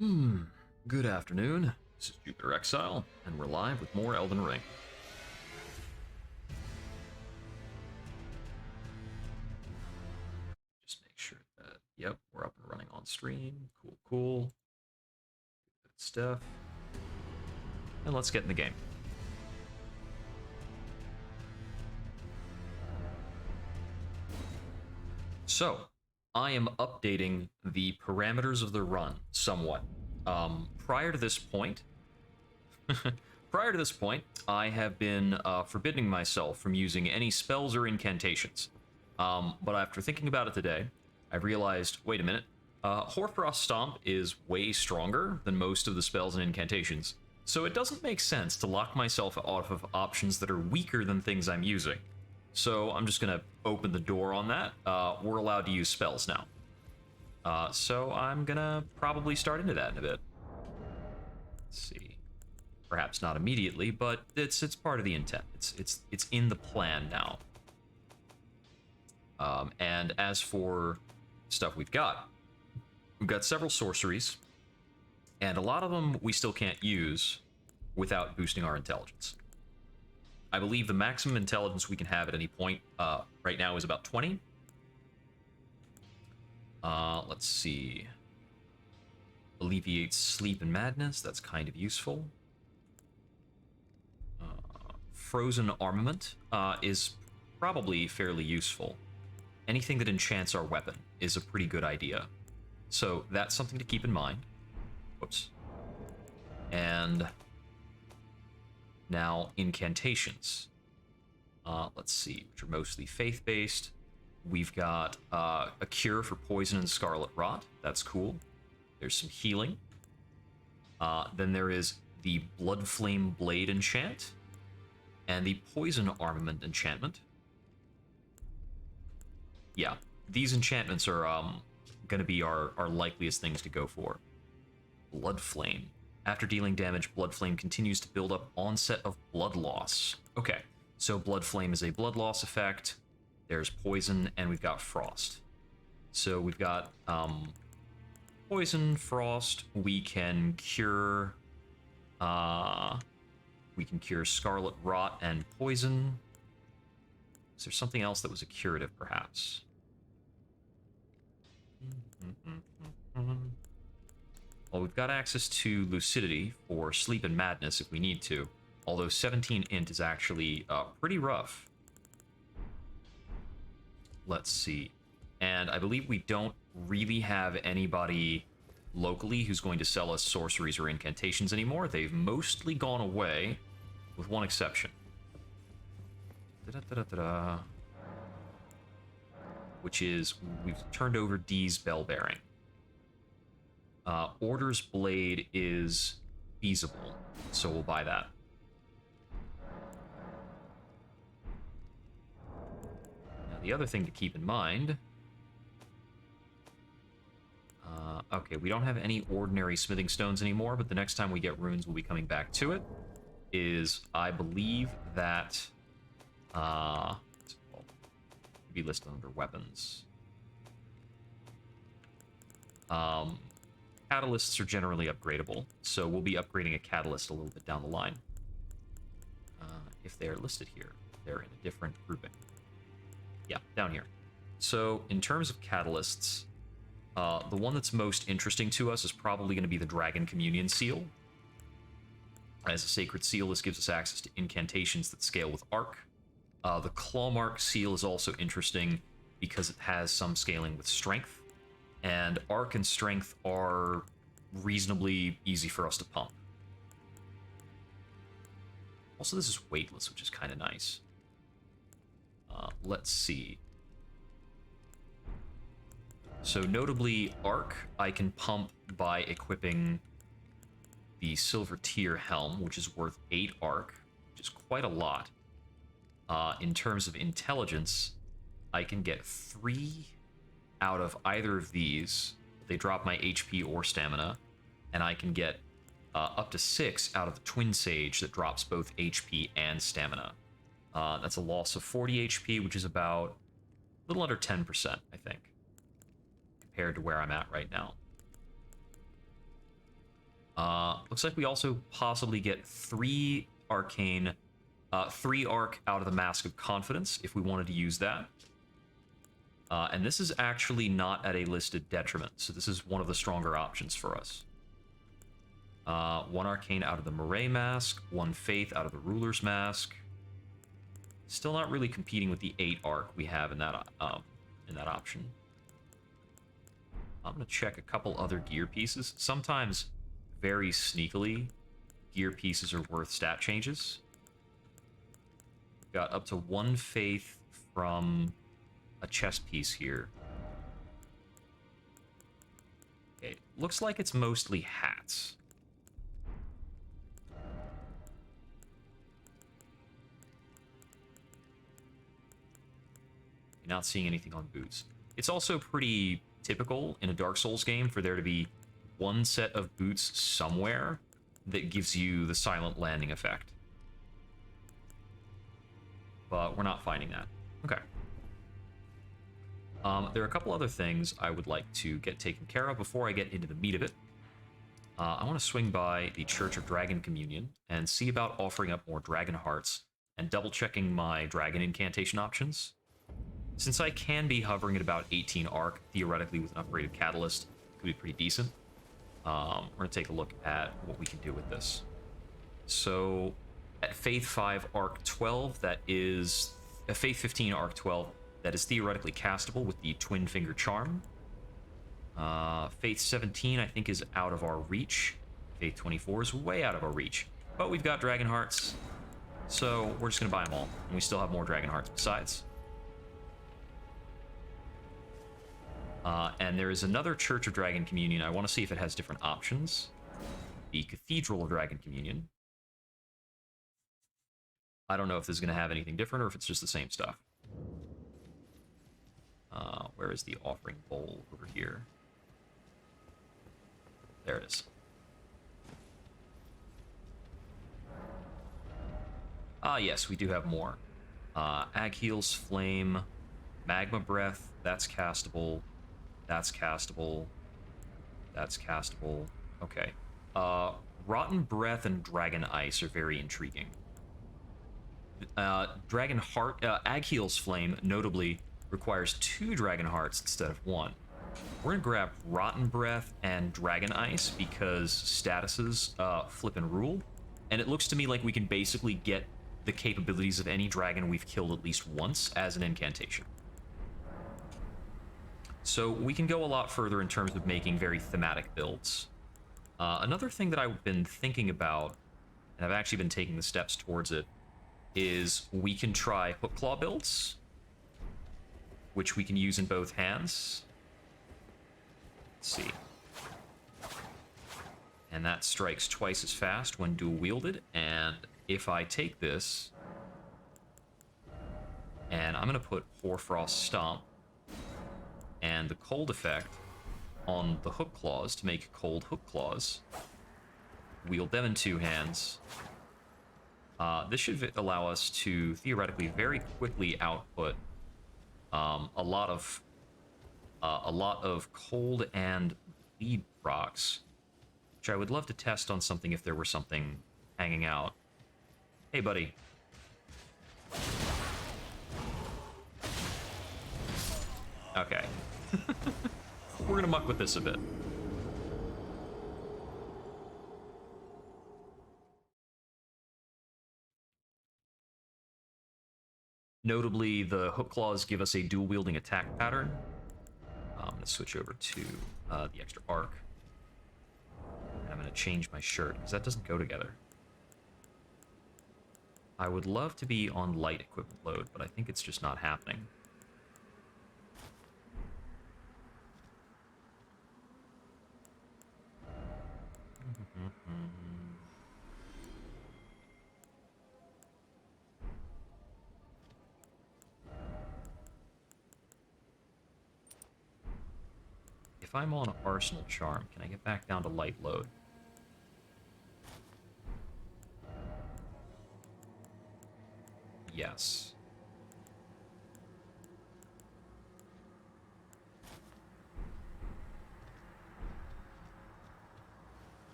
Hmm, good afternoon. This is Jupiter Exile, and we're live with more Elden Ring. Just make sure that, yep, we're up and running on stream. Cool, cool. Good stuff. And let's get in the game. So, I am updating the parameters of the run somewhat. Prior to this point, I have been forbidding myself from using any spells or incantations. But after thinking about it today, I realized, wait a minute, Hoarfrost Stomp is way stronger than most of the spells and incantations, so it doesn't make sense to lock myself out of options that are weaker than things I'm using. So I'm just gonna open the door on that. We're allowed to use spells now. So I'm gonna probably start into that in a bit. Let's see. Perhaps not immediately, but it's part of the intent. It's in the plan now. And as for stuff we've got several sorceries, and a lot of them we still can't use without boosting our intelligence. I believe the maximum intelligence we can have at any point right now is about 20. Let's see. Alleviates sleep and madness. That's kind of useful. Frozen armament is probably fairly useful. Anything that enchants our weapon is a pretty good idea. So that's something to keep in mind. Whoops. And now incantations. Let's see, which are mostly faith-based. We've got a cure for poison and scarlet rot. That's cool. There's some healing. Then there is the Blood Flame Blade enchant and the Poison Armament enchantment. Yeah, these enchantments are going to be our likeliest things to go for. Blood Flame. After dealing damage, Blood Flame continues to build up onset of blood loss. Okay, so Blood Flame is a blood loss effect. There's Poison, and we've got Frost. So we've got Poison, Frost. We can cure Scarlet Rot and Poison. Is there something else that was a curative, perhaps? Well, we've got access to Lucidity for Sleep and Madness if we need to, although 17 int is actually pretty rough. Let's see. And I believe we don't really have anybody locally who's going to sell us sorceries or incantations anymore. They've mostly gone away, with one exception. Which is, we've turned over D's Bell Bearing. Order's Blade is feasible, so we'll buy that. Now, the other thing to keep in mind... okay, we don't have any ordinary smithing stones anymore, but the next time we get runes, we'll be coming back to it. I believe that... what's it called? Be listed under weapons. Catalysts are generally upgradable, so we'll be upgrading a catalyst a little bit down the line. If they are listed here, they're in a different grouping. Yeah, down here. So, in terms of catalysts, the one that's most interesting to us is probably going to be the Dragon Communion Seal. As a Sacred Seal, this gives us access to incantations that scale with Arc. The Clawmark Seal is also interesting because it has some scaling with Strength. And Arc and Strength are reasonably easy for us to pump. Also, this is weightless, which is kind of nice. Let's see. So notably, Arc I can pump by equipping the Silver Tier Helm, which is worth 8 Arc, which is quite a lot. In terms of intelligence, I can get 3 out of either of these. They drop my HP or stamina, and I can get up to 6 out of the Twin Sage that drops both HP and stamina. That's a loss of 40 HP, which is about a little under 10%, I think, compared to where I'm at right now. Looks like we also possibly get 3 arcane, 3 arc out of the Mask of Confidence if we wanted to use that. And this is actually not at a listed detriment, so this is one of the stronger options for us. 1 arcane out of the Murray Mask, 1 faith out of the Ruler's Mask. Still not really competing with the 8 arc we have in that option. I'm gonna check a couple other gear pieces. Sometimes, very sneakily, gear pieces are worth stat changes. Got up to 1 faith from a chest piece here. Okay, looks like it's mostly hats. You're not seeing anything on boots. It's also pretty typical in a Dark Souls game for there to be 1 set of boots somewhere that gives you the silent landing effect. But we're not finding that. Okay. There are a couple other things I would like to get taken care of before I get into the meat of it. I want to swing by the Church of Dragon Communion and see about offering up more Dragon Hearts and double-checking my Dragon Incantation options. Since I can be hovering at about 18 arc, theoretically with an upgraded Catalyst, it could be pretty decent. We're going to take a look at what we can do with this. So, at Faith 5 arc 12, that is... Faith 15 arc 12, that is theoretically castable with the Twin Finger Charm. Faith 17, I think, is out of our reach. Faith 24 is way out of our reach. But we've got Dragon Hearts, so we're just going to buy them all. And we still have more Dragon Hearts besides. And there is another Church of Dragon Communion. I want to see if it has different options. The Cathedral of Dragon Communion. I don't know if this is going to have anything different or if it's just the same stuff. Where is the offering bowl over here? There it is. Ah, yes, we do have more. Agheel's Flame, Magma Breath, that's castable. That's castable. That's castable. Okay. Rotten Breath and Dragon Ice are very intriguing. Dragon Heart, Agheel's Flame, notably, requires 2 Dragon Hearts instead of 1. We're gonna grab Rotten Breath and Dragon Ice because statuses flip and rule, and it looks to me like we can basically get the capabilities of any dragon we've killed at least once as an incantation. So we can go a lot further in terms of making very thematic builds. Another thing that I've been thinking about, and I've actually been taking the steps towards it, is we can try Hook Claw builds, which we can use in both hands. Let's see. And that strikes twice as fast when dual wielded, and if I take this, and I'm going to put Hoarfrost Stomp and the cold effect on the Hook Claws to make cold Hook Claws, wield them in 2 hands. This should allow us to theoretically very quickly output a lot of cold and bleed procs, which I would love to test on something if there were something hanging out. Hey, buddy. Okay. We're gonna muck with this a bit. Notably, the Hook Claws give us a dual-wielding attack pattern. I'm going to switch over to the extra arc. And I'm going to change my shirt, because that doesn't go together. I would love to be on light equipment load, but I think it's just not happening. If I'm on Arsenal Charm, can I get back down to light load? Yes.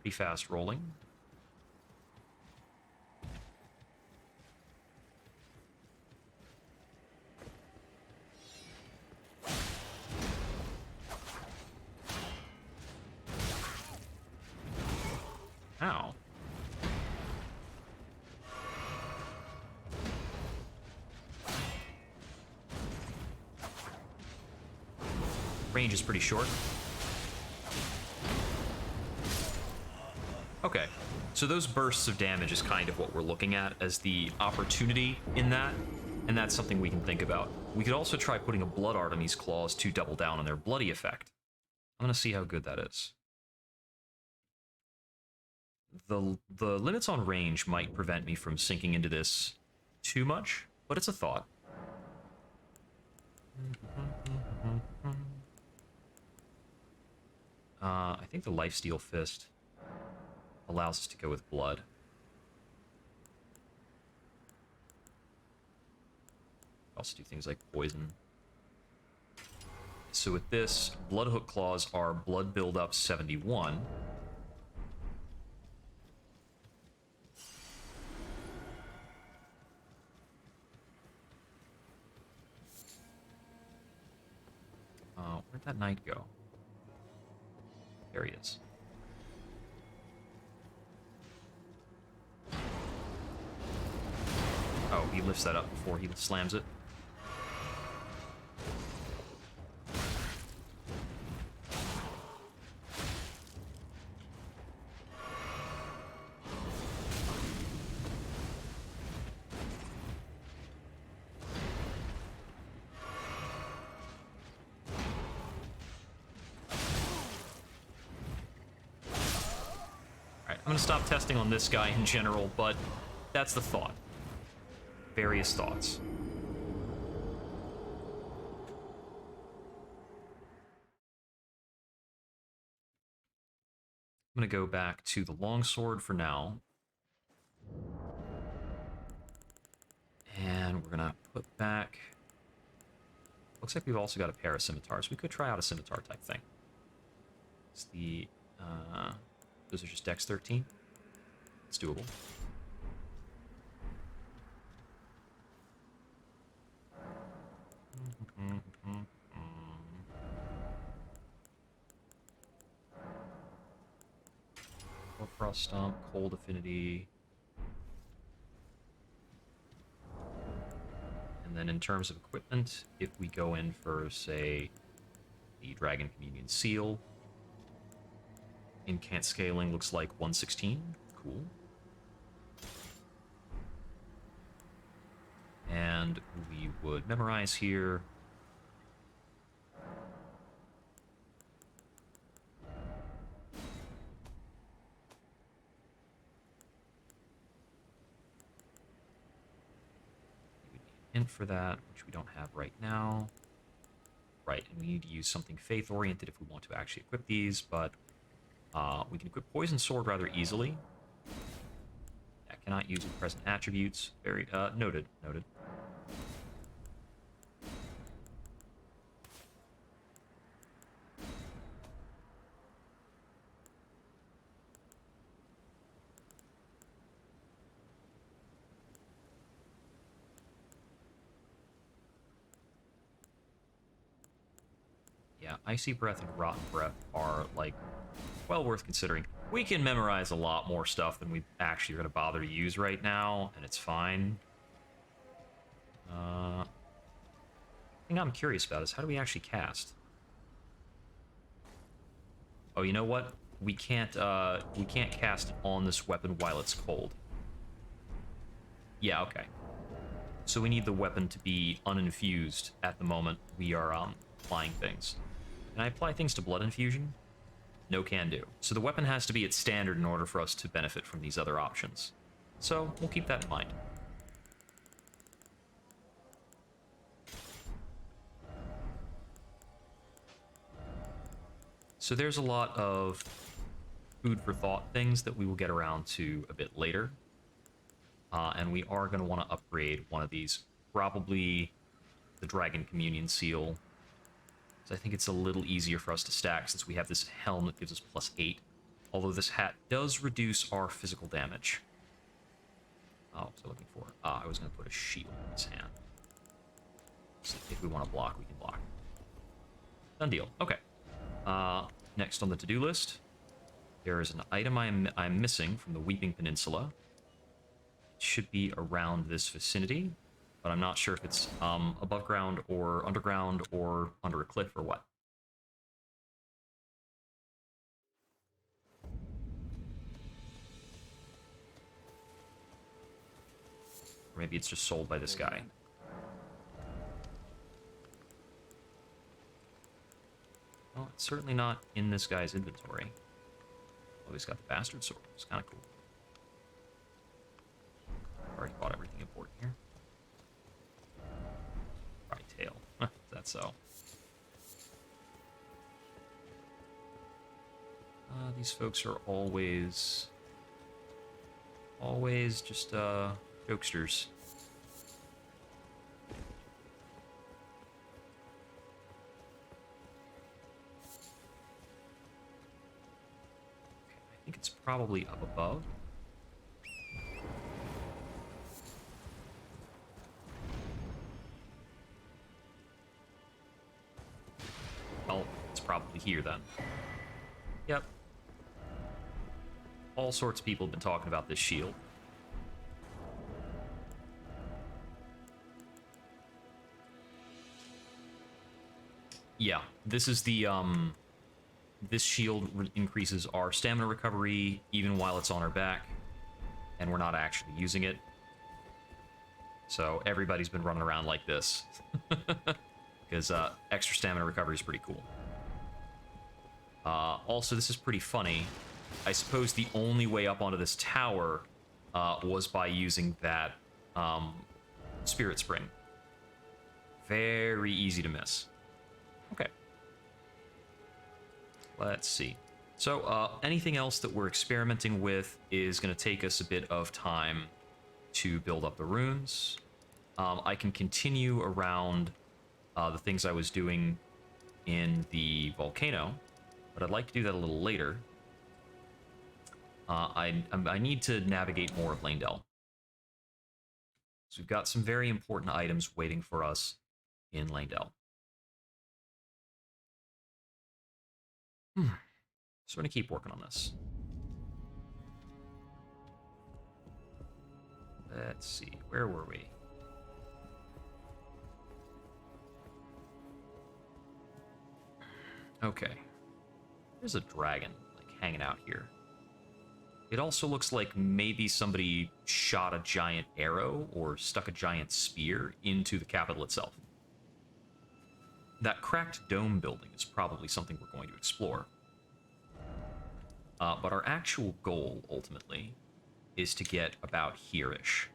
pretty fast rolling. Ow. Range is pretty short. Okay, so those bursts of damage is kind of what we're looking at as the opportunity in that, and that's something we can think about. We could also try putting a blood art on these claws to double down on their bloody effect. I'm gonna see how good that is. The limits on range might prevent me from sinking into this too much, but it's a thought. I think the Lifesteal Fist allows us to go with blood. Also do things like poison. So with this, Bloodhook Claws are blood build-up 71. Where'd that knight go? There he is. Oh, he lifts that up before he slams it. I'm gonna stop testing on this guy in general, but that's the thought. Various thoughts. I'm gonna go back to the longsword for now. And we're gonna put back... Looks like we've also got a pair of scimitars. We could try out a scimitar type thing. It's the... Those are just Dex 13. It's doable. Frost Stomp, Cold Affinity. And then in terms of equipment, if we go in for, say, the Dragon Communion Seal, Incant Scaling looks like 116. Cool. And we would memorize here. Hint for that, which we don't have right now. Right, and we need to use something faith-oriented if we want to actually equip these, but we can equip Poison Sword rather easily. That cannot use with present attributes. Very, noted, noted. Yeah, Icy Breath and Rotten Breath are, like, well worth considering. We can memorize a lot more stuff than we actually are going to bother to use right now, and it's fine. Thing I'm curious about is how do we actually cast? Oh, you know what? We can't cast on this weapon while it's cold. Yeah, okay. So we need the weapon to be uninfused at the moment we are applying things. Can I apply things to blood infusion? No can do. So the weapon has to be at standard in order for us to benefit from these other options. So we'll keep that in mind. So there's a lot of food for thought things that we will get around to a bit later. And we are going to want to upgrade one of these. Probably the Dragon Communion Seal. So I think it's a little easier for us to stack since we have this helm that gives us +8 Although this hat does reduce our physical damage. Oh, what was I looking for? I was going to put a shield in his hand. So if we want to block, we can block. Done deal. Okay. Next on the to-do list, there is an item I'm missing from the Weeping Peninsula. It should be around this vicinity, but I'm not sure if it's above ground or underground or under a cliff or what. Or maybe it's just sold by this guy. Well, it's certainly not in this guy's inventory. Oh, he's got the bastard sword. It's kind of cool. Already bought everything important here. Probably tail. Is that so? These folks are always just jokesters. Okay, I think it's probably up above. Well, it's probably here then. Yep. All sorts of people have been talking about this shield. Yeah, this is the, this shield increases our stamina recovery even while it's on our back, and we're not actually using it. So everybody's been running around like this. Because extra stamina recovery is pretty cool. Also, this is pretty funny. I suppose the only way up onto this tower was by using that spirit spring. Very easy to miss. Okay. Let's see. So anything else that we're experimenting with is going to take us a bit of time to build up the runes. I can continue around the things I was doing in the Volcano, but I'd like to do that a little later. I need to navigate more of Lanedell. So we've got some very important items waiting for us in Lanedell. So we're going to keep working on this. Let's see, where were we? Okay. There's a dragon, like, hanging out here. It also looks like maybe somebody shot a giant arrow or stuck a giant spear into the capital itself. That cracked dome building is probably something we're going to explore. But our actual goal, ultimately, is to get about here-ish.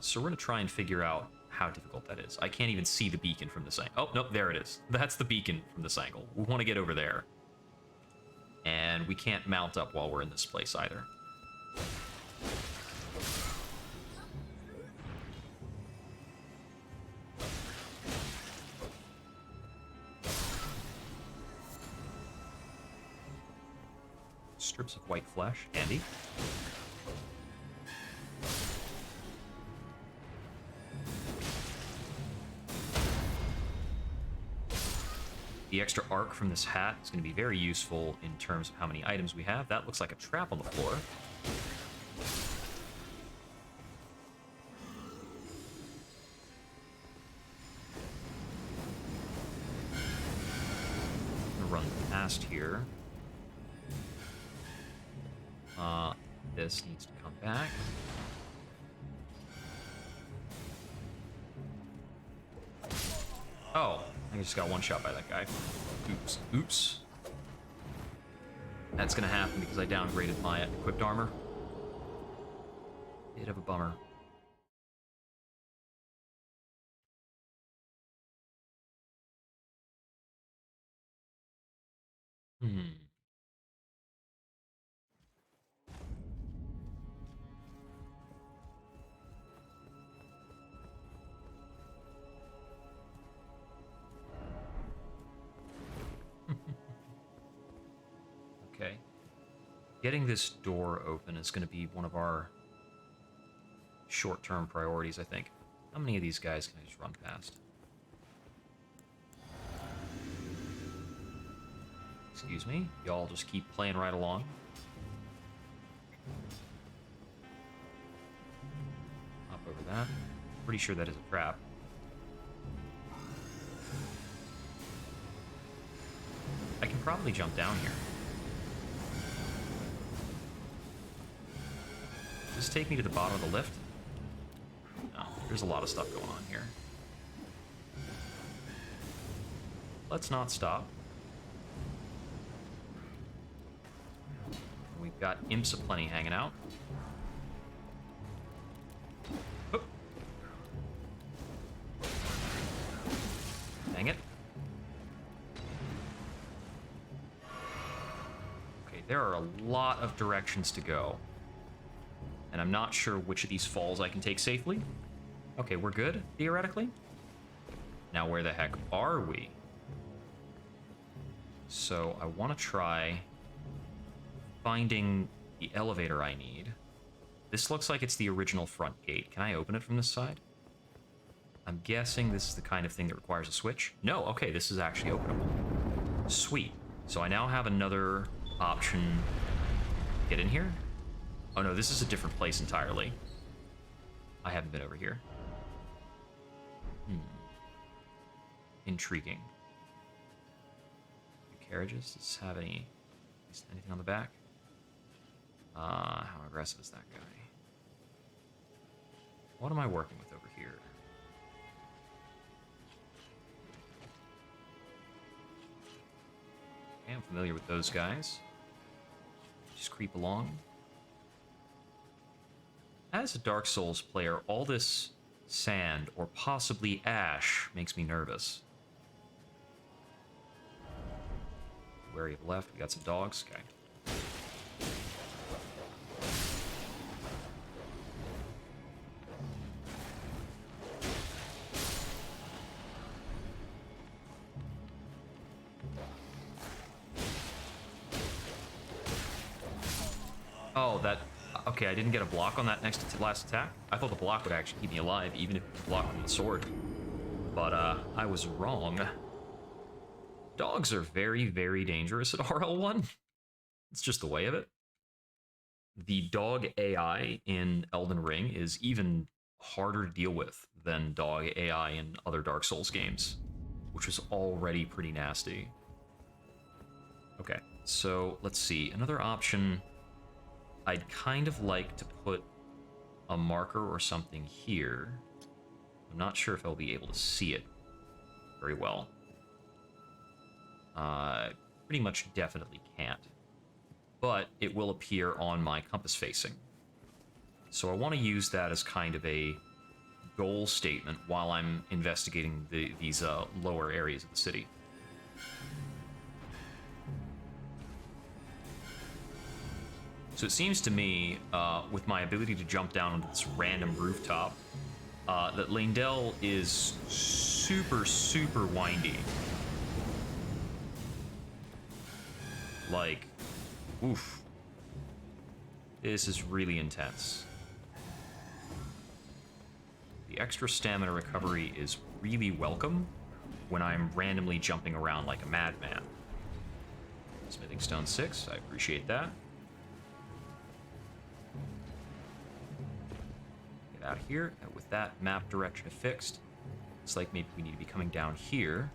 So we're going to try and figure out how difficult that is. I can't even see the beacon from this angle. Oh, nope, there it is. That's the beacon from this angle. We want to get over there. And we can't mount up while we're in this place either. Strips of white flesh, handy. The extra arc from this hat is going to be very useful in terms of how many items we have. That looks like a trap on the floor. I'm going to run past here. This needs to come back. Oh, I just got one shot by that guy. Oops. Oops. That's gonna happen because I downgraded my equipped armor. Bit of a bummer. Getting this door open is going to be one of our short-term priorities, I think. How many of these guys can I just run past? Excuse me. Y'all just keep playing right along. Hop over that. Pretty sure that is a trap. I can probably jump down here. Does this take me to the bottom of the lift? No, there's a lot of stuff going on here. Let's not stop. We've got imps aplenty hanging out. Oop. Dang it. Okay, there are a lot of directions to go. And I'm not sure which of these falls I can take safely. Okay, we're good, theoretically. Now where the heck are we? So I want to try finding the elevator I need. This looks like it's the original front gate. Can I open it from this side? I'm guessing this is the kind of thing that requires a switch. No, okay, this is actually openable. Sweet. So I now have another option. Get in here? Oh no, this is a different place entirely. I haven't been over here. Intriguing. Carriages? Does this have anything on the back? How aggressive is that guy? What am I working with over here? Okay, I'm familiar with those guys. Just creep along. As a Dark Souls player, all this sand, or possibly ash, makes me nervous. Wary of left, we got some dogs. Okay. Oh, that... Okay, I didn't get a block on that last attack. I thought the block would actually keep me alive, even if it blocked with the sword. But, I was wrong. Dogs are very, very dangerous at RL1. It's just the way of it. The dog AI in Elden Ring is even harder to deal with than dog AI in other Dark Souls games, which was already pretty nasty. Okay, so let's see. Another option, I'd kind of like to put a marker or something here. I'm not sure if I'll be able to see it very well. Pretty much definitely can't. But it will appear on my compass facing. So I want to use that as kind of a goal statement while I'm investigating these lower areas of the city. So it seems to me, with my ability to jump down onto this random rooftop, that Leyndell is super, super windy. Like, oof. This is really intense. The extra stamina recovery is really welcome when I'm randomly jumping around like a madman. Smithing Stone 6, I appreciate that. Get out of here. And with that map direction fixed, it's like maybe we need to be coming down here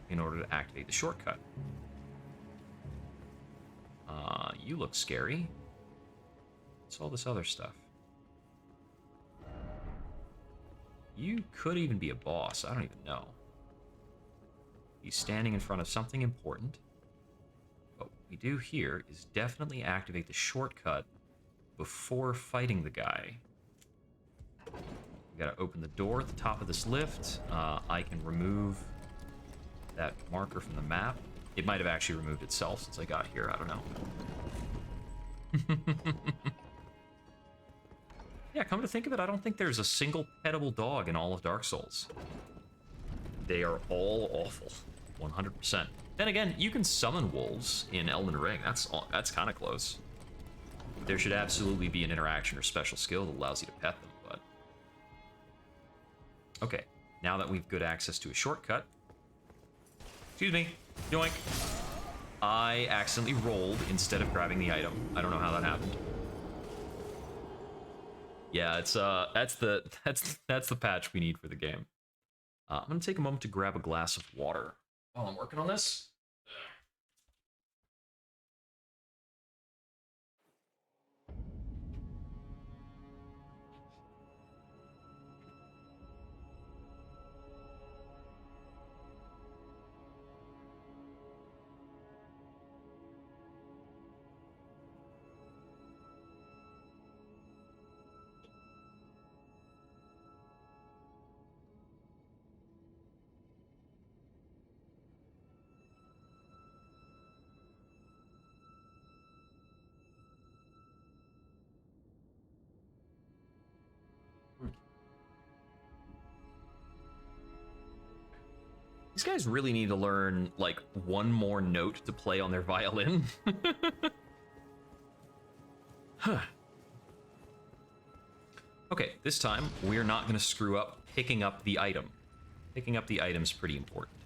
in order to activate the shortcut. You look scary. What's all this other stuff? You could even be a boss. I don't even know. He's standing in front of something important. What we do here is definitely activate the shortcut before fighting the guy. We gotta open the door at the top of this lift. I can remove that marker from the map. It might have actually removed itself since I got here. I don't know. Yeah, come to think of it, I don't think there's a single pettable dog in all of Dark Souls. They are all awful. 100%. Then again, you can summon wolves in Elden Ring. That's kind of close. There should absolutely be an interaction or special skill that allows you to pet them, but... Okay, now that we've good access to a shortcut... Excuse me, yoink. I accidentally rolled instead of grabbing the item. I don't know how that happened. Yeah, it's that's the patch we need for the game. I'm gonna take a moment to grab a glass of water while I'm working on this. These guys really need to learn, like, one more note to play on their violin. Huh. Okay, this time, we're not going to screw up picking up the item. Picking up the item's pretty important.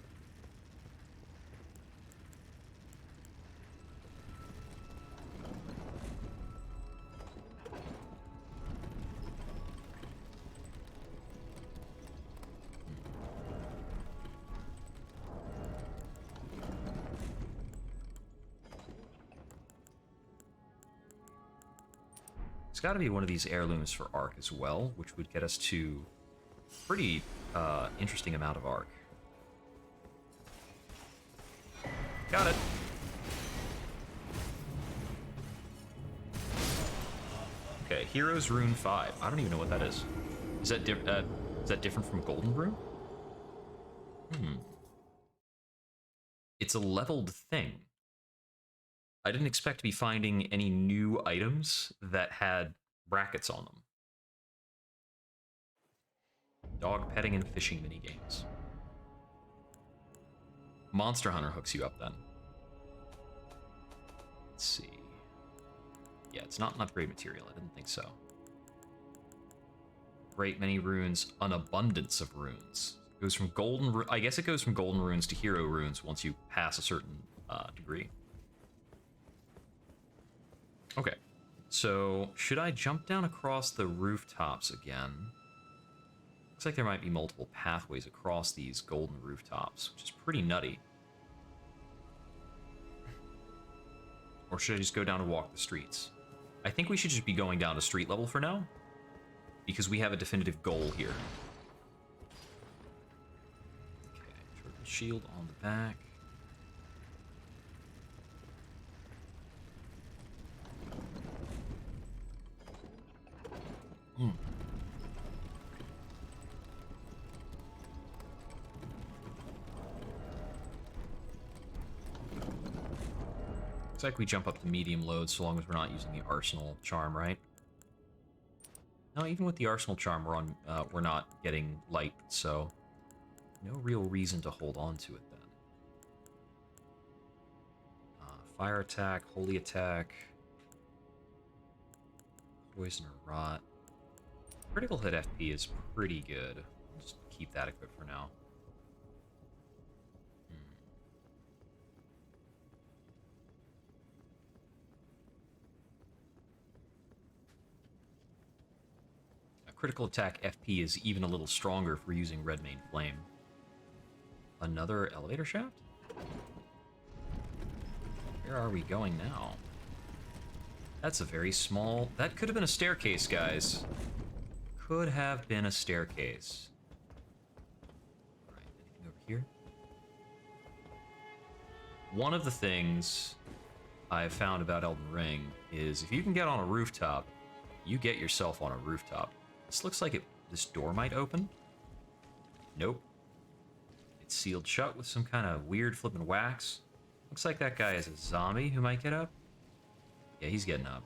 Got to be one of these heirlooms for Arc as well, which would get us to pretty interesting amount of Arc. Got it. Okay, Hero's Rune 5. I don't even know what that is. Is that different from Golden Rune? It's a leveled thing. I didn't expect to be finding any new items that had brackets on them. Dog petting and fishing minigames. Monster Hunter hooks you up then. Let's see. Yeah, it's not an upgrade material. I didn't think so. Great many runes, an abundance of runes. It goes from golden. I guess it goes from golden runes to hero runes once you pass a certain degree. Okay, so should I jump down across the rooftops again? Looks like there might be multiple pathways across these golden rooftops, which is pretty nutty. Or should I just go down and walk the streets? I think we should just be going down to street level for now, because we have a definitive goal here. Okay, turtle shield on the back. Looks like we jump up to medium load so long as we're not using the Arsenal Charm, right? No, even with the Arsenal Charm, we're not getting light, so no real reason to hold on to it then. Fire attack, holy attack, poison or rot. Critical hit FP is pretty good. I'll just keep that equipped for now. Critical attack FP is even a little stronger if we're using Red Mane Flame. Another elevator shaft? Where are we going now? That's a very small... That could have been a staircase, guys. Could have been a staircase. Alright, anything over here? One of the things I've found about Elden Ring is if you can get on a rooftop, you get yourself on a rooftop. This looks like this door might open. Nope. It's sealed shut with some kind of weird flippin' wax. Looks like that guy is a zombie who might get up. Yeah, he's getting up.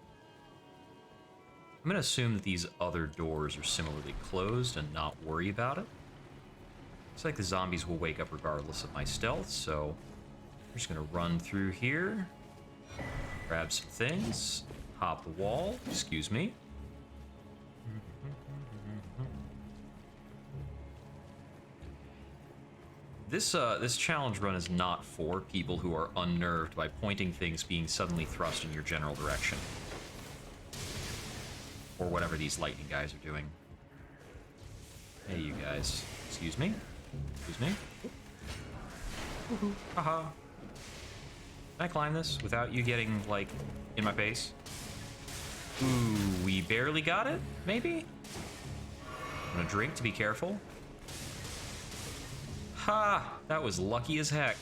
I'm gonna assume that these other doors are similarly closed and not worry about it. Looks like the zombies will wake up regardless of my stealth, so I'm just gonna run through here, grab some things, hop the wall, excuse me. This challenge run is not for people who are unnerved by pointing things being suddenly thrust in your general direction. Or whatever these lightning guys are doing. Hey, you guys. Excuse me? Excuse me? Woohoo. Haha. Can I climb this without you getting, like, in my face? Ooh, we barely got it? Maybe? I'm gonna drink to be careful. Ha! That was lucky as heck.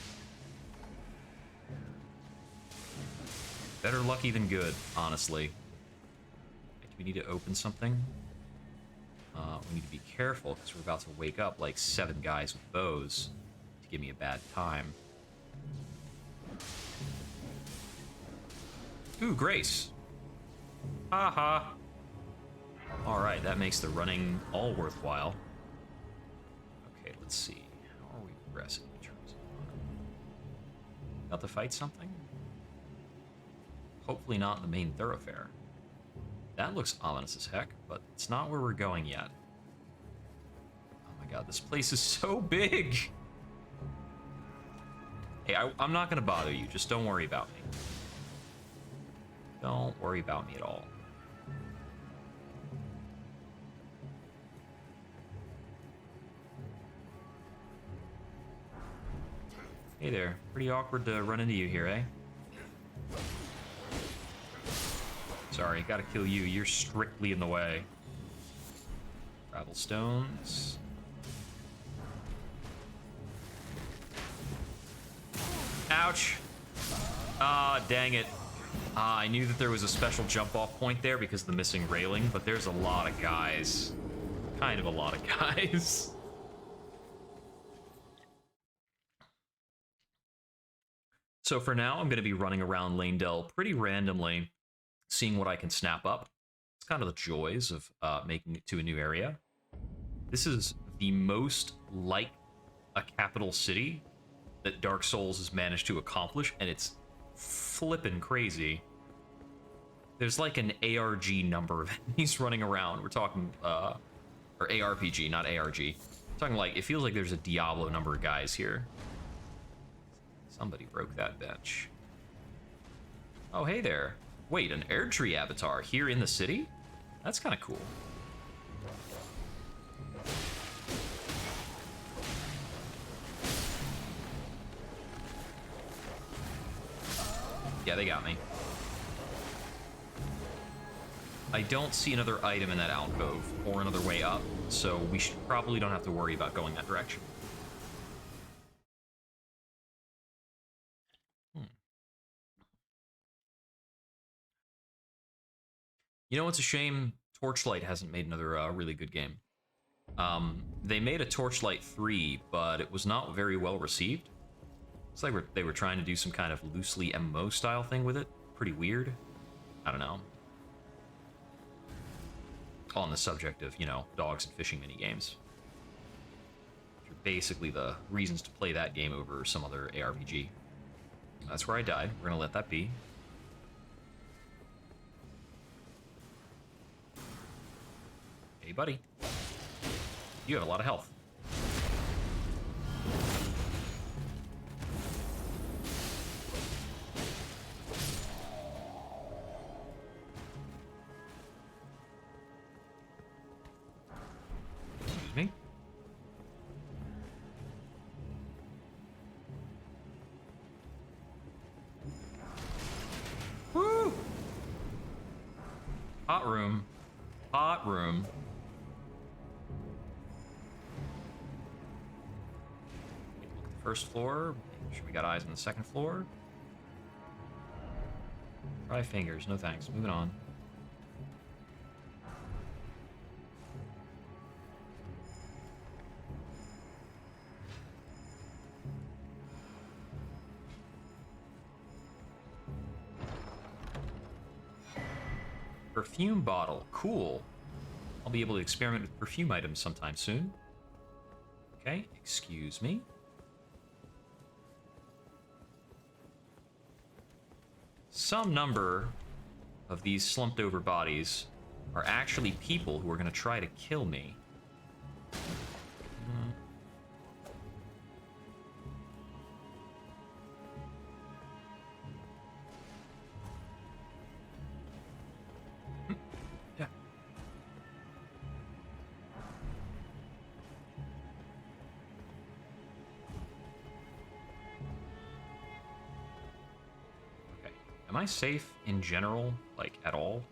Better lucky than good, honestly. Do we need to open something? We need to be careful, because we're about to wake up like 7 guys with bows to give me a bad time. Ooh, Grace. Haha. Alright, that makes the running all worthwhile. Okay, let's see. How are we progressing in terms of... About to fight something? Hopefully not in the main thoroughfare. That looks ominous as heck, but it's not where we're going yet. Oh my god, this place is so big! Hey, I'm not gonna bother you, just don't worry about me. Don't worry about me at all. Hey there, pretty awkward to run into you here, eh? Sorry, gotta kill you. You're strictly in the way. Travel stones. Ouch! Ah, dang it. I knew that there was a special jump-off point there because of the missing railing, but there's a lot of guys. Kind of a lot of guys. So for now, I'm going to be running around Lanedell pretty randomly, seeing what I can snap up. It's kind of the joys of making it to a new area. This is the most like a capital city that Dark Souls has managed to accomplish, and it's flippin' crazy. There's like an ARG number of enemies running around. We're talking, or ARPG, not ARG. We're talking like, it feels like there's a Diablo number of guys here. Somebody broke that bench. Oh, hey there. Wait, an Erdtree avatar here in the city? That's kind of cool. Yeah, they got me. I don't see another item in that alcove or another way up, so we probably don't have to worry about going that direction. You know, it's a shame Torchlight hasn't made another really good game. They made a Torchlight 3, but it was not very well received. It's like they were trying to do some kind of loosely MMO style thing with it. Pretty weird. I don't know. On the subject of, you know, dogs and fishing minigames. Which are basically the reasons to play that game over some other ARPG. That's where I died. We're gonna let that be. Hey, buddy. You have a lot of health. Excuse me. Woo! Hot room. Hot room. First floor. Make sure we got eyes on the second floor. Try fingers. No thanks. Moving on. Perfume bottle. Cool. I'll be able to experiment with perfume items sometime soon. Okay, excuse me. Some number of these slumped over bodies are actually people who are going to try to kill me. Yeah. Okay. Am I safe in general? Like, at all?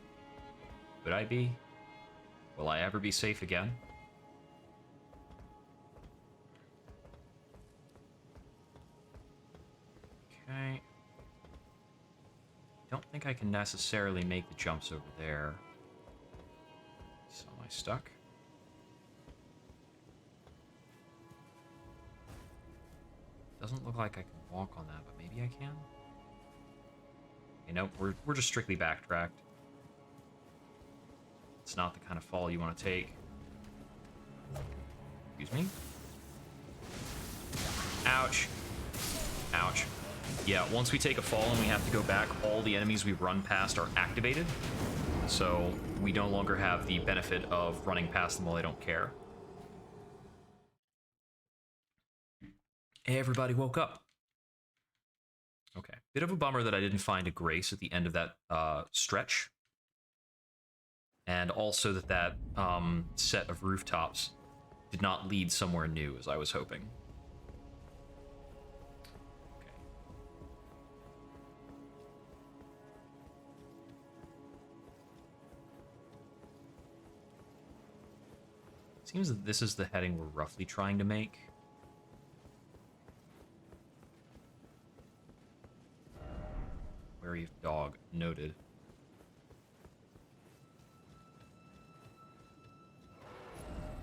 Would I be? Will I ever be safe again? Okay. Don't think I can necessarily make the jumps over there. So am I stuck? Doesn't look like I can walk on that, but maybe I can? You know, we're just strictly backtracked. It's not the kind of fall you want to take. Excuse me? Ouch. Ouch. Yeah, once we take a fall and we have to go back, all the enemies we run past are activated. So we no longer have the benefit of running past them while they don't care. Everybody woke up. Okay. Bit of a bummer that I didn't find a grace at the end of that stretch. And also that set of rooftops did not lead somewhere new, as I was hoping. Okay. Seems that this is the heading we're roughly trying to make. Wary of dog, noted.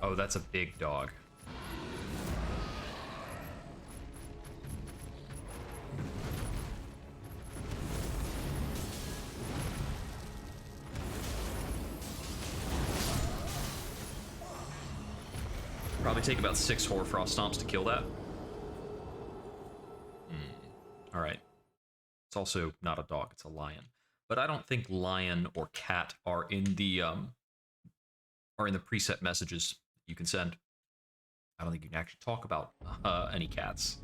Oh, that's a big dog. Probably take about 6 Hoarfrost stomps to kill that. Alright. It's also not a dog, it's a lion. But I don't think lion or cat are in the preset messages you can send. I don't think you can actually talk about any cats.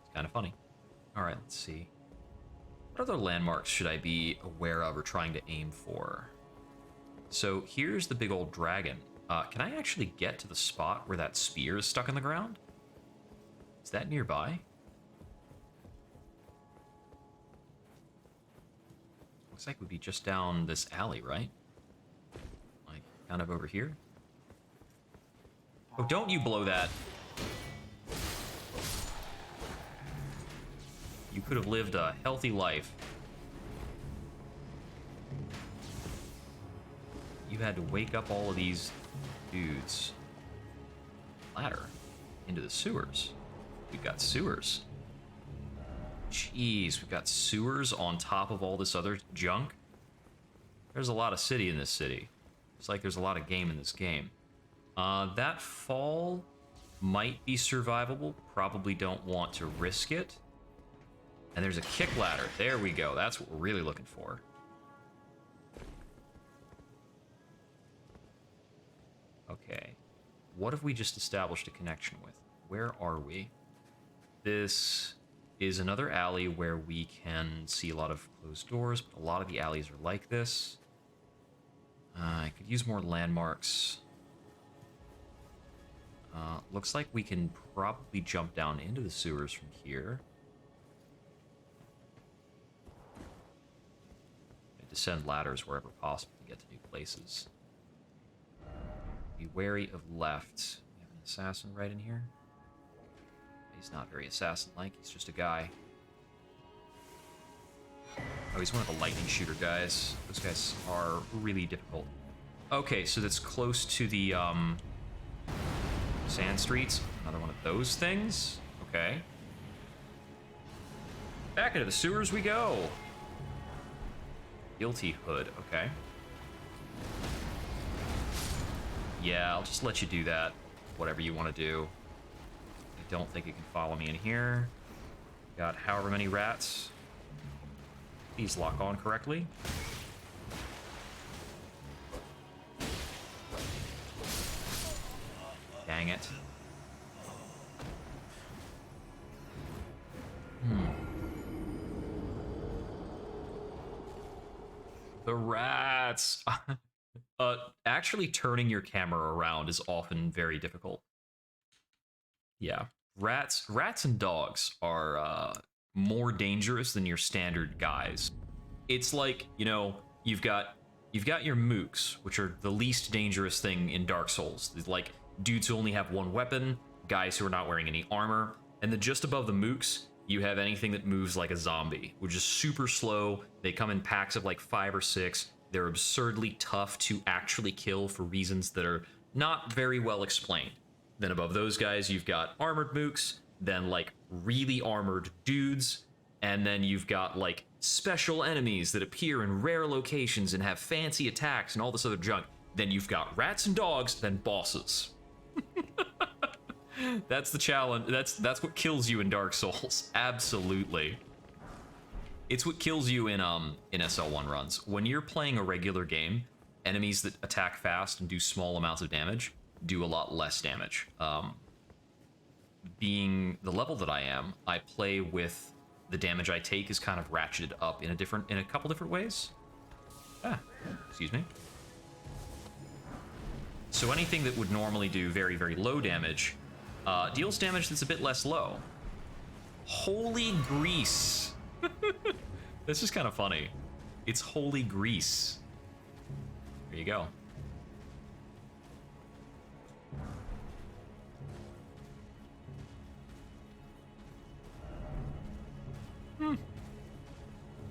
It's kind of funny. Alright, let's see. What other landmarks should I be aware of or trying to aim for? So here's the big old dragon. Can I actually get to the spot where that spear is stuck in the ground? Is that nearby? Looks like we'd be just down this alley, right? Like, kind of over here? Oh, don't you blow that! You could have lived a healthy life. You had to wake up all of these dudes. Ladder into the sewers. We've got sewers. Jeez, we've got sewers on top of all this other junk. There's a lot of city in this city. It's like there's a lot of game in this game. That fall might be survivable. Probably don't want to risk it. And there's a kick ladder. There we go. That's what we're really looking for. Okay. What have we just established a connection with? Where are we? This is another alley where we can see a lot of closed doors, but a lot of the alleys are like this. I could use more landmarks. Looks like we can probably jump down into the sewers from here. And descend ladders wherever possible to get to new places. Be wary of left. We have an assassin right in here. He's not very assassin-like, he's just a guy. Oh, he's one of the lightning shooter guys. Those guys are really difficult. Okay, so that's close to the, sand streets. Another one of those things. Okay. Back into the sewers we go. Guilty hood, okay. Yeah, I'll just let you do that. whatever you want to do. I don't think it can follow me in here. Got however many rats. These lock on correctly. Dang it. The rats! Actually turning your camera around is often very difficult. Yeah. Rats and dogs are more dangerous than your standard guys. It's like, you know, you've got your mooks, which are the least dangerous thing in Dark Souls. It's like dudes who only have one weapon, guys who are not wearing any armor, and then just above the mooks, you have anything that moves like a zombie, which is super slow. They come in packs of like 5 or 6. They're absurdly tough to actually kill for reasons that are not very well explained. Then above those guys, you've got armored mooks, then like really armored dudes, and then you've got like special enemies that appear in rare locations and have fancy attacks and all this other junk. Then you've got rats and dogs, then bosses. That's the challenge. That's what kills you in Dark Souls. Absolutely. It's what kills you in SL1 runs. When you're playing a regular game, enemies that attack fast and do small amounts of damage do a lot less damage. Being the level that I am, I play with the damage I take is kind of ratcheted up in a couple different ways. Excuse me. So anything that would normally do very, very low damage deals damage that's a bit less low. Holy grease. This is kind of funny. It's holy grease. There you go.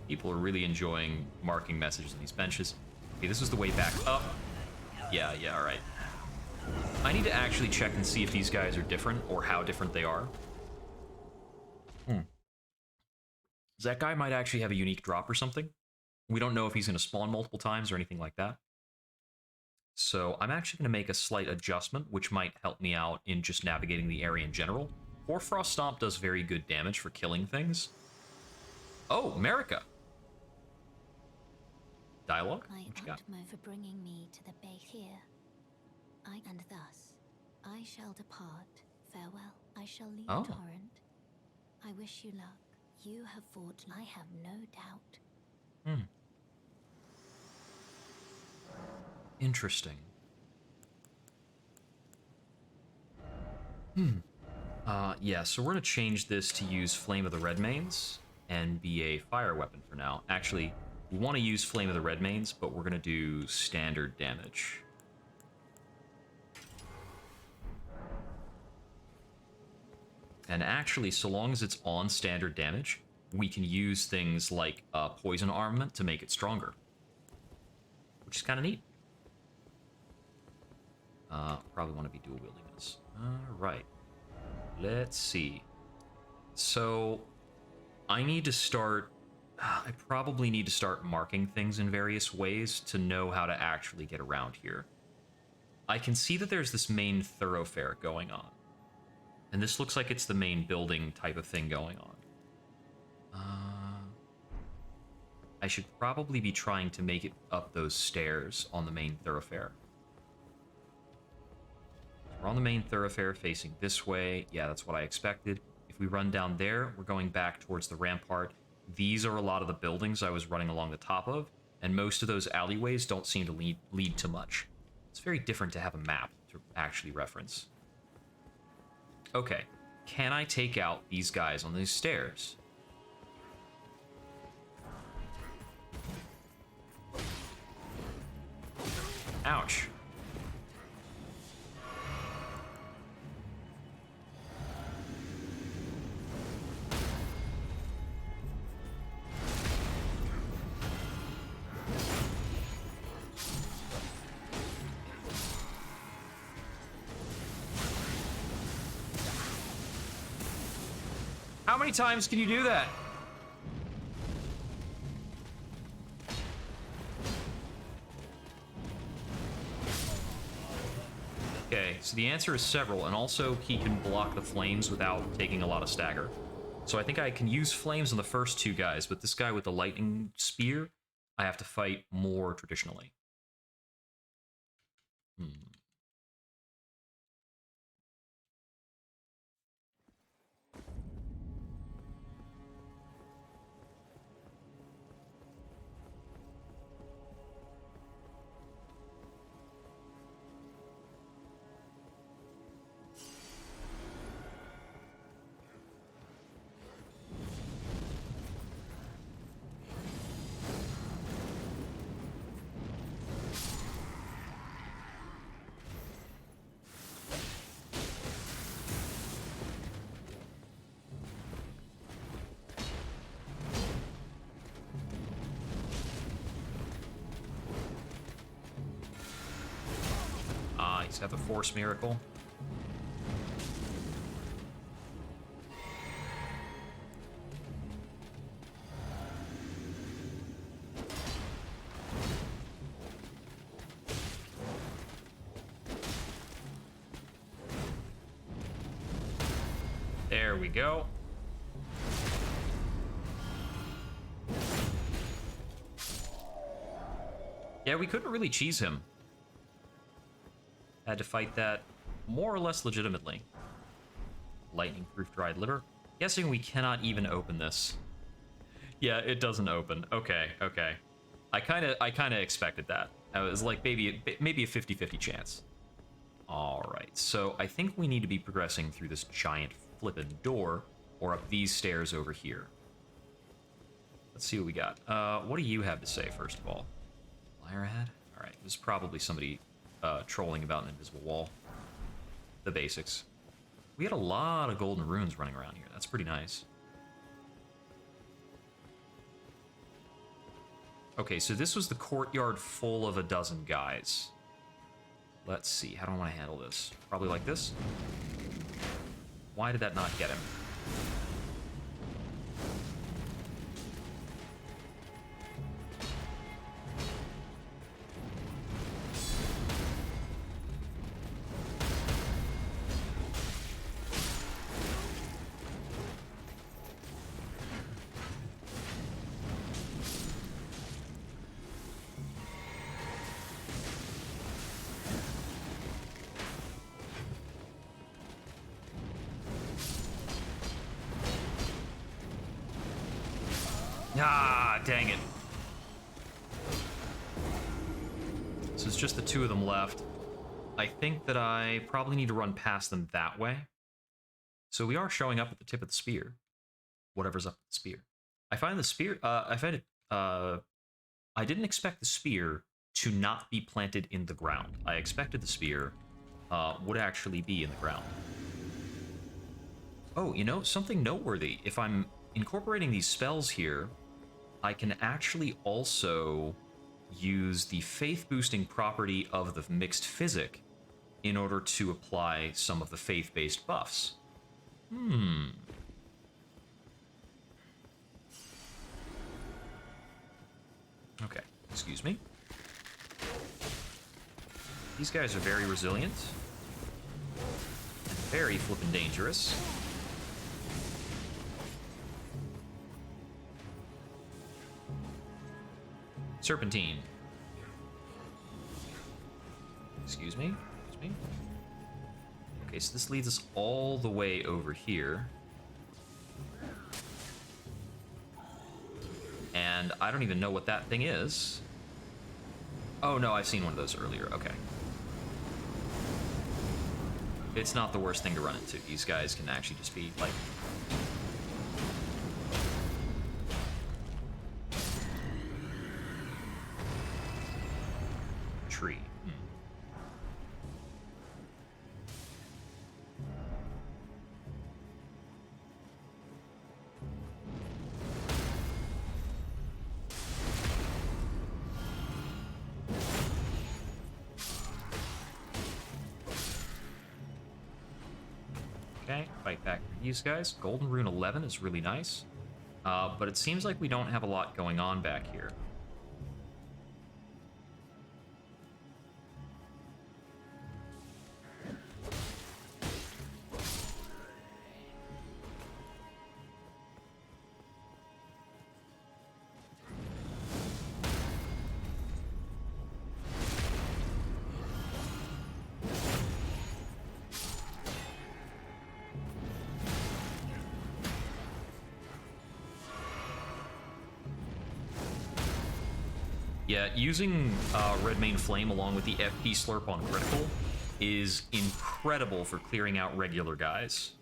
People are really enjoying marking messages on these benches. Okay, this is the way back up. Yeah, all right. I need to actually check and see if these guys are different or how different they are. That guy might actually have a unique drop or something. We don't know if he's going to spawn multiple times or anything like that. So I'm actually going to make a slight adjustment, which might help me out in just navigating the area in general. Hoarfrost Stomp does very good damage for killing things. Oh, America. Dialogue? My utmost for bringing me to the bay here. And thus, I shall depart. Farewell. I shall leave Torrent. I wish you luck. You have fought, I have no doubt. Interesting. Yeah, so we're gonna change this to use Flame of the Redmanes and be a fire weapon for now. Actually, we want to use Flame of the Redmanes, but we're gonna do standard damage. And actually, so long as it's on standard damage, we can use things like poison armament to make it stronger, which is kind of neat. Probably want to be dual wielding this. All right. Let's see. So I need to start. I probably need to start marking things in various ways to know how to actually get around here. I can see that there's this main thoroughfare going on. And this looks like it's the main building type of thing going on. I should probably be trying to make it up those stairs on the main thoroughfare. We're on the main thoroughfare facing this way. Yeah, that's what I expected. If we run down there, we're going back towards the rampart. These are a lot of the buildings I was running along the top of, and most of those alleyways don't seem to lead to much. It's very different to have a map to actually reference. Okay, can I take out these guys on these stairs? Ouch. How many times can you do that? Okay, so the answer is several, and also he can block the flames without taking a lot of stagger. So I think I can use flames on the first two guys, but this guy with the lightning spear, I have to fight more traditionally. He's got the Force Miracle. There we go. Yeah, we couldn't really cheese him. Had to fight that more or less legitimately. Lightning-proof dried liver. Guessing we cannot even open this. Yeah, it doesn't open. Okay, okay. I kind of expected that. I was like, maybe a 50-50 chance. All right, so I think we need to be progressing through this giant flippin' door, or up these stairs over here. Let's see what we got. What do you have to say, first of all? Liar ahead? All right, there's probably somebody trolling about an invisible wall. The basics. We had a lot of golden runes running around here. That's pretty nice. Okay, so this was the courtyard full of a dozen guys. Let's see, how do I want to handle this? Probably like this. Why did that not get him? Ah, dang it. So it's just the two of them left. I think that I probably need to run past them that way. So we are showing up at the tip of the spear. Whatever's up the spear. I find the spear, I didn't expect the spear to not be planted in the ground. I expected the spear would actually be in the ground. Oh, you know, something noteworthy. If I'm incorporating these spells here, I can actually also use the faith-boosting property of the mixed physic in order to apply some of the faith-based buffs. Okay, excuse me. These guys are very resilient. And very flippin' dangerous. Serpentine. Excuse me? Excuse me? Okay, so this leads us all the way over here. And I don't even know what that thing is. Oh no, I've seen one of those earlier. Okay. It's not the worst thing to run into. These guys can actually just be, like... tree. Okay, fight back these guys. Golden Rune 11 is really nice. But it seems like we don't have a lot going on back here. Yeah, using Red Main Flame along with the FP Slurp on critical is incredible for clearing out regular guys.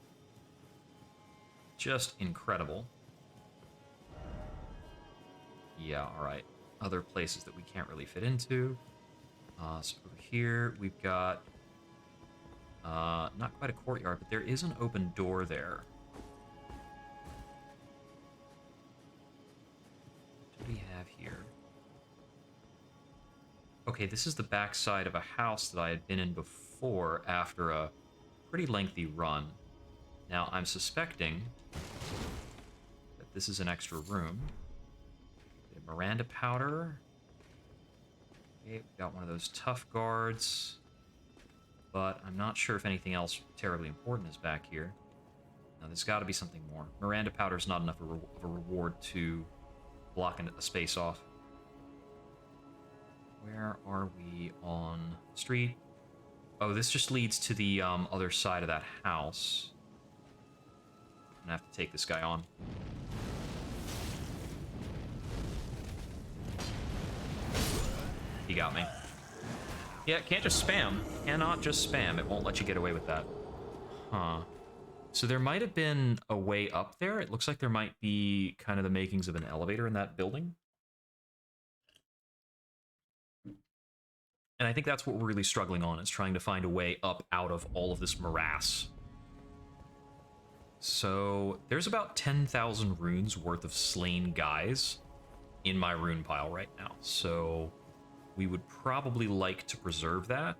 Just incredible. Yeah, alright. Other places that we can't really fit into. So over here, we've got... not quite a courtyard, but there is an open door there. What do we have here? Okay, this is the backside of a house that I had been in before after a pretty lengthy run. Now, I'm suspecting that this is an extra room. Miranda powder. Okay, we got one of those tough guards. But I'm not sure if anything else terribly important is back here. Now, there's got to be something more. Miranda powder is not enough of a reward to block a space off. Where are we on the street? Oh, this just leads to the other side of that house. I'm gonna have to take this guy on. He got me. Yeah, can't just spam. Cannot just spam. It won't let you get away with that. Huh. So there might have been a way up there. It looks like there might be kind of the makings of an elevator in that building. And I think that's what we're really struggling on, is trying to find a way up out of all of this morass. So there's about 10,000 runes worth of slain guys in my rune pile right now. So we would probably like to preserve that.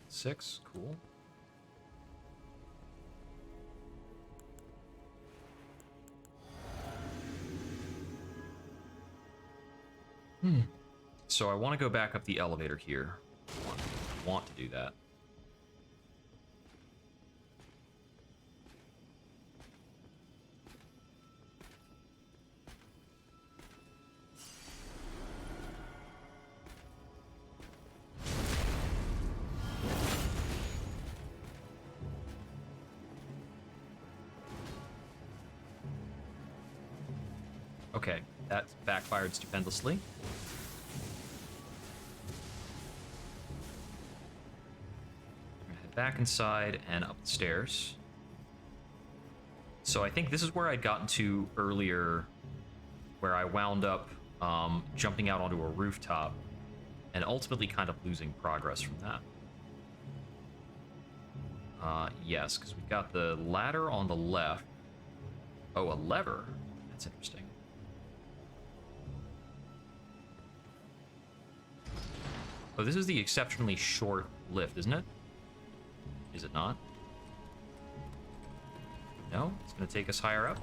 Six, cool. So I want to go back up the elevator here. I want to do that. Okay, that backfired stupendously. I'm gonna head back inside and up the stairs. So I think this is where I'd gotten to earlier, where I wound up jumping out onto a rooftop and ultimately kind of losing progress from that. Yes, because we've got the ladder on the left. Oh, a lever. That's interesting. Oh, this is the exceptionally short lift, isn't it? Is it not? No? It's going to take us higher up?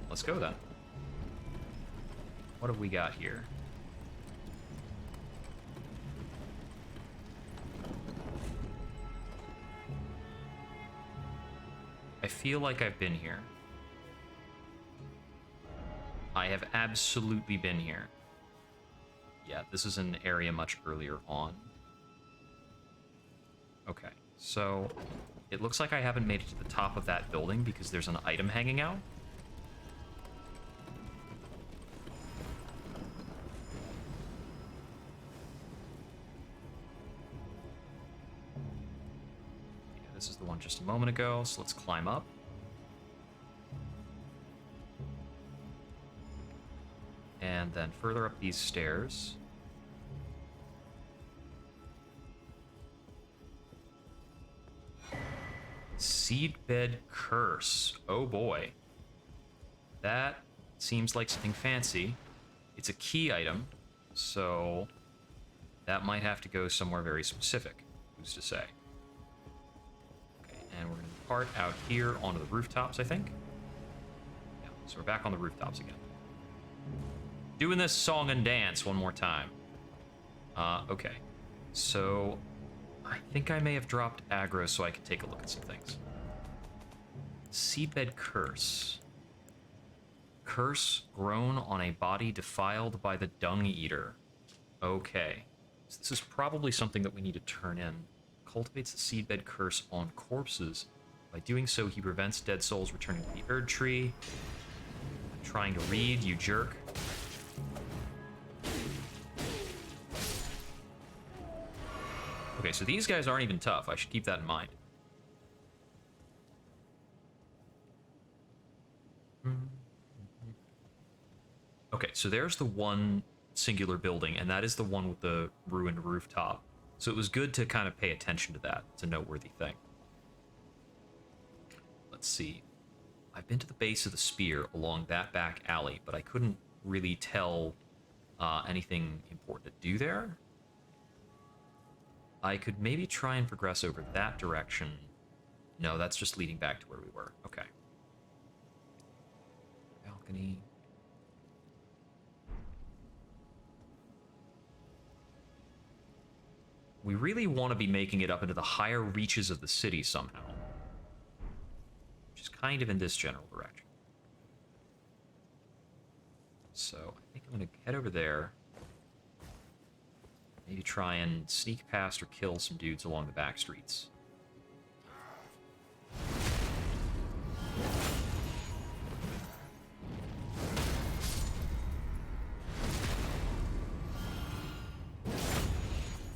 Let's go then. What have we got here? I feel like I've been here. I have absolutely been here. Yeah, this is an area much earlier on. Okay, so it looks like I haven't made it to the top of that building because there's an item hanging out. Yeah, this is the one just a moment ago, so let's climb up. And then further up these stairs. Seedbed Curse. Oh boy. That seems like something fancy. It's a key item, so that might have to go somewhere very specific. Who's to say? Okay, and we're going to depart out here onto the rooftops, I think. Yeah, so we're back on the rooftops again. Doing this song and dance one more time. Okay. So I think I may have dropped aggro so I could take a look at some things. Seedbed Curse. Curse grown on a body defiled by the Dung Eater. Okay. So this is probably something that we need to turn in. Cultivates the seedbed curse on corpses. By doing so, he prevents dead souls returning to the Erd Tree. I'm trying to read, you jerk. Okay, so these guys aren't even tough. I should keep that in mind. Okay, so there's the one singular building, and that is the one with the ruined rooftop. So it was good to kind of pay attention to that. It's a noteworthy thing. Let's see. I've been to the base of the spear along that back alley, but I couldn't really tell anything important to do there. I could maybe try and progress over that direction. No, that's just leading back to where we were. Okay. Balcony. We really want to be making it up into the higher reaches of the city somehow. Which is kind of in this general direction. So, I think I'm going to head over there. Maybe try and sneak past or kill some dudes along the back streets.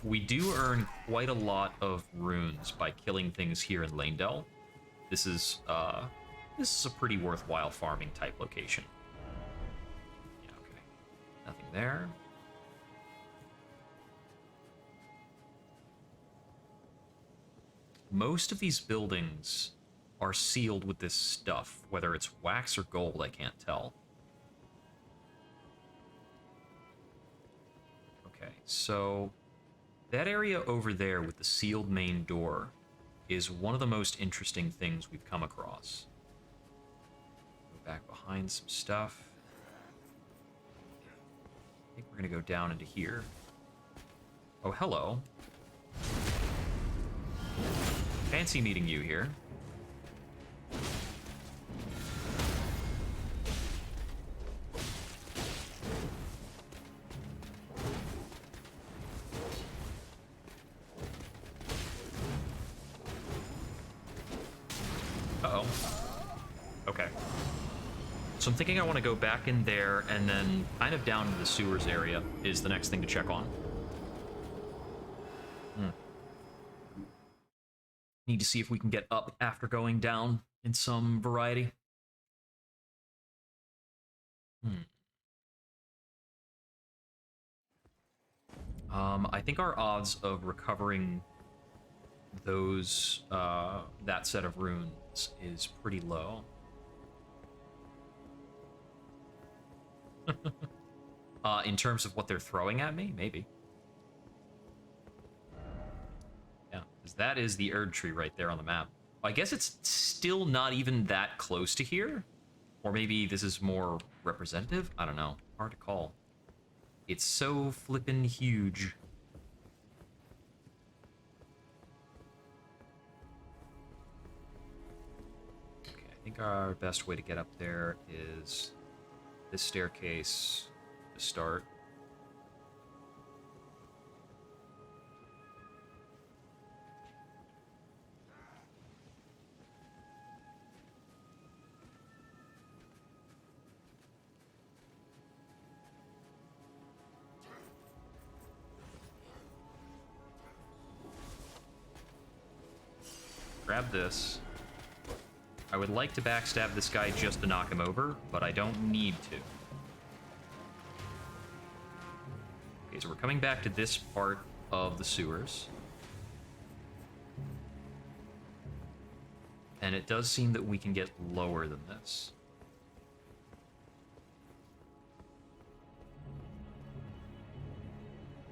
We do earn quite a lot of runes by killing things here in Lanedell. This is a pretty worthwhile farming type location. Yeah, okay. Nothing there. Most of these buildings are sealed with this stuff, whether it's wax or gold, I can't tell. Okay, so that area over there with the sealed main door is one of the most interesting things we've come across. Go back behind some stuff. I think we're gonna go down into here. Oh, hello. Fancy meeting you here. Uh-oh. Okay. So I'm thinking I want to go back in there and then kind of down to the sewers area is the next thing to check on. Need to see if we can get up after going down in some variety. I think our odds of recovering those, that set of runes is pretty low. In terms of what they're throwing at me, maybe. Yeah, because that is the Erd Tree right there on the map. I guess it's still not even that close to here. Or maybe this is more representative? I don't know. Hard to call. It's so flippin' huge. Okay, I think our best way to get up there is this staircase to start. Grab this. I would like to backstab this guy just to knock him over, but I don't need to. Okay, so we're coming back to this part of the sewers. And it does seem that we can get lower than this.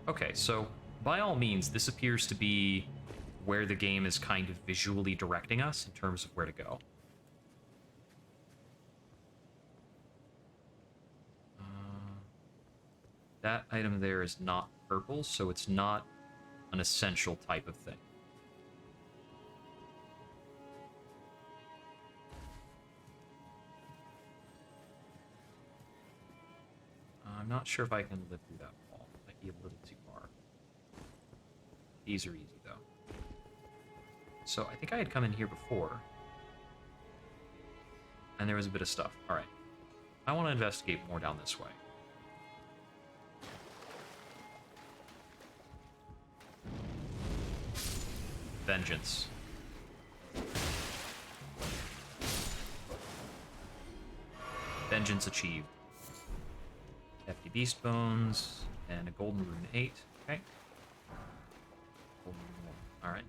Okay, so by all means, this appears to be where the game is kind of visually directing us in terms of where to go. That item there is not purple, so it's not an essential type of thing. not sure if I can live through that wall. Might be a little too far. These are easy, though. So I think I had come in here before. And there was a bit of stuff. Alright. I want to investigate more down this way. Vengeance. Vengeance achieved. Hefty beast bones and a golden rune 8. Okay. Golden rune 1. All right.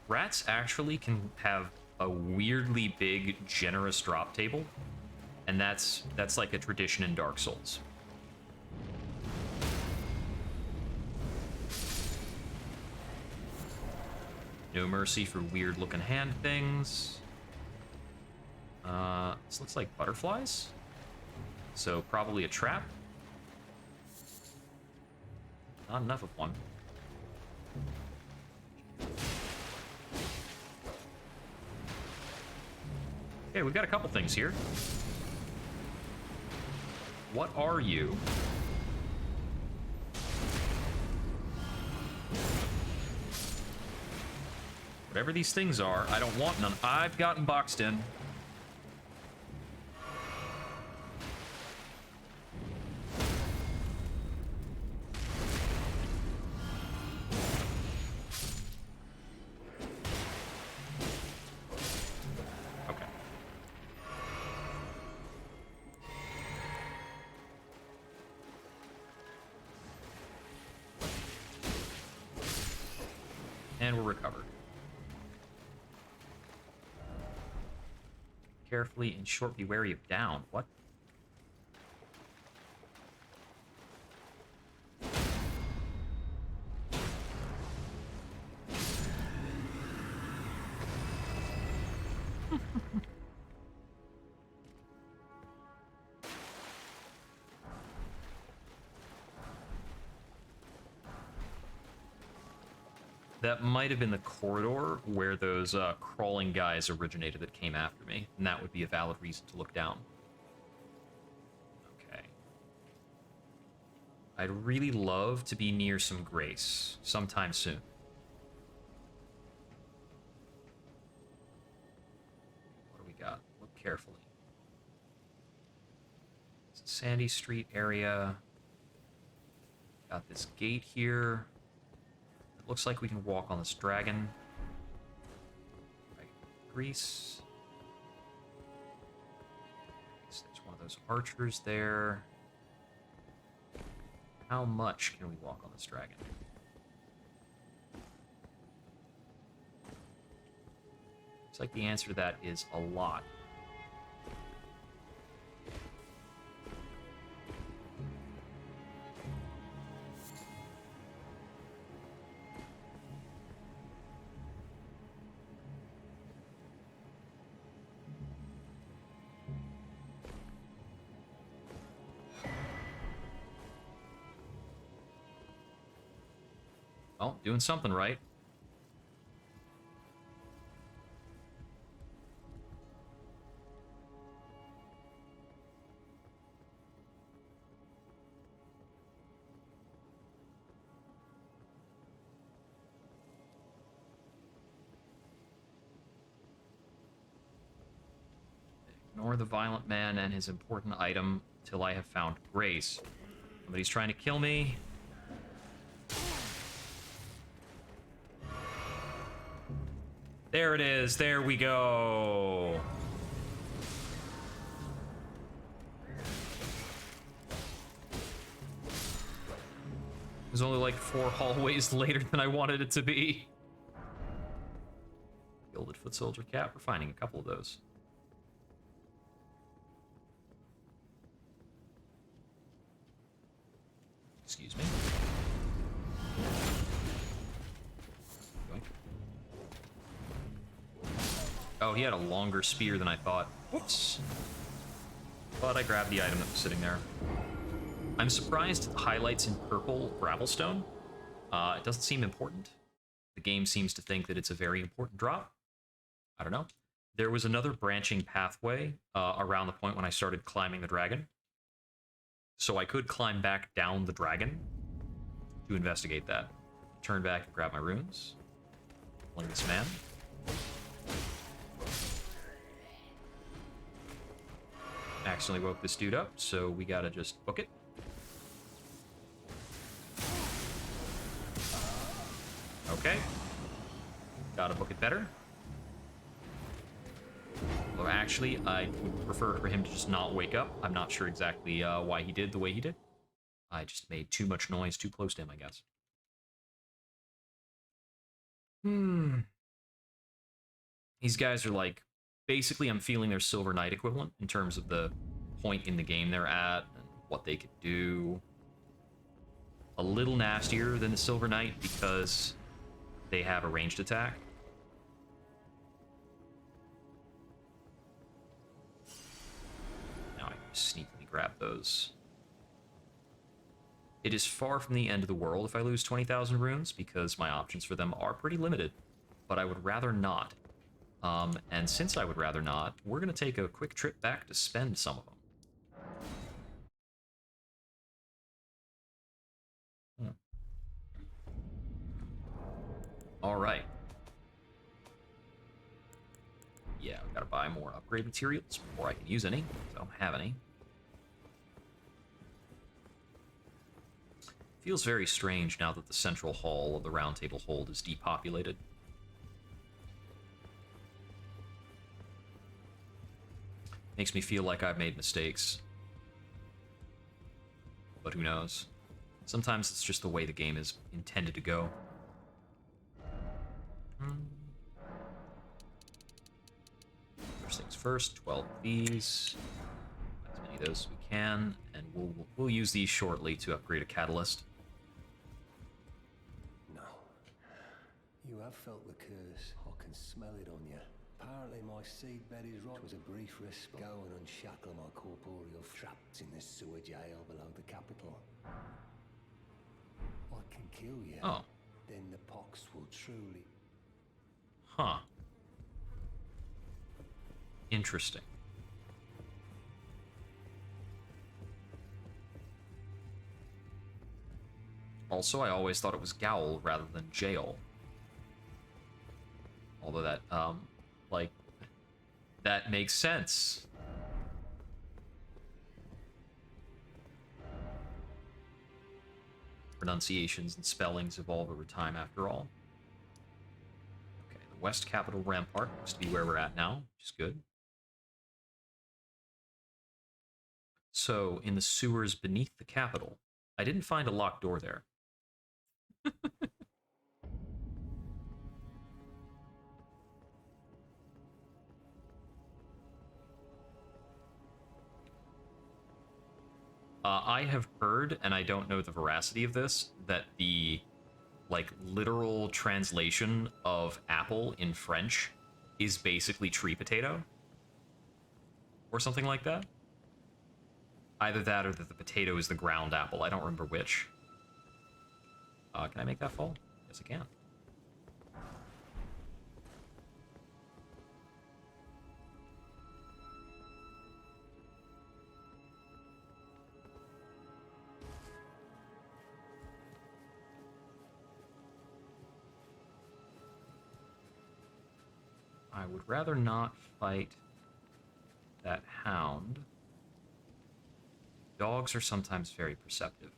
Rats actually can have a weirdly big, generous drop table, and that's like a tradition in Dark Souls. No mercy for weird-looking hand things. This looks like butterflies. So probably a trap. Not enough of one. Okay, we've got a couple things here. What are you? Whatever these things are, I don't want none. I've gotten boxed in. Okay. And we're recovered. Carefully and short, be wary of down. What? That might have been the corridor where those crawling guys originated that came after me, and that would be a valid reason to look down. Okay. I'd really love to be near some grace sometime soon. What do we got? Look carefully. It's a Sandy Street area. Got this gate here. Looks like we can walk on this dragon. Right, grease. There's one of those archers there. How much can we walk on this dragon? Looks like the answer to that is a lot. Well, doing something right. Ignore the violent man and his important item till I have found grace. Somebody's trying to kill me. There it is. There we go. It was only like 4 hallways later than I wanted it to be. Gilded foot soldier cap. We're finding a couple of those. Excuse me. Oh, he had a longer spear than I thought. Whoops. But I grabbed the item that was sitting there. I'm surprised it highlights in purple Gravelstone. It doesn't seem important. The game seems to think that it's a very important drop. I don't know. There was another branching pathway around the point when I started climbing the dragon. So I could climb back down the dragon to investigate that. Turn back and grab my runes. Killing this man. Accidentally woke this dude up, so we gotta just book it. Okay. Gotta book it better. Although actually, I would prefer for him to just not wake up. I'm not sure exactly why he did the way he did. I just made too much noise too close to him, I guess. These guys are like, basically I'm feeling their Silver Knight equivalent in terms of the point in the game they're at and what they could do. A little nastier than the Silver Knight because they have a ranged attack. Now I can sneakily grab those. It is far from the end of the world if I lose 20,000 runes, because my options for them are pretty limited, but I would rather not. And since I would rather not, we're going to take a quick trip back to spend some of them. All right. Yeah, I've got to buy more upgrade materials before I can use any, because I don't have any. Feels very strange now that the central hall of the Round Table Hold is depopulated. Makes me feel like I've made mistakes. But who knows? Sometimes it's just the way the game is intended to go. First things first, 12 of these. As many of those as we can, and we'll use these shortly to upgrade a catalyst. No. You have felt the curse. I can smell it on you. Apparently my seedbed is right. It was a brief respite. Go and unshackle my corporeal trapped in this sewer jail below the capital. I can kill you. Oh. Then the pox will truly... Huh. Interesting. Also, I always thought it was Gowl rather than Jail. Although that, like, that makes sense. Pronunciations and spellings evolve over time after all. Okay, the West Capital Rampart looks to be where we're at now, which is good. So, in the sewers beneath the capital, I didn't find a locked door there. I have heard, and I don't know the veracity of this, that the, like, literal translation of apple in French is basically tree potato. Or something like that. Either that or that the potato is the ground apple. I don't remember which. Can I make that fall? Yes, I can. I would rather not fight that hound. Dogs are sometimes very perceptive.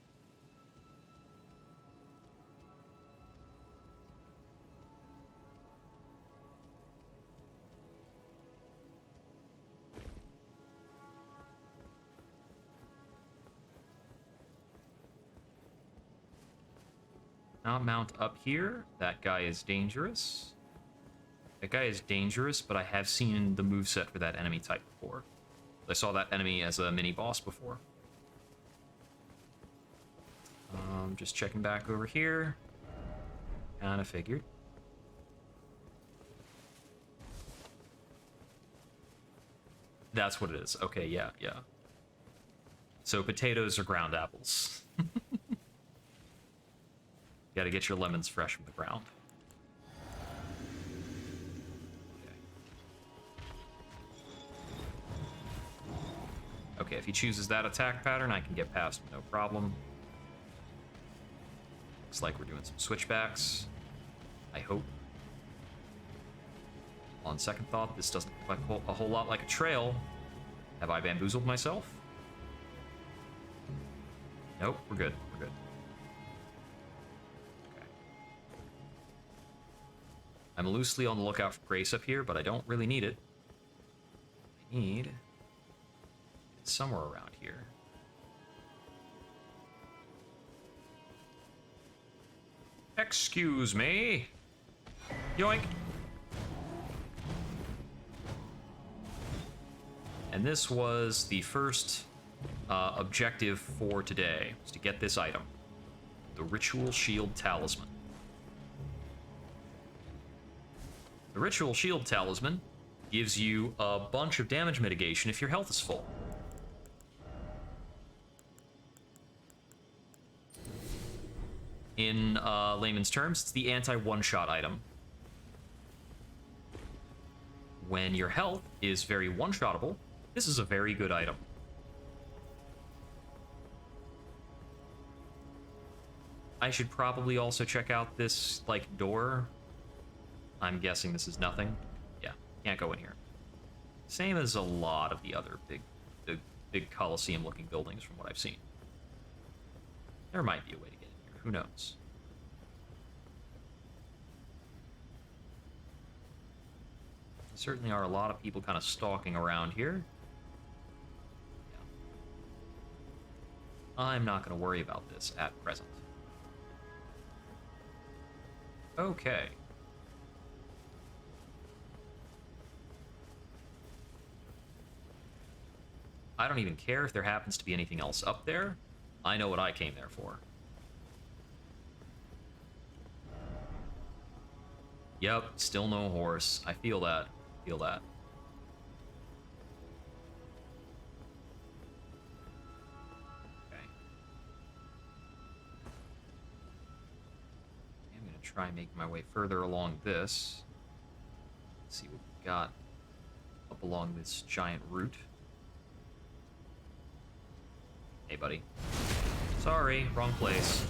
Not mount up here. That guy is dangerous. That guy is dangerous, but I have seen the moveset for that enemy type before. I saw that enemy as a mini-boss before. Just checking back over here. Kinda figured. That's what it is. Okay, yeah, yeah. So potatoes are ground apples. Gotta get your lemons fresh from the ground. Okay, if he chooses that attack pattern, I can get past him, no problem. Looks like we're doing some switchbacks. I hope. On second thought, this doesn't look like a whole lot like a trail. Have I bamboozled myself? Nope, we're good. We're good. Okay. I'm loosely on the lookout for Grace up here, but I don't really need it. I need it somewhere around here. Excuse me. Yoink. And this was the first objective for today, was to get this item. The Ritual Shield Talisman. The Ritual Shield Talisman gives you a bunch of damage mitigation if your health is full. In layman's terms, it's the anti-one-shot item. When your health is very one-shottable, this is a very good item. I should probably also check out this, like, door. I'm guessing this is nothing. Yeah, can't go in here. Same as a lot of the other big Colosseum-looking buildings from what I've seen. There might be a way to get in here. Who knows? There certainly are a lot of people kind of stalking around here. I'm not going to worry about this at present. Okay. I don't even care if there happens to be anything else up there. I know what I came there for. Yep, still no horse. I feel that. Feel that. Try making my way further along this. Let's see what we got up along this giant route. Hey, buddy. Sorry, wrong place.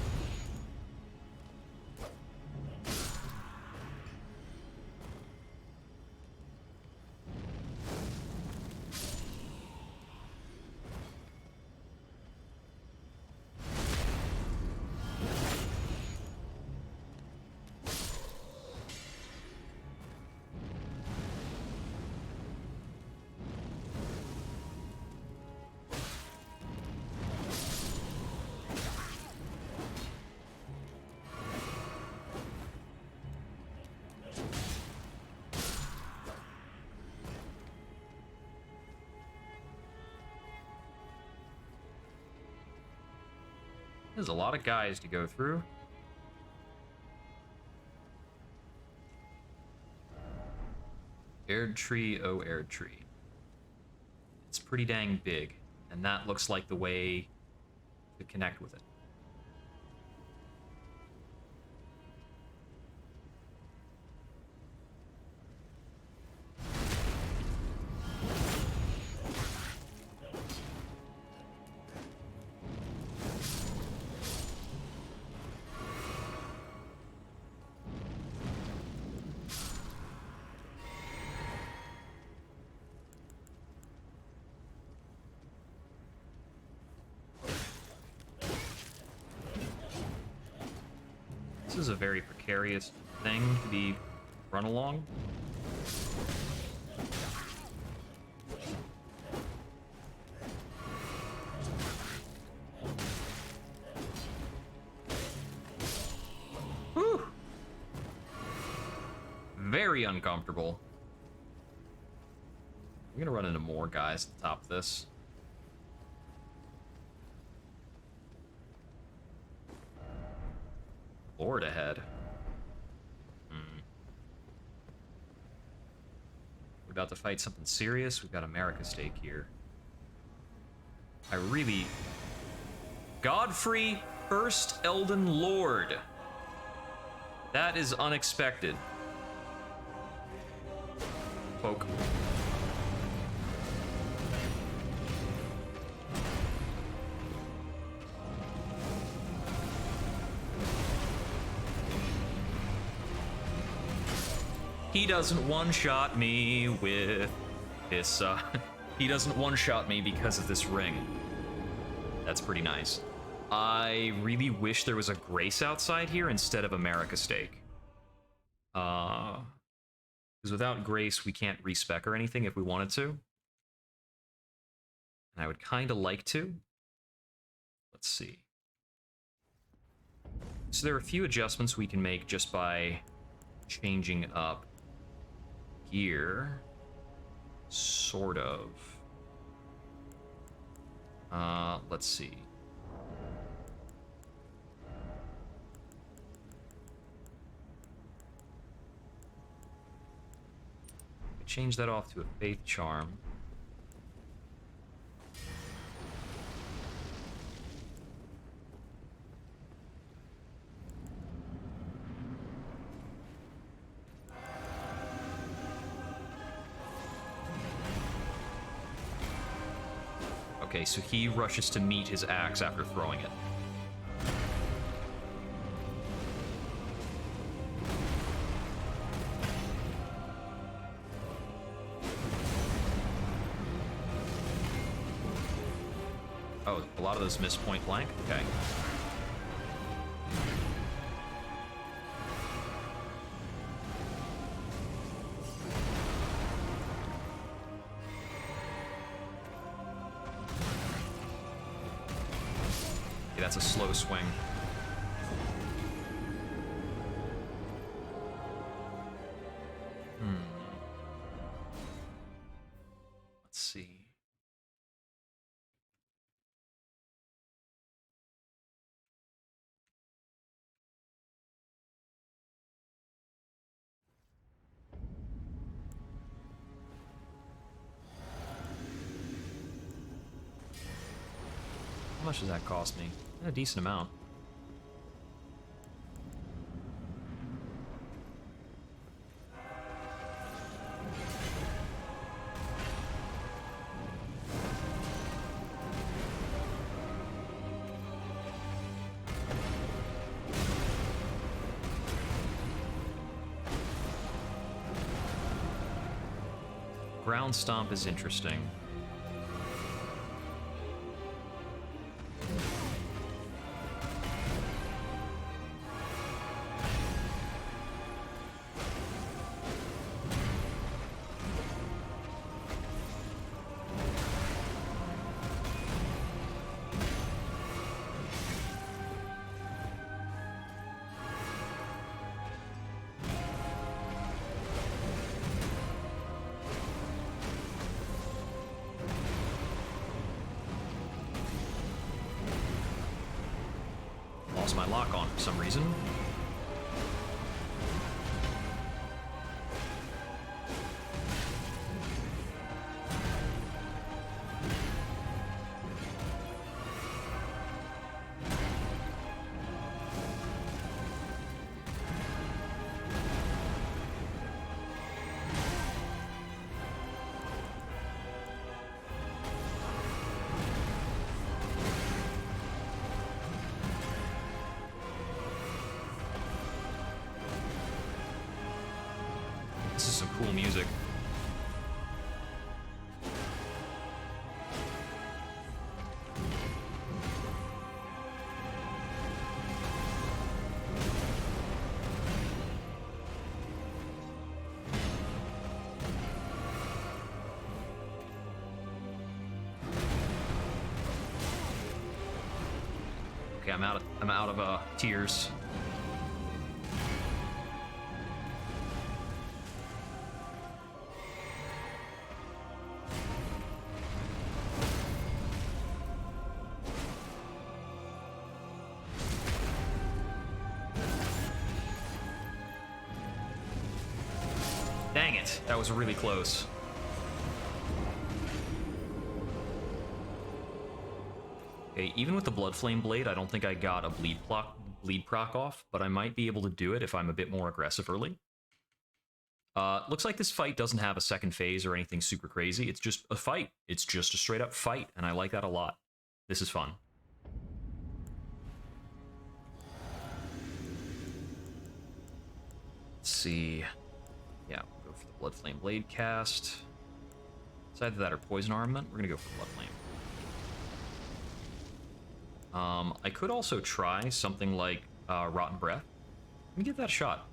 There's a lot of guys to go through. Aired tree, oh aired tree. It's pretty dang big, and that looks like the way to connect with it. This is a very precarious thing to be run along. Whew. Very uncomfortable. I'm gonna run into more guys at the top of this. Lord ahead. We're about to fight something serious. We've got America stake here. I really... Godfrey, first Elden Lord. That is unexpected. Poke. He doesn't one-shot me with this, he doesn't one-shot me because of this ring. That's pretty nice. I really wish there was a Grace outside here instead of America Steak. Because without Grace, we can't respec or anything if we wanted to. And I would kind of like to. Let's see. So there are a few adjustments we can make just by changing up gear. Sort of. Let's see. Change that off to a Faith Charm. Okay, so he rushes to meet his axe after throwing it. Oh, a lot of those miss point blank? Okay. Okay, that's a slow swing. Let's see. How much does that cost me? A decent amount. Ground Stomp is interesting. Lost my lock on for some reason. This is some cool music. Okay, I'm out of tears. Dang it, that was really close. Okay, even with the Bloodflame Blade, I don't think I got a bleed proc off, but I might be able to do it if I'm a bit more aggressive early. Looks like this fight doesn't have a second phase or anything super crazy. It's just a fight. It's just a straight up fight, and I like that a lot. This is fun. Let's see. Yeah, we'll go for the Blood Flame Blade cast. It's either that or Poison Armament. We're gonna go for Blood Flame. I could also try something like Rotten Breath. Let me give that a shot.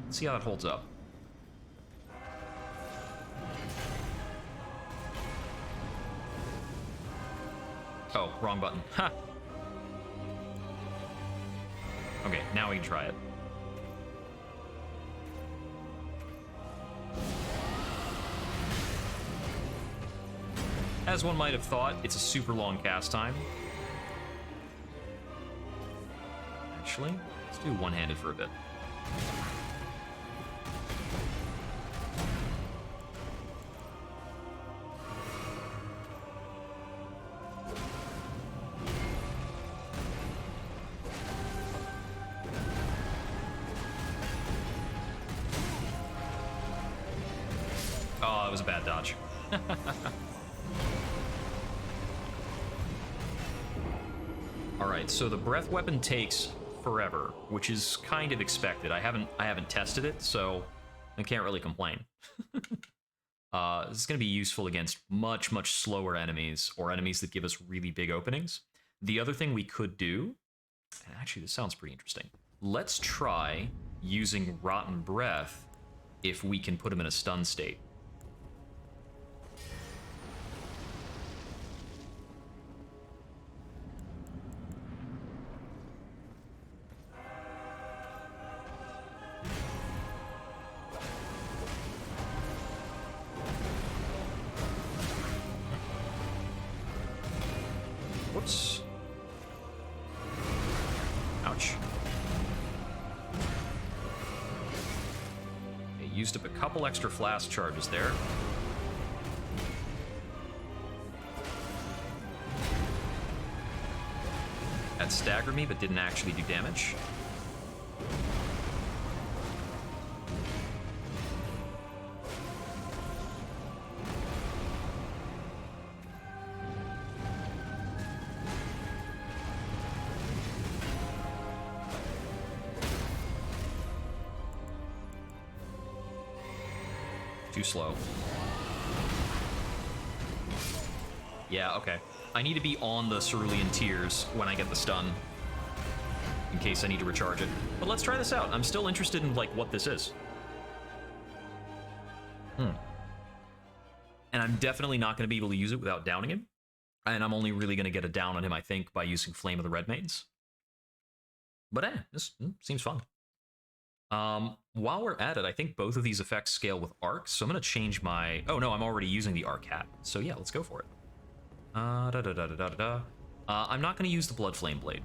Let's see how that holds up. Oh, wrong button. Ha! Okay, now we can try it. As one might have thought, it's a super long cast time. Actually, let's do one-handed for a bit. Oh, it was a bad dodge. Alright, so the breath weapon takes forever, which is kind of expected. I haven't tested it, so I can't really complain. This is going to be useful against much, much slower enemies, or enemies that give us really big openings. The other thing we could do, and actually this sounds pretty interesting, let's try using Rotten Breath if we can put him in a stun state. Whoops. Ouch. Okay, used up a couple extra flask charges there. That staggered me, but didn't actually do damage. Too slow. Yeah, okay. I need to be on the Cerulean Tears when I get the stun, in case I need to recharge it. But let's try this out. I'm still interested in, like, what this is. And I'm definitely not going to be able to use it without downing him. And I'm only really going to get a down on him, I think, by using Flame of the Red Maidens. But this seems fun. While we're at it, I think both of these effects scale with arcs, so I'm going to change my... Oh, no, I'm already using the arc hat. So yeah, let's go for it. I'm not going to use the Blood Flame Blade.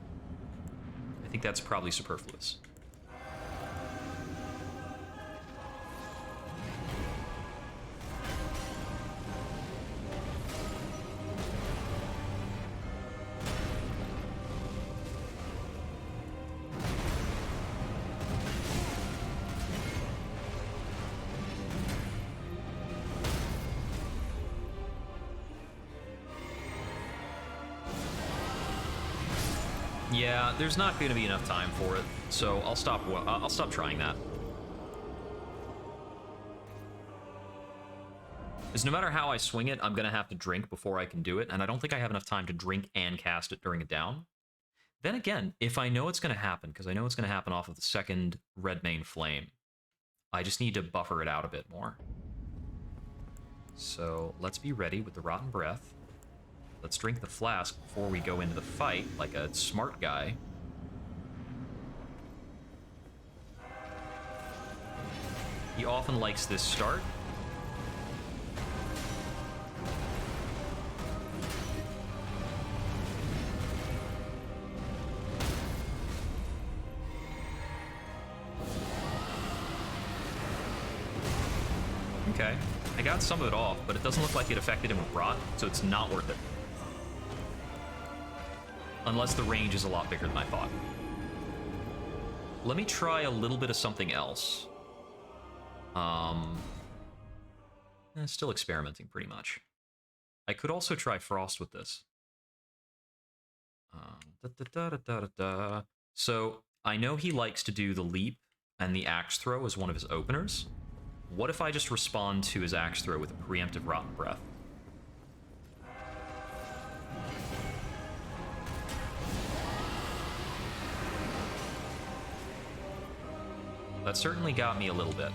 I think that's probably superfluous. Yeah, there's not going to be enough time for it, so I'll stop trying that. Because no matter how I swing it, I'm going to have to drink before I can do it, and I don't think I have enough time to drink and cast it during a down. Then again, if I know it's going to happen, because I know it's going to happen off of the second Red Mane Flame, I just need to buffer it out a bit more. So let's be ready with the Rotten Breath. Let's drink the flask before we go into the fight, like a smart guy. He often likes this start. Okay, I got some of it off, but it doesn't look like it affected him with Rot, so it's not worth it. Unless the range is a lot bigger than I thought. Let me try a little bit of something else. Still experimenting pretty much. I could also try Frost with this. So I know he likes to do the leap and the axe throw is one of his openers. What if I just respond to his axe throw with a preemptive Rotten Breath? That certainly got me a little bit.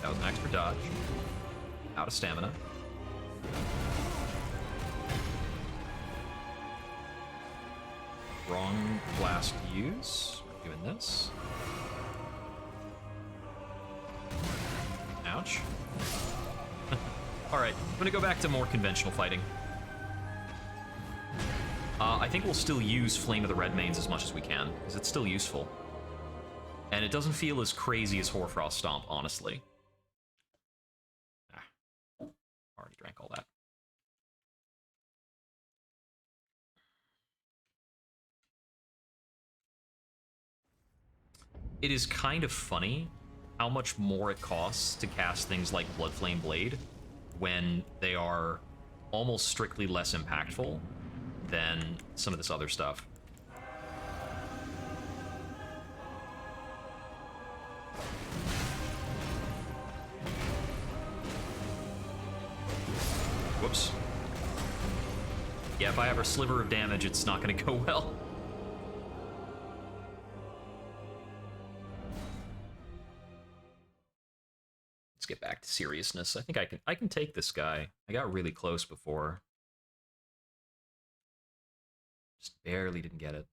That was an extra dodge. Out of stamina. Wrong blast to use. We're doing this. Ouch. Alright, I'm gonna go back to more conventional fighting. I think we'll still use Flame of the Redmanes as much as we can, because it's still useful. And it doesn't feel as crazy as Hoarfrost Stomp, honestly. Already drank all that. It is kind of funny how much more it costs to cast things like Bloodflame Blade when they are almost strictly less impactful than some of this other stuff. Whoops. Yeah, if I have a sliver of damage, it's not going to go well. Let's get back to seriousness. I think I can take this guy. I got really close before. Just barely didn't get it.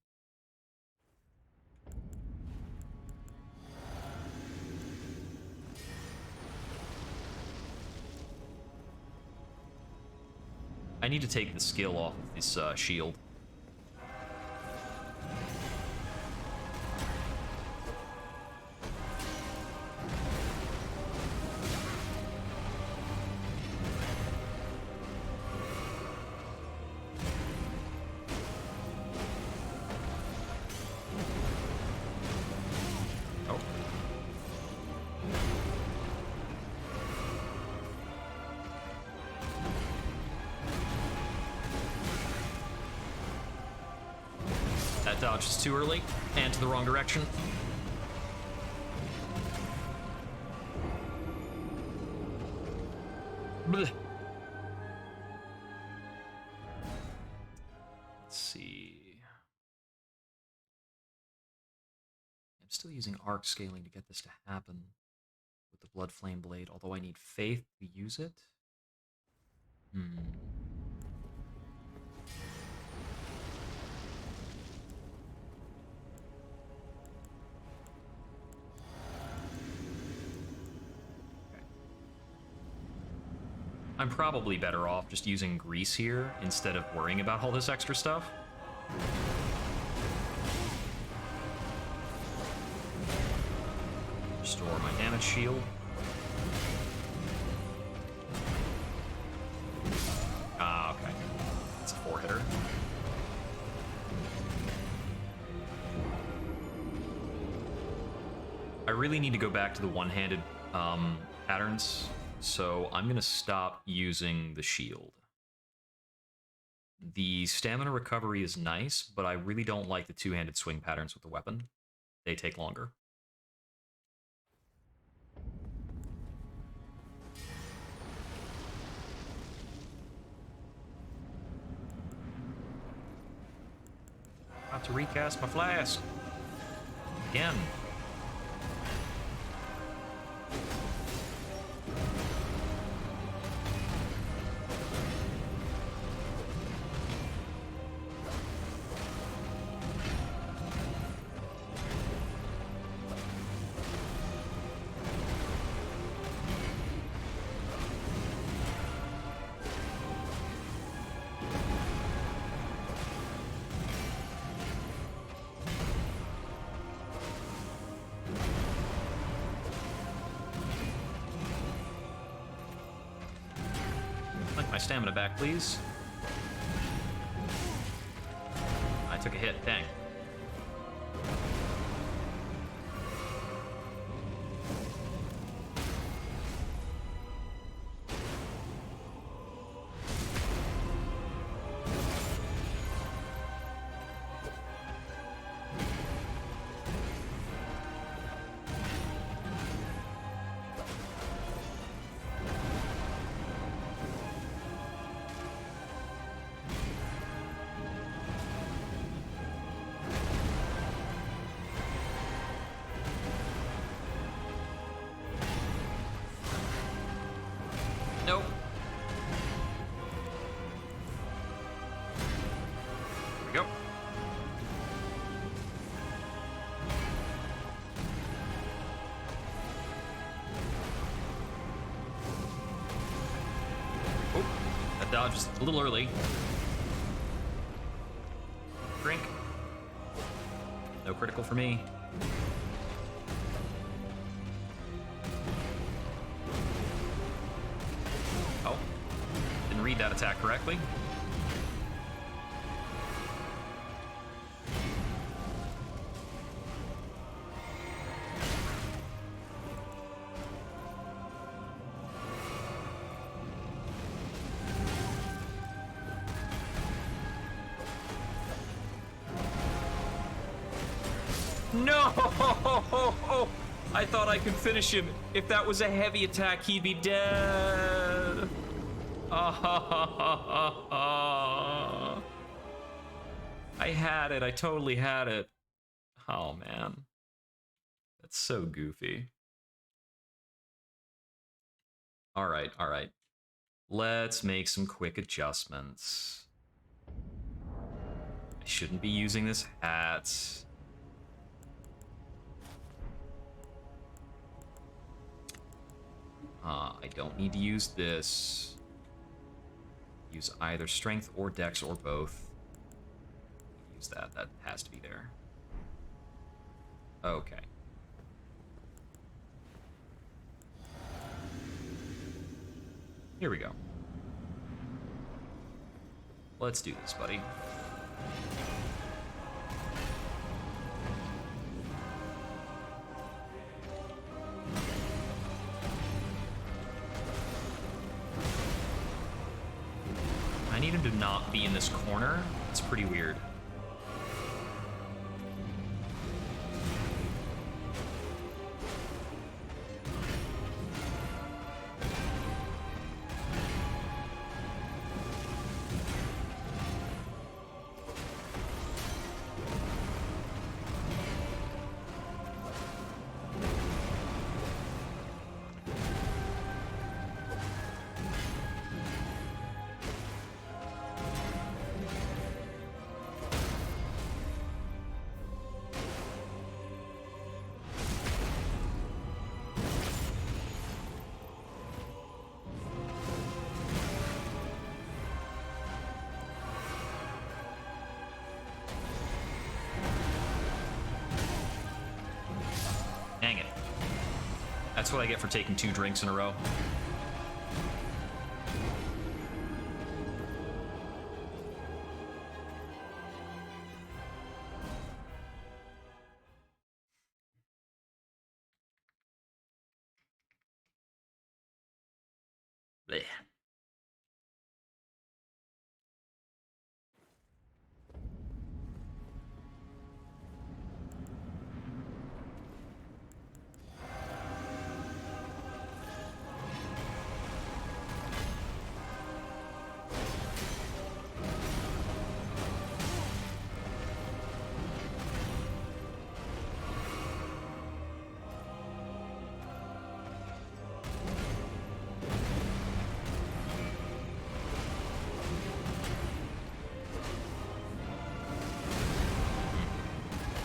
I need to take the skill off of this shield. Dodge is too early and to the wrong direction. Blech. Let's see. I'm still using arc scaling to get this to happen with the Bloodflame Blade, although I need faith to use it. I'm probably better off just using grease here instead of worrying about all this extra stuff. Restore my damage shield. Ah, okay. It's a 4-hitter. I really need to go back to the one-handed patterns. So I'm going to stop using the shield. The stamina recovery is nice, but I really don't like the two-handed swing patterns with the weapon. They take longer. About to recast my flask. Again. My stamina back, please. I took a hit, dang. dodge just a little early. Drink. No critical for me. Oh. Didn't read that attack correctly. No! I thought I could finish him. If that was a heavy attack, he'd be dead. I had it. I totally had it. Oh, man. That's so goofy. All right, all right. Let's make some quick adjustments. I shouldn't be using this hat. I don't need to use this. Use either strength or dex or both. Use that. That has to be there. Okay. Here we go. Let's do this, buddy. I need him to not be in this corner. It's pretty weird. Dang it. That's what I get for taking 2 drinks in a row. Blech.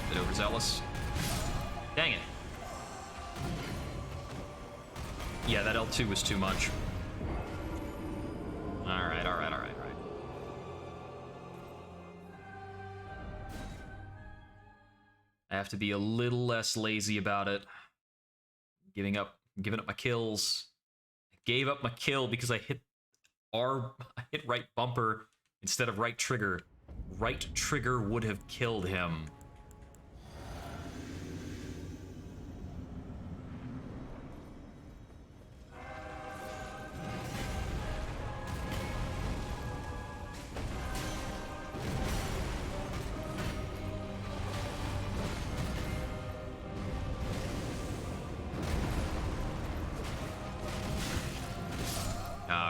Bit overzealous. Dang it. Yeah, that L2 was too much. Alright, alright, alright, alright. I have to be a little less lazy about it. Giving up my kills. I gave up my kill because I hit right bumper instead of right trigger. Right trigger would have killed him.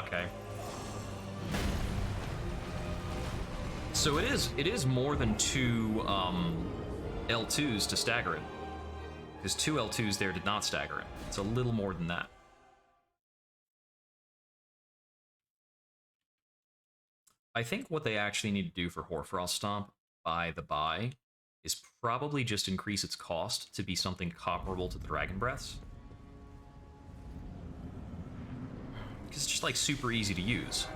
Okay. So it is more than 2 L2s to stagger it. Because 2 L2s there did not stagger it. It's a little more than that. I think what they actually need to do for Hoarfrost Stomp, by the by, is probably just increase its cost to be something comparable to the Dragon Breaths. Because it's just like super easy to use.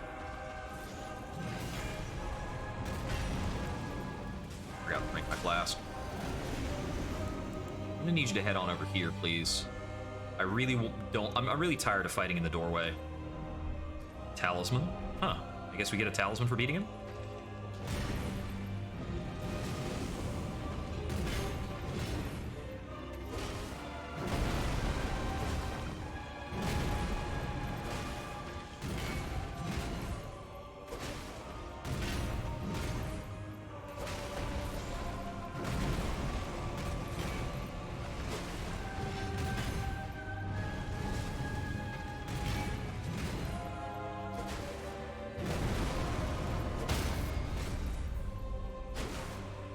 flask. I'm gonna need you to head on over here, please. I really don't... I'm really tired of fighting in the doorway. Talisman? Huh. I guess we get a talisman for beating him?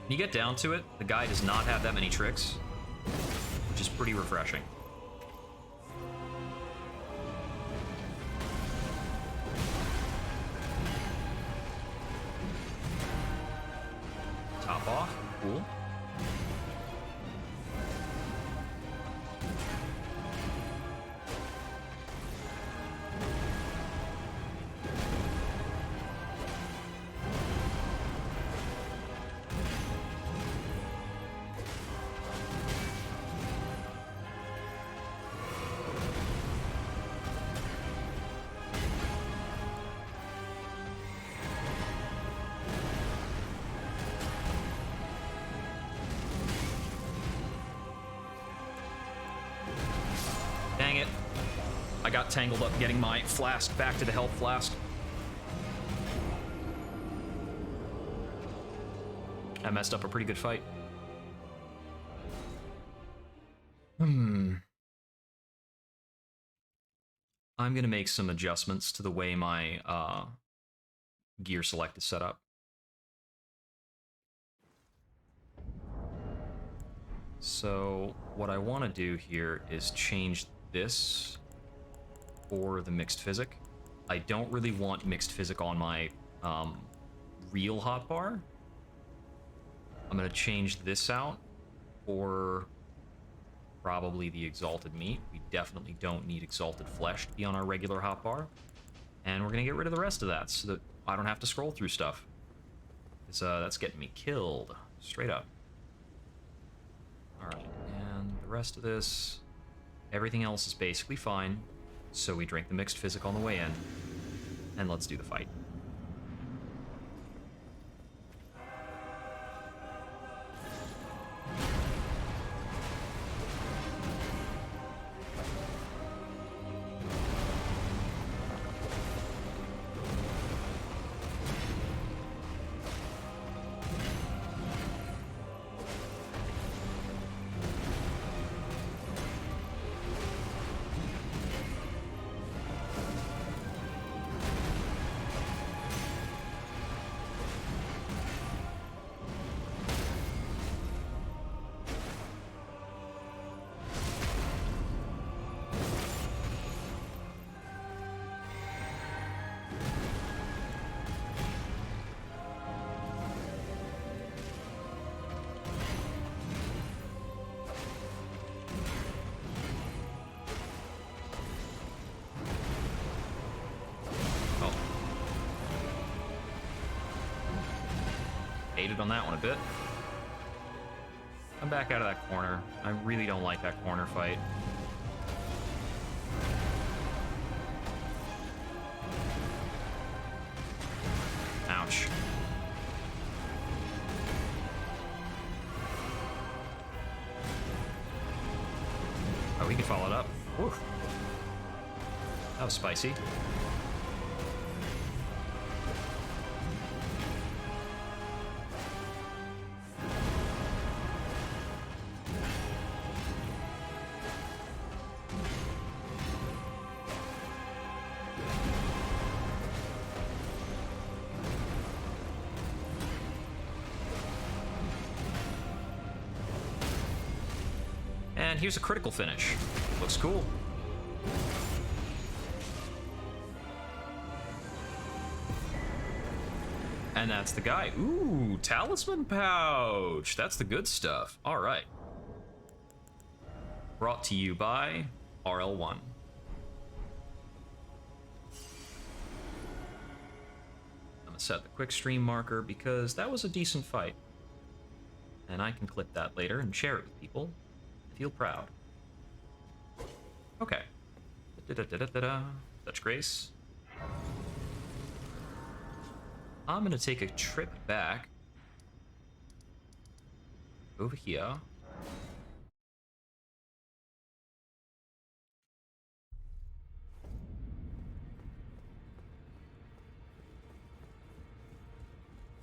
When you get down to it, the guy does not have that many tricks, which is pretty refreshing. Top off, cool. Dang it. I got tangled up getting my flask back to the health flask. I messed up a pretty good fight. I'm gonna make some adjustments to the way my gear select is set up. So what I want to do here is change this for the mixed physic. I don't really want mixed physic on my real hotbar. I'm going to change this out for probably the exalted meat. We definitely don't need exalted flesh to be on our regular hotbar. And we're going to get rid of the rest of that so that I don't have to scroll through stuff. That's getting me killed, straight up. Alright, and the rest of this, everything else is basically fine, so we drink the mixed physic on the way in, and let's do the fight. Hated on that one a bit. I'm back out of that corner. I really don't like that corner fight. Ouch. Oh, we can follow it up. Whew. That was spicy. And here's a critical finish. Looks cool. And that's the guy. Ooh, talisman pouch. That's the good stuff. All right. Brought to you by RL1. I'm gonna set the quick stream marker because that was a decent fight. and I can clip that later and share it with people. I feel proud. Okay. Da-da-da-da-da-da. Touch Grace. I'm gonna take a trip back over here.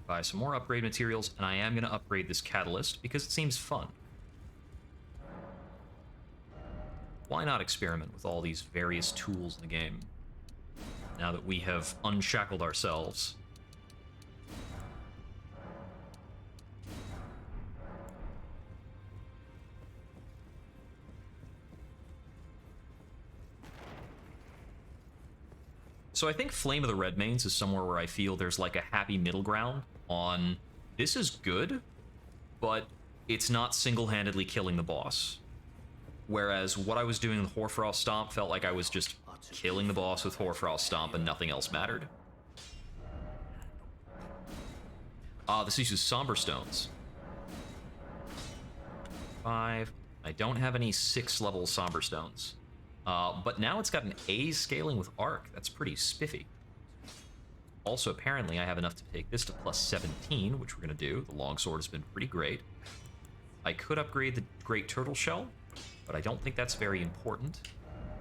Buy some more upgrade materials, and I am going to upgrade this catalyst because it seems fun. Why not experiment with all these various tools in the game now that we have unshackled ourselves? So I think Flame of the Redmanes is somewhere where I feel there's like a happy middle ground on this is good, but it's not single-handedly killing the boss. Whereas what I was doing with Hoarfrost Stomp felt like I was just killing the boss with Hoarfrost Stomp and nothing else mattered. This uses Somber Stones. 5. I don't have any 6-level Somber Stones. But now it's got an A scaling with Arc. That's pretty spiffy. Also, apparently, I have enough to take this to plus 17, which we're going to do. The Longsword has been pretty great. I could upgrade the Great Turtle Shell, but I don't think that's very important.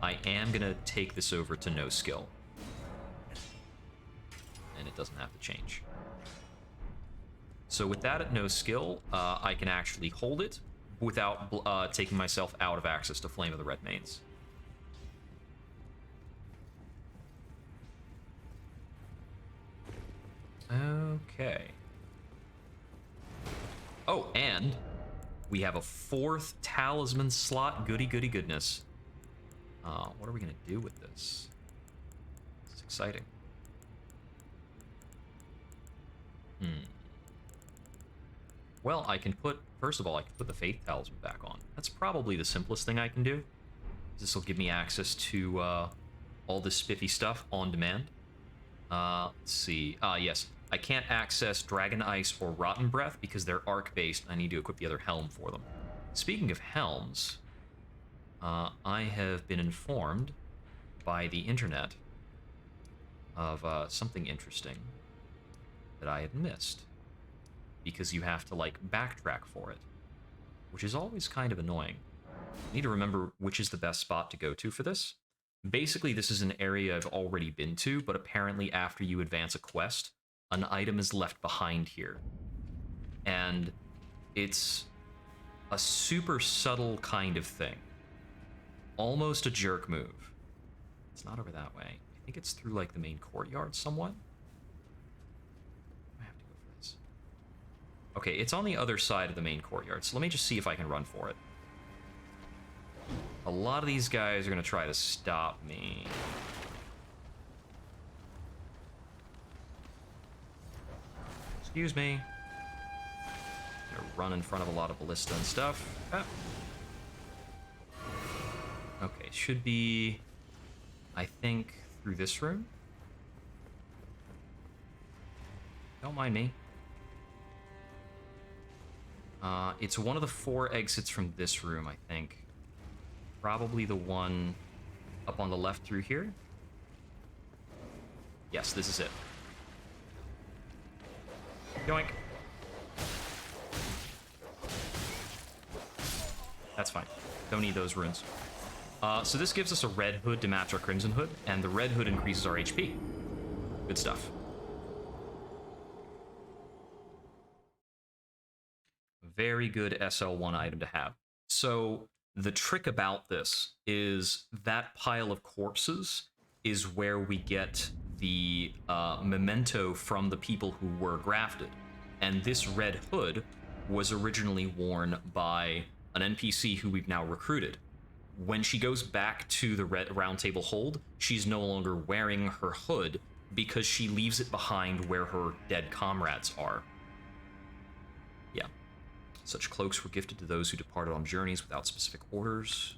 I am going to take this over to no skill. And it doesn't have to change. So with that at no skill, I can actually hold it without taking myself out of access to Flame of the Redmanes. Okay. Oh, and we have a 4th Talisman slot. Goody, goody, goodness. What are we going to do with this? It's exciting. Well, I can put... First of all, I can put the Faith Talisman back on. That's probably the simplest thing I can do. This will give me access to all this spiffy stuff on demand. Let's see. Yes. I can't access Dragon Ice or Rotten Breath because they're arc-based. I need to equip the other helm for them. Speaking of helms, I have been informed by the internet of something interesting that I had missed. Because you have to, like, backtrack for it. Which is always kind of annoying. I need to remember which is the best spot to go to for this. Basically, this is an area I've already been to, but apparently after you advance a quest, an item is left behind here. And it's a super subtle kind of thing. Almost a jerk move. It's not over that way. I think it's through, like, the main courtyard somewhat. I have to go for this. Okay, it's on the other side of the main courtyard, so let me just see if I can run for it. A lot of these guys are going to try to stop me. Excuse me. I'm going to run in front of a lot of ballista and stuff. Ah. Okay, should be, I think, through this room. Don't mind me. It's one of the 4 exits from this room, I think. Probably the one up on the left through here. Yes, this is it. Yoink. That's fine. Don't need those runes. So this gives us a red hood to match our crimson hood, and the red hood increases our HP. Good stuff. Very good SL1 item to have. So the trick about this is that pile of corpses is where we get the memento from the people who were grafted. And this red hood was originally worn by an NPC who we've now recruited. When she goes back to the round table hold, she's no longer wearing her hood because she leaves it behind where her dead comrades are. Yeah. Such cloaks were gifted to those who departed on journeys without specific orders.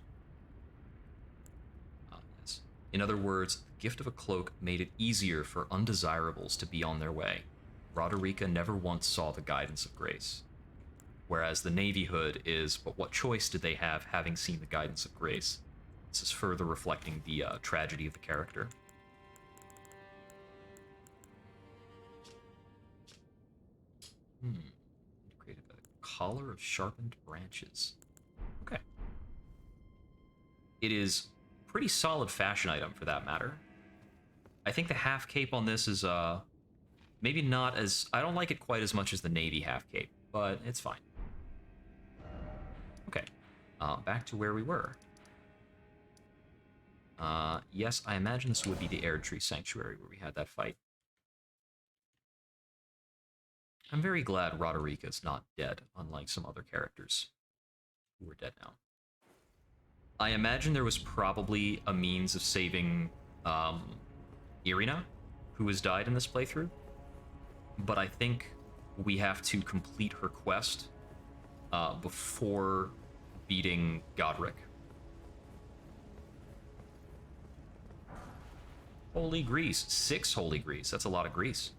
Yes. In other words, the gift of a cloak made it easier for undesirables to be on their way. Roderica never once saw the guidance of grace. whereas the Navy hood is, but what choice did they have having seen the guidance of grace? This is further reflecting the tragedy of the character. Created a collar of sharpened branches. Okay. It is pretty solid fashion item for that matter. I think the half cape on this is maybe not as... I don't like it quite as much as the Navy half cape, but it's fine. Okay. Back to where we were. Yes, I imagine this would be the Erdtree Sanctuary where we had that fight. I'm very glad Roderica's not dead, unlike some other characters who are dead now. I imagine there was probably a means of saving Irina, who has died in this playthrough, but I think we have to complete her quest before beating Godric. Holy grease. 6 holy grease. That's a lot of grease.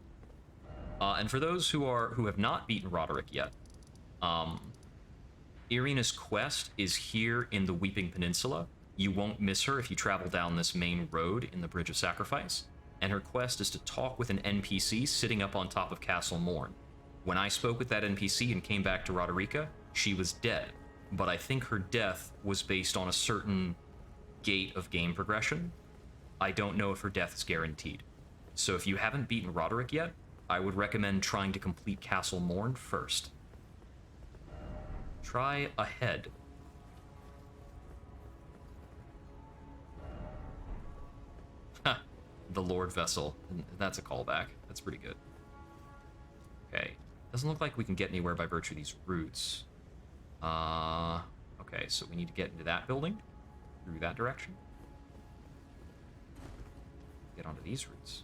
And for those who have not beaten Roderic yet, Irina's quest is here in the Weeping Peninsula. You won't miss her if you travel down this main road in the Bridge of Sacrifice. And her quest is to talk with an NPC sitting up on top of Castle Morn. When I spoke with that NPC and came back to Roderica, she was dead. But I think her death was based on a certain gate of game progression. I don't know if her death is guaranteed. So if you haven't beaten Roderic yet, I would recommend trying to complete Castle Morn first. Try ahead. Ha! The Lord Vessel. That's a callback. That's pretty good. Okay. Doesn't look like we can get anywhere by virtue of these roots. Okay, so we need to get into that building. Through that direction. Get onto these roots.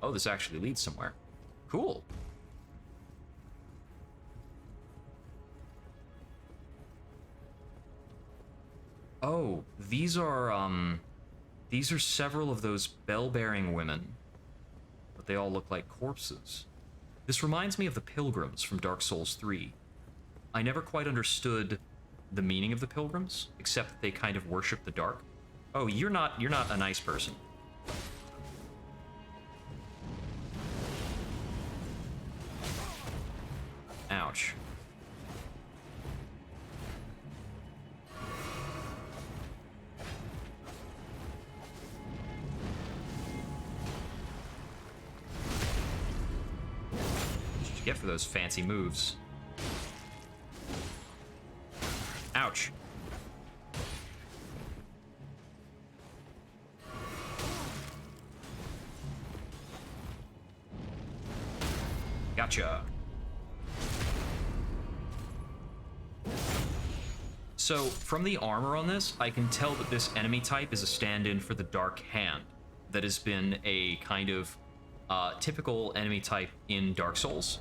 Oh, this actually leads somewhere. Cool. Oh, these are several of those bell-bearing women, but they all look like corpses. This reminds me of the Pilgrims from Dark Souls 3. I never quite understood the meaning of the Pilgrims, except that they kind of worship the dark. Oh, you're not a nice person. Ouch. What did you get for those fancy moves? Ouch. Gotcha. So, from the armor on this, I can tell that this enemy type is a stand-in for the Dark Hand that has been a kind of typical enemy type in Dark Souls.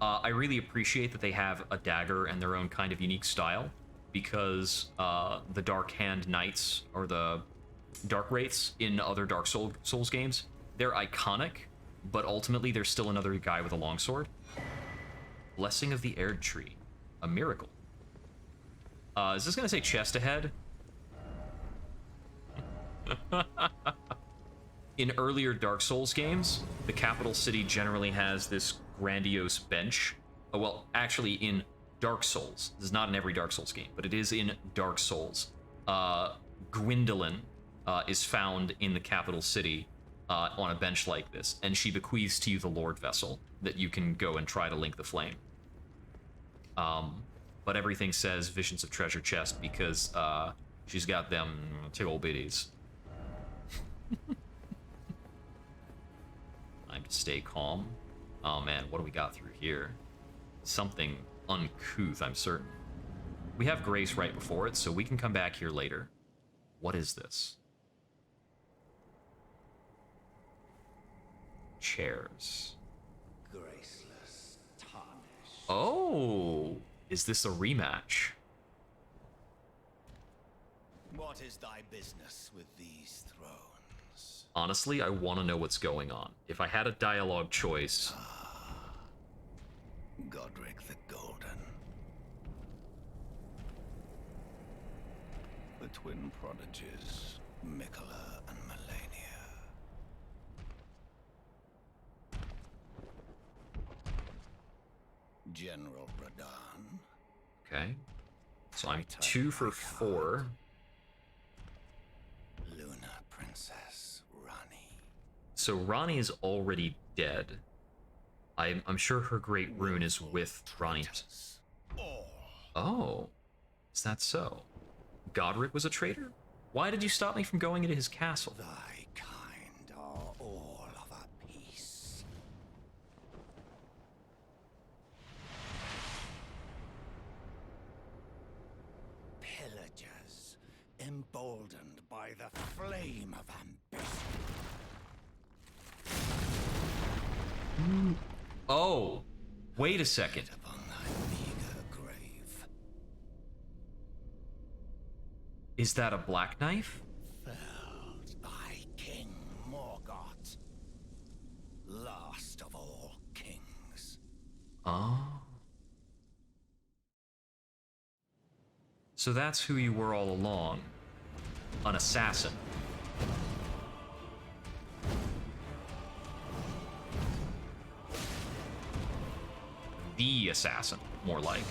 I really appreciate that they have a dagger and their own kind of unique style, because the Dark Hand Knights, or the Dark Wraiths in other Dark Souls games, they're iconic, but ultimately they're still another guy with a longsword. Blessing of the Erdtree. A miracle. Is this gonna say chest ahead? In earlier Dark Souls games, the capital city generally has this grandiose bench. Oh, well, actually in Dark Souls. This is not in every Dark Souls game, but it is in Dark Souls. Gwendolyn is found in the capital city on a bench like this, and she bequeaths to you the Lord Vessel that you can go and try to link the flame. But everything says Visions of Treasure Chest because she's got them tickle bitties. Time to stay calm. Oh man, what do we got through here? Something uncouth, I'm certain. We have Grace right before it, so we can come back here later. What is this? Chairs. Graceless, tarnished. Oh! Is this a rematch? What is thy business with these thrones? Honestly, I want to know what's going on. If I had a dialogue choice... Godric the Golden. The twin prodigies, Mikola and Melania. General Radahn. Okay. So I'm 2 for 4. Luna Princess Rani. So Rani is already dead. I'm sure her Great Rune is with Rani. All. Oh, is that so? Godric was a traitor? Why did you stop me from going into his castle? Thy kind are all of a piece. Pillagers, emboldened by the flame of ambition. Oh, wait a second. Upon thy meager grave, Is that a black knife? felled thy king Morgoth, last of all kings. Oh. So that's who you were all along. An assassin. The assassin, more like.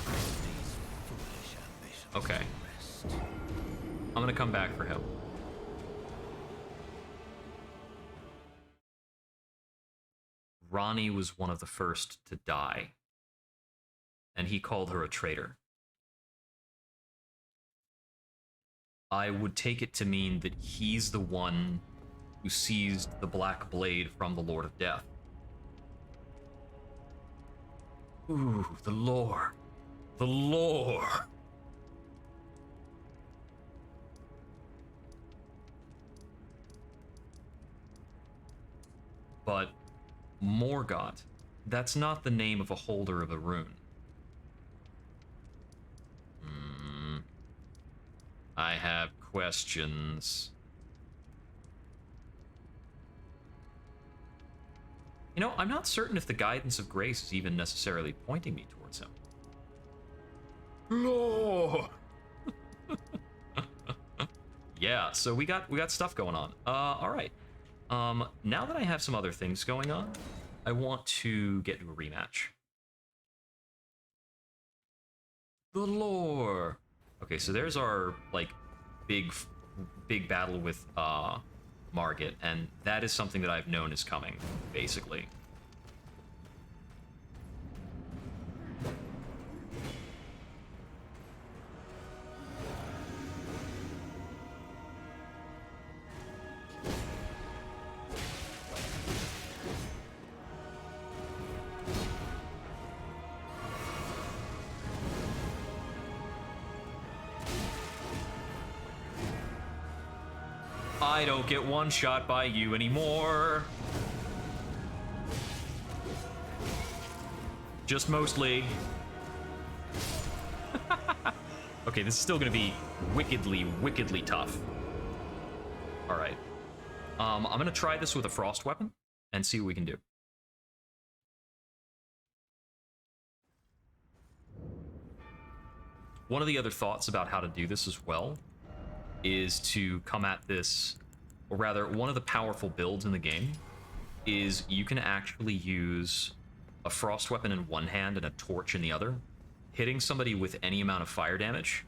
These foolish ambitions Okay. rest. I'm gonna come back for him. Rani was one of the first to die, and he called her a traitor. I would take it to mean that he's the one who seized the Black Blade from the Lord of Death. Ooh, the lore. The lore. But Morgoth, that's not the name of a holder of a rune. I have questions. You know, I'm not certain if the guidance of grace is even necessarily pointing me towards him. Lord. Yeah, so we got stuff going on. All right. Now that I have some other things going on, I want to get to a rematch. The lore. Okay, so there's our like big battle with Margit, and that is something that I've known is coming, basically. I don't get one shot by you anymore. Just mostly. Okay, this is still gonna be wickedly, wickedly tough. All right. I'm gonna try this with a frost weapon and see what we can do. One of the other thoughts about how to do this as well is to come at this, or rather, one of the powerful builds in the game is you can actually use a frost weapon in one hand and a torch in the other. Hitting somebody with any amount of fire damage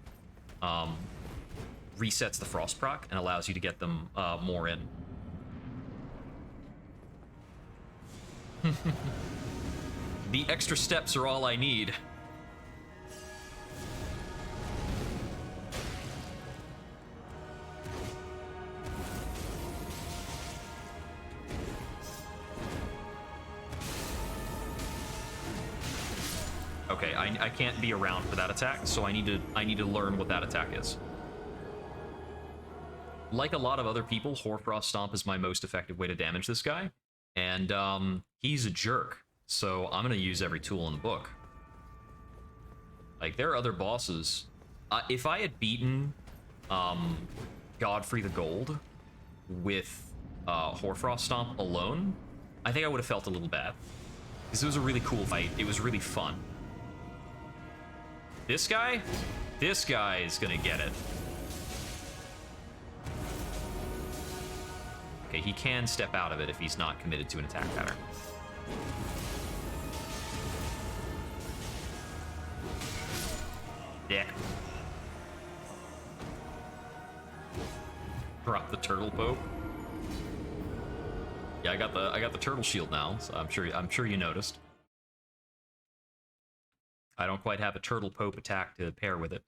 resets the frost proc and allows you to get them more in. The extra steps are all I need. Okay, I can't be around for that attack, so I need to learn what that attack is. Like a lot of other people, Hoarfrost Stomp is my most effective way to damage this guy, and he's a jerk, so I'm gonna use every tool in the book. Like, there are other bosses. If I had beaten Godfrey the Gold with Hoarfrost Stomp alone, I think I would have felt a little bad. Because it was a really cool fight. It was really fun. This guy is gonna get it. Okay, he can step out of it if he's not committed to an attack pattern. Yeah. Drop the turtle pope. Yeah, I got the turtle shield now, so I'm sure you noticed. I don't quite have a turtle pope attack to pair with it.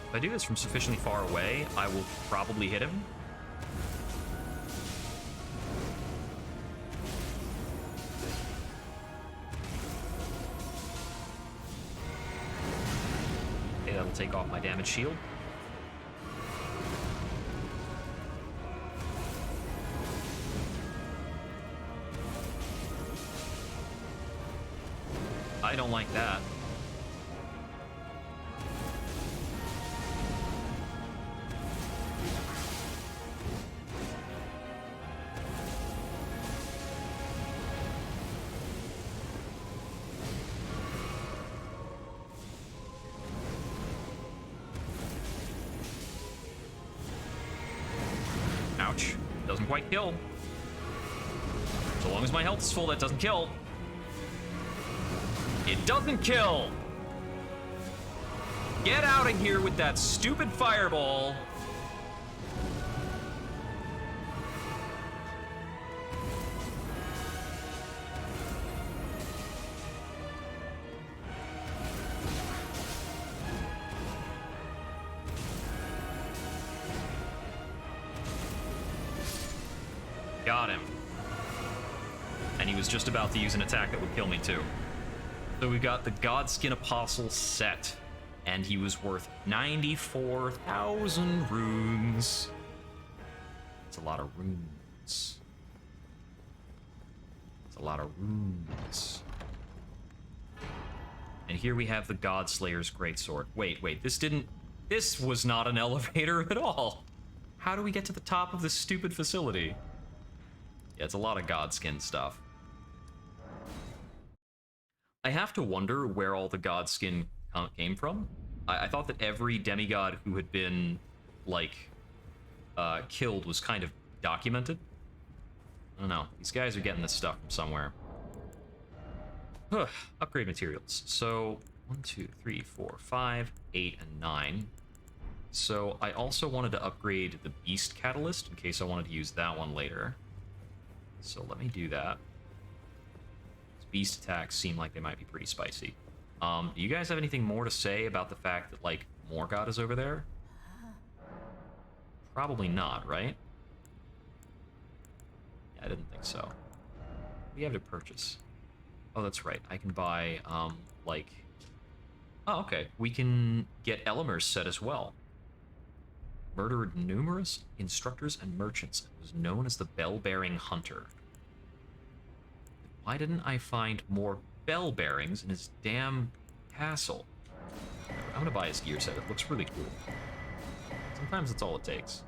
If I do this from sufficiently far away, I will probably hit him. Okay, that'll take off my damage shield. I don't like that. Ouch. Doesn't quite kill. So long as my health is full, that doesn't kill. It doesn't kill! Get out of here with that stupid fireball. Got him. And he was just about to use an attack that would kill me too. So we got the Godskin Apostle set, and he was worth 94,000 runes. It's a lot of runes. It's a lot of runes. And here we have the Godslayer's Greatsword. Wait, this was not an elevator at all. How do we get to the top of this stupid facility? Yeah, it's a lot of Godskin stuff. I have to wonder where all the Godskin came from. I thought that every demigod who had been, like, killed was kind of documented. I don't know. These guys are getting this stuff from somewhere. Upgrade materials. So, 1, 2, 3, 4, 5, 8, and 9. So, I also wanted to upgrade the Beast Catalyst in case I wanted to use that one later. So, let me do that. Beast attacks seem like they might be pretty spicy. Do you guys have anything more to say about the fact that, like, Morgott is over there? Probably not, right? Yeah, I didn't think so. What do you have to purchase? Oh, that's right. I can buy, like... Oh, okay. We can get Elimer's set as well. Murdered numerous instructors and merchants and was known as the Bell-Bearing Hunter. Why didn't I find more bell bearings in his damn castle? I'm gonna buy his gear set. It looks really cool. Sometimes that's all it takes.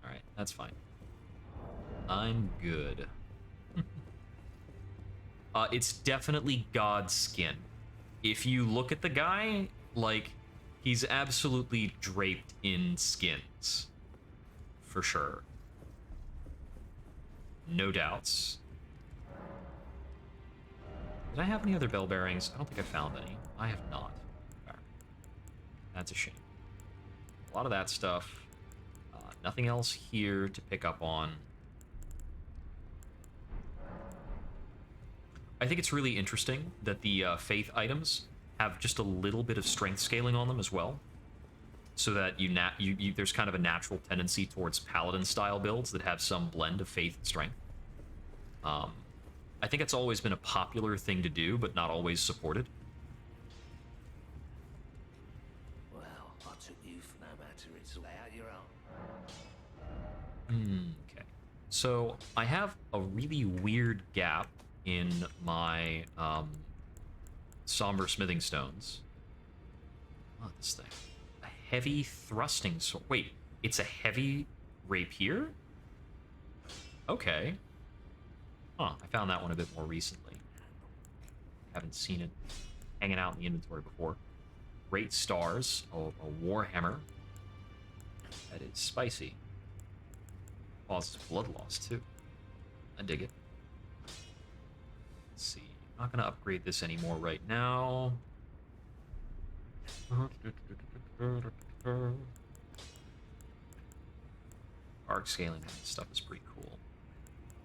Alright, that's fine. I'm good. It's definitely Godskin. If you look at the guy, like, he's absolutely draped in skins. For sure. No doubts. Did I have any other bell bearings? I don't think I found any. I have not. Okay. That's a shame. A lot of that stuff. Nothing else here to pick up on. I think it's really interesting that the faith items have just a little bit of strength scaling on them as well. so that there's kind of a natural tendency towards paladin style builds that have some blend of faith and strength. I think it's always been a popular thing to do, but not always supported. Well, I took you for no matter. It's lay out your own. Okay. So I have a really weird gap in my somber smithing stones. Oh, this thing. A heavy thrusting sword. Wait, it's a heavy rapier? Okay. Huh, I found that one a bit more recently. Haven't seen it hanging out in the inventory before. Great stars, a warhammer. That is spicy. Causes blood loss too. I dig it. Let's see. I'm not gonna upgrade this anymore right now. Arc scaling stuff is pretty cool.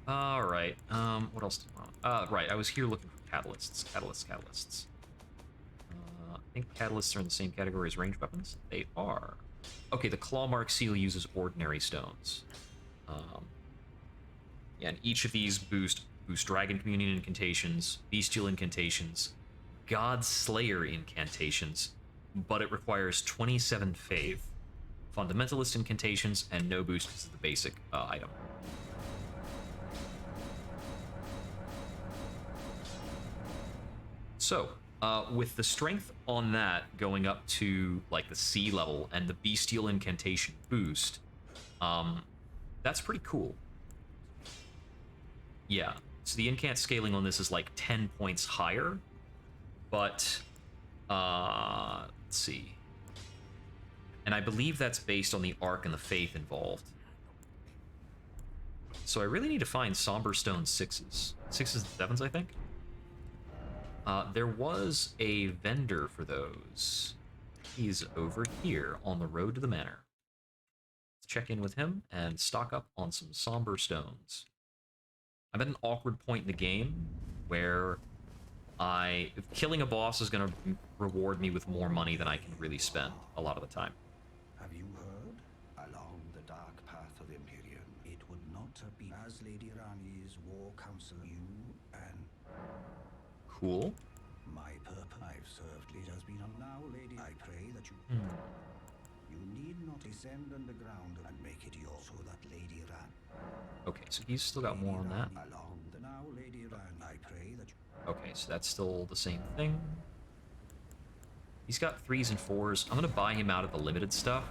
Alright, what else did I want? Right, I was here looking for catalysts. Catalysts. I think catalysts are in the same category as ranged weapons. They are. Okay, the Clawmark Seal uses ordinary stones. Yeah, and each of these boost Dragon Communion incantations, Bestial incantations, God Slayer incantations, but it requires 27 faith, Fundamentalist incantations, and no boost because of the basic item. So, with the strength on that going up to like the C level and the Bestial incantation boost, that's pretty cool. Yeah, so the incant scaling on this is like 10 points higher, but let's see. And I believe that's based on the arc and the faith involved. So I really need to find Somber Stone 6s. 6s and 7s, I think. There was a vendor for those. He's over here on the road to the manor. Let's check in with him and stock up on some Somber Stones. I'm at an awkward point in the game where killing a boss is going to reward me with more money than I can really spend a lot of the time. Have you heard? Along the dark path of Imperium, it would not be as Lady Rani's war council, you and... Cool. My purpose, I've served it has been on now, Lady. I pray that you... You need not descend underground and make it yours so that Lady Ran... Okay, so he's still got more on that. Along the now, Lady Ran, I pray that you... Okay, so that's still the same thing. He's got 3s and 4s. I'm gonna buy him out of the limited stuff,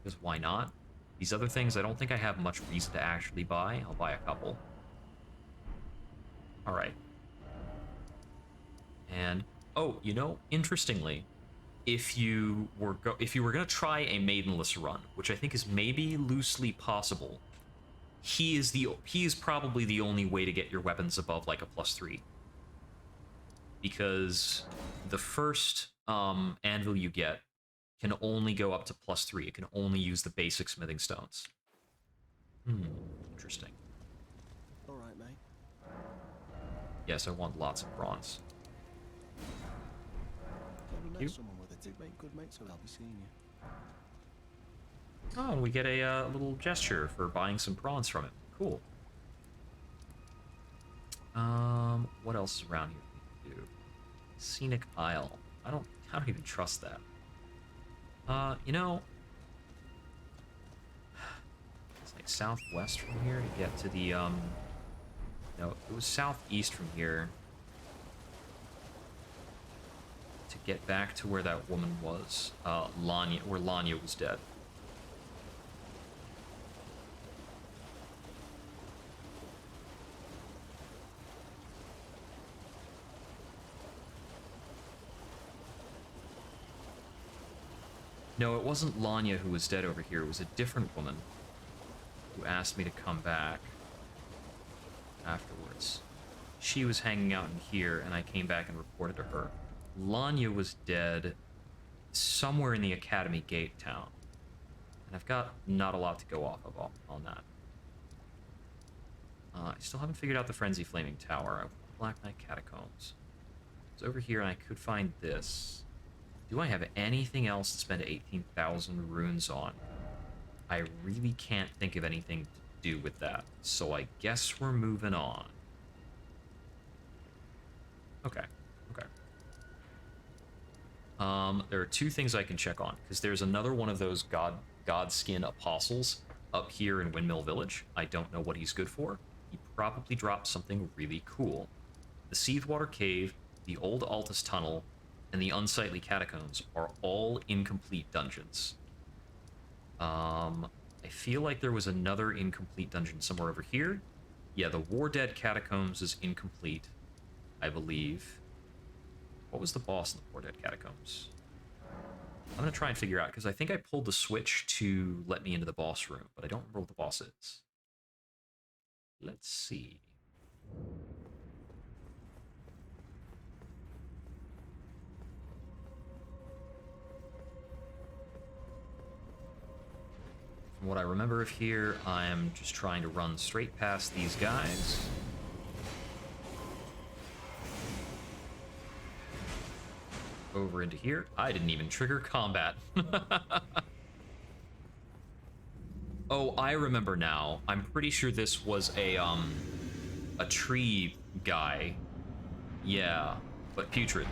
because why not? These other things, I don't think I have much reason to actually buy. I'll buy a couple. All right. And oh, you know, interestingly, if you were gonna try a maidenless run, which I think is maybe loosely possible, he is probably the only way to get your weapons above like a +3. Because the first anvil you get can only go up to +3. It can only use the basic smithing stones. Interesting. All right, mate. Yes, I want lots of bronze. Never met someone with a tip, mate. Good mate, so I'll be seeing you. Oh, and we get a little gesture for buying some bronze from him. Cool. What else is around here we can do? Scenic Isle. I don't even trust that. You know, it's like southwest from here to get to the no, it was southeast from here to get back to where that woman was, Lanya, where Lanya was dead. No, it wasn't Lanya who was dead over here. It was a different woman who asked me to come back afterwards. She was hanging out in here, and I came back and reported to her. Lanya was dead somewhere in the Academy Gate town. And I've got not a lot to go off of on that. I still haven't figured out the Frenzy Flaming Tower. Black Knight Catacombs. It's over here, and I could find this. Do I have anything else to spend 18,000 runes on? I really can't think of anything to do with that, so I guess we're moving on. Okay, okay. There are two things I can check on, because there's another one of those Godskin apostles up here in Windmill Village. I don't know what he's good for. He probably dropped something really cool. The Seethwater Cave, the Old Altus Tunnel, and the Unsightly Catacombs are all incomplete dungeons. I feel like there was another incomplete dungeon somewhere over here. Yeah, the War Dead Catacombs is incomplete, I believe. What was the boss in the War Dead Catacombs? I'm gonna try and figure out, because I think I pulled the switch to let me into the boss room, but I don't remember what the boss is. Let's see. From what I remember of here, I'm just trying to run straight past these guys. Over into here. I didn't even trigger combat. Oh, I remember now. I'm pretty sure this was a tree guy. Yeah, but putrid.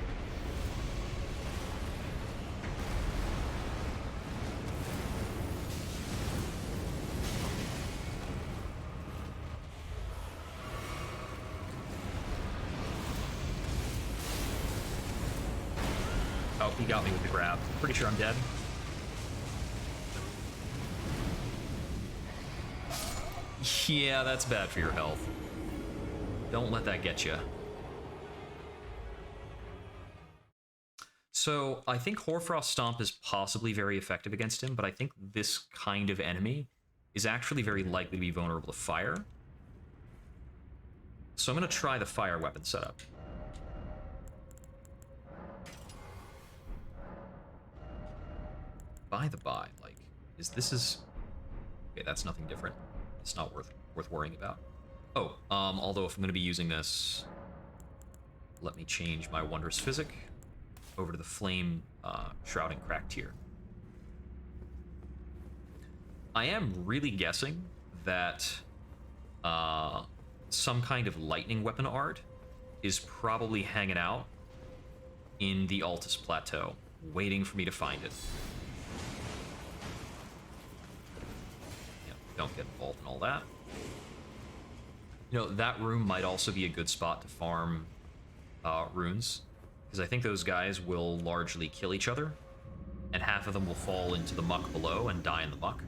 Oh, he got me with the grab. Pretty sure I'm dead. Yeah, that's bad for your health. Don't let that get you. So, I think Hoarfrost Stomp is possibly very effective against him, but I think this kind of enemy is actually very likely to be vulnerable to fire. So I'm going to try the fire weapon setup. By the by, like, okay, that's nothing different. It's not worth worrying about. Oh, although if I'm going to be using this, let me change my Wondrous Physic over to the Flame Shrouding Crack tier. I am really guessing that some kind of lightning weapon art is probably hanging out in the Altus Plateau, waiting for me to find it. Don't get involved in all that. You know, that room might also be a good spot to farm runes, because I think those guys will largely kill each other, and half of them will fall into the muck below and die in the muck.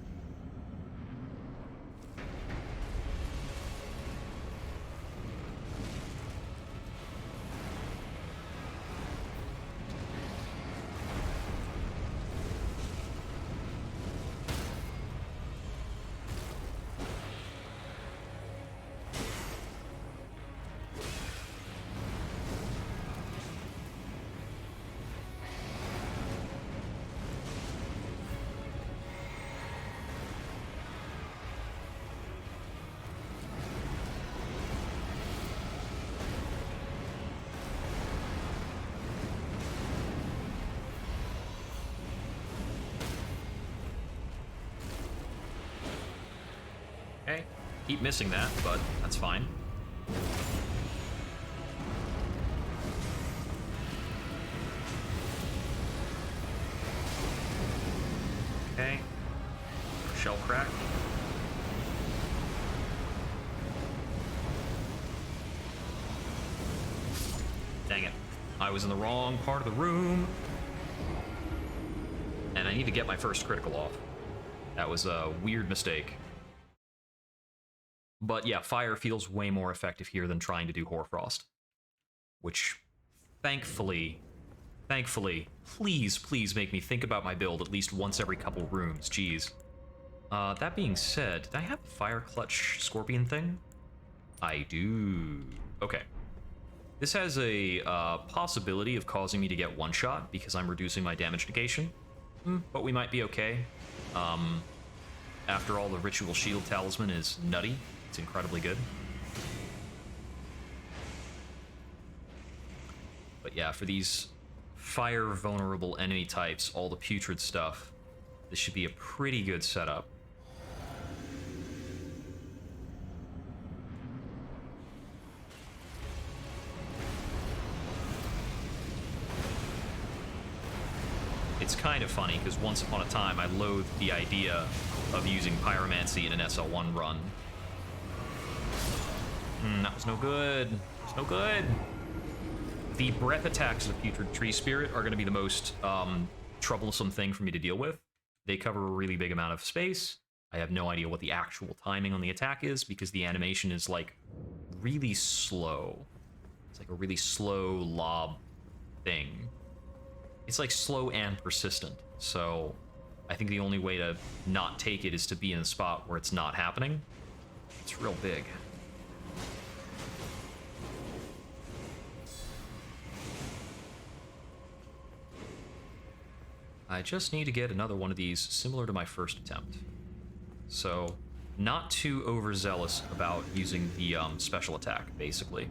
Okay, keep missing that, but that's fine. Okay, shell crack. Dang it, I was in the wrong part of the room. And I need to get my first critical off. That was a weird mistake. But yeah, fire feels way more effective here than trying to do Hoarfrost. Which, thankfully, please make me think about my build at least once every couple rooms, jeez. That being said, did I have the Fire Clutch Scorpion thing? I do. Okay. This has a possibility of causing me to get one-shot because I'm reducing my damage negation. But we might be okay. After all, the Ritual Shield Talisman is nutty. It's incredibly good. But yeah, for these fire vulnerable enemy types, all the putrid stuff, this should be a pretty good setup. It's kind of funny, because once upon a time I loathed the idea of using pyromancy in an SL1 run. That was no good. It was no good. The breath attacks of Putrid Tree Spirit are going to be the most troublesome thing for me to deal with. They cover a really big amount of space. I have no idea what the actual timing on the attack is, because the animation is, like, really slow. It's like a really slow lob thing. It's like slow and persistent, so I think the only way to not take it is to be in a spot where it's not happening. It's real big. I just need to get another one of these similar to my first attempt. So, not too overzealous about using the special attack, basically.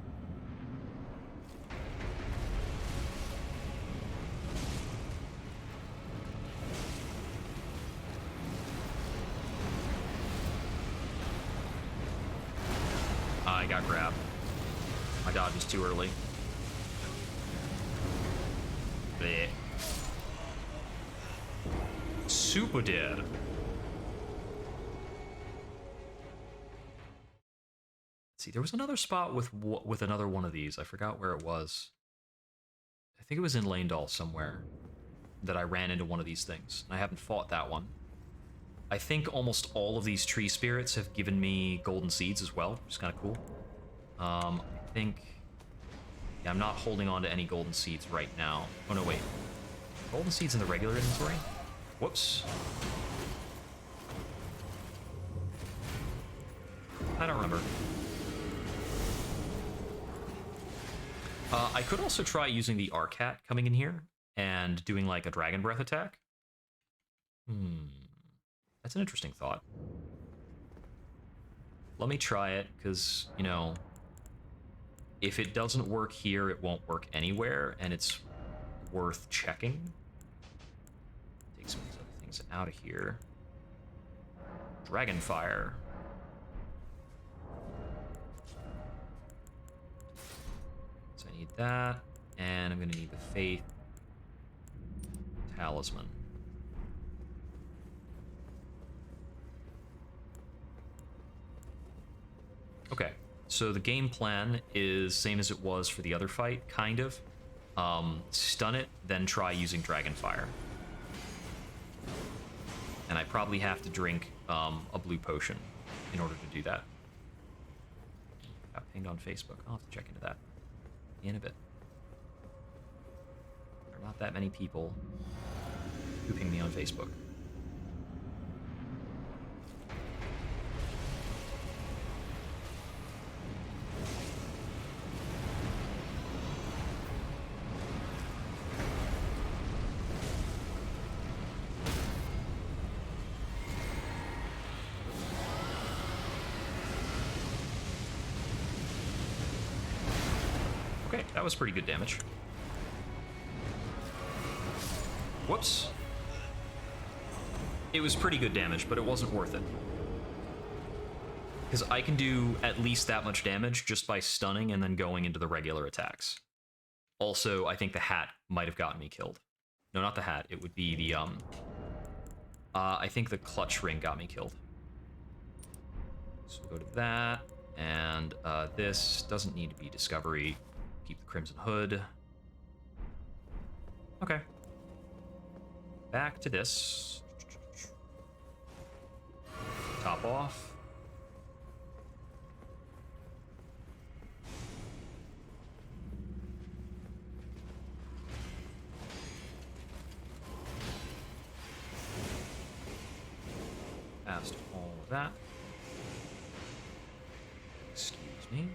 I got grabbed. My dodge was too early. Blech. Super dead. See, there was another spot with another one of these. I forgot where it was. I think it was in Lanedal somewhere that I ran into one of these things. I haven't fought that one. I think almost all of these tree spirits have given me golden seeds as well, which is kind of cool. I think... Yeah, I'm not holding on to any golden seeds right now. Oh, no, wait. Golden seeds in the regular inventory? Whoops. I don't remember. I could also try using the Arcat coming in here and doing like a Dragon Breath attack. That's an interesting thought. Let me try it, because, you know, if it doesn't work here, it won't work anywhere, and it's worth checking. Take some of these other things out of here. Dragonfire. So I need that, and I'm going to need the Faith Talisman. Okay, so the game plan is same as it was for the other fight, kind of. Stun it, then try using Dragonfire. And I probably have to drink a blue potion in order to do that. Got pinged on Facebook. I'll have to check into that in a bit. There are not that many people who ping me on Facebook. Okay, that was pretty good damage. Whoops. It was pretty good damage, but it wasn't worth it. Because I can do at least that much damage just by stunning and then going into the regular attacks. Also, I think the hat might have gotten me killed. No, not the hat. It would be the, I think the clutch ring got me killed. So we'll go to that, and this doesn't need to be discovery. Keep the Crimson Hood. Okay. Back to this. Top off. Past all of that. Excuse me.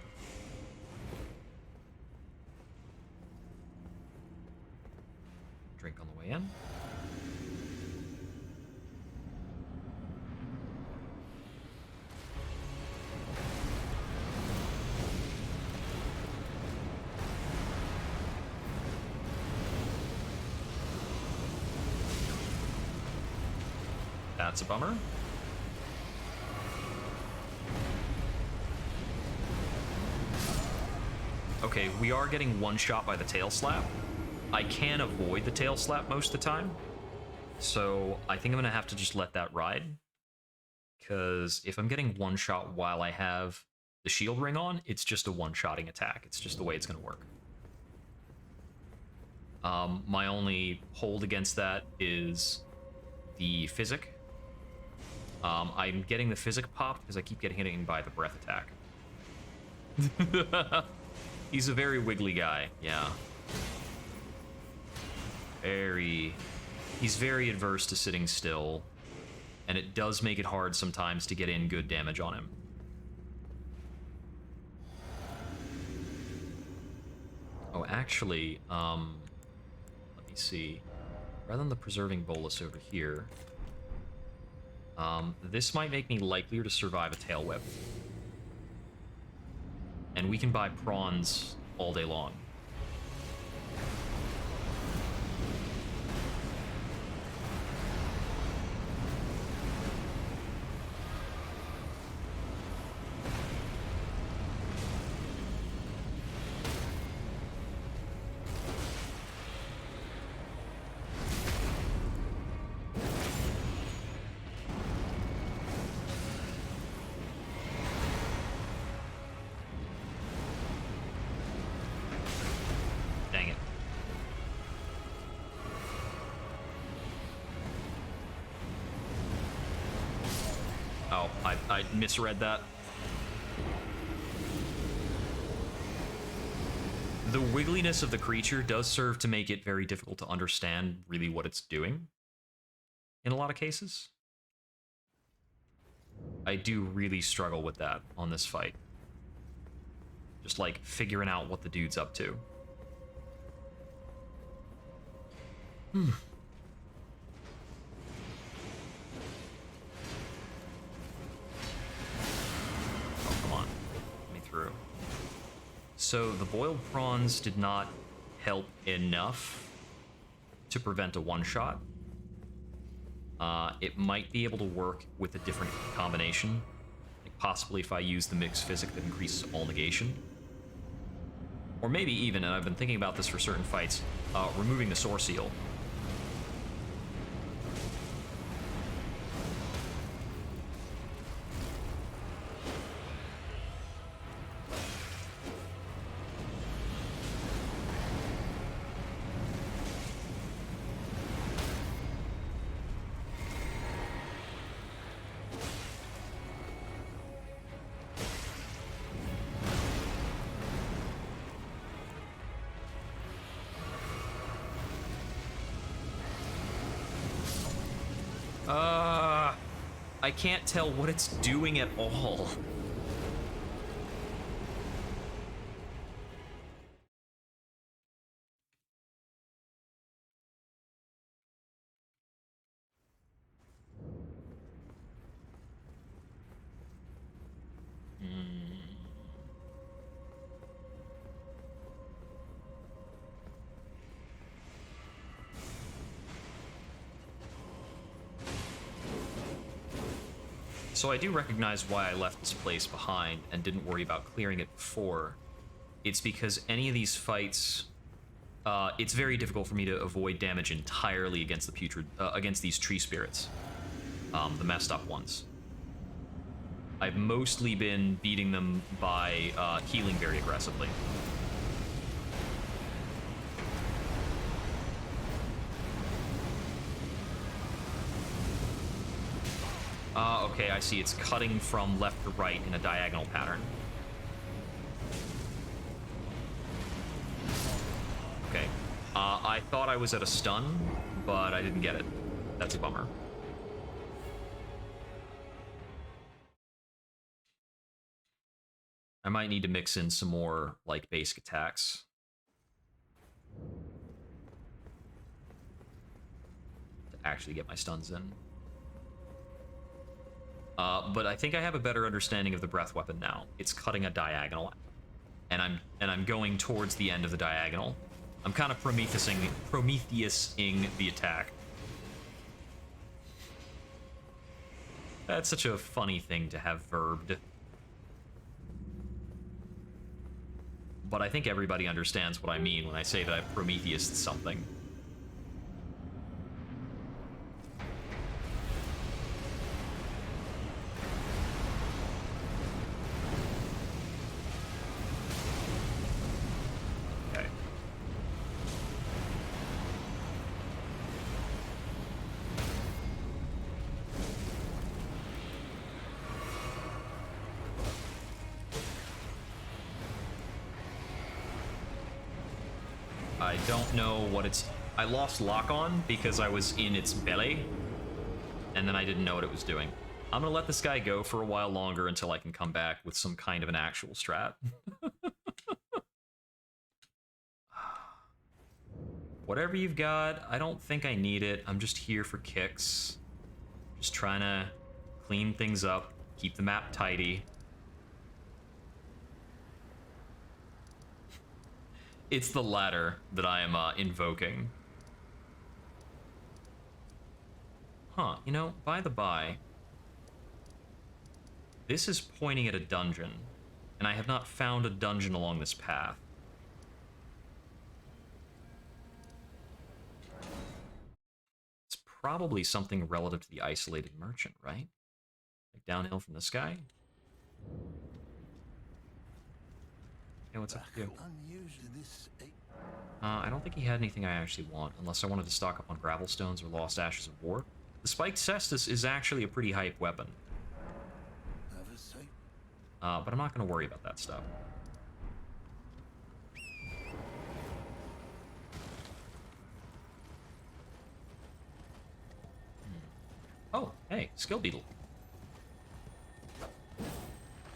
Drink on the way in. That's a bummer. Okay, we are getting one shot by the tail slap. I can avoid the tail slap most of the time, so I think I'm gonna have to just let that ride. Because if I'm getting one shot while I have the shield ring on, it's just a one-shotting attack. It's just the way it's gonna work. My only hold against that is the physic. I'm getting the physic popped because I keep getting hit by the breath attack. He's a very wiggly guy, yeah. He's very adverse to sitting still, and it does make it hard sometimes to get in good damage on him. Oh, actually, let me see. Rather than the preserving bolus over here, this might make me likelier to survive a tail whip. And we can buy prawns all day long. I misread that. The wiggliness of the creature does serve to make it very difficult to understand really what it's doing in a lot of cases. I do really struggle with that on this fight. Just like figuring out what the dude's up to. Oh, come on. Let me through. So the boiled prawns did not help enough to prevent a one-shot. It might be able to work with a different combination. Like possibly if I use the mixed physic that increases all negation. Or maybe even, and I've been thinking about this for certain fights, removing the Sore Seal. I can't tell what it's doing at all. So I do recognize why I left this place behind and didn't worry about clearing it before. It's because any of these fights, it's very difficult for me to avoid damage entirely against the putrid, against these tree spirits, the messed up ones. I've mostly been beating them by healing very aggressively. Okay, I see. It's cutting from left to right in a diagonal pattern. Okay. I thought I was at a stun, but I didn't get it. That's a bummer. I might need to mix in some more, like, basic attacks. To actually get my stuns in. But I think I have a better understanding of the breath weapon now. It's cutting a diagonal, and I'm going towards the end of the diagonal. I'm kind of Prometheusing the attack. That's such a funny thing to have verbed. But I think everybody understands what I mean when I say that I've Prometheused something. Okay. I don't know what it's... I lost lock on because I was in its belly, and then I didn't know what it was doing. I'm gonna let this guy go for a while longer until I can come back with some kind of an actual strat. Whatever you've got, I don't think I need it. I'm just here for kicks. Just trying to clean things up, keep the map tidy. It's the latter that I am invoking. Huh, you know, by the by, this is pointing at a dungeon, and I have not found a dungeon along this path. It's probably something relative to the isolated merchant, right? Like downhill from the sky? Hey, what's up with you? I don't think he had anything I actually want, unless I wanted to stock up on gravel stones or lost ashes of war. The spiked cestus is actually a pretty hype weapon. But I'm not going to worry about that stuff. Oh, hey, skill beetle.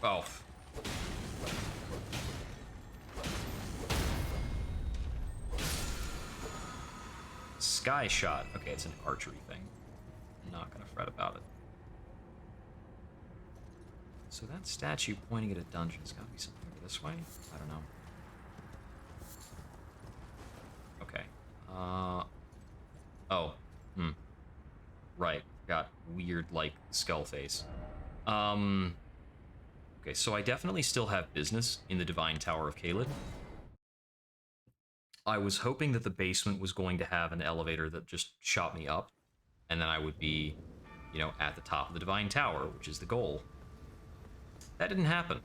Oh. Sky shot. Okay, it's an archery thing. I'm not gonna fret about it. So that statue pointing at a dungeon's gotta be something over this way? I don't know. Okay. Oh. Right. Got weird, like, skull face. Okay, so I definitely still have business in the Divine Tower of Caelid. I was hoping that the basement was going to have an elevator that just shot me up, and then I would be, you know, at the top of the Divine Tower, which is the goal. That didn't happen.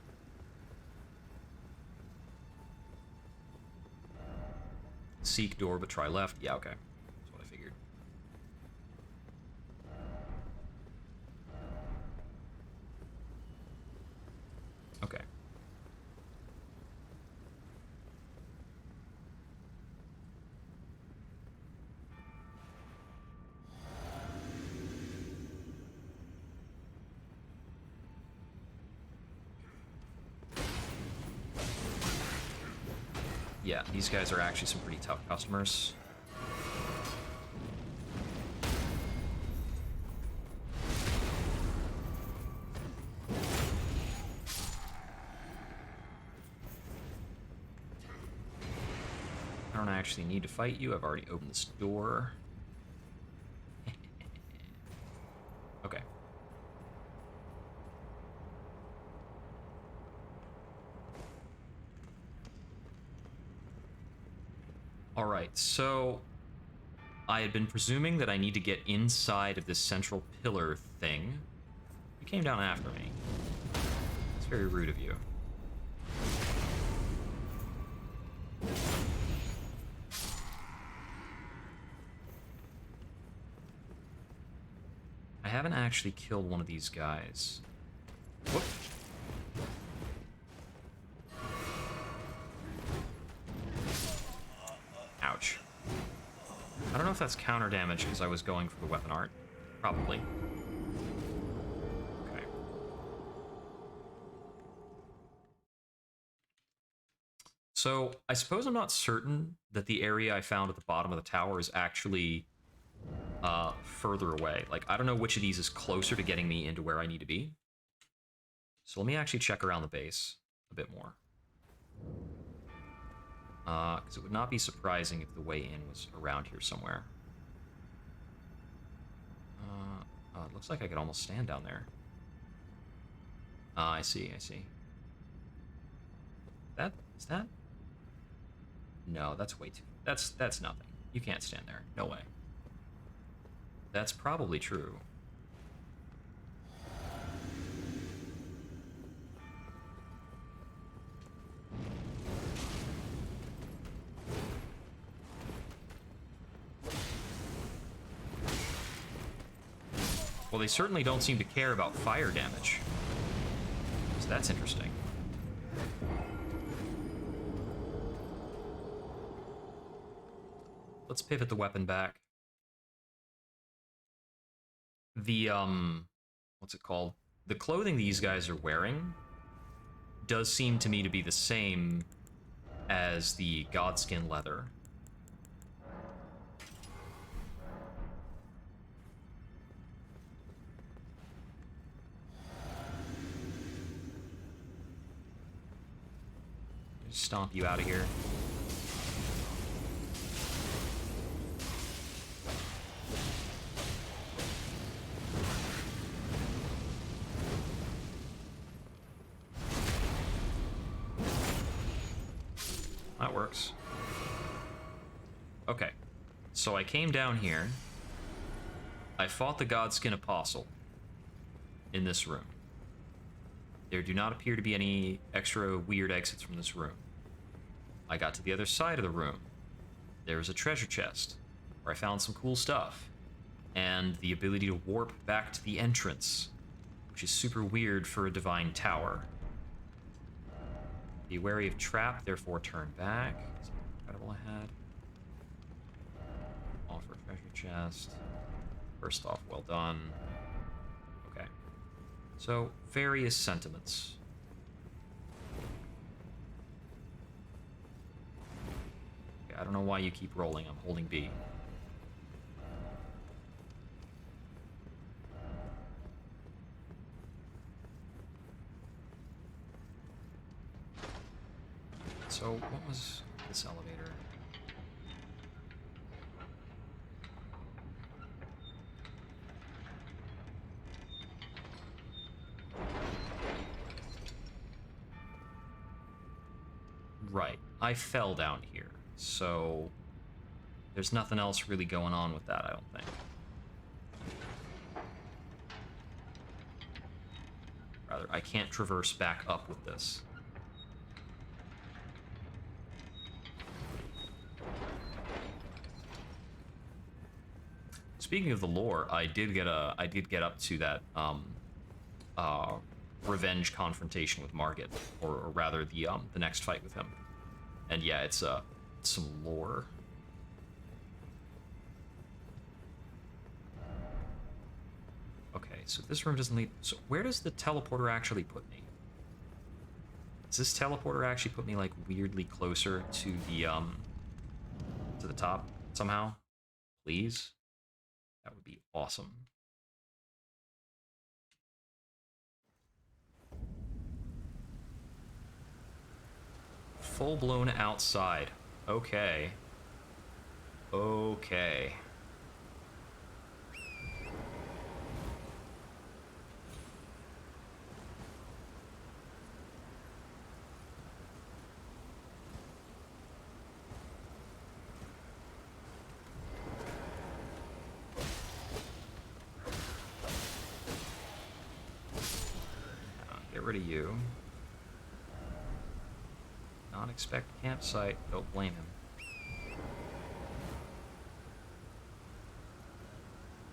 Seek door, but try left. Yeah, okay. That's what I figured. Okay. Yeah, these guys are actually some pretty tough customers. I don't actually need to fight you. I've already opened this door. Okay. Alright, so I had been presuming that I need to get inside of this central pillar thing. You came down after me. It's very rude of you. I haven't actually killed one of these guys. Whoop. Ouch. I don't know if that's counter damage because I was going for the weapon art. Probably. Okay. So, I suppose I'm not certain that the area I found at the bottom of the tower is actually further away. Like, I don't know which of these is closer to getting me into where I need to be. So let me actually check around the base a bit more. Because it would not be surprising if the way in was around here somewhere. Oh, it looks like I could almost stand down there. Ah, I see, I see. Is that? No, that's way too... That's nothing. You can't stand there. No way. That's probably true. Well, they certainly don't seem to care about fire damage. So that's interesting. Let's pivot the weapon back. The, what's it called? The clothing these guys are wearing does seem to me to be the same as the Godskin leather. Stomp you out of here. That works. Okay, so I came down here. I fought the Godskin Apostle in this room. There do not appear to be any extra weird exits from this room. I got to the other side of the room. There was a treasure chest where I found some cool stuff. And the ability to warp back to the entrance, which is super weird for a divine tower. Be wary of trap, therefore turn back. Is that incredible ahead? Offer treasure chest. First off, well done. Okay. So, various sentiments. Okay, I don't know why you keep rolling. I'm holding B. So, what was this elevator? Right. I fell down here, so there's nothing else really going on with that, I don't think. Rather, I can't traverse back up with this. Speaking of the lore, I did get up to that revenge confrontation with Margit, or rather the next fight with him. And yeah, it's some lore. Okay, so this room doesn't lead. So where does the teleporter actually put me? Does this teleporter actually put me like weirdly closer to the top somehow? Please? That would be awesome. Full-blown outside. Okay. Okay. Get rid of you. Not expect campsite. Don't blame him.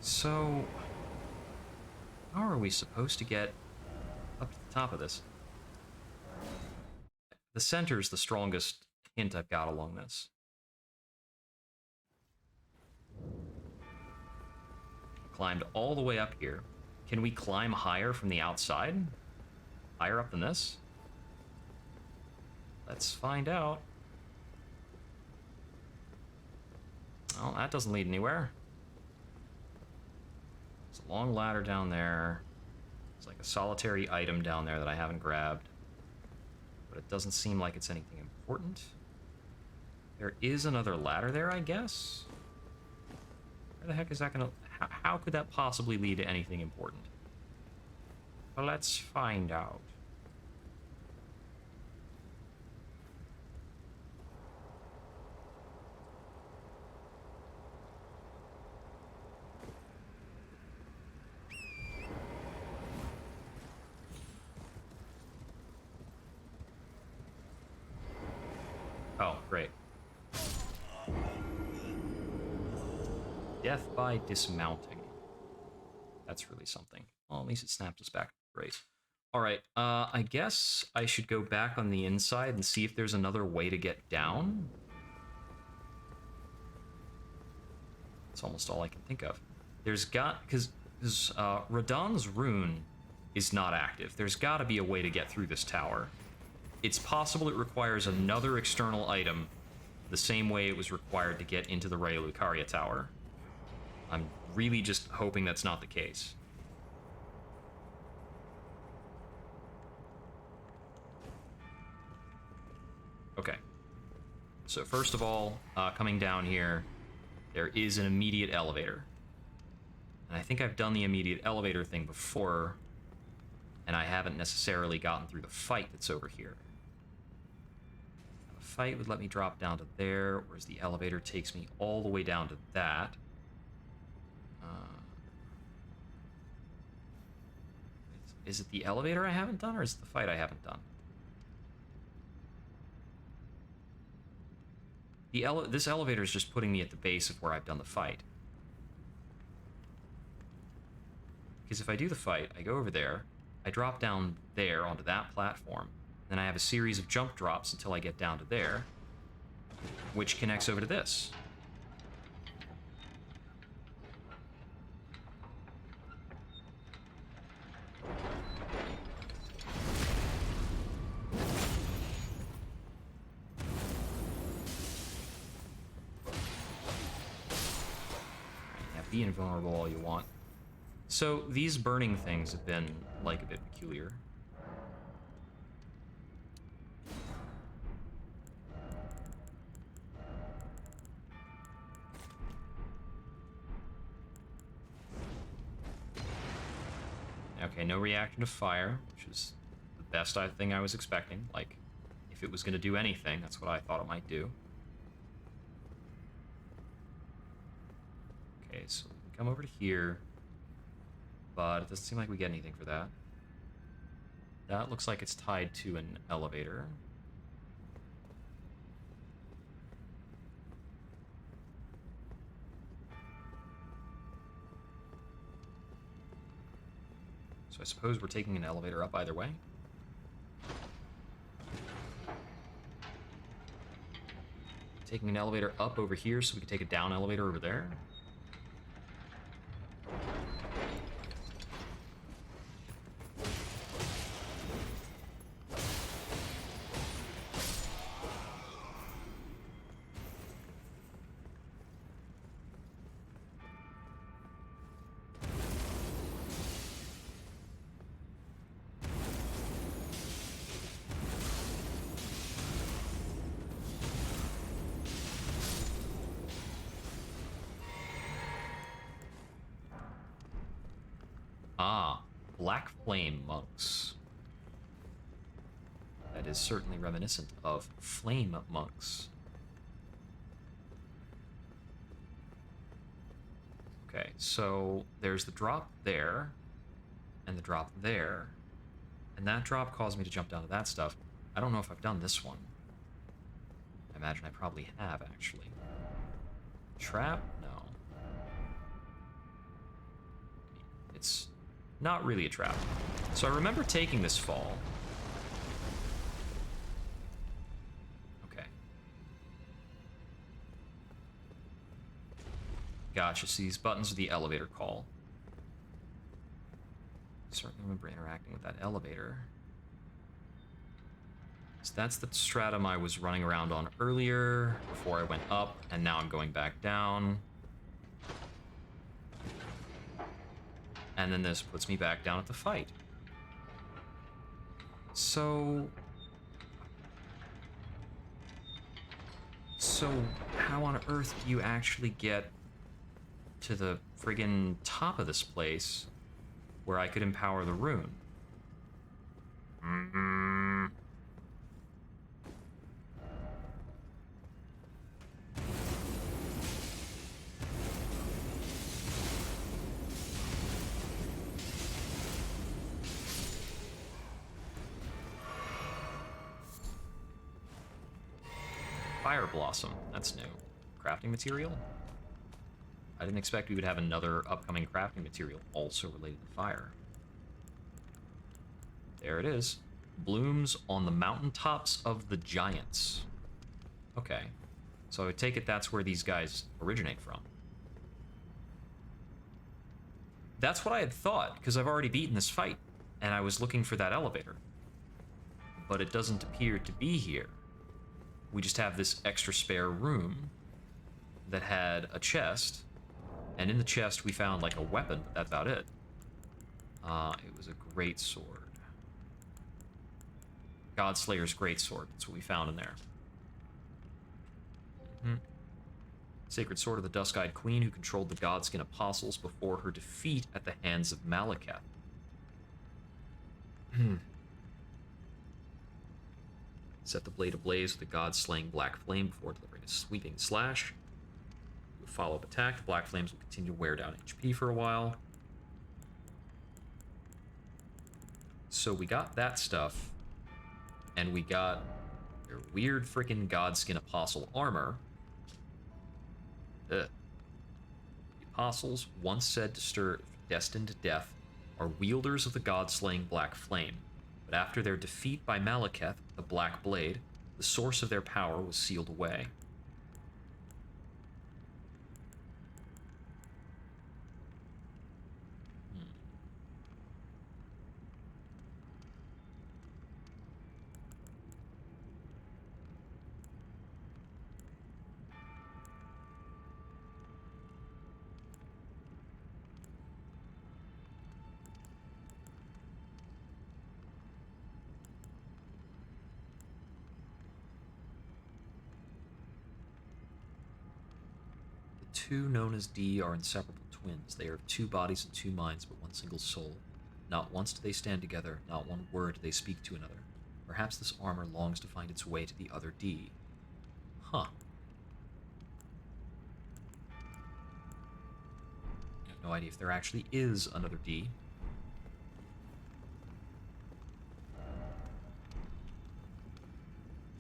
So, how are we supposed to get up to the top of this? The center's the strongest hint I've got along this. Climbed all the way up here. Can we climb higher from the outside? Higher up than this? Let's find out. Well, that doesn't lead anywhere. There's a long ladder down there. There's like a solitary item down there that I haven't grabbed. But it doesn't seem like it's anything important. There is another ladder there, I guess? Where the heck is that gonna... How could that possibly lead to anything important? Well, let's find out. Oh, great. Death by dismounting. That's really something. Well, at least it snapped us back. Great. Alright, I guess I should go back on the inside and see if there's another way to get down. That's almost all I can think of. There's got... because Radahn's rune is not active. There's got to be a way to get through this tower. It's possible it requires another external item the same way it was required to get into the Raya Lucaria tower. I'm really just hoping that's not the case. Okay. So first of all, coming down here, there is an immediate elevator. And I think I've done the immediate elevator thing before, and I haven't necessarily gotten through the fight that's over here. Now, the fight would let me drop down to there, whereas the elevator takes me all the way down to that. Is it the elevator I haven't done, or is it the fight I haven't done? This elevator is just putting me at the base of where I've done the fight. Because if I do the fight, I go over there, I drop down there onto that platform, then I have a series of jump drops until I get down to there, which connects over to this. Be invulnerable all you want. So these burning things have been, like, a bit peculiar. Okay, no reaction to fire, which is the best thing I was expecting. Like, if it was going to do anything, that's what I thought it might do. Okay, so we can come over to here, but it doesn't seem like we get anything for that. That looks like it's tied to an elevator. So I suppose we're taking an elevator up either way. Taking an elevator up over here so we can take a down elevator over there. Black Flame Monks. That is certainly reminiscent of Flame Monks. Okay, so there's the drop there, and the drop there, and that drop caused me to jump down to that stuff. I don't know if I've done this one. I imagine I probably have, actually. Trap? No. It's not really a trap. So I remember taking this fall. Okay. Gotcha, so these buttons are the elevator call. I certainly remember interacting with that elevator. So that's the stratum I was running around on earlier, before I went up, and now I'm going back down. And then this puts me back down at the fight. So how on earth do you actually get to the friggin' top of this place where I could empower the rune? Fire Blossom. That's new. Crafting material? I didn't expect we would have another upcoming crafting material also related to fire. There it is. Blooms on the mountaintops of the giants. Okay. So I take it that's where these guys originate from. That's what I had thought, because I've already beaten this fight, and I was looking for that elevator. But it doesn't appear to be here. We just have this extra spare room that had a chest, and in the chest we found like a weapon, but that's about it. It was a great sword. Godslayer's great sword. That's what we found in there. Sacred sword of the Dusk-Eyed Queen who controlled the Godskin Apostles before her defeat at the hands of Malekith. Set the blade ablaze with a god-slaying black flame before delivering a sweeping slash. With follow-up attack, the black flames will continue to wear down HP for a while. So we got that stuff, and we got their weird freaking Godskin Apostle armor. The Apostles, once said to stir destined to death, are wielders of the god-slaying black flame. But after their defeat by Malekith, the Black Blade, the source of their power was sealed away. Two known as D are inseparable twins. They are of two bodies and two minds, but one single soul. Not once do they stand together, not one word do they speak to another. Perhaps this armor longs to find its way to the other D. Huh. I have no idea if there actually is another D.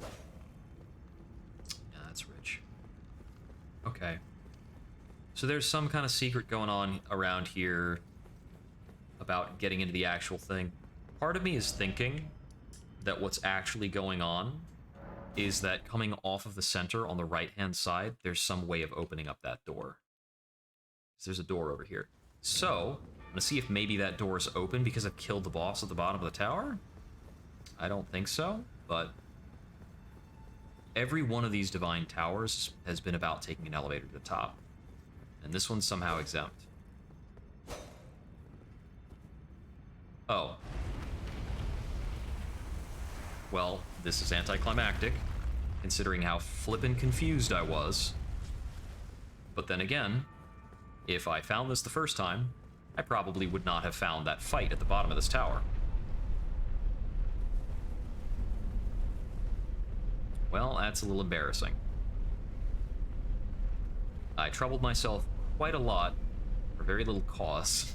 Yeah, that's rich. Okay. So there's some kind of secret going on around here about getting into the actual thing. Part of me is thinking that what's actually going on is that coming off of the center on the right-hand side, there's some way of opening up that door. There's a door over here. So, I'm gonna see if maybe that door is open because I've killed the boss at the bottom of the tower? I don't think so, but every one of these divine towers has been about taking an elevator to the top. And this one's somehow exempt. Oh. Well, this is anticlimactic, considering how flippin' confused I was. But then again, if I found this the first time, I probably would not have found that fight at the bottom of this tower. Well, that's a little embarrassing. I troubled myself quite a lot for very little cause.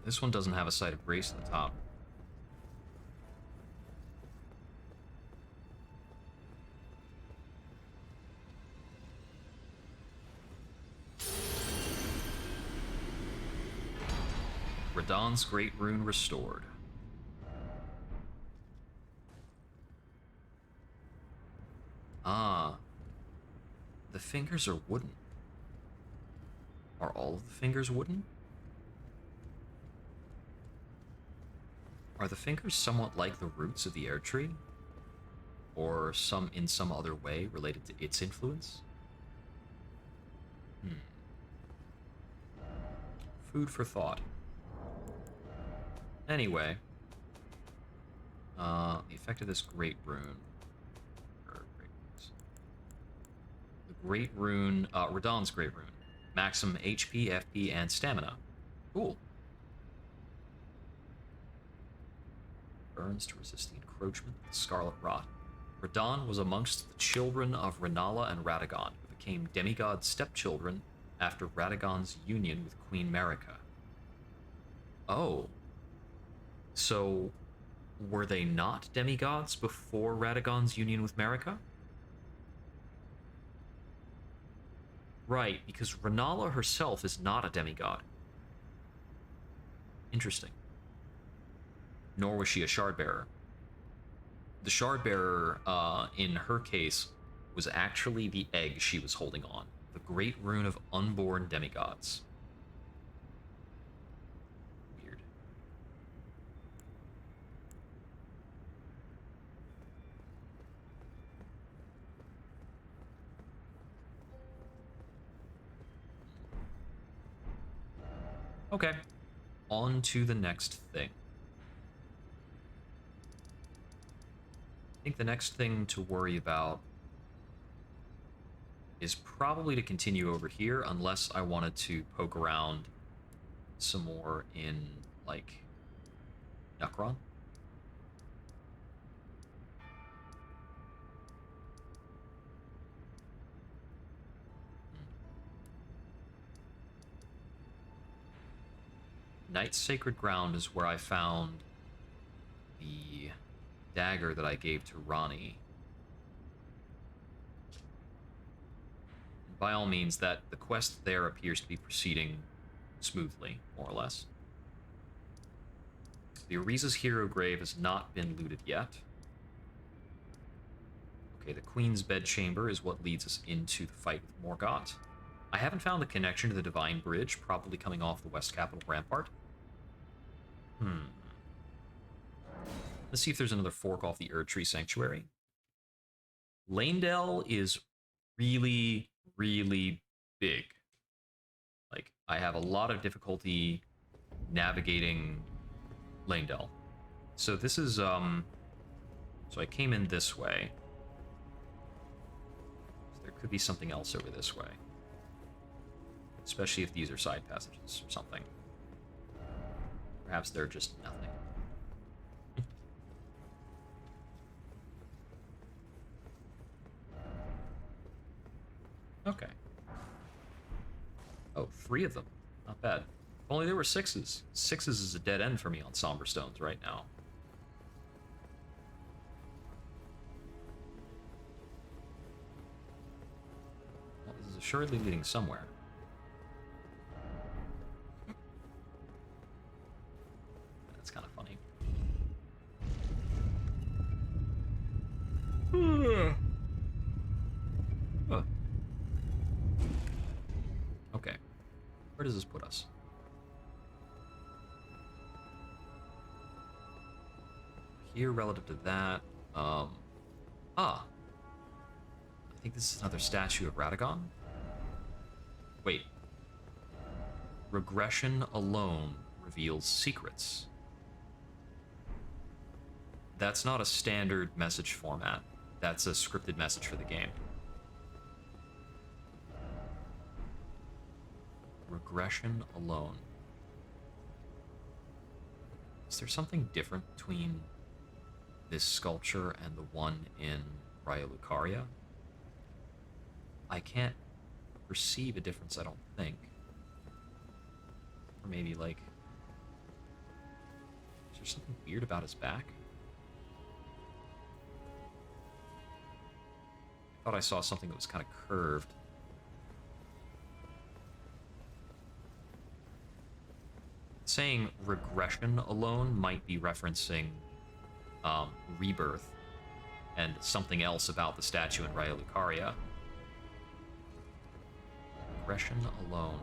This one doesn't have a site of grace at the top. Radahn's Great Rune restored. Ah. The fingers are wooden. Are all of the fingers wooden? Are the fingers somewhat like the roots of the air tree? Or in some other way related to its influence? Food for thought. Anyway. The effect of this Great Rune. The Great Rune, Radahn's Great Rune. Maximum HP, FP, and stamina. Cool. Burns to resist the encroachment of the Scarlet Rot. Radahn was amongst the children of Rennala and Radagon, who became demigod stepchildren after Radagon's union with Queen Marika. Oh. So, were they not demigods before Radagon's union with Marika? Right, because Rennala herself is not a demigod. Interesting. Nor was she a Shardbearer. The Shardbearer, in her case, was actually the egg she was holding on. The Great Rune of Unborn Demigods. Weird. Okay. On to the next thing. I think the next thing to worry about is probably to continue over here, unless I wanted to poke around some more in, like, Nukron. Night's Sacred Ground is where I found the dagger that I gave to Ronnie. By all means, that the quest there appears to be proceeding smoothly, more or less. The Ariza's hero grave has not been looted yet. Okay, the Queen's bedchamber is what leads us into the fight with Morgott. I haven't found the connection to the Divine Bridge, probably coming off the West Capital Rampart. Let's see if there's another fork off the Erdtree Sanctuary. Lanedale is really, really big. Like, I have a lot of difficulty navigating Lanedale. So this is, so I came in this way. So there could be something else over this way. Especially if these are side passages or something. Perhaps they're just nothing. Okay. Oh, 3 of them. Not bad. If only there were 6s. 6s is a dead end for me on Somber Stones right now. Well, this is assuredly leading somewhere. That's kind of funny. Okay. Where does this put us? Here relative to that. I think this is another statue of Radagon. Wait. Regression alone reveals secrets. That's not a standard message format. That's a scripted message for the game. Regression alone. Is there something different between this sculpture and the one in Raya Lucaria? I can't perceive a difference, I don't think. Or maybe, like... Is there something weird about his back? I thought I saw something that was kind of curved. Saying regression alone might be referencing rebirth and something else about the statue in Raya Lucaria. Regression alone.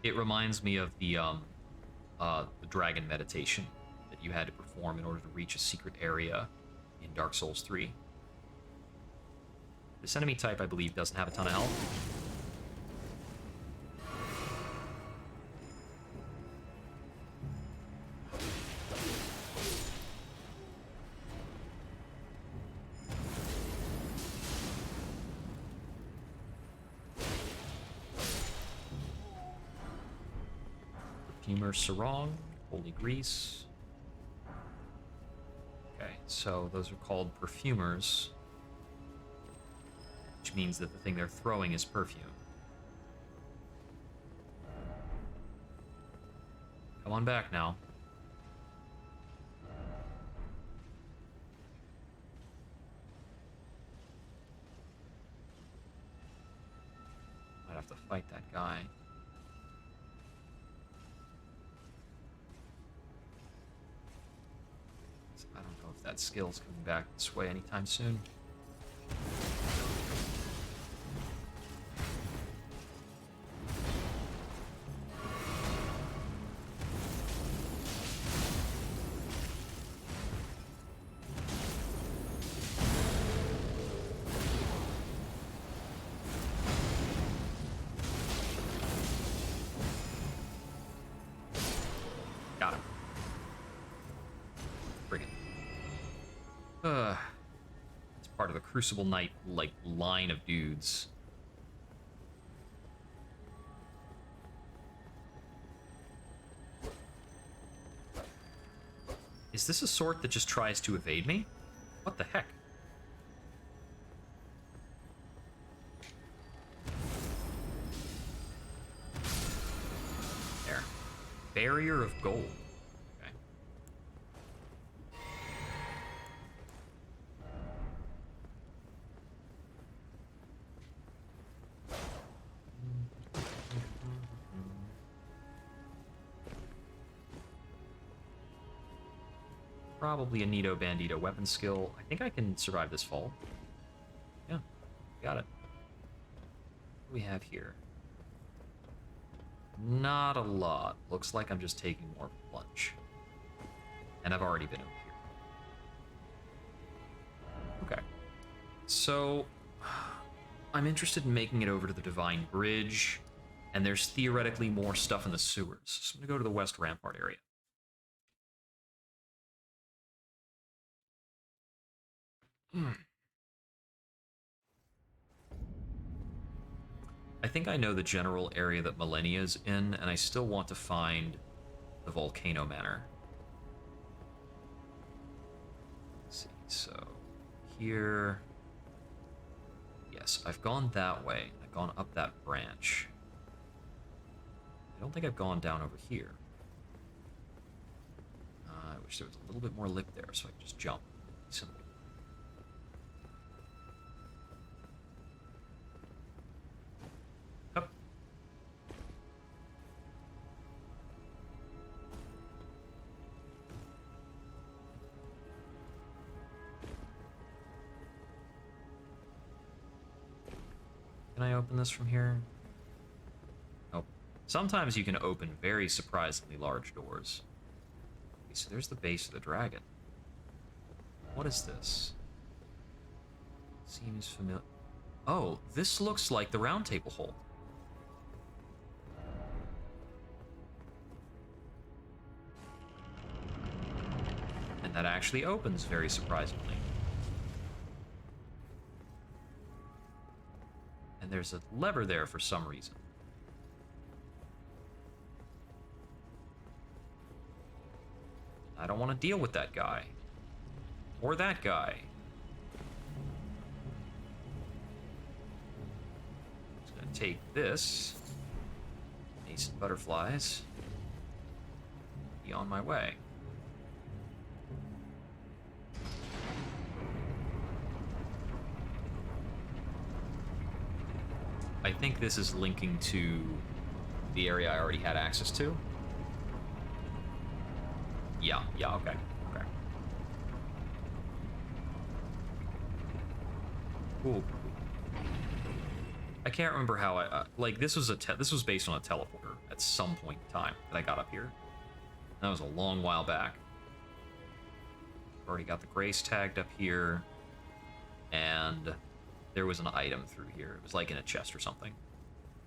It reminds me of the dragon meditation that you had to perform in order to reach a secret area in Dark Souls 3. This enemy type, I believe, doesn't have a ton of health. Perfumer Sarong, Holy Grease. Okay, so those are called perfumers, which means that the thing they're throwing is perfume. Come on back now. Might have to fight that guy. I don't know if that skill's coming back this way anytime soon. Got him. Bring it. It's part of the Crucible Knight, like, line of dudes. Is this a sort that just tries to evade me? What the heck? There. Barrier of Gold. Okay. Probably a Nito Bandito weapon skill. I think I can survive this fall. Yeah, got it. What do we have here? Not a lot. Looks like I'm just taking more of a plunge. And I've already been over here. Okay. So, I'm interested in making it over to the Divine Bridge, and there's theoretically more stuff in the sewers. So I'm gonna go to the West Rampart area. I think I know the general area that Millennia's in, and I still want to find the Volcano Manor. Let's see, so here... Yes, I've gone that way. I've gone up that branch. I don't think I've gone down over here. I wish there was a little bit more lip there so I could just jump. Simple. Up. Can I open this from here? Nope. Sometimes you can open very surprisingly large doors. Okay, so there's the base of the dragon. What is this? Seems familiar. Oh, this looks like the round table hole. And that actually opens very surprisingly. And there's a lever there for some reason. I don't want to deal with that guy. Or that guy. Just gonna take this. Nascent butterflies. Be on my way. I think this is linking to the area I already had access to. Yeah, okay. Cool. I can't remember how I like this was based on a teleporter at some point in time that I got up here. That was a long while back. Already got the grace tagged up here. And there was an item through here. It was like in a chest or something.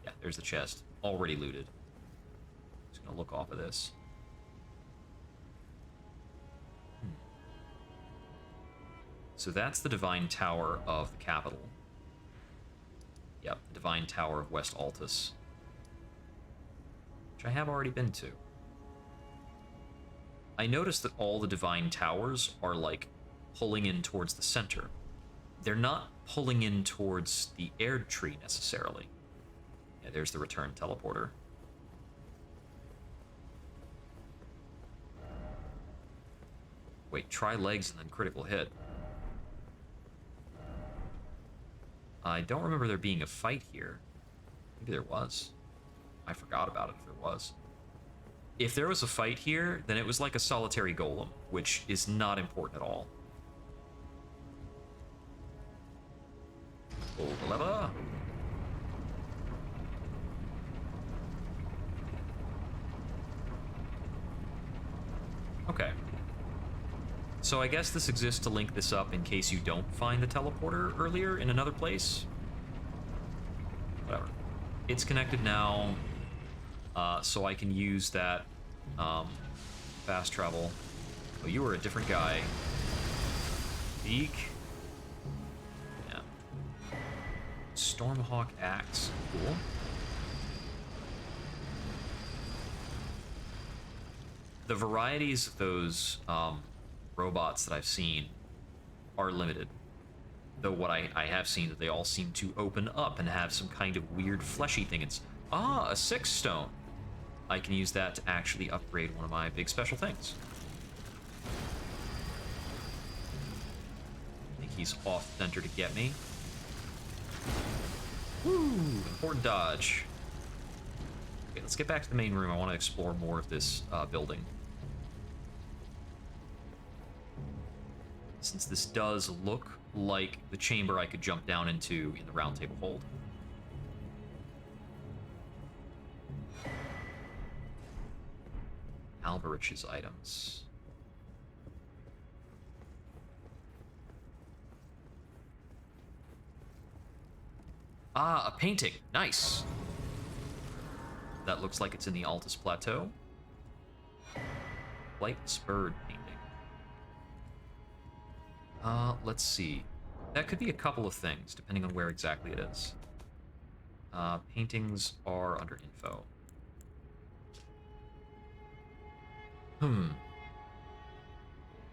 Yeah, there's the chest. Already looted. Just gonna look off of this. So that's the Divine Tower of the capital. Yep, the Divine Tower of West Altus. Which I have already been to. I noticed that all the Divine Towers are, like, pulling in towards the center. They're not pulling in towards the Erd Tree, necessarily. Yeah, there's the return teleporter. Wait, try legs and then critical hit. I don't remember there being a fight here. Maybe there was. I forgot about it if there was. If there was a fight here, then it was like a solitary golem, which is not important at all. Pull the lever. Okay. So I guess this exists to link this up in case you don't find the teleporter earlier in another place. Whatever. It's connected now, so I can use that fast travel. Oh, you were a different guy. Eek. Yeah. Stormhawk Axe. Cool. The varieties of those robots that I've seen are limited. Though what I have seen that they all seem to open up and have some kind of weird fleshy thing. It's, a 6 stone. I can use that to actually upgrade one of my big special things. I think he's off center to get me. Woo! Important dodge. Okay, let's get back to the main room. I want to explore more of this building. Since this does look like the chamber I could jump down into in the Round Table Hold. Alberich's items. Ah, a painting. Nice. That looks like it's in the Altus Plateau. Light spurred painting. Let's see. That could be a couple of things, depending on where exactly it is. Paintings are under info.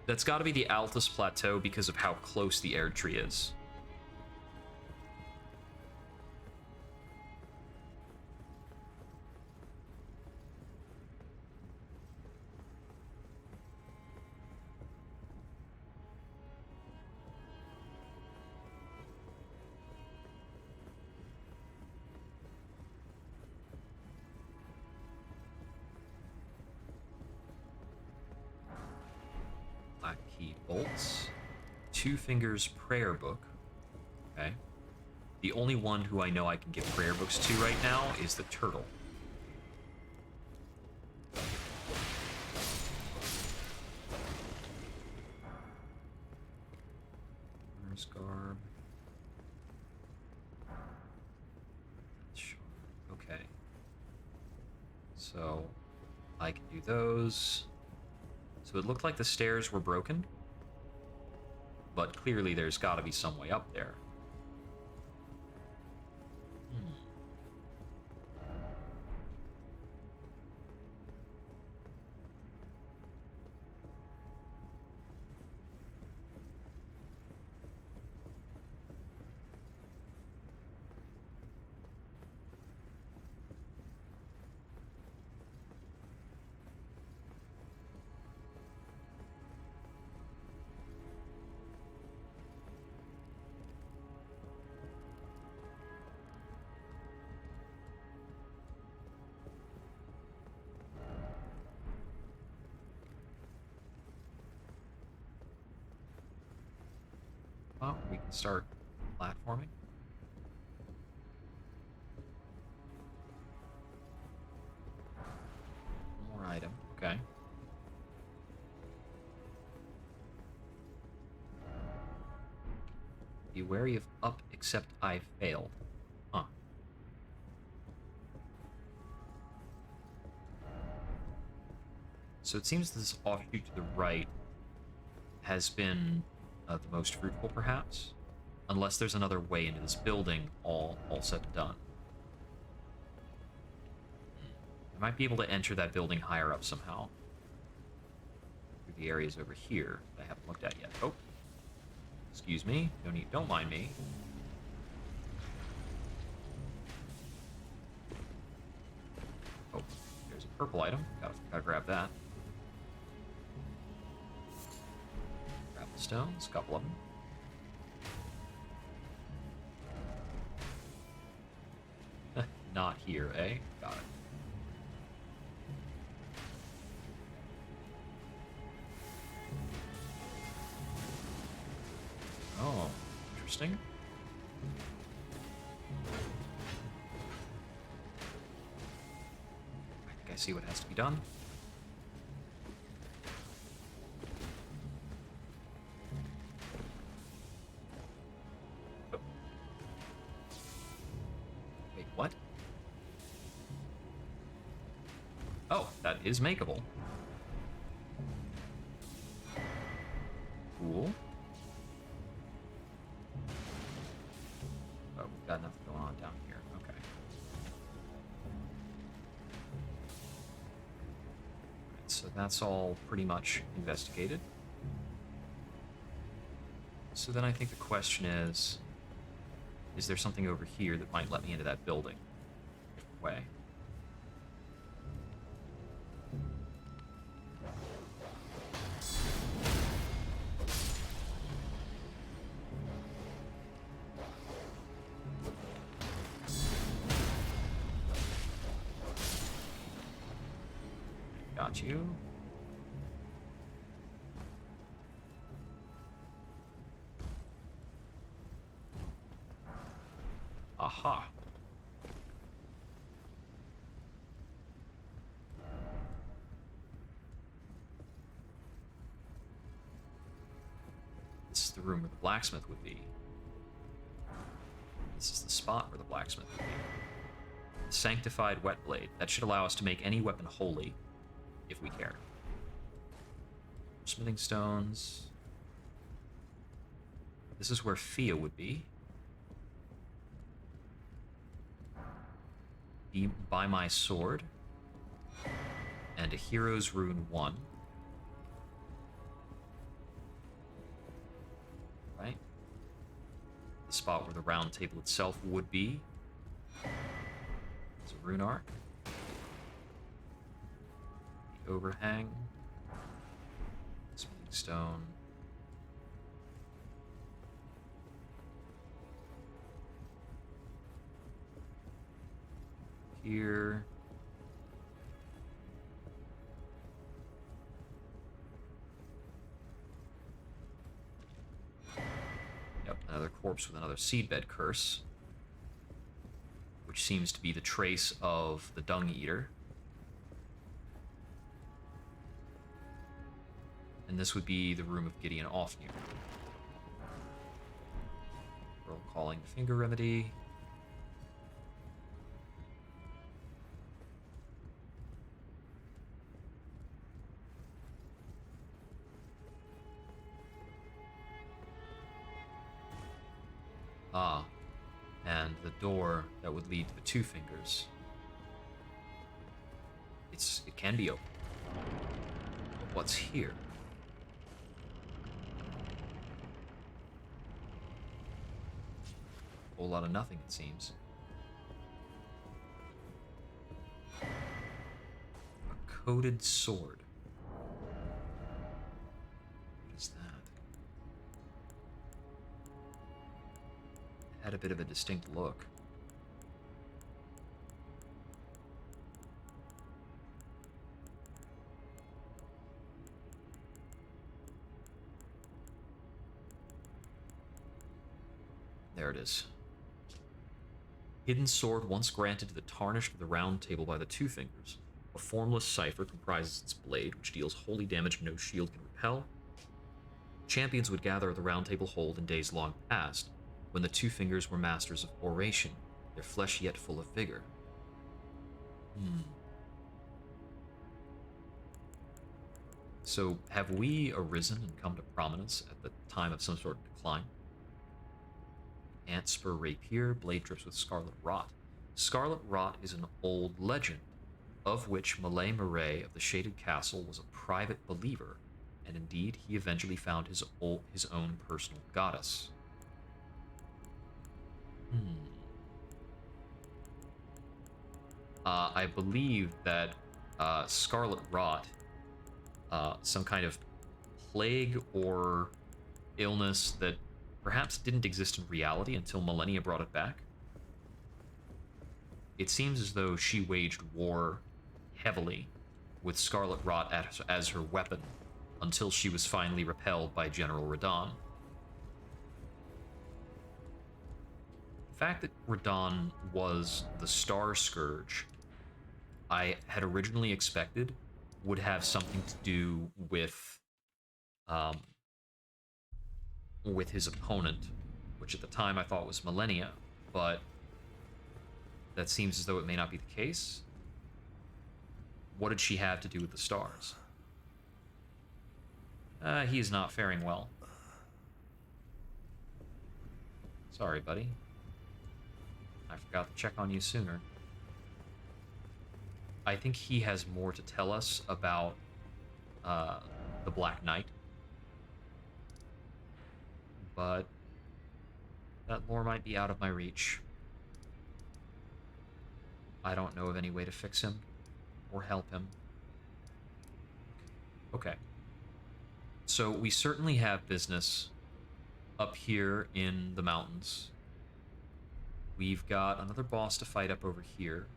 That's got to be the Altus Plateau because of how close the Erd Tree is. Bolts. Two Fingers Prayer Book. Okay. The only one who I know I can give prayer books to right now is the turtle. Runner's Garb. Sure. Okay. So I can do those. So it looked like the stairs were broken. But clearly there's got to be some way up there. Well, we can start platforming. More item, okay. wary of up except I failed. Huh. So it seems this offshoot to the right has been the most fruitful, perhaps? Unless there's another way into this building, all said and done. I might be able to enter that building higher up somehow. Through the areas over here that I haven't looked at yet. Oh. Excuse me. Don't mind me. Oh, there's a purple item. Gotta grab that. Grab the stones, couple of them. Not here, eh? Got it. Oh, interesting. I think I see what has to be done. Oh. Wait, what? Oh, that is makeable. Cool. Oh, we've got nothing going on down here. Okay. Alright, so that's all pretty much investigated. So then I think the question is there something over here that might let me into that building? Way. Got you. Aha. This is the room where the blacksmith would be. This is the spot where the blacksmith would be. Sanctified wet blade. That should allow us to make any weapon holy, if we care. Smithing stones. This is where Fia would be. Buy my sword. And a hero's rune 1. Right? The spot where the round table itself would be. It's a rune arc. The overhang. Smithing stone. Here. Yep, another corpse with another seedbed curse, which seems to be the trace of the Dung Eater. And this would be the room of Gideon Ofnir. Roll calling the finger remedy. Ah, and the door that would lead to the Two Fingers. It can be open. But what's here? A whole lot of nothing, it seems. A coated sword. What is that? Had a bit of a distinct look. There it is. Hidden sword once granted to the tarnished of the Round Table by the Two Fingers. A formless cipher comprises its blade, which deals holy damage no shield can repel. Champions would gather at the Round Table hold in days long past, when the two fingers were masters of oration, their flesh yet full of vigor. So, have we arisen and come to prominence at the time of some sort of decline? Antspur rapier, blade drips with scarlet rot. Scarlet rot is an old legend, of which Malay Murray of the Shaded Castle was a private believer, and indeed he eventually found his own personal goddess. I believe that scarlet rot, some kind of plague or illness that perhaps didn't exist in reality until millennia brought it back. It seems as though she waged war heavily with scarlet rot as her weapon until she was finally repelled by General Radahn. The fact that Radahn was the Star Scourge, I had originally expected would have something to do with his opponent, which at the time I thought was Millennia, but that seems as though it may not be the case. What did she have to do with the stars? He is not faring well. Sorry, buddy. I forgot to check on you sooner. I think he has more to tell us about the Black Knight. But that lore might be out of my reach. I don't know of any way to fix him or help him. Okay. So we certainly have business up here in the mountains. We've got another boss to fight up over here.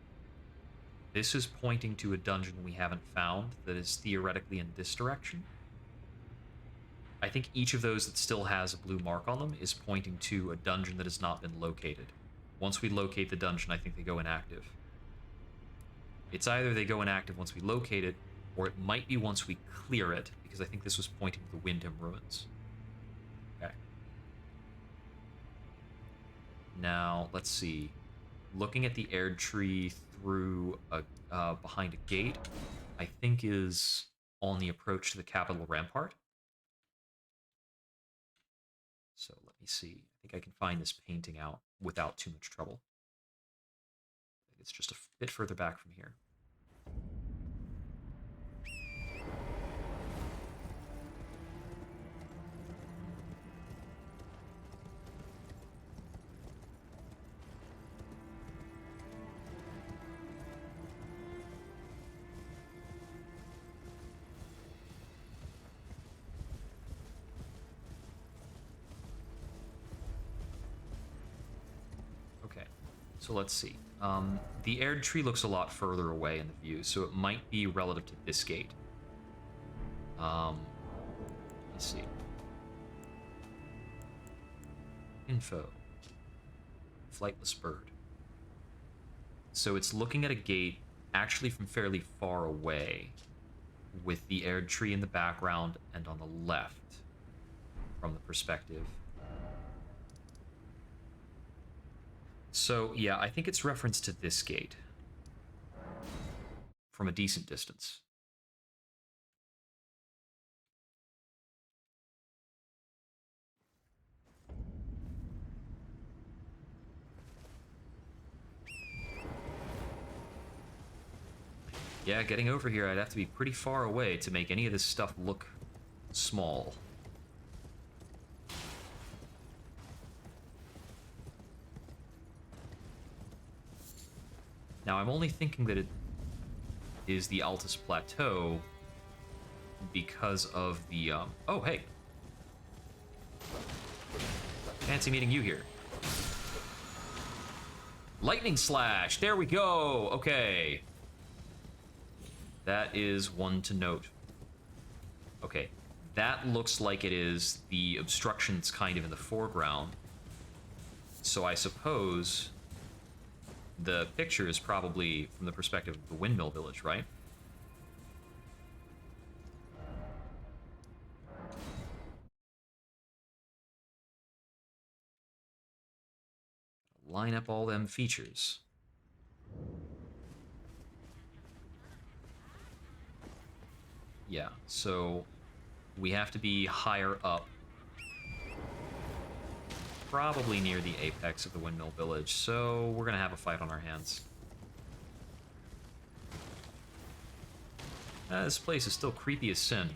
This is pointing to a dungeon we haven't found that is theoretically in this direction. I think each of those that still has a blue mark on them is pointing to a dungeon that has not been located. Once we locate the dungeon, I think they go inactive. It's either they go inactive once we locate it, or it might be once we clear it, because I think this was pointing to the Windham Ruins. Okay. Now, let's see. Looking at the Erd tree through behind a gate, I think is on the approach to the capital rampart. So let me see. I think I can find this painting out without too much trouble. It's just a bit further back from here. Okay, so let's see. The Erd tree looks a lot further away in the view, so it might be relative to this gate. Let's see. Info. Flightless bird. So it's looking at a gate actually from fairly far away, with the Erd tree in the background and on the left from the perspective. So, yeah, I think it's reference to this gate from a decent distance. Yeah, getting over here, I'd have to be pretty far away to make any of this stuff look small. Now, I'm only thinking that it is the Altus Plateau because of the, oh, hey. Fancy meeting you here. Lightning Slash, there we go, okay. That is one to note. Okay, that looks like it is the obstructions kind of in the foreground. So I suppose the picture is probably from the perspective of the Windmill Village, right? line up all them features. Yeah, so we have to be higher up. Probably near the apex of the Windmill Village, so we're gonna have a fight on our hands. This place is still creepy as sin.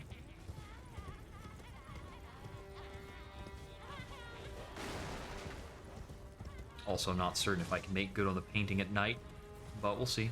Also not certain if I can make good on the painting at night, but we'll see.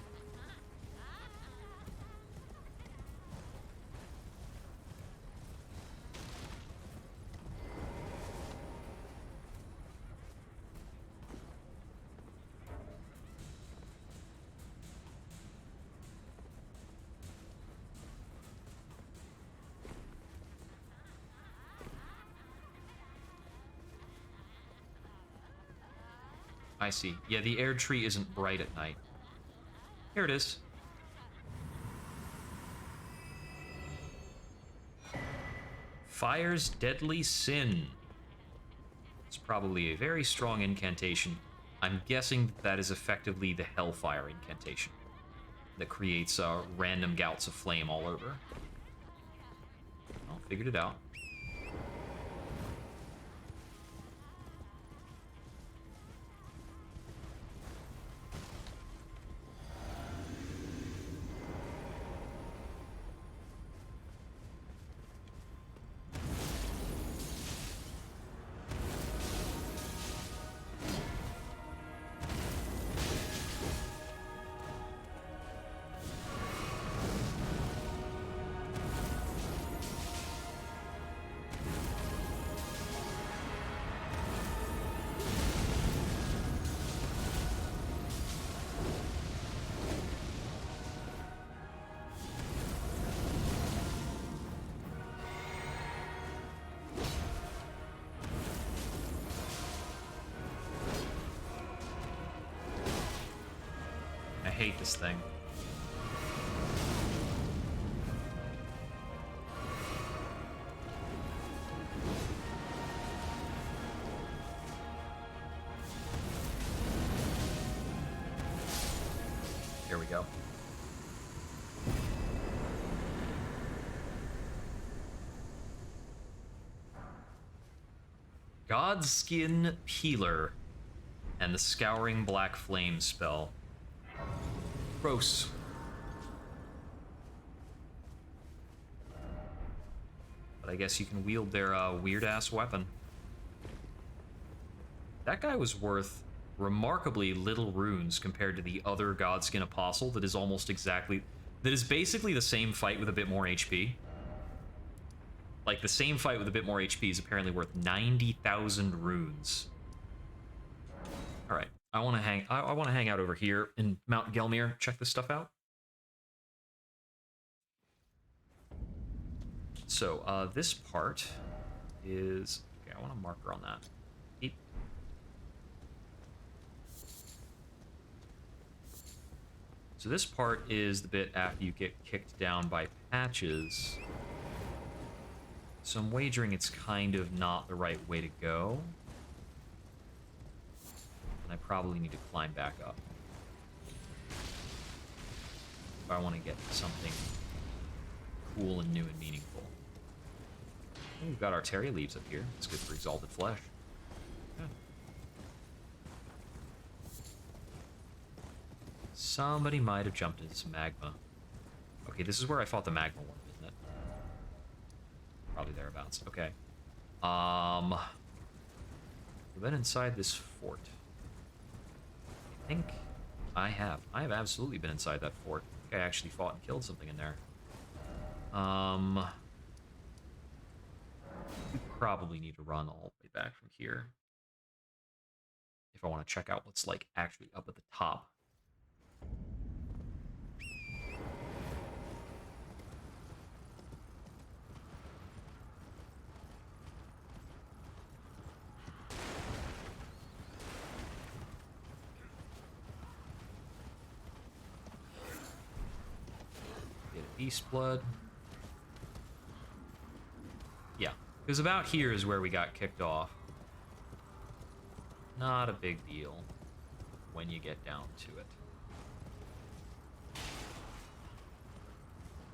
I see. Yeah, the air tree isn't bright at night. Here it is. Fire's deadly sin. It's probably a very strong incantation. I'm guessing that is effectively the Hellfire incantation that creates random gouts of flame all over. Well, figured it out. I hate this thing. Here we go. Godskin Peeler and the Scouring Black Flame spell. Gross. But I guess you can wield their weird-ass weapon. That guy was worth remarkably little runes compared to the other Godskin Apostle that is almost exactly... that is basically the same fight with a bit more HP. Like, the same fight with a bit more HP is apparently worth 90,000 runes. Alright. I want to hang out over here in Mount Gelmir, check this stuff out. So, this part is... okay, I want a marker on that. Beep. So this part is the bit after you get kicked down by patches. So I'm wagering it's kind of not the right way to go. I probably need to climb back up if I want to get something cool and new and meaningful. Oh, we've got Arteria leaves up here. It's good for exalted flesh. Yeah. Somebody might have jumped into some magma. Okay, this is where I fought the magma worm, isn't it? Probably thereabouts. Okay. We've been inside this fort. I think I have. I have absolutely been inside that fort. I think I actually fought and killed something in there. We probably need to run all the way back from here if I want to check out what's like actually up at the top. Beast blood. Yeah, because about here is where we got kicked off. Not a big deal. when you get down to it.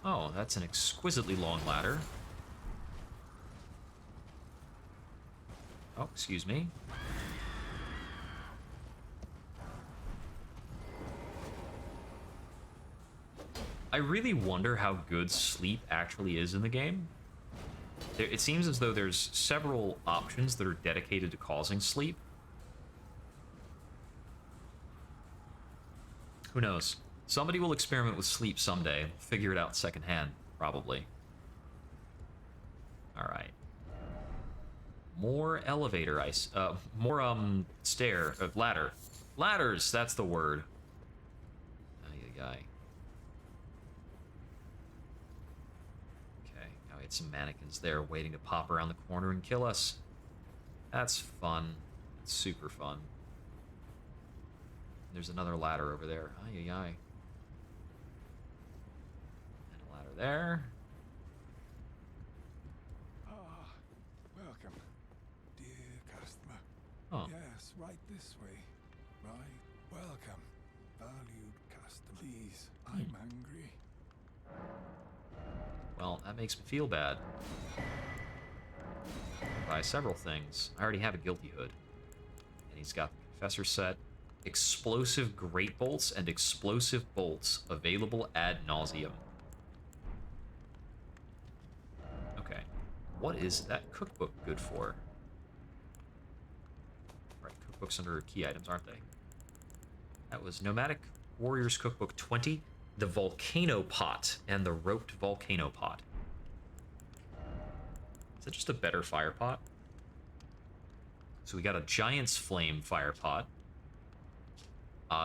Oh, that's an exquisitely long ladder. Oh, excuse me. I really wonder how good sleep actually is in the game. It seems as though there's several options that are dedicated to causing sleep. Who knows? Somebody will experiment with sleep someday. We'll figure it out secondhand, probably. Alright. More elevator ice. More, ladder. Ladders, that's the word. Ay. Okay, now we had some mannequins there waiting to pop around the corner and kill us. That's fun. It's super fun. There's another ladder over there. Ay. And a ladder there. Welcome, dear customer. Oh. Yes, right this way. Right. Welcome, valued customer. Please, I'm hungry. Well, that makes me feel bad. Buy several things. I already have a Guilty Hood. And he's got the Confessor set. Explosive Great Bolts and Explosive Bolts available ad nauseum. Okay. What is that cookbook good for? Right, cookbooks under key items, aren't they? That was Nomadic Warriors Cookbook 20, the Volcano Pot, and the Roped Volcano Pot. Is that just a better fire pot? So we got a Giant's Flame fire pot.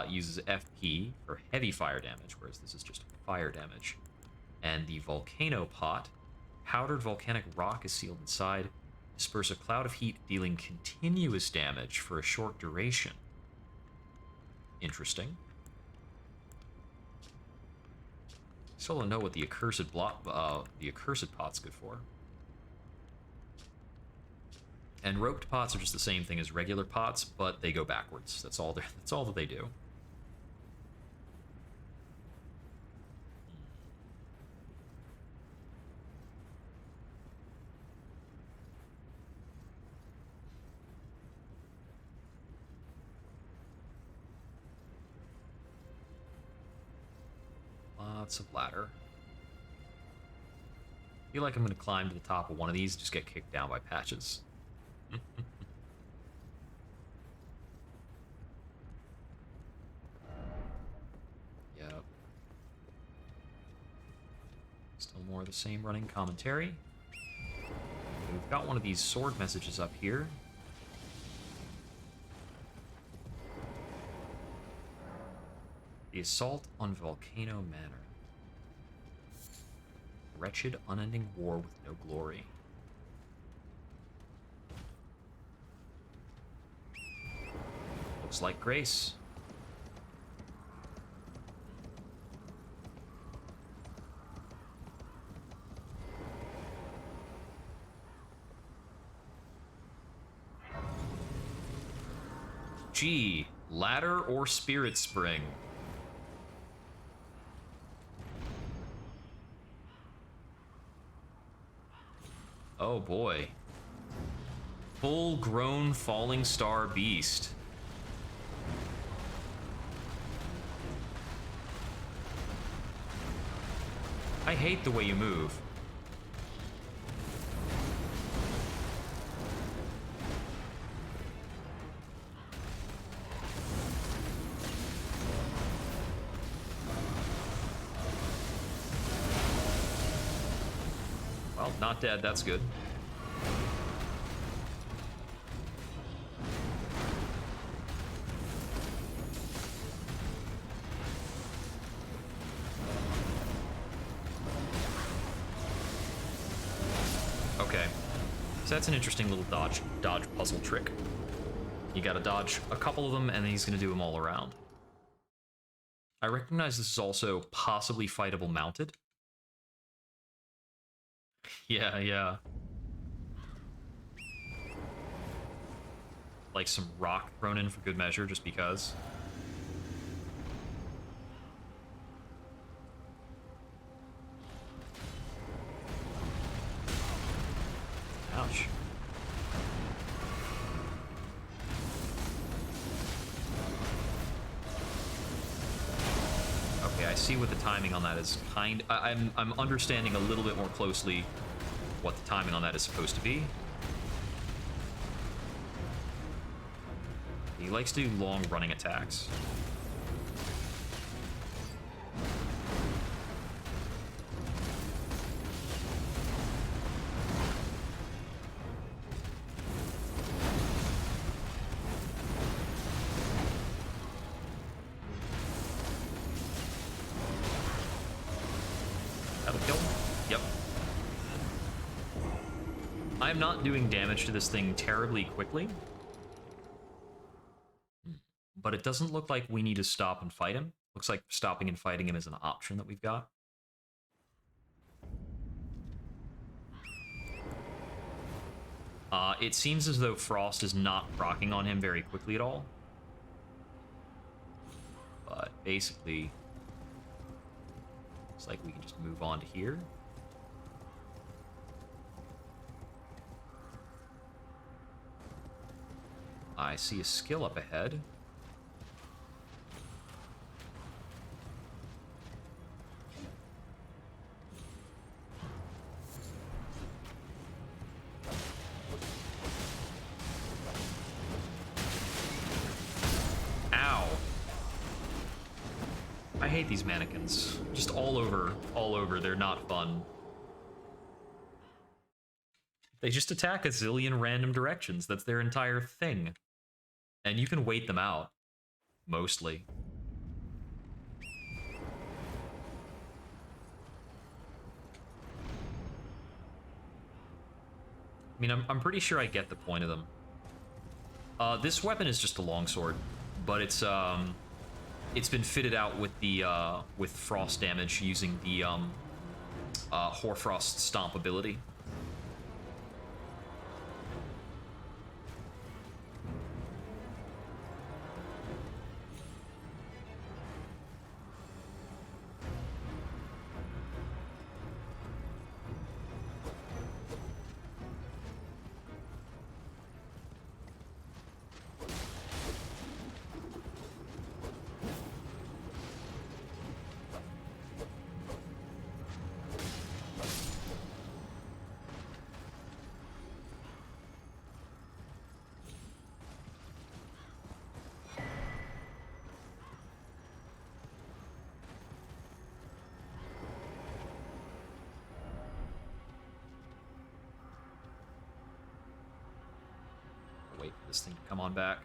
Uses FP for heavy fire damage, whereas this is just fire damage. And the Volcano Pot, powdered volcanic rock is sealed inside. Disperse a cloud of heat, dealing continuous damage for a short duration. Interesting. Still don't know what the accursed pot's good for. And roped pots are just the same thing as regular pots, but they go backwards. That's all that they do. Lots of ladder. I feel like I'm going to climb to the top of one of these and just get kicked down by patches. Yep. Still more of the same running commentary. We've got one of these sword messages up here. The assault on Volcano Manor. Wretched, unending war with no glory. Looks like grace. Gee, ladder or spirit spring? Oh boy. Full-grown falling star beast. I hate the way you move. Well, not dead, that's good. Okay, so that's an interesting little dodge puzzle trick. You gotta dodge a couple of them, and then he's gonna do them all around. I recognize this is also possibly fightable mounted. Yeah. Like some rock thrown in for good measure, just because. damage. Okay, I see what the timing on that is. I'm understanding a little bit more closely what the timing on that is supposed to be. He likes to do long running attacks. That'll kill him. Yep. I'm not doing damage to this thing terribly quickly. But it doesn't look like we need to stop and fight him. Looks like stopping and fighting him is an option that we've got. It seems as though Frost is not proccing on him very quickly at all. But basically, looks like we can just move on to here. I see a skill up ahead. I hate these mannequins. Just all over, they're not fun. They just attack a zillion random directions. That's their entire thing. And you can wait them out. Mostly. I mean, I'm pretty sure I get the point of them. This weapon is just a longsword, but it's been fitted out with the with frost damage using the Hoarfrost Stomp ability. Wait for this thing to come on back.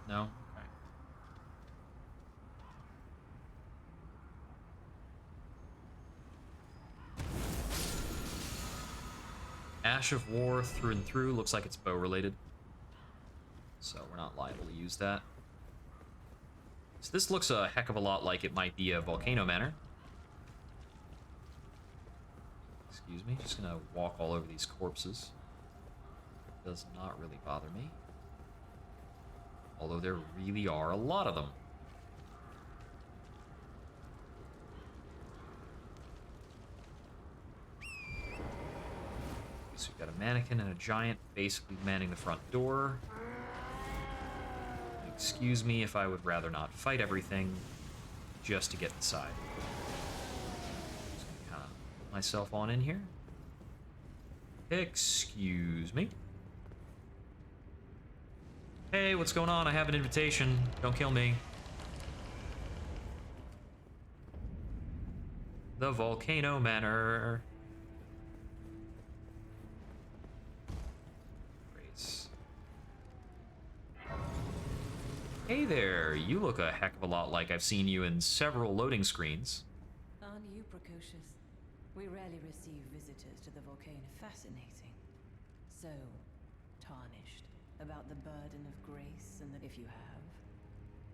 No? Okay. Ash of War through and through. Looks like it's bow related. So we're not liable to use that. So this looks a heck of a lot like it might be a Volcano Manor. Excuse me, just gonna walk all over these corpses. Does not really bother me. Although there really are a lot of them. So we've got a mannequin and a giant basically manning the front door. Excuse me if I would rather not fight everything just to get inside. Just gonna kind of put myself on in here. Excuse me. Hey, what's going on? I have an invitation. Don't kill me. The Volcano Manor. Hey there, you look a heck of a lot like I've seen you in several loading screens. Aren't you precocious? We rarely receive visitors to the volcano. Fascinating. So, tarnished about the burden of grace and that if you have,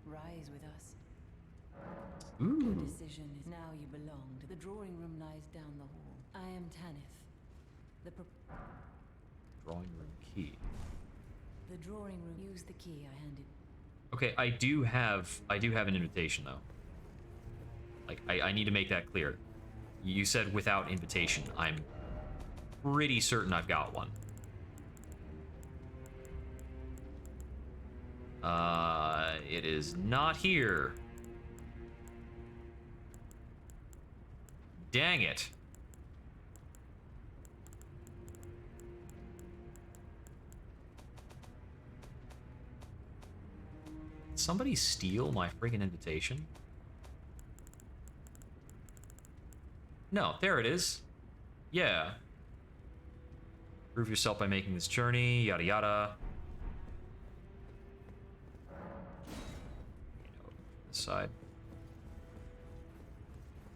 rise with us. Ooh. Your decision is now you belong to the drawing room lies down the hall. I am Tanith. The drawing room key. The drawing room. Use the key I handed. Okay, I do have an invitation though. Like, I need to make that clear. You said without invitation. I'm pretty certain I've got one. It is not here. Dang it. Did somebody steal my friggin' invitation? No, there it is. Yeah. Prove yourself by making this journey, yada yada. This side.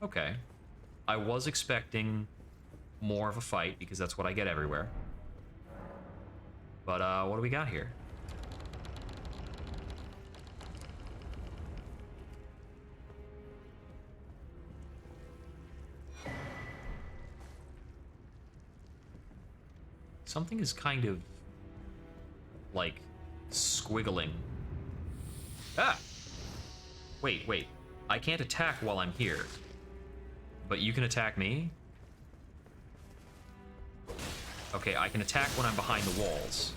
Okay. I was expecting more of a fight because that's what I get everywhere. But what do we got here? Something is kind of like squiggling. Ah! Wait. I can't attack while I'm here. But you can attack me? Okay, I can attack when I'm behind the walls.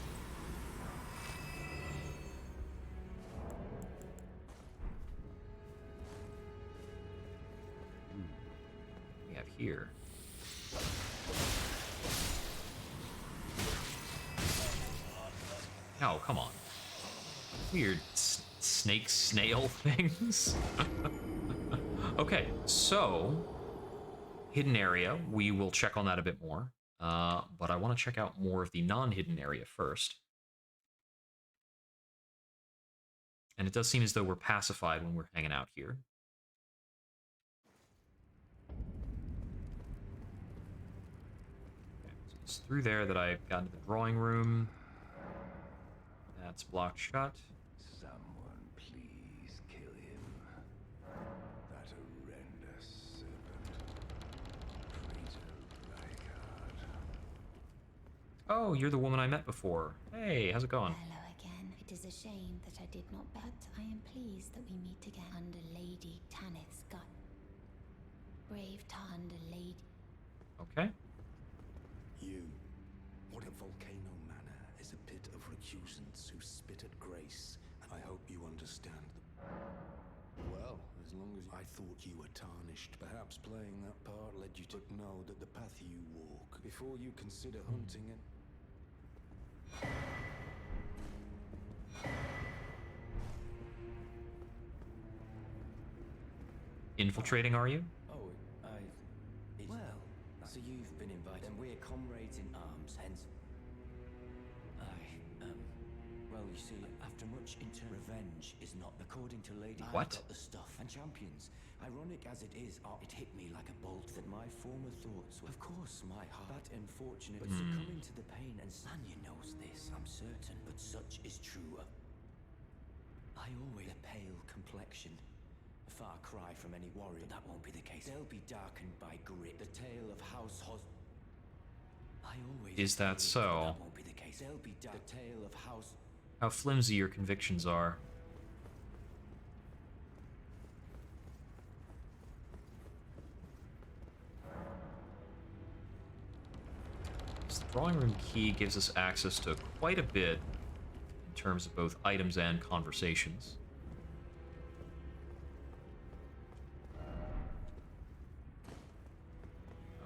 We have here. Oh, come on. Weird snake snail things. Okay, so hidden area, we will check on that a bit more. But I want to check out more of the non-hidden area first. And it does seem as though we're pacified when we're hanging out here. Okay, so it's through there that I got into the drawing room. That's blocked shut. Someone please kill him. That horrendous serpent. Praetor Rykard. Oh, you're the woman I met before. Hey, how's it going? Hello again. It is a shame that I did not, but I am pleased that we meet again under Lady Tanith's gut. Brave under Lady. Okay. You. What a Volcano Manor is a pit of recusants who spit at grace. I hope you understand. Well, as long as I thought you were tarnished, perhaps playing that part led you to know that the path you walk before you consider hunting it. Infiltrating, are you? Oh, well, so you've been invited, and we're comrades in arms, hence... well, you see, after much revenge is not according to Lady... What? I've got the stuff and champions. Ironic as it is, it hit me like a bolt that my former thoughts were... Of course, my heart, that unfortunate, but succumbing to the pain and... Sanya knows this, I'm certain, but such is true of... I always... A pale complexion. A far cry from any warrior, but that won't be the case. They'll be darkened by grit. The tale of House Hos... I always... Is that so? That won't be the case. They'll be the tale of House... How flimsy your convictions are. This drawing room key gives us access to quite a bit in terms of both items and conversations.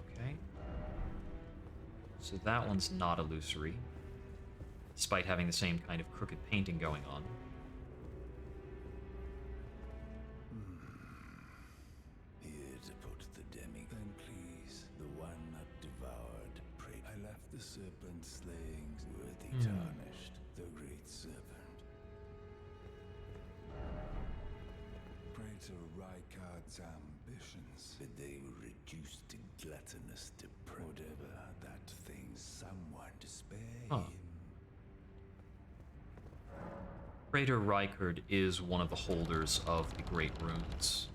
Okay. So that one's not illusory, despite having the same kind of crooked painting going on. Here to put the demi. Then please, the one that devoured. Pray. I left the serpent slayings worthy tarnished. The great serpent. Praetor Rykard's ambitions. But they were reduced to gluttonous to whatever that thing. Someone to spare him. Praetor Rykard is one of the holders of the Great Runes,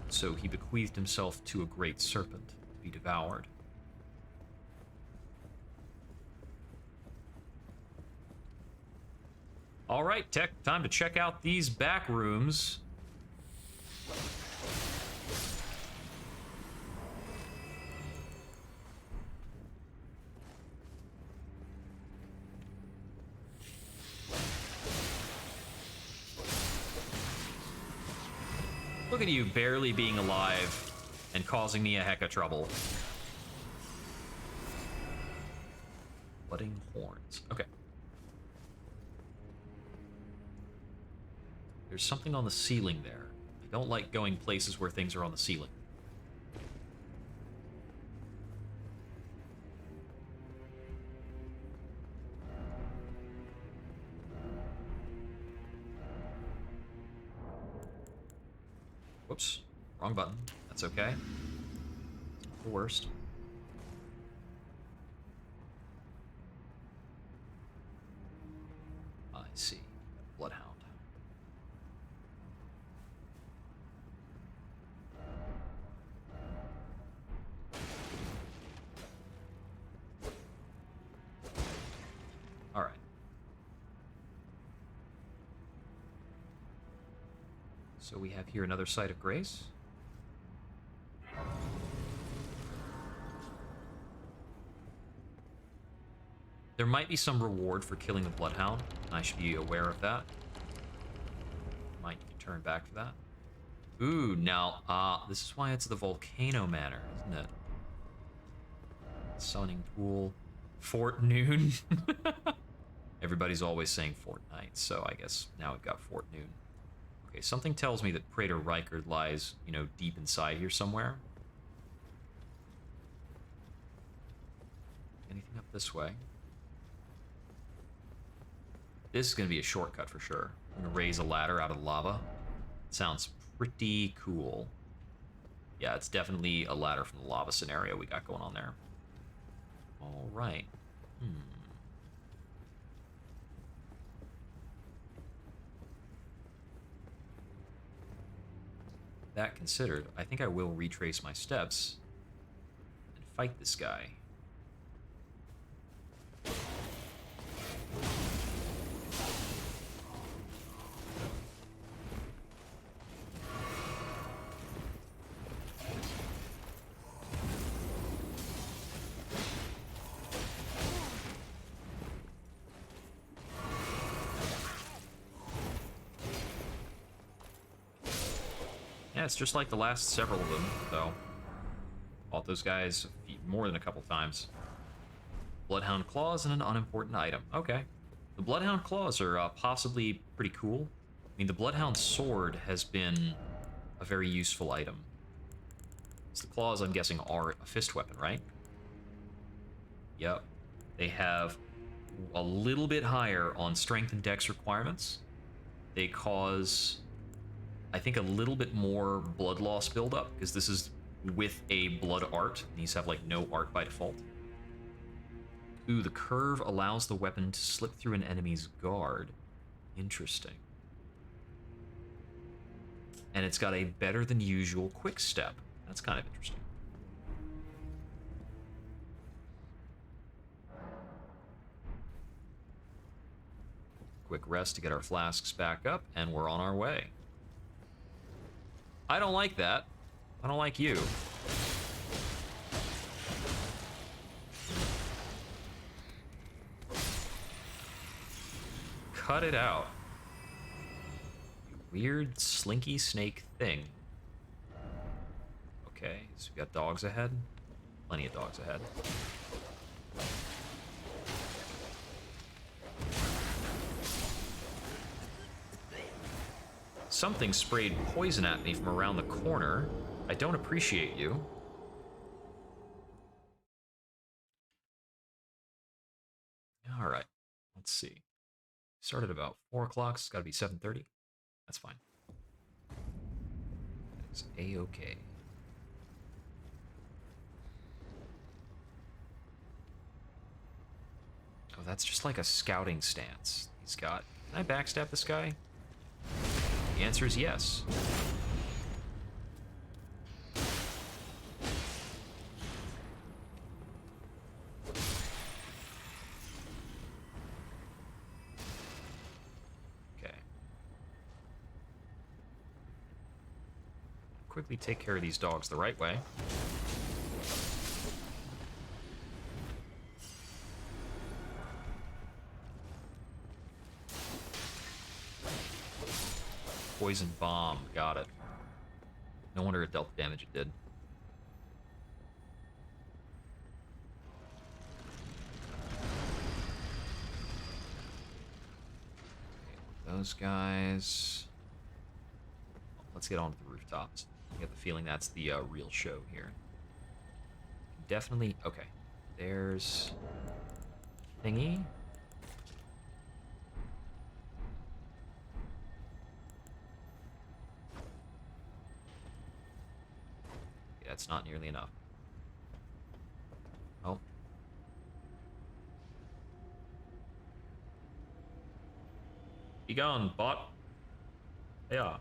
so he bequeathed himself to a great serpent to be devoured. All right, Tech, time to check out these back rooms. Look at you barely being alive and causing me a heck of trouble. Budding horns. Okay. There's something on the ceiling there. I don't like going places where things are on the ceiling. Whoops. Wrong button. That's okay. Not the worst. I see. Bloodhound. All right. So we have here another site of grace. There might be some reward for killing the Bloodhound. I should be aware of that. Might turn back for that. Ooh, now, this is why it's the Volcano Manor, isn't it? Summoning pool. Fort Noon. Everybody's always saying Fortnite, so I guess now we've got Fort Noon. Okay, something tells me that Praetor Reichard lies, you know, deep inside here somewhere. Anything up this way? This is going to be a shortcut for sure. I'm going to raise a ladder out of lava. Sounds pretty cool. Yeah, it's definitely a ladder from the lava scenario we got going on there. All right. That considered, I think I will retrace my steps and fight this guy. Yeah, it's just like the last several of them, though. Fought those guys more than a couple times. Bloodhound Claws and an unimportant item. Okay. The Bloodhound Claws are possibly pretty cool. I mean, the Bloodhound Sword has been a very useful item. So the Claws, I'm guessing, are a fist weapon, right? Yep. They have a little bit higher on strength and dex requirements. They cause, I think, a little bit more blood loss buildup, because this is with a blood art. These have, like, no art by default. Ooh, the curve allows the weapon to slip through an enemy's guard. Interesting. And it's got a better than usual quick step. That's kind of interesting. Quick rest to get our flasks back up, and we're on our way. I don't like that. I don't like you. Cut it out. You weird slinky snake thing. Okay, so we got dogs ahead. Plenty of dogs ahead. Something sprayed poison at me from around the corner. I don't appreciate you. All right, let's see. Started about 4 o'clock. It's got to be 7:30. That's fine. It's a-okay. Oh, that's just like a scouting stance he's got. Can I backstab this guy? The answer is yes. quickly take care of these dogs the right way. Poison bomb, got it. No wonder it dealt the damage it did. Okay, those guys. Let's get onto the rooftops. I get the feeling that's the real show here. Definitely. Okay. There's thingy. Okay, that's not nearly enough. Oh. Be gone, bot. Yeah.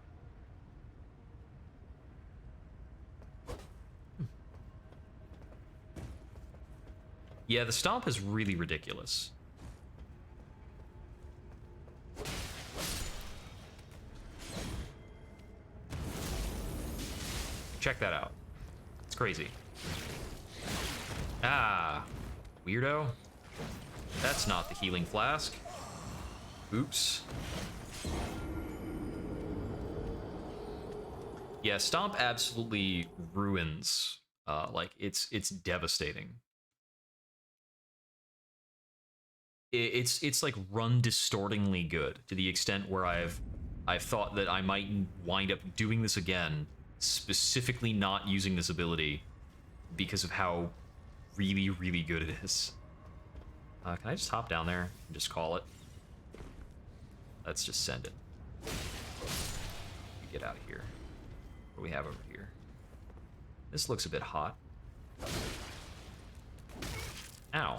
Yeah, the stomp is really ridiculous. Check that out. It's crazy. Ah, weirdo. That's not the healing flask. Oops. Yeah, stomp absolutely ruins. Like it's devastating. It's like run distortingly good to the extent where I've thought that I might wind up doing this again, specifically not using this ability because of how really, really good it is. Can I just hop down there and just call it? Let's just send it. Get out of here. What do we have over here? This looks a bit hot. Ow.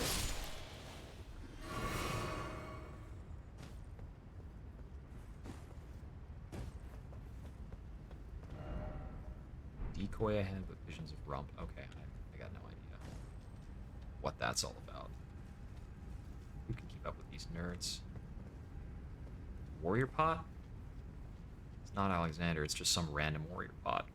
Decoy ahead with visions of rump. Okay, I got no idea what that's all about. Who can keep up with these nerds? Warrior pot? It's not Alexander, it's just some random warrior pot.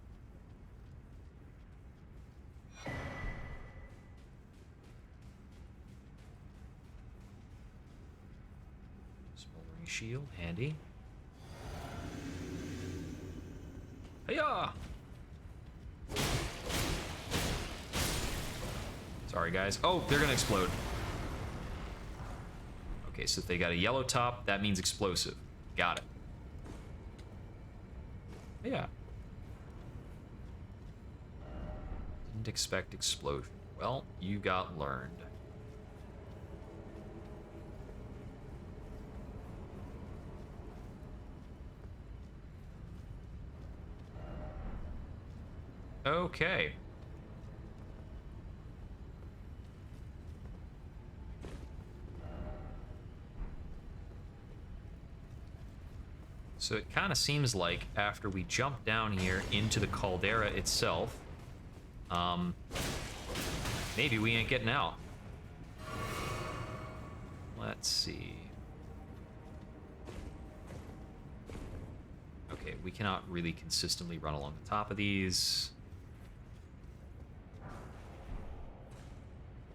Smoldering shield, handy. Hiya! Sorry, guys. Oh, they're gonna explode. Okay, so if they got a yellow top, that means explosive. Got it. Yeah. Didn't expect explosion. Well, you got learned. Okay. So it kind of seems like after we jump down here into the caldera itself, maybe we ain't getting out. Let's see. Okay, we cannot really consistently run along the top of these.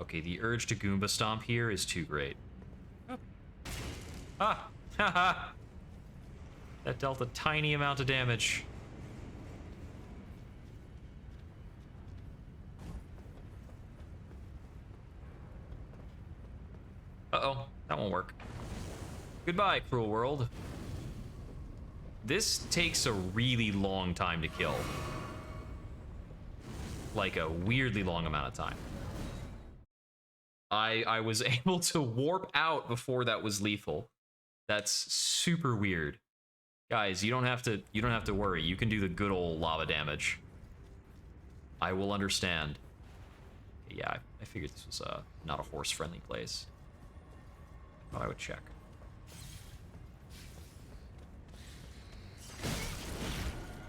Okay, the urge to Goomba Stomp here is too great. Ah! Haha! That dealt a tiny amount of damage. Uh-oh, that won't work. Goodbye, cruel world. This takes a really long time to kill. Like a weirdly long amount of time. I was able to warp out before that was lethal. That's super weird. Guys, you don't have to worry. You can do the good old lava damage. I will understand. Yeah, I figured this was not a horse-friendly place. I thought I would check.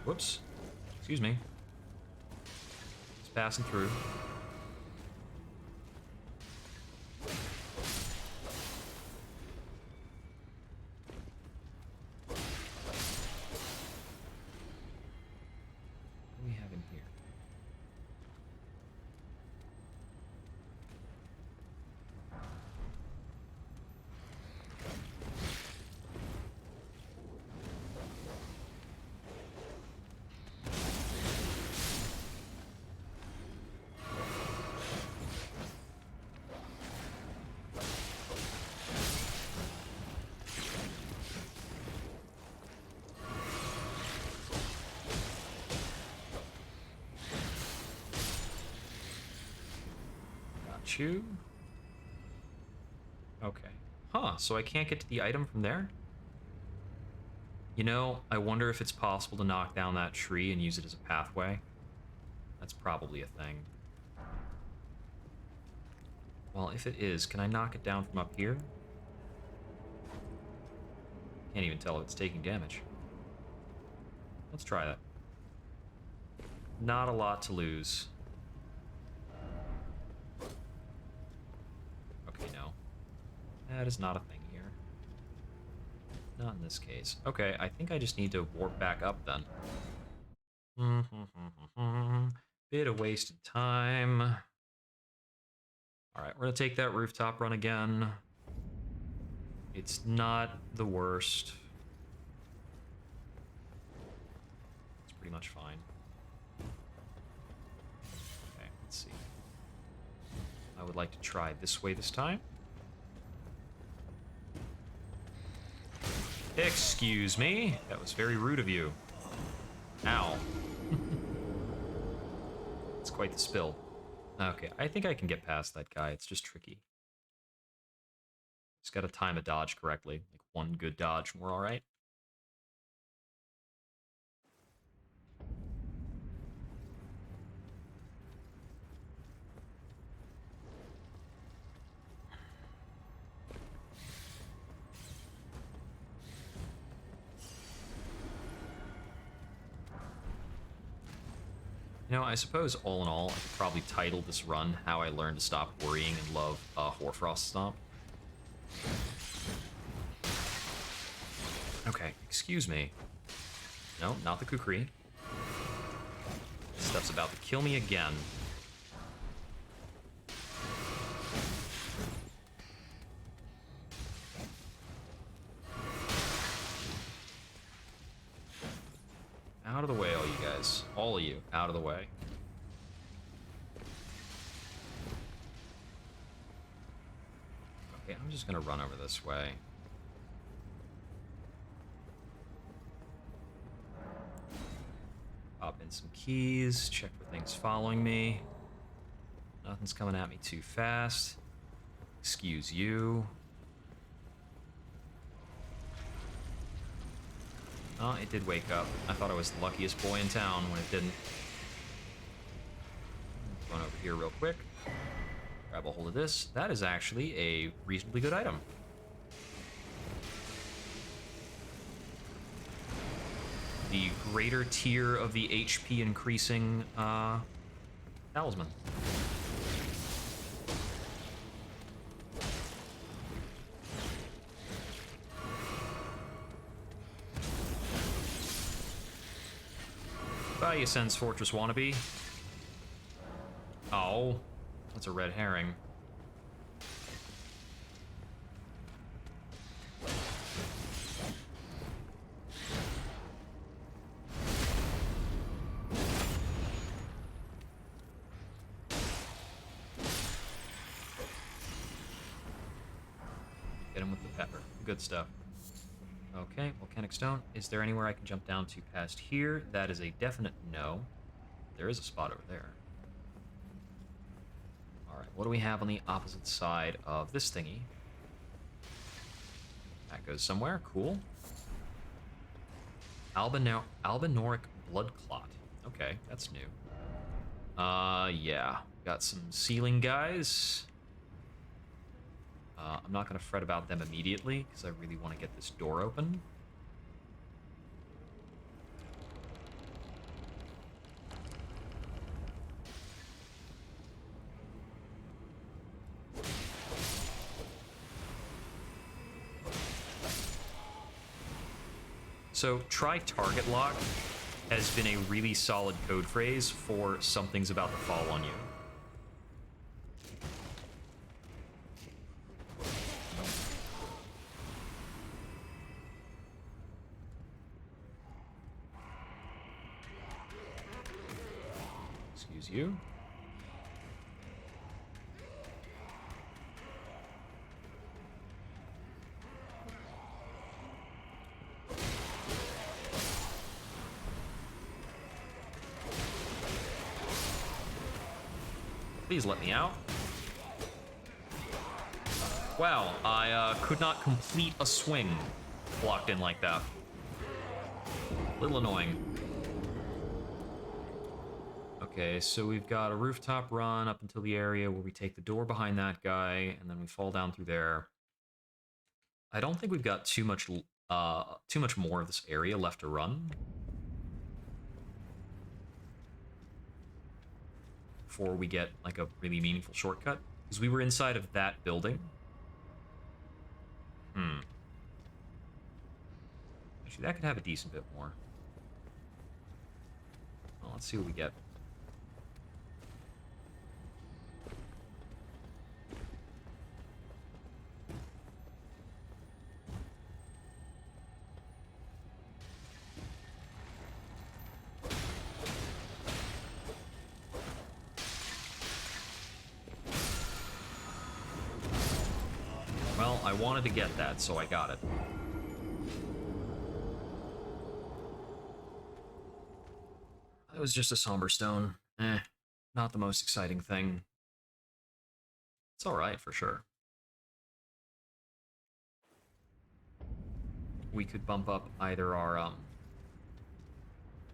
Whoops. Excuse me. Just passing through. What do we have in Got you. Okay. Huh, so I can't get to the item from there? You know, I wonder if it's possible to knock down that tree and use it as a pathway. That's probably a thing. Well, if it is, can I knock it down from up here? Can't even tell if it's taking damage. Let's try that. Not a lot to lose. Okay, no. That is not a thing here. Not in this case. Okay, I think I just need to warp back up then. Bit of wasted time. Alright, we're gonna take that rooftop run again. It's not the worst. It's pretty much fine. Okay, let's see. I would like to try this way this time. Excuse me. That was very rude of you. Ow. It's quite the spill. Okay, I think I can get past that guy. It's just tricky. Just gotta time a dodge correctly. Like one good dodge and we're alright. You know, I suppose all in all, I could probably title this run How I Learned to Stop Worrying and Love Hoarfrost Stomp. Okay, excuse me. No, not the kukri. This stuff's about to kill me again. Out of the way, all you guys. All of you, out of the way. Okay, I'm just gonna run over this way. Pop in some keys, check for things following me. Nothing's coming at me too fast. Excuse you. Oh, it did wake up. I thought I was the luckiest boy in town when it didn't. Run over here real quick. Grab a hold of this. That is actually a reasonably good item. The greater tier of the HP increasing Talisman. Bye, you Sense Fortress wannabe. Oh, that's a red herring. Get him with the pepper. Good stuff. Okay, volcanic stone. Is there anywhere I can jump down to past here? That is a definite no. There is a spot over there. Alright, what do we have on the opposite side of this thingy? That goes somewhere. Cool. Albinoric blood clot. Okay, that's new. Yeah. Got some ceiling guys. I'm not going to fret about them immediately, because I really want to get this door open. So, try target lock has been a really solid code phrase for something's about to fall on you. You. Please let me out. Wow, I could not complete a swing blocked in like that. A little annoying. Okay, so we've got a rooftop run up until the area where we take the door behind that guy, and then we fall down through there. I don't think we've got too much more of this area left to run before we get like a really meaningful shortcut, because we were inside of that building. Actually, that could have a decent bit more. Well, let's see what we get. Well, I wanted to get that, so I got it. It was just a somber stone. Not the most exciting thing. It's alright, for sure. We could bump up either our,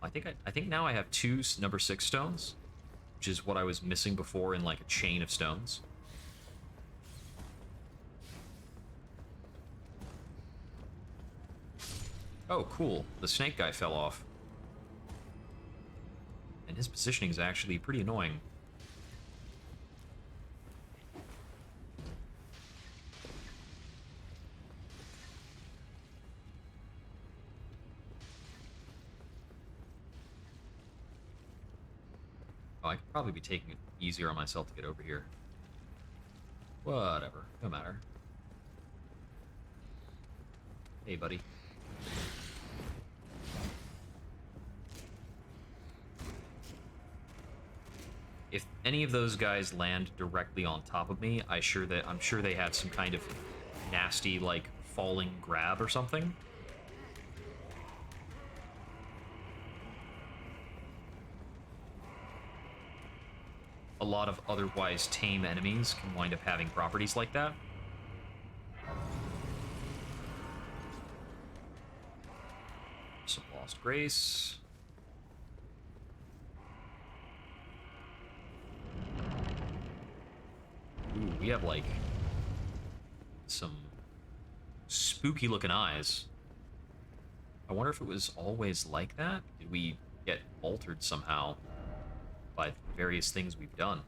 I think now I have two number 6 stones, which is what I was missing before in, like, a chain of stones. Oh, cool. The snake guy fell off. And his positioning is actually pretty annoying. Oh, I could probably be taking it easier on myself to get over here. Whatever. No matter. Hey, buddy. If any of those guys land directly on top of me, I'm sure they have some kind of nasty, like, falling grab or something. A lot of otherwise tame enemies can wind up having properties like that. Some lost grace. Ooh, we have, like, some spooky looking eyes. I wonder if it was always like that? Did we get altered somehow by various things we've done?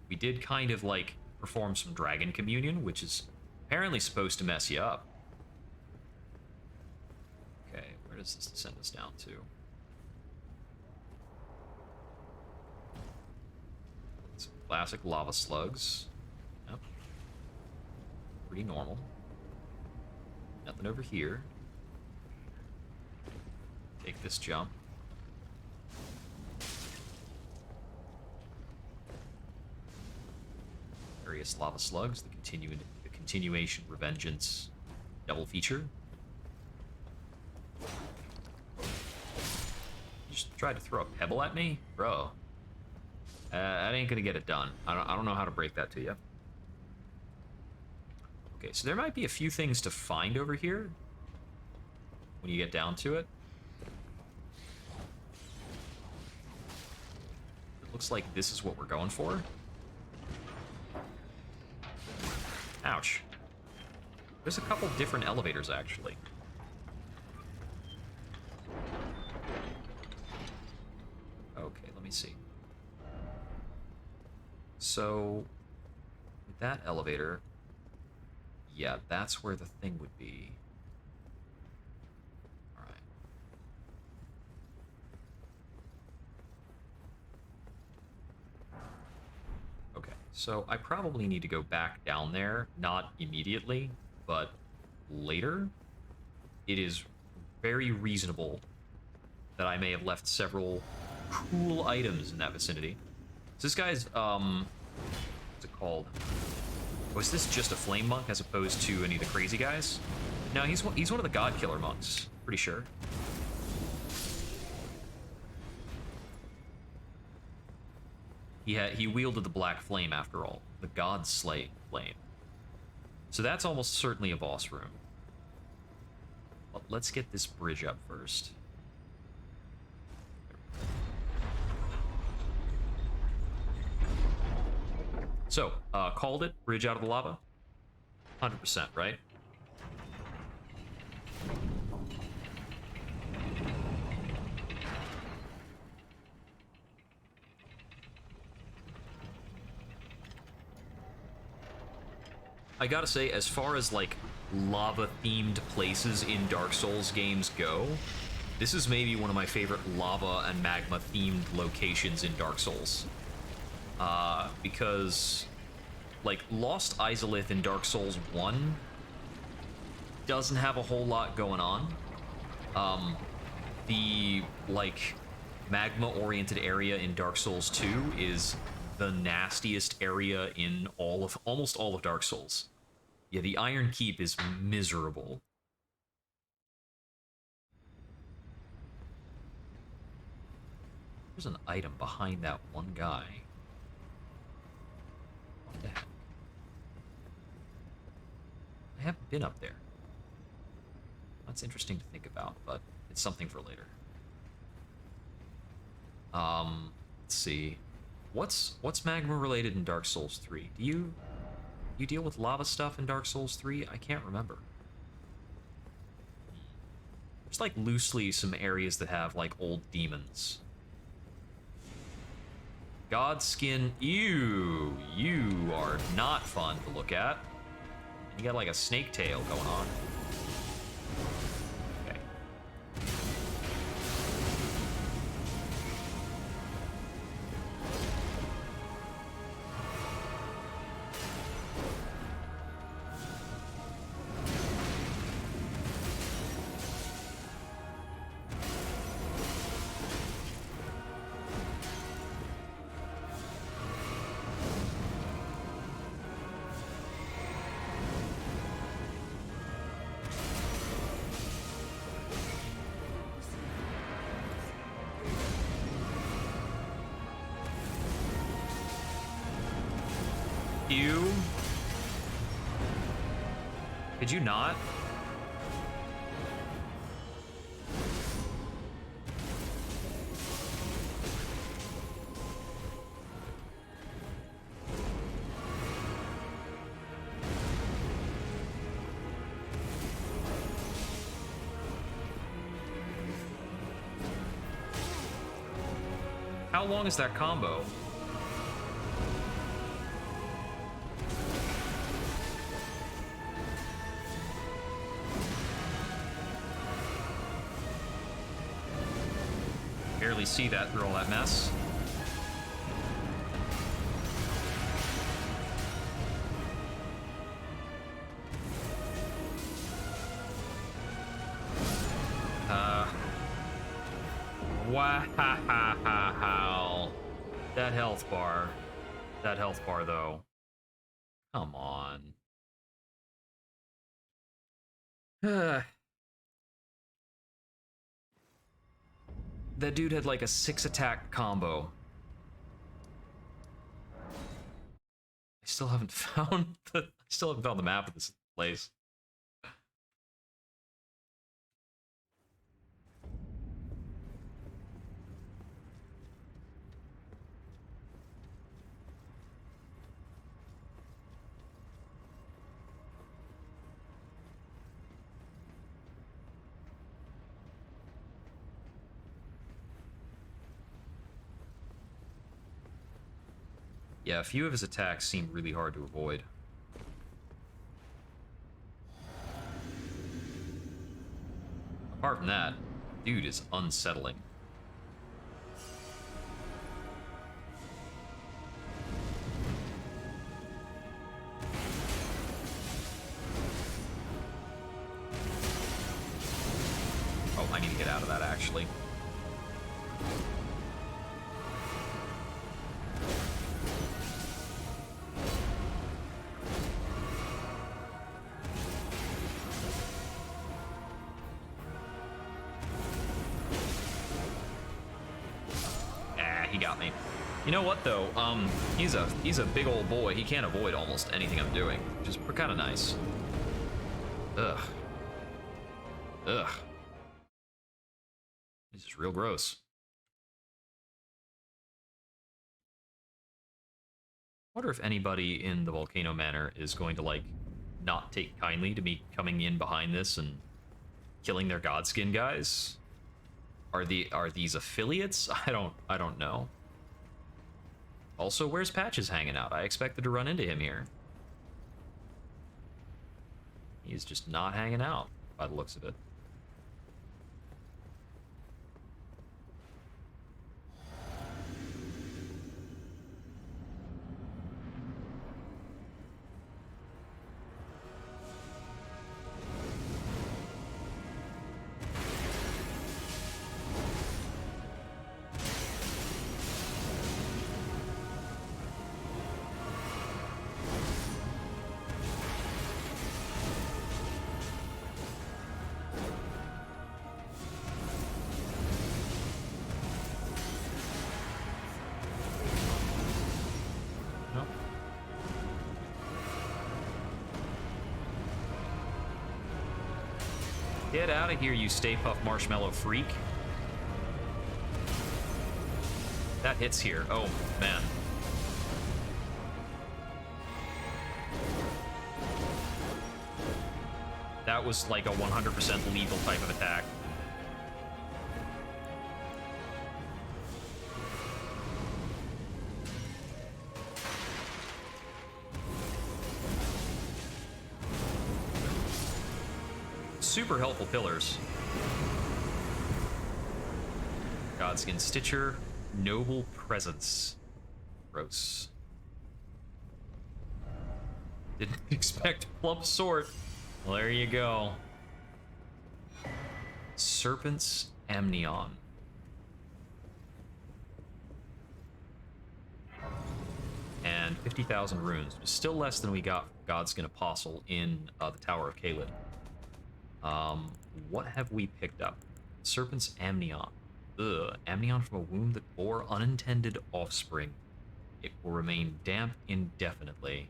We did kind of, like, perform some dragon communion, which is apparently supposed to mess you up. Okay, where does this send us down to? Some classic lava slugs. Yep. Pretty normal. Nothing over here. Take this jump. Various lava slugs, the continuation revengeance double feature. Just tried to throw a pebble at me? Bro. That ain't gonna get it done. I don't know how to break that to you. Okay, so there might be a few things to find over here when you get down to it. It looks like this is what we're going for. Ouch. There's a couple different elevators, actually. Okay, let me see. So, with that elevator, yeah, that's where the thing would be. Alright. Okay, so I probably need to go back down there, not immediately, but later. It is very reasonable that I may have left several cool items in that vicinity. So this guy's, what's it called? Was this just a flame monk as opposed to any of the crazy guys? No, he's one of the god killer monks, pretty sure. He wielded the black flame after all, the god slay flame. So that's almost certainly a boss room. But let's get this bridge up first. So, called it. Bridge out of the lava. 100%, right? I gotta say, as far as, like, lava-themed places in Dark Souls games go, this is maybe one of my favorite lava and magma-themed locations in Dark Souls. Because, like, Lost Izalith in Dark Souls 1 doesn't have a whole lot going on. The, like, magma-oriented area in Dark Souls 2 is the nastiest area in almost all of Dark Souls. Yeah, the Iron Keep is miserable. There's an item behind that one guy. What the heck? I haven't been up there. That's interesting to think about, but it's something for later. Let's see. What's magma related in Dark Souls 3? Do you deal with lava stuff in Dark Souls 3? I can't remember. There's like loosely some areas that have like old demons. Godskin, ew, you are not fun to look at. You got like a snake tail going on. Okay. You? Did you not? How long is that combo? Barely see that through all that mess. Wow. That health bar. That health bar, though. Come on. That dude had like a 6-attack combo. I still haven't found the map of this place. Yeah, a few of his attacks seem really hard to avoid. Apart from that, dude is unsettling. Oh, I need to get out of that, actually. He got me. You know what though? He's a big old boy. He can't avoid almost anything I'm doing, which is kind of nice. Ugh. Ugh. This is real gross. Wonder if anybody in the Volcano Manor is going to like not take kindly to me coming in behind this and killing their Godskin guys. Are these affiliates? I don't know. Also, where's Patches hanging out? I expected to run into him here. He's just not hanging out by the looks of it. Get out of here, you Stay Puft Marshmallow freak. That hits here. Oh, man. That was like a 100% lethal type of attack. Super helpful pillars. Godskin Stitcher, Noble Presence. Gross. Didn't expect plump sword. Well, there you go. Serpent's Amnion. And 50,000 runes, which is still less than we got Godskin Apostle in the Tower of Caelid. What have we picked up? Serpent's Amnion. Ugh. Amnion from a womb that bore unintended offspring. It will remain damp indefinitely.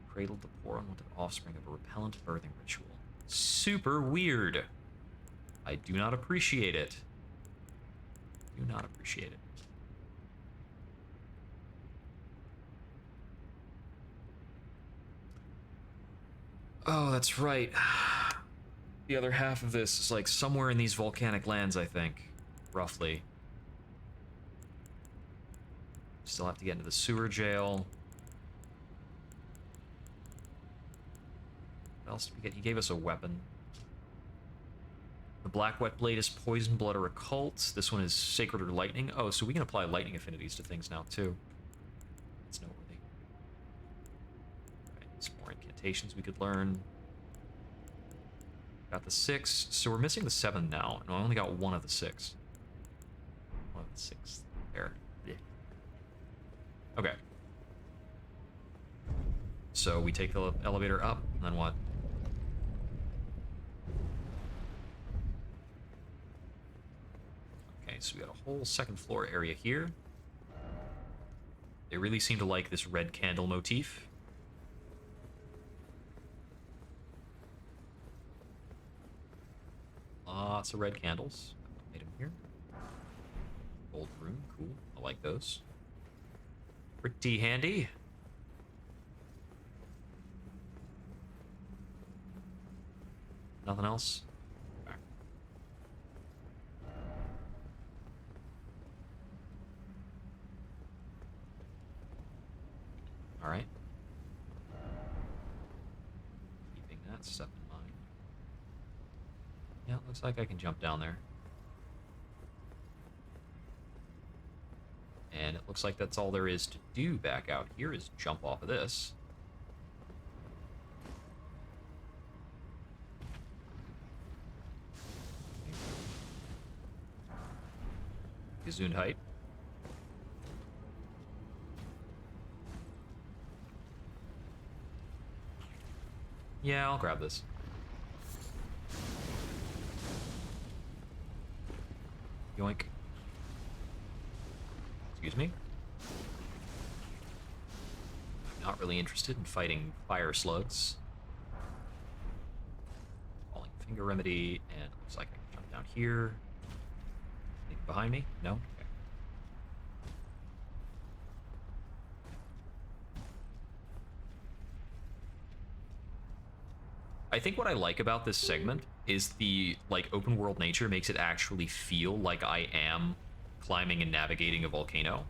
Cradled the poor unwanted offspring of a repellent birthing ritual. Super weird. I do not appreciate it. Do not appreciate it. Oh, that's right. The other half of this is like somewhere in these volcanic lands, I think. Roughly. Still have to get into the sewer jail. What else did we get? He gave us a weapon. The Black Wet Blade is Poison Blood or Occult. This one is Sacred or Lightning. Oh, so we can apply lightning affinities to things now, too. That's noteworthy. Okay, some more incantations we could learn. Got the 6, so we're missing the 7 now, and I only got one of the 6. One of the 6. There. Yeah. Okay. So we take the elevator up, and then what? Okay, so we got a whole second floor area here. They really seem to like this red candle motif. Lots of red candles. Item here. Gold rune, cool. I like those. Pretty handy. Nothing else? Okay. Alright. Keeping that stuff in mind. Yeah, it looks like I can jump down there. And it looks like that's all there is to do back out here is jump off of this. Gesundheit. Yeah, I'll grab this. Yoink. Excuse me? Not really interested in fighting fire slugs. Falling Finger Remedy, and looks like I can jump down here. Anything behind me? No? Okay. I think what I like about this segment is the, like, open world nature makes it actually feel like I am climbing and navigating a volcano,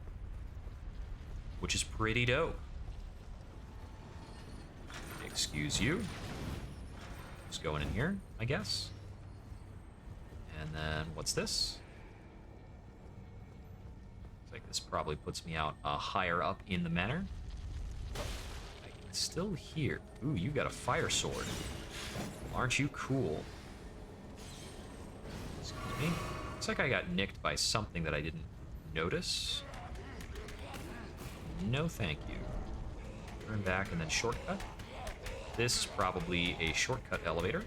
which is pretty dope. Excuse you. Just going in here, I guess. And then, what's this? Looks like this probably puts me out higher up in the manor. I can still hear. Ooh, you got a fire sword. Aren't you cool? Excuse me. Looks like I got nicked by something that I didn't notice. No, thank you. Turn back and then shortcut. This is probably a shortcut elevator.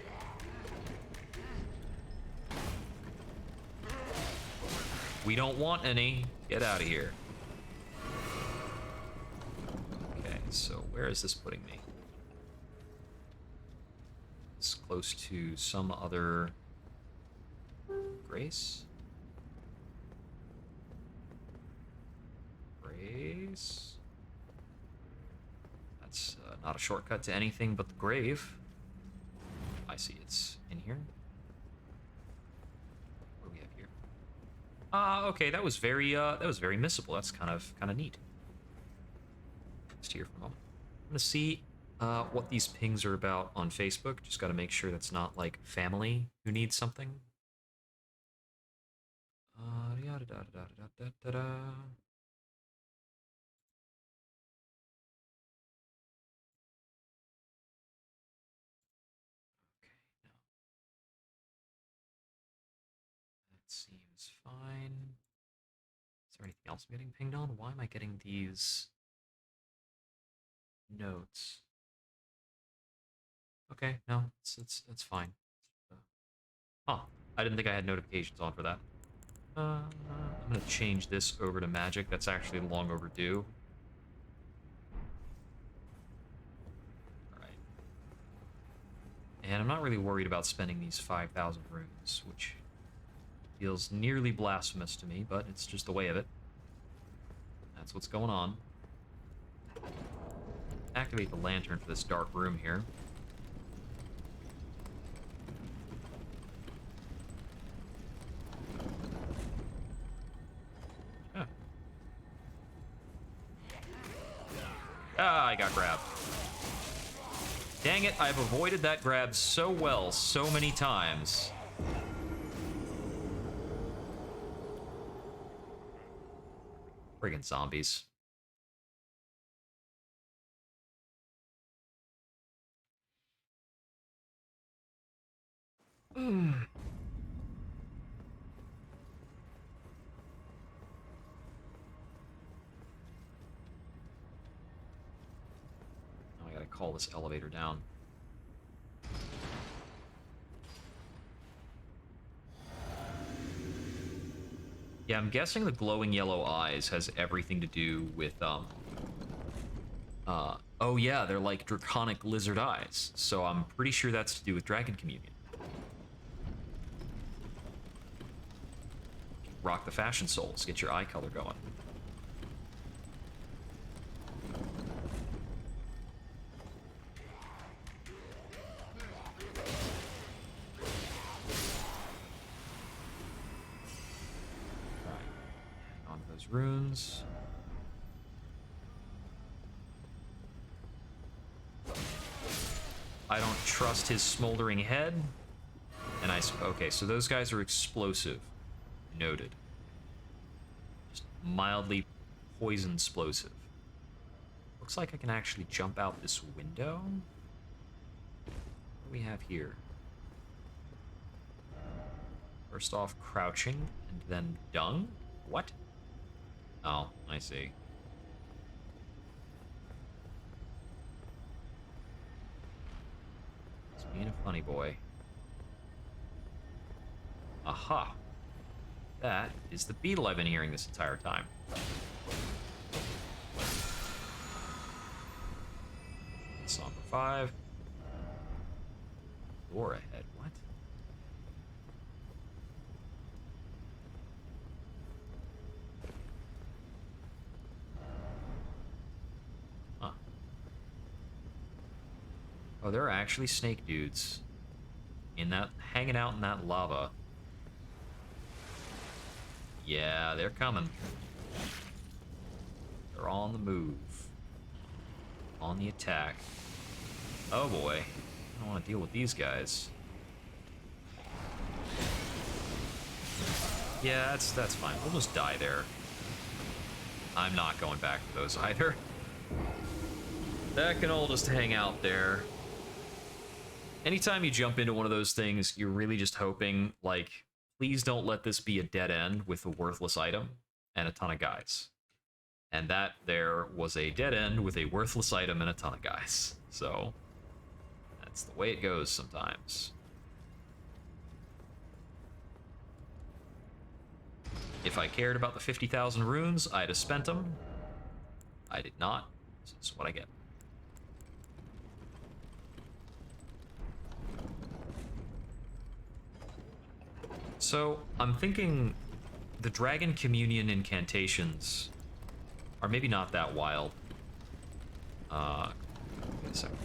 We don't want any. Get out of here. Okay, so where is this putting me? It's close to some other Grace? Grace? That's not a shortcut to anything but the grave. I see, it's in here. What do we have here? Okay, that was very missable. That's kind of neat. Just here for a moment. I'm gonna see what these pings are about on Facebook. Just got to make sure that's not like family who needs something. Yada da da da da da da. That seems fine. Is there anything else I'm getting pinged on? Why am I getting these notes? Okay, no, it's fine. Huh, I didn't think I had notifications on for that. I'm gonna change this over to magic. That's actually long overdue. Alright. And I'm not really worried about spending these 5,000 runes, which feels nearly blasphemous to me, but it's just the way of it. That's what's going on. Activate the lantern for this dark room here. Huh. Ah, I got grabbed. Dang it, I've avoided that grab so well so many times. Friggin' zombies. Now I gotta call this elevator down. Yeah, I'm guessing the glowing yellow eyes has everything to do with, oh yeah, they're like draconic lizard eyes, so I'm pretty sure that's to do with Dragon Communion. Rock the fashion souls, get your eye color going. On those runes. I don't trust his smoldering head. And okay, so those guys are explosive. Noted. Just mildly poison explosive. Looks like I can actually jump out this window. What do we have here? First off, crouching, and then dung? What? Oh, I see. It's being a funny boy. Aha. That is the beetle I've been hearing this entire time. 5. Door ahead. What? Huh. Oh, there are actually snake dudes in that, hanging out in that lava. Yeah, they're coming. They're on the move. On the attack. Oh boy. I don't want to deal with these guys. Yeah, that's fine. We'll just die there. I'm not going back to those either. That can all just hang out there. Anytime you jump into one of those things, you're really just hoping, like, please don't let this be a dead end with a worthless item and a ton of guys. And that there was a dead end with a worthless item and a ton of guys. So, that's the way it goes sometimes. If I cared about the 50,000 runes, I'd have spent them. I did not. This is what I get. So, I'm thinking the Dragon Communion incantations are maybe not that wild. Wait a second.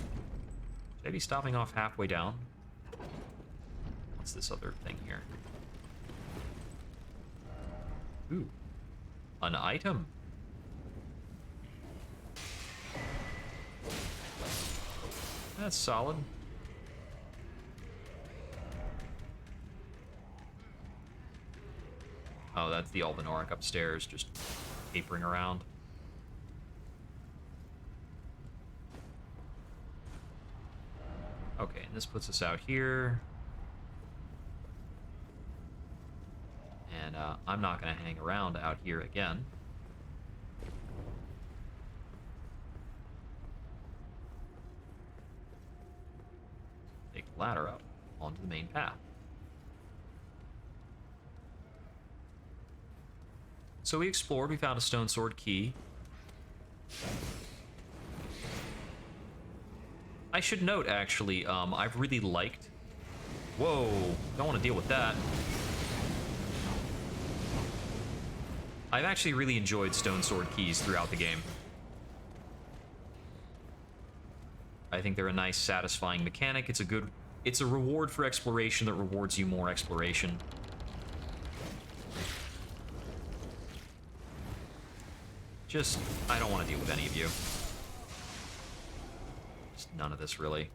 Should I be stopping off halfway down? What's this other thing here? Ooh. An item. That's solid. Oh, that's the Albinoric upstairs, just capering around. Okay, and this puts us out here. And I'm not going to hang around out here again. Take the ladder up onto the main path. So we explored, we found a stone sword key. I should note, actually, I've really liked... Whoa, don't want to deal with that. I've actually really enjoyed stone sword keys throughout the game. I think they're a nice, satisfying mechanic. It's a reward for exploration that rewards you more exploration. Just, I don't want to deal with any of you. Just none of this, really.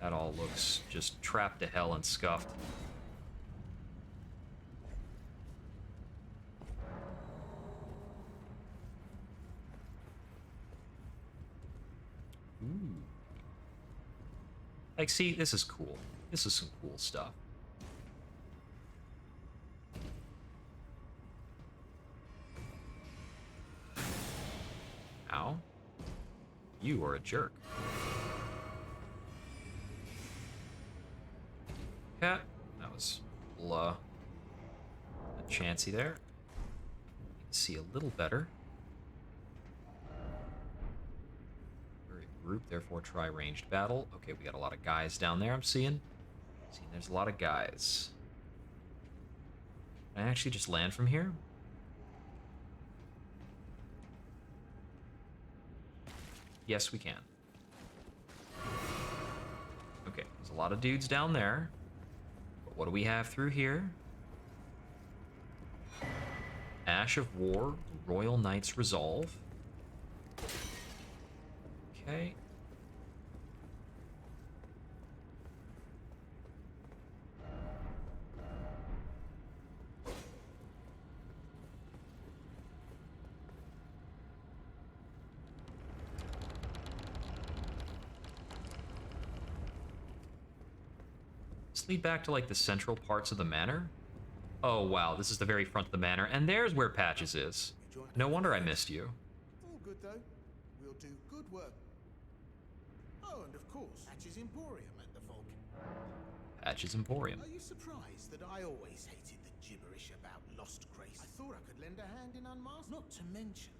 That all looks just trapped to hell and scuffed. Ooh. Like, see, this is cool. This is some cool stuff. Ow. You are a jerk. Yeah, that was a little, a chancy there. You can see a little better. Very group, therefore try ranged battle. Okay, we got a lot of guys down there, I'm seeing. There's a lot of guys. Can I actually just land from here? Yes, we can. Okay, there's a lot of dudes down there. But what do we have through here? Ash of War, Royal Knight's Resolve. Okay. Lead back to like the central parts of the manor. Oh wow, this is the very front of the manor, and there's where Patches is. No wonder I missed you. All good though. We'll do good work. Oh, and of course, Patches Emporium at the Volcano. Patches Emporium. Are you surprised that I always hated the gibberish about lost grace. I thought I could lend a hand in unmasked. Not to mention,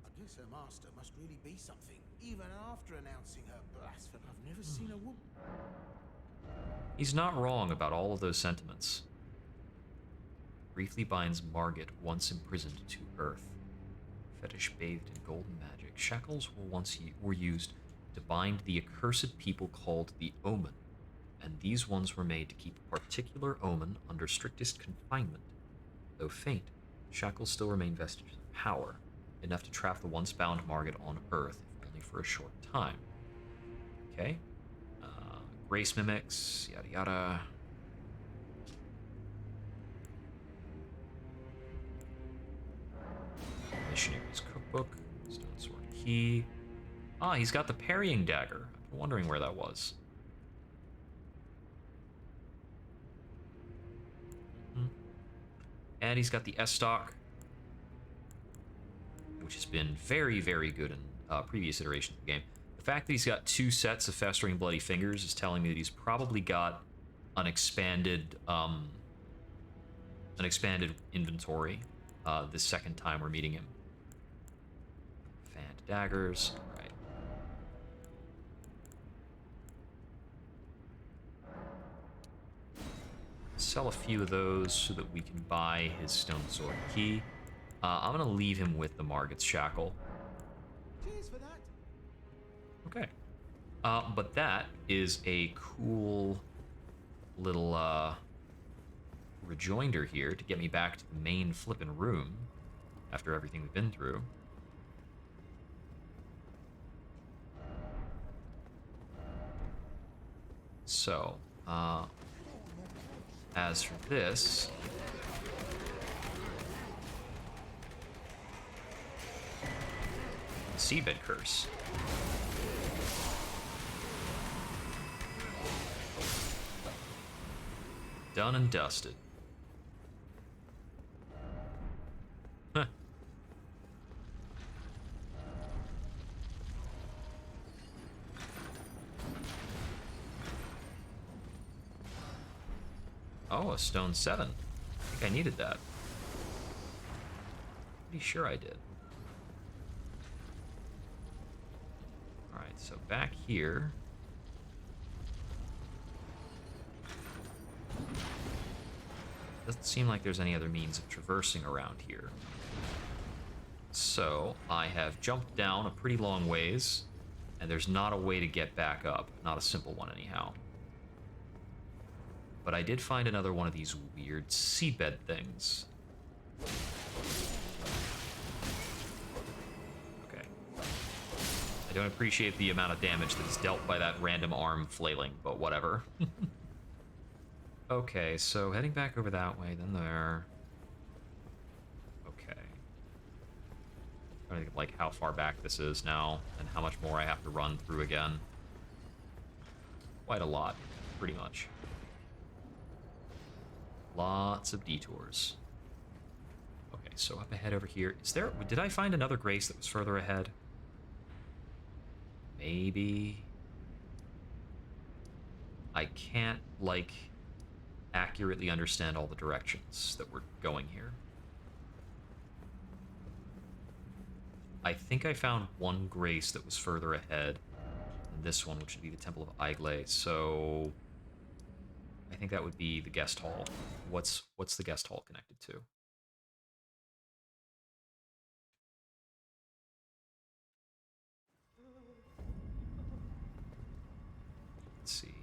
I guess her master must really be something, even after announcing her blasphemy. I've never seen a woman. He's not wrong about all of those sentiments. Briefly binds Margit, once imprisoned to earth. Fetish bathed in golden magic. Shackles were used to bind the accursed people called the Omen, and these ones were made to keep a particular omen under strictest confinement. Though faint, shackles still remain vestiges of power, enough to trap the once bound Margit on Earth, if only for a short time. Okay. Grace mimics, yada yada. Missionary's cookbook, stone sword key. Ah, he's got the parrying dagger. I've been wondering where that was. And he's got the S-Stock, which has been very, very good in previous iterations of the game. The fact that he's got 2 sets of Festering Bloody Fingers is telling me that he's probably got an expanded inventory this second time we're meeting him. Fanned daggers, all right. Sell a few of those so that we can buy his stone sword key. I'm gonna leave him with the Margit's shackle. Cheers for that. Okay. But that is a cool little rejoinder here to get me back to the main flippin' room after everything we've been through. So, as for this, Seedbed Curse. Done and dusted. Huh. Oh, a stone 7. I think I needed that. Pretty sure I did. Alright, so back here. Doesn't seem like there's any other means of traversing around here. So, I have jumped down a pretty long ways, and there's not a way to get back up. Not a simple one, anyhow. But I did find another one of these weird seabed things. Okay. I don't appreciate the amount of damage that is dealt by that random arm flailing, but whatever. Okay, so heading back over that way, then there. Okay. I'm trying to think of, like, how far back this is now, and how much more I have to run through again. Quite a lot, pretty much. Lots of detours. Okay, so up ahead over here. Is there... Did I find another Grace that was further ahead? Maybe. I can't, like, accurately understand all the directions that we're going here. I think I found one Grace that was further ahead than this one, which would be the Temple of Igle, so I think that would be the guest hall. What's the guest hall connected to? Let's see.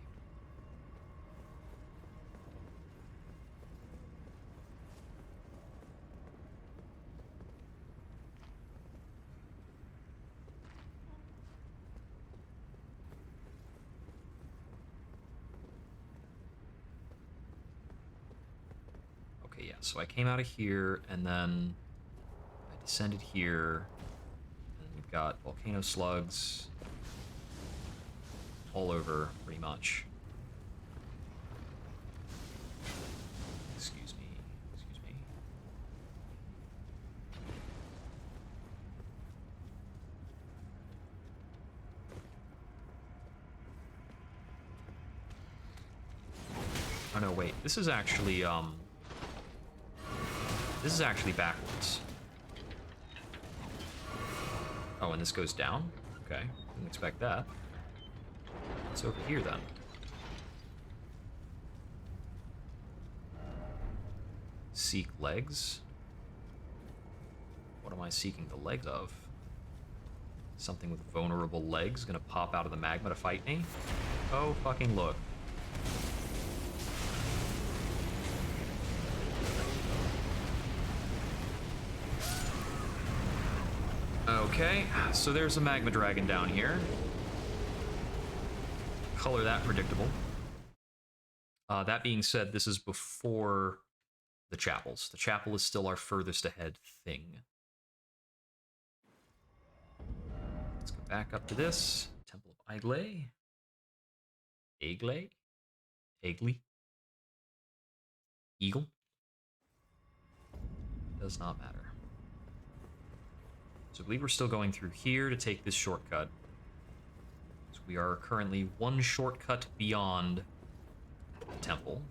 Okay, yeah, so I came out of here, and then I descended here, and we've got volcano slugs all over, pretty much. Excuse me, excuse me. Oh no, wait, this is actually, This is actually backwards. Oh, and this goes down? Okay, didn't expect that. It's over here then. Seek legs. What am I seeking the legs of? Something with vulnerable legs gonna pop out of the magma to fight me? Oh, fucking look. Okay, so there's a magma dragon down here. Color that predictable. That being said, this is before the chapels. The chapel is still our furthest ahead thing. Let's go back up to this. Temple of Igle. Agle? Agle? Eagle? Does not matter. So I believe we're still going through here to take this shortcut. So we are currently one shortcut beyond the temple.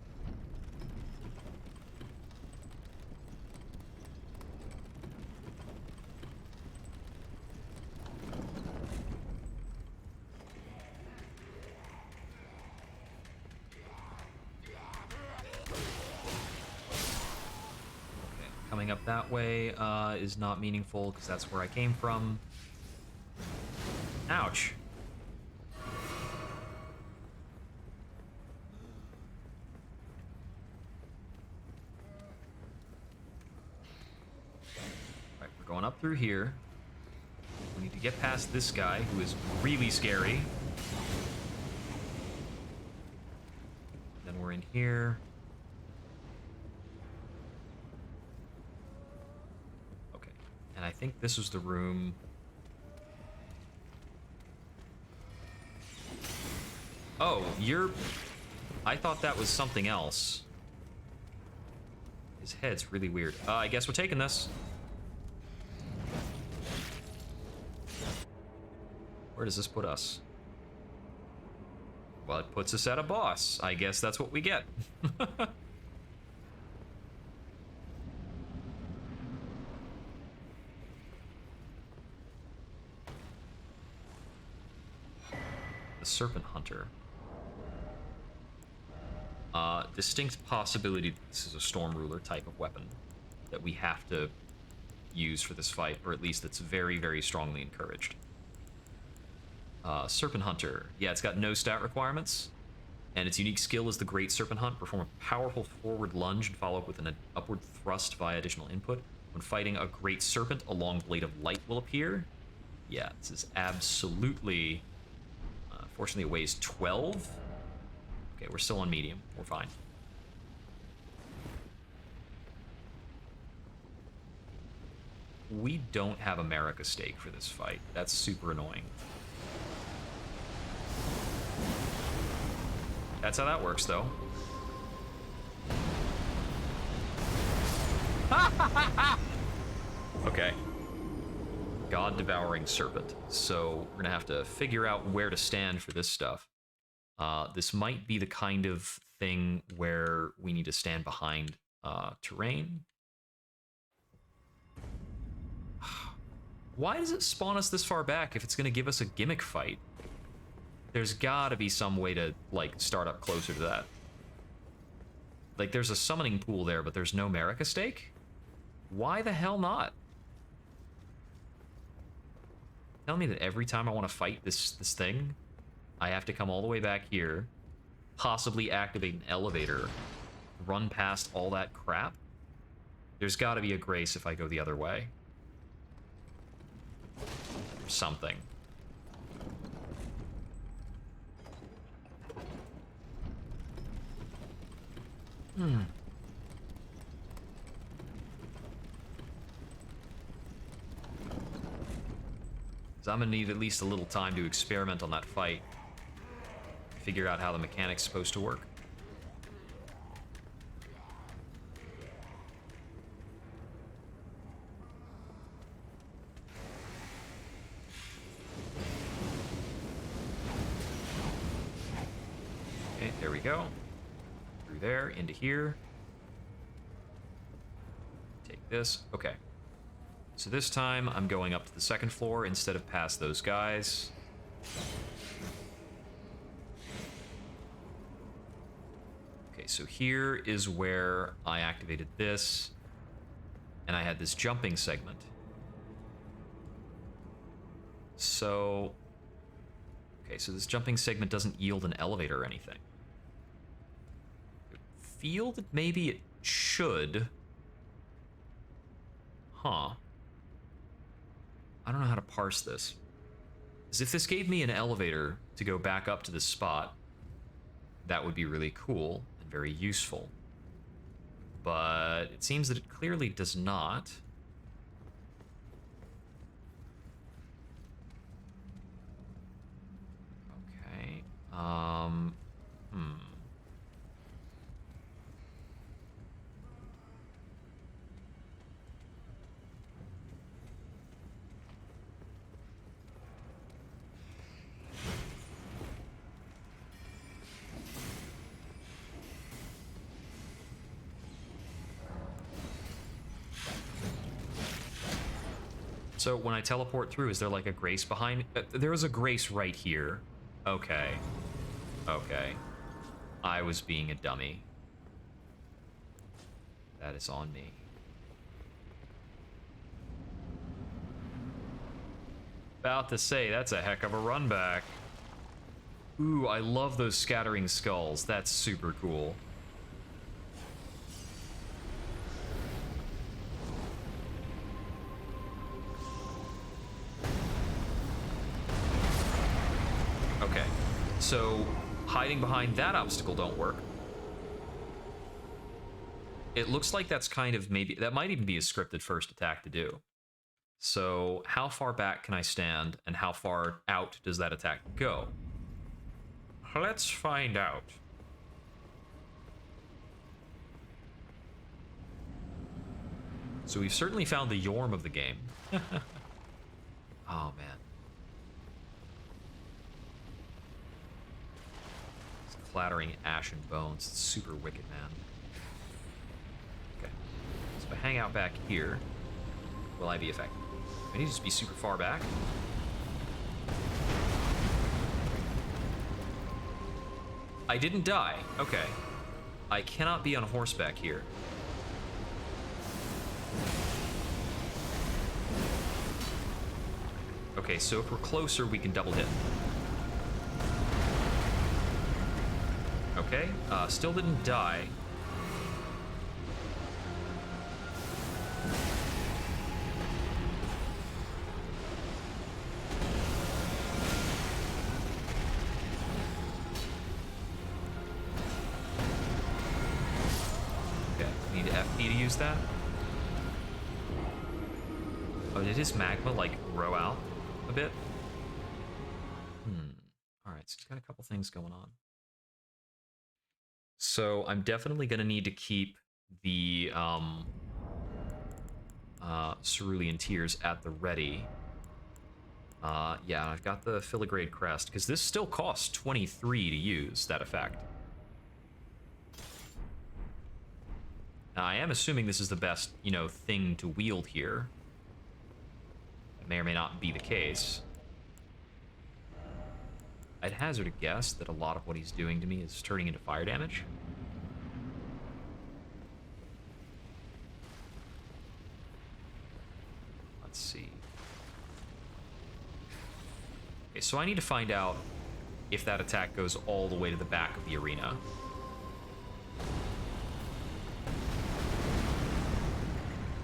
Coming up that way is not meaningful because that's where I came from. Ouch. Alright, we're going up through here. We need to get past this guy who is really scary. Then we're in here. And I think this was the room. Oh, I thought that was something else. His head's really weird. I guess we're taking this. Where does this put us? Well, it puts us at a boss. I guess that's what we get. The Serpent Hunter. Distinct possibility that this is a Storm Ruler type of weapon that we have to use for this fight, or at least it's very, very strongly encouraged. Serpent Hunter. Yeah, it's got no stat requirements, and its unique skill is the Great Serpent Hunt. Perform a powerful forward lunge and follow up with an upward thrust via additional input. When fighting a Great Serpent, a long blade of light will appear. Yeah, this is absolutely... Fortunately, it weighs 12. Okay, we're still on medium. We're fine. We don't have America stake for this fight. That's super annoying. That's how that works, though. Okay. God-devouring serpent. So we're gonna have to figure out where to stand for this stuff. This might be the kind of thing where we need to stand behind terrain. Why does it spawn us this far back if it's gonna give us a gimmick fight? There's gotta be some way to, like, start up closer to that. Like, there's a summoning pool there, but there's no Marika stake? Why the hell not? Tell me that every time I want to fight this thing, I have to come all the way back here, possibly activate an elevator, run past all that crap? There's got to be a grace if I go the other way. Or something. So I'm gonna need at least a little time to experiment on that fight. Figure out how the mechanic's supposed to work. Okay, there we go. Through there, into here. Take this. Okay. So this time, I'm going up to the second floor instead of past those guys. Okay, so here is where I activated this, and I had this jumping segment. So... okay, so this jumping segment doesn't yield an elevator or anything. I feel that maybe it should. Huh. I don't know how to parse this. As if this gave me an elevator to go back up to this spot, that would be really cool and very useful. But it seems that it clearly does not. Okay. So when I teleport through, is there like a grace behind me? There is a grace right here. Okay. Okay. I was being a dummy. That is on me. About to say, that's a heck of a run back. Ooh, I love those scattering skulls. That's super cool. Okay, so hiding behind that obstacle don't work. It looks like that's kind of maybe, that might even be a scripted first attack to do. So how far back can I stand, and how far out does that attack go? Let's find out. So we've certainly found the Yorm of the game. Oh, man. It's clattering ashen bones. It's super wicked, man. Okay. So if I hang out back here, will I be effective? I need to just be super far back. I didn't die. Okay. I cannot be on horseback here. Okay, so if we're closer, we can double hit. Okay, still didn't die. Okay, need FP to use that. Oh, did his magma, like, grow out a bit? Alright, so he's got a couple things going on. So I'm definitely going to need to keep the Cerulean Tears at the ready. Yeah, I've got the Filigrade Crest, because this still costs 23 to use, that effect. Now, I am assuming this is the best, you know, thing to wield here. It may or may not be the case. I'd hazard a guess that a lot of what he's doing to me is turning into fire damage. Let's see. Okay, so I need to find out if that attack goes all the way to the back of the arena.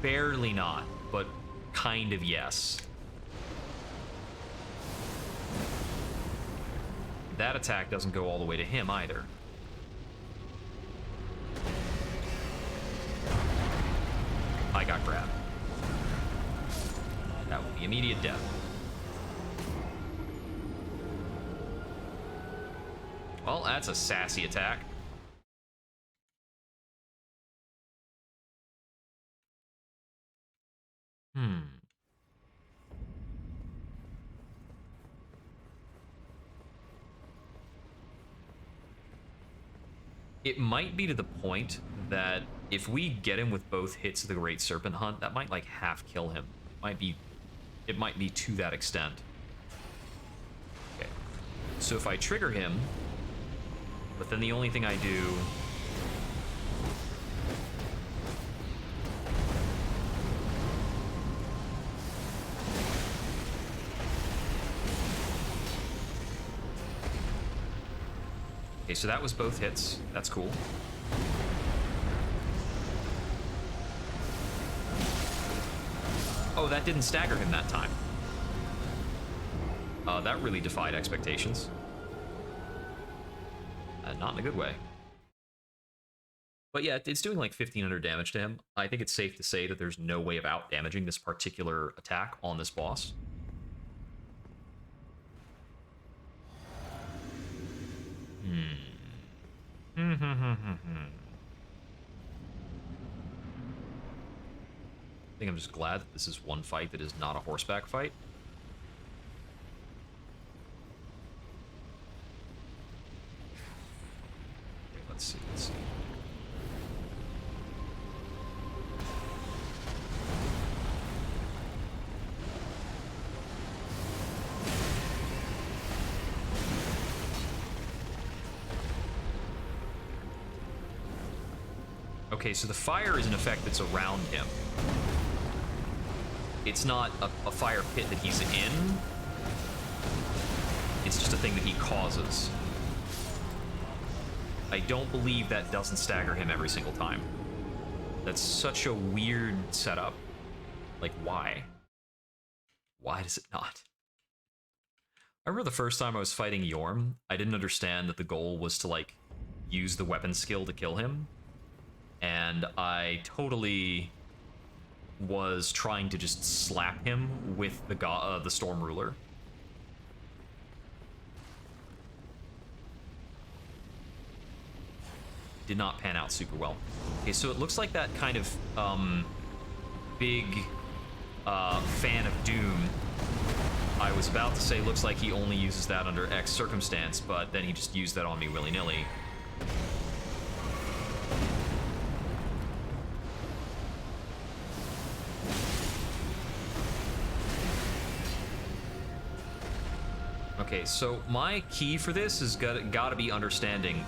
Barely not, but kind of yes. That attack doesn't go all the way to him either. I got grabbed. That would be immediate death. Well, that's a sassy attack. It might be to the point that If we get him with both hits of the Great Serpent Hunt, that might like half kill him. It might be to that extent. Okay. So if I trigger him, but then the only thing I do... Okay, so that was both hits. That's cool. Oh, that didn't stagger him that time. That really defied expectations. Not in a good way. But yeah, it's doing like 1,500 damage to him. I think it's safe to say that there's no way of out-damaging this particular attack on this boss. I think I'm just glad that this is one fight that is not a horseback fight. Okay, let's see. Okay, so the fire is an effect that's around him. It's not a fire pit that he's in. It's just a thing that he causes. I don't believe that doesn't stagger him every single time. That's such a weird setup. Like, why? Why does it not? I remember the first time I was fighting Yorm, I didn't understand that the goal was to, like, use the weapon skill to kill him. And I totally was trying to just slap him with the Storm Ruler. Did not pan out super well. Okay, so it looks like that kind of big fan of Doom. I was about to say looks like he only uses that under X circumstance, but then he just used that on me willy-nilly. Okay, so my key for this is gotta be understanding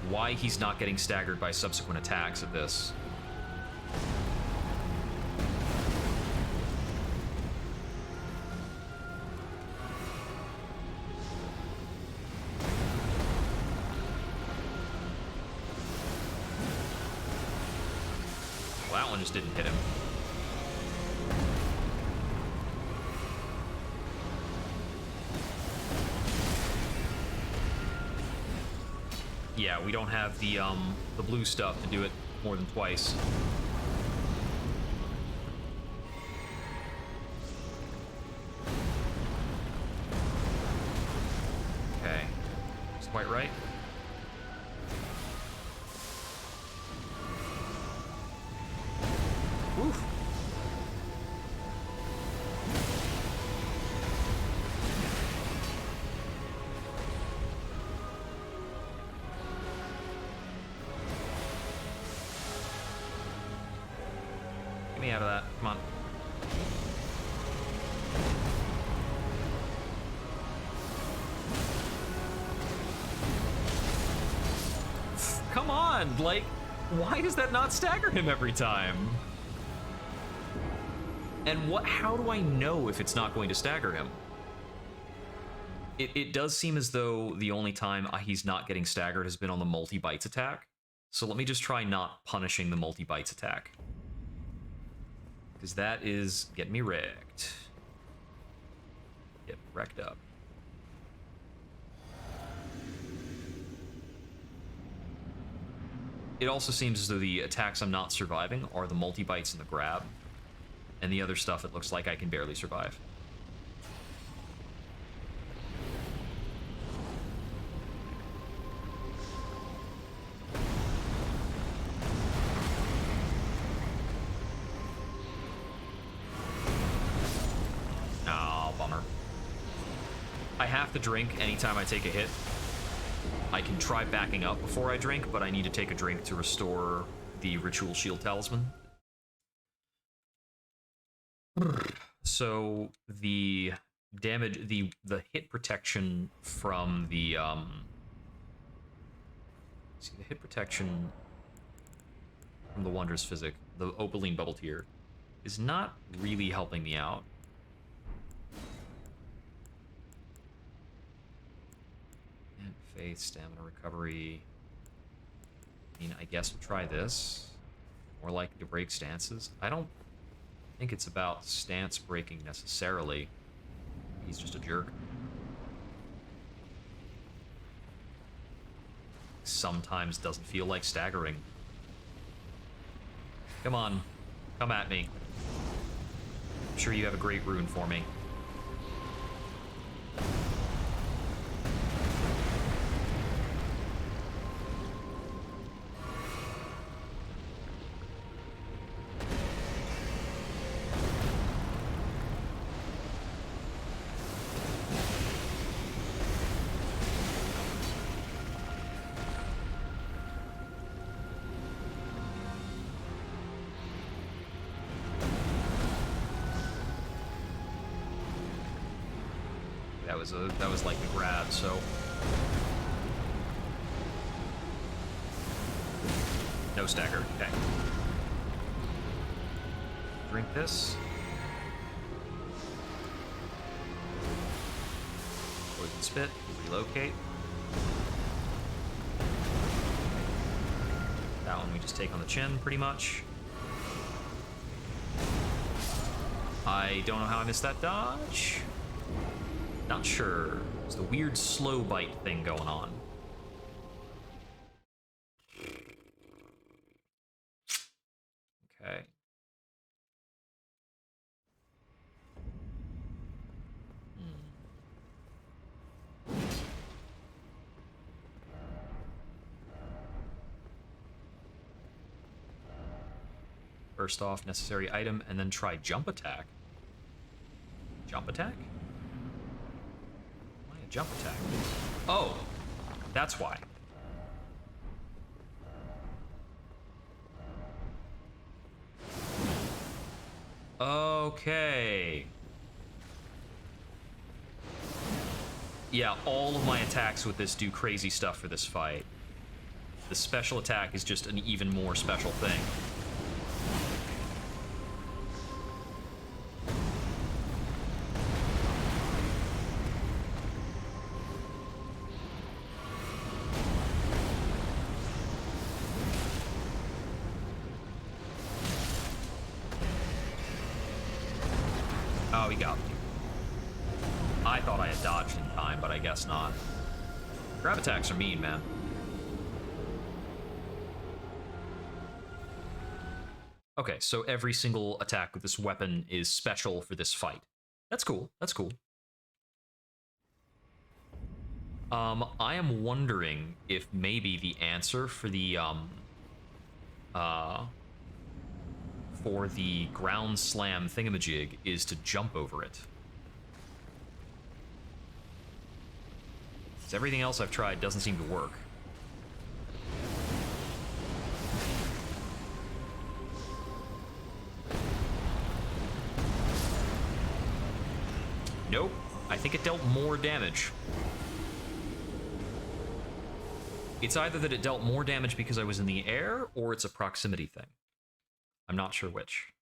why he's not getting staggered by subsequent attacks of this. Well, that one just didn't hit him. Yeah, we don't have the blue stuff to do it more than twice. Okay, it's quite right. Woof. Me out of that. Come on. Come on! Like, why does that not stagger him every time? And how do I know if it's not going to stagger him? It does seem as though the only time he's not getting staggered has been on the multi-bites attack. So let me just try not punishing the multi-bites attack. Because that is getting me wrecked. Get wrecked up. It also seems as though the attacks I'm not surviving are the multi-bites and the grab. And the other stuff, it looks like I can barely survive. I have to drink anytime I take a hit. I can try backing up before I drink, but I need to take a drink to restore the Ritual Shield Talisman. So the damage, the hit protection from the see, the hit protection from the Wondrous Physic, the Opaline Bubble Tier, is not really helping me out. And Faith, Stamina Recovery. I mean, I guess we'll try this. More likely to break stances. I don't think it's about stance breaking necessarily. He's just a jerk. Sometimes doesn't feel like staggering. Come on, come at me. I'm sure you have a great rune for me. That was like the grab, so no stagger. Okay. Drink this. Poison spit. Relocate. That one we just take on the chin, pretty much. I don't know how I missed that dodge. Not sure. There's the weird slow bite thing going on. Okay. First off, necessary item, and then try jump attack. Jump attack? Jump attack. Oh, that's why. Okay. Yeah, all of my attacks with this do crazy stuff for this fight. The special attack is just an even more special thing. Oh, he got me. I thought I had dodged in time, but I guess not. Grab attacks are mean, man. Okay, so every single attack with this weapon is special for this fight. That's cool. That's cool. I am wondering if maybe the answer for the ground slam thingamajig is to jump over it. Because everything else I've tried doesn't seem to work. Nope. I think it dealt more damage. It's either that it dealt more damage because I was in the air, or it's a proximity thing. I'm not sure which.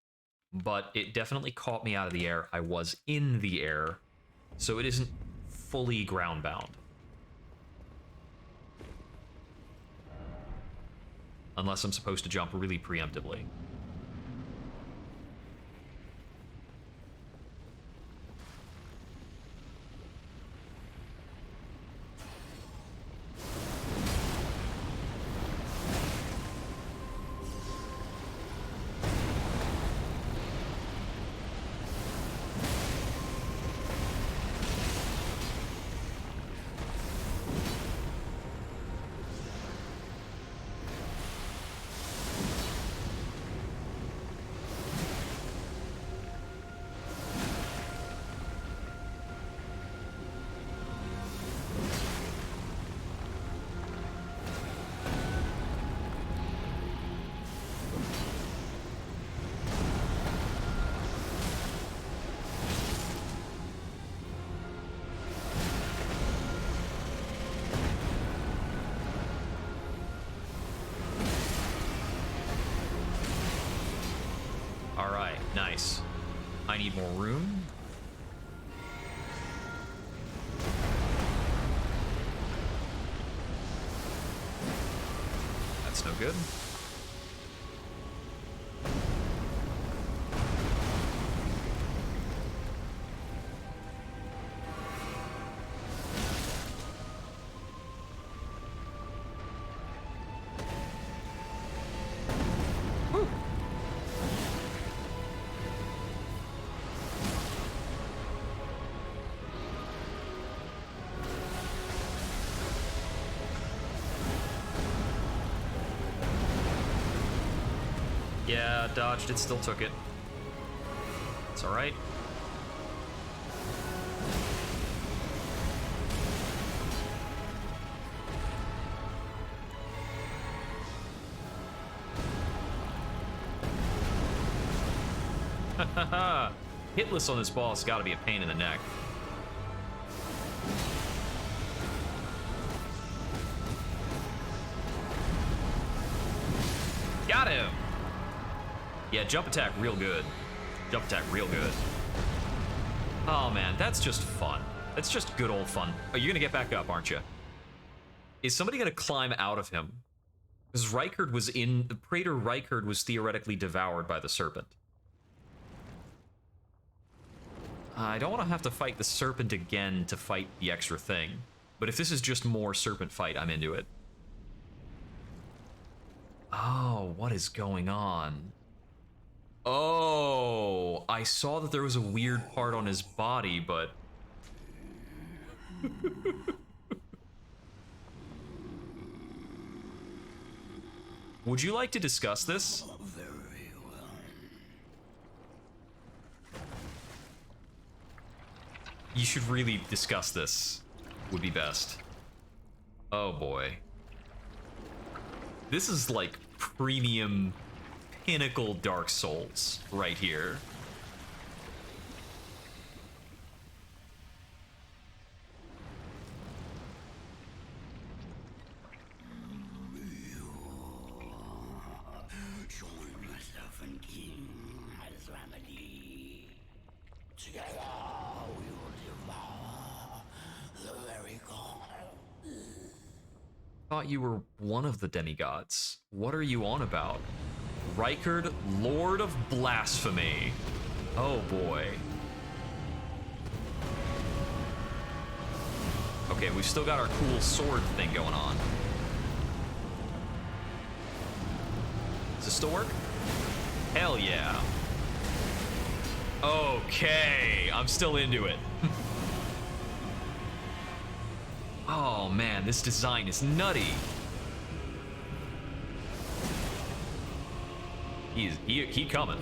But it definitely caught me out of the air. I was in the air, so it isn't fully ground-bound. Unless I'm supposed to jump really preemptively. Nice. I need more room. That's no good. Yeah, dodged it, still took it. It's alright. Hitless on this boss gotta be a pain in the neck. Got him! Yeah, jump attack real good. Jump attack real good. Oh man, that's just fun. That's just good old fun. Oh, you're gonna get back up, aren't you? Is somebody gonna climb out of him? Because Rykard was in... The Praetor Rykard was theoretically devoured by the serpent. I don't want to have to fight the serpent again to fight the extra thing. But if this is just more serpent fight, I'm into it. Oh, what is going on? Oh, I saw that there was a weird part on his body, but... Would you like to discuss this? Very well. You should really discuss this. Would be best. Oh boy. This is like premium pinnacle Dark Souls right here. Join myself and King as remedy. Together we will devour the very god. Thought you were one of the demigods. What are you on about? Rykard, Lord of Blasphemy. Oh boy. Okay, we've still got our cool sword thing going on. Does this still work? Hell yeah. Okay, I'm still into it. Oh man, this design is nutty. He coming.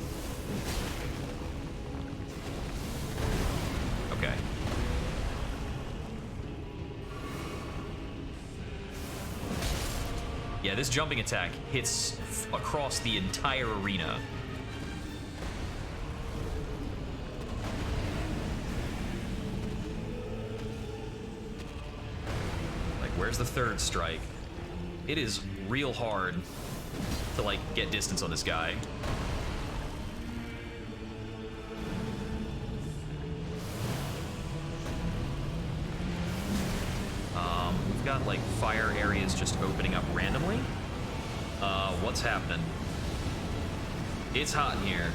Okay. Yeah, this jumping attack hits across the entire arena. Like, where's the third strike? It is real hard to, like, get distance on this guy. We've got, like, fire areas just opening up randomly. What's happening? It's hot in here.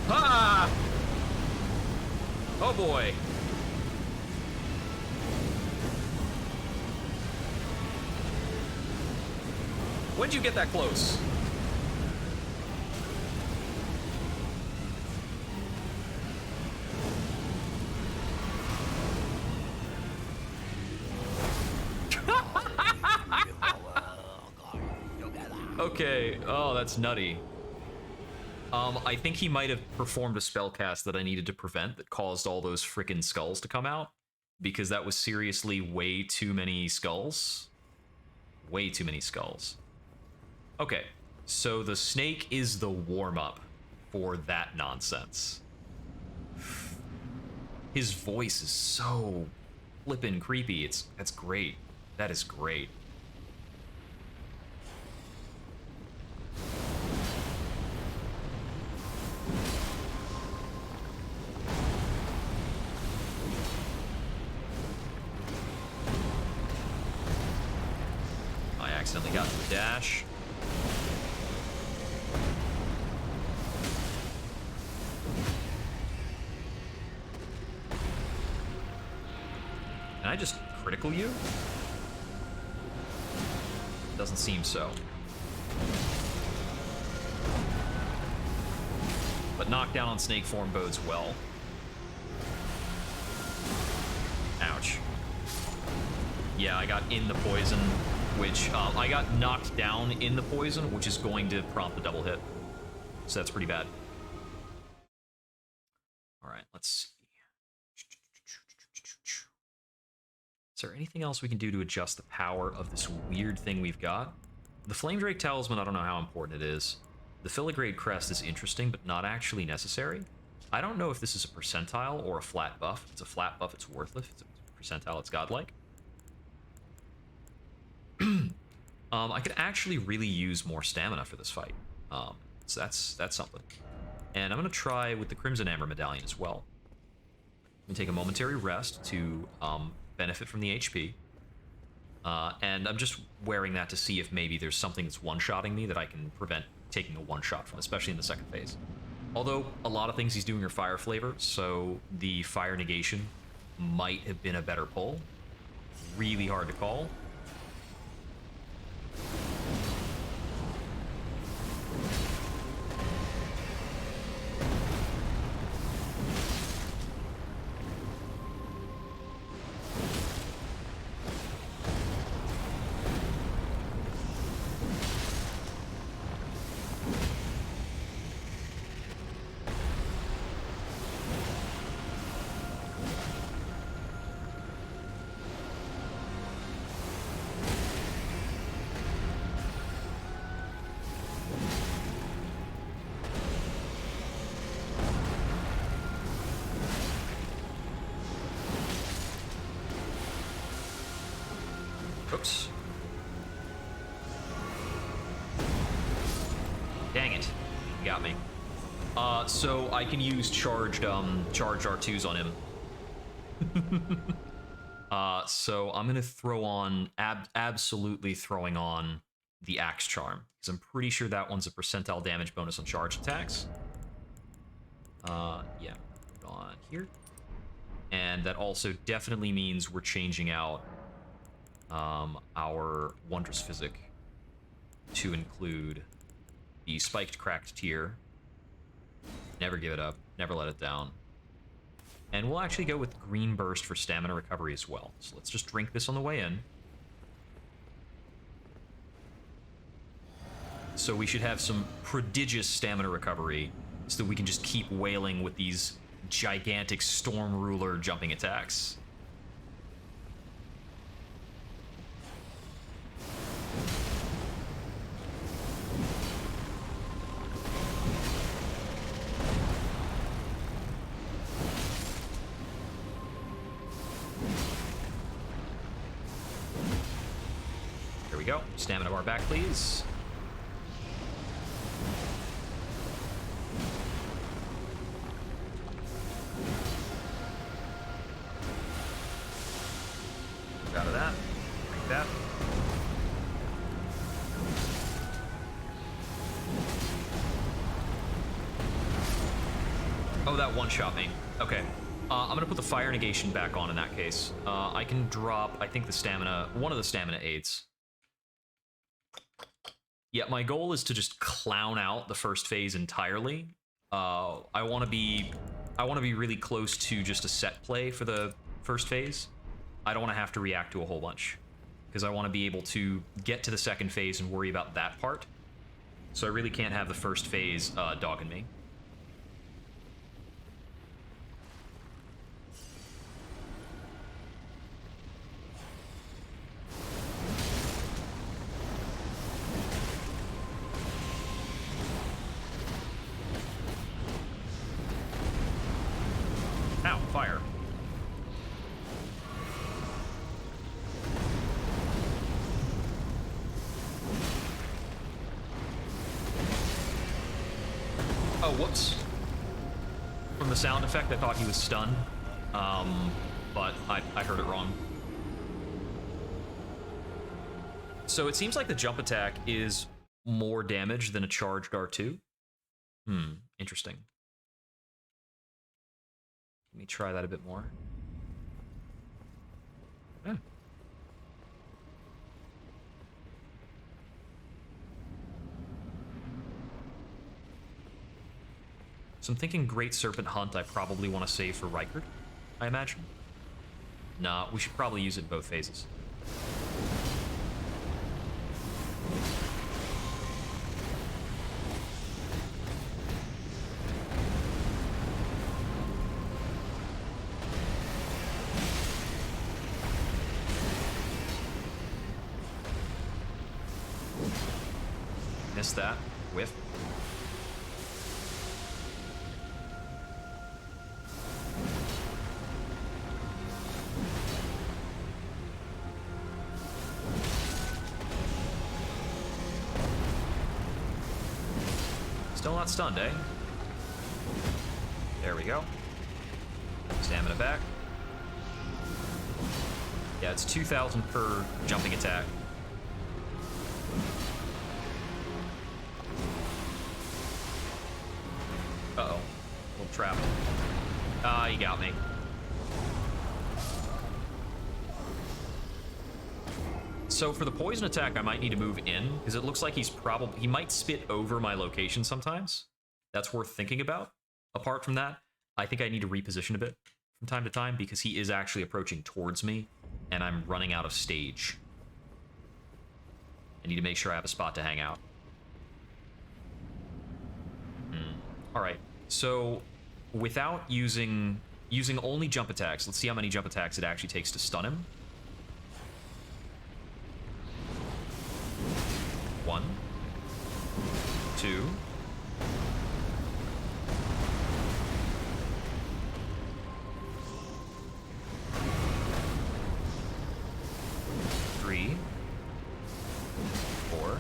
Ah! Oh boy. When'd you get that close? Okay, oh, that's nutty. I think he might have performed a spell cast that I needed to prevent that caused all those frickin' skulls to come out, because that was seriously way too many skulls. Way too many skulls. Okay, so the snake is the warm-up for that nonsense. His voice is so flippin' creepy. That's great. That is great. dash. Can I just critical you? Doesn't seem so. But knockdown on snake form bodes well. Ouch. Yeah, I got in the poison, which I got knocked down in the poison, which is going to prompt the double hit. So that's pretty bad. All right, let's see. Is there anything else we can do to adjust the power of this weird thing we've got? The Flame Drake Talisman, I don't know how important it is. The Filigrade Crest is interesting, but not actually necessary. I don't know if this is a percentile or a flat buff. If it's a flat buff, it's worthless. If it's a percentile, it's godlike. I could actually really use more stamina for this fight. So that's something. And I'm going to try with the Crimson Amber Medallion as well. I'm going to take a momentary rest to benefit from the HP. And I'm just wearing that to see if maybe there's something that's one-shotting me that I can prevent taking a one-shot from, especially in the second phase. Although, a lot of things he's doing are fire flavor, so the fire negation might have been a better pull. Really hard to call. Oops. Dang it. You got me. So I can use charged R2s on him. So I'm gonna throw on, absolutely throwing on the Axe Charm, because I'm pretty sure that one's a percentile damage bonus on charge attacks. Yeah, put it on here. And that also definitely means we're changing out our Wondrous Physic to include the Spiked Cracked Tier. Never give it up, never let it down. And we'll actually go with Green Burst for stamina recovery as well. So let's just drink this on the way in. So we should have some prodigious stamina recovery so that we can just keep wailing with these gigantic Storm Ruler jumping attacks. There we go. Stamina bar back, please. Out of that. Drink that. Oh, that one-shot me. Okay. I'm gonna put the fire negation back on in that case. I can drop, I think, the stamina, one of the stamina aids. Yeah, my goal is to just clown out the first phase entirely. I want to be really close to just a set play for the first phase. I don't want to have to react to a whole bunch, because I want to be able to get to the second phase and worry about that part. So I really can't have the first phase dogging me. Ow, fire. Oh, whoops. From the sound effect, I thought he was stunned, but I heard it wrong. So it seems like the jump attack is more damage than a charged R2. Interesting. Let me try that a bit more. Yeah. So I'm thinking Great Serpent Hunt I probably want to save for Rykard, I imagine. Nah, we should probably use it in both phases. Missed that. Whiff. Still not stunned, eh? There we go. Stamina back. Yeah, it's 2,000 per jumping attack. Uh-oh. Little trap. Ah, you got me. So for the poison attack, I might need to move in, because it looks like he might spit over my location sometimes. That's worth thinking about. Apart from that, I think I need to reposition a bit from time to time, because he is actually approaching towards me, and I'm running out of stage. I need to make sure I have a spot to hang out. Alright, so without using only jump attacks, let's see how many jump attacks it actually takes to stun him. 1, 2, 3, 4,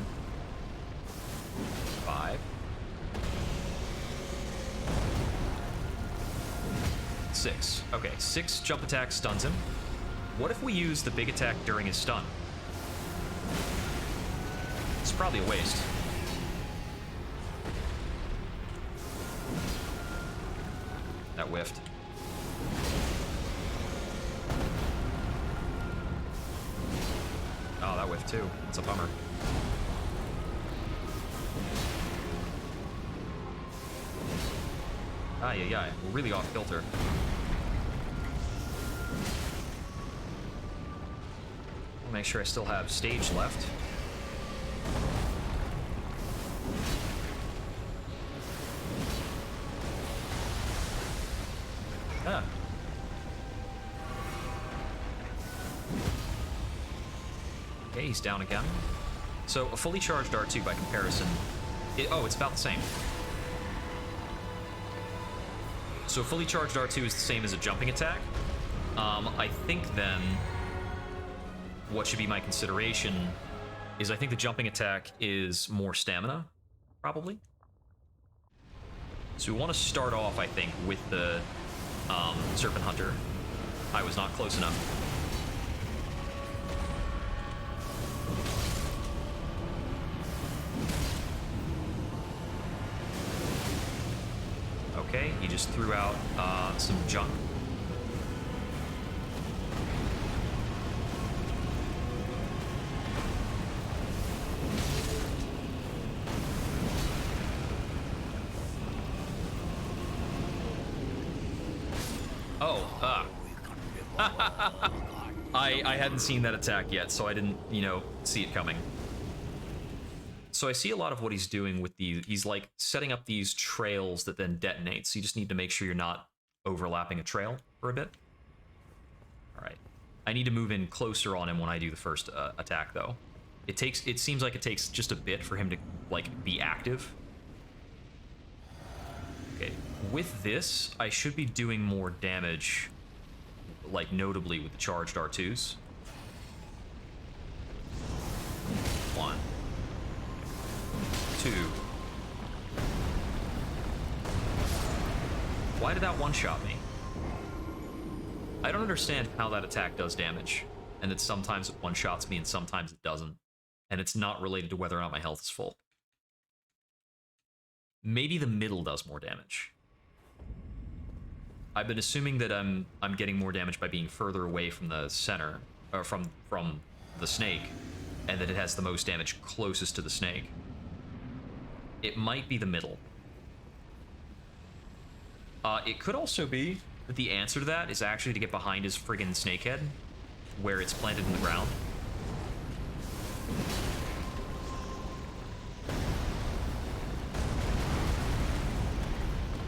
5, 6. Okay, 6 jump attacks stuns him. What if we use the big attack during his stun? It's probably a waste. That whiffed. Oh, that whiffed too. It's a bummer. Ay-yi-yi. We're really off kilter. I'll make sure I still have stage left. Ah. Okay, he's down again. So a fully charged R2 by comparison, it's about the same. So a fully charged R2 is the same as a jumping attack. I think then what should be my consideration is I think the jumping attack is more stamina, probably. So we want to start off, I think, with the Serpent Hunter. I was not close enough. Okay, he just threw out some junk. I hadn't seen that attack yet, so I didn't, see it coming. So I see a lot of what he's doing with he's like setting up these trails that then detonate, so you just need to make sure you're not overlapping a trail for a bit. All right. I need to move in closer on him when I do the first attack, though. It seems like it takes just a bit for him to, be active. Okay. With this, I should be doing more damage, notably with the charged R2s. 1, 2. Why did that one-shot me? I don't understand how that attack does damage, and that sometimes it one-shots me and sometimes it doesn't. and it's not related to whether or not my health is full. Maybe the middle does more damage. I've been assuming that I'm getting more damage by being further away from the center, or from the snake, and that it has the most damage closest to the snake. It might be the middle. It could also be that the answer to that is actually to get behind his friggin' snake head, where it's planted in the ground.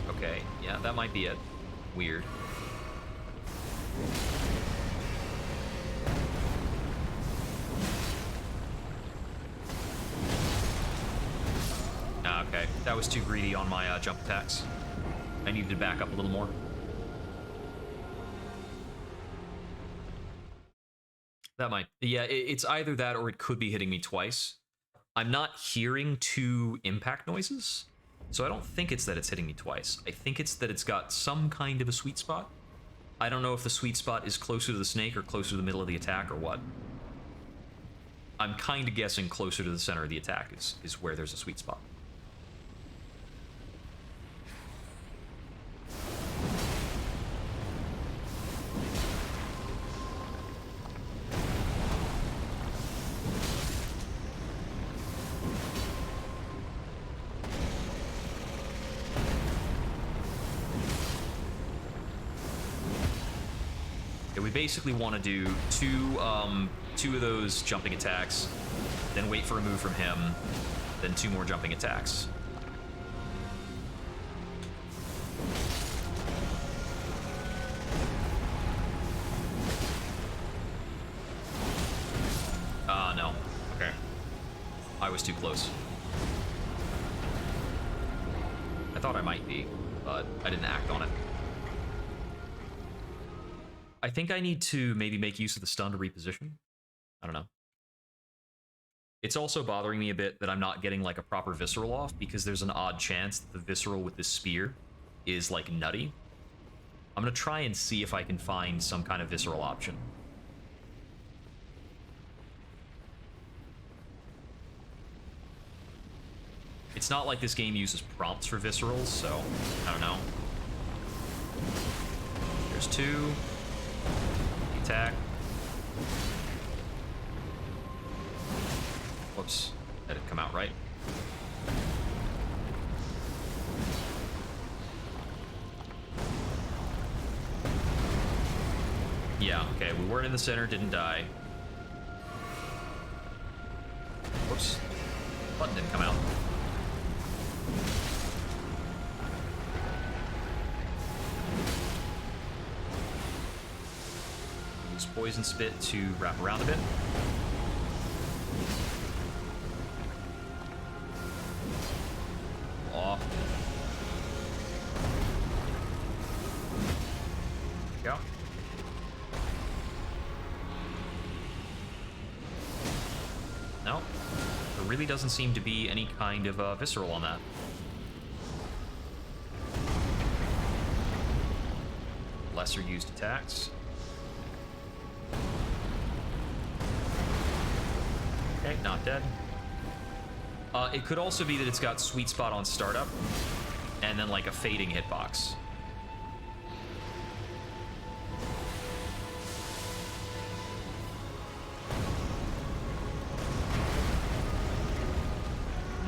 Okay, yeah, that might be it. Weird. Okay, that was too greedy on my jump attacks. I needed to back up a little more. That might... Yeah, it's either that or it could be hitting me twice. I'm not hearing two impact noises, so I don't think it's that it's hitting me twice. I think it's that it's got some kind of a sweet spot. I don't know if the sweet spot is closer to the snake or closer to the middle of the attack or what. I'm kind of guessing closer to the center of the attack is where there's a sweet spot. We basically want to do two of those jumping attacks, then wait for a move from him, then two more jumping attacks. No. Okay. I was too close. I thought I might be, but I didn't act on it. I think I need to maybe make use of the stun to reposition. I don't know. It's also bothering me a bit that I'm not getting like a proper visceral off, because there's an odd chance that the visceral with this spear is like nutty. I'm gonna try and see if I can find some kind of visceral option. It's not like this game uses prompts for viscerals, so I don't know. There's two. Attack. Whoops. That didn't come out right. Yeah, okay, we weren't in the center, didn't die. Whoops. Button didn't come out. Use Poison Spit to wrap around a bit. Off. There we go. No. There really doesn't seem to be any kind of visceral on that. Lesser used attacks. Okay, not dead. It could also be that it's got sweet spot on startup, and then like a fading hitbox.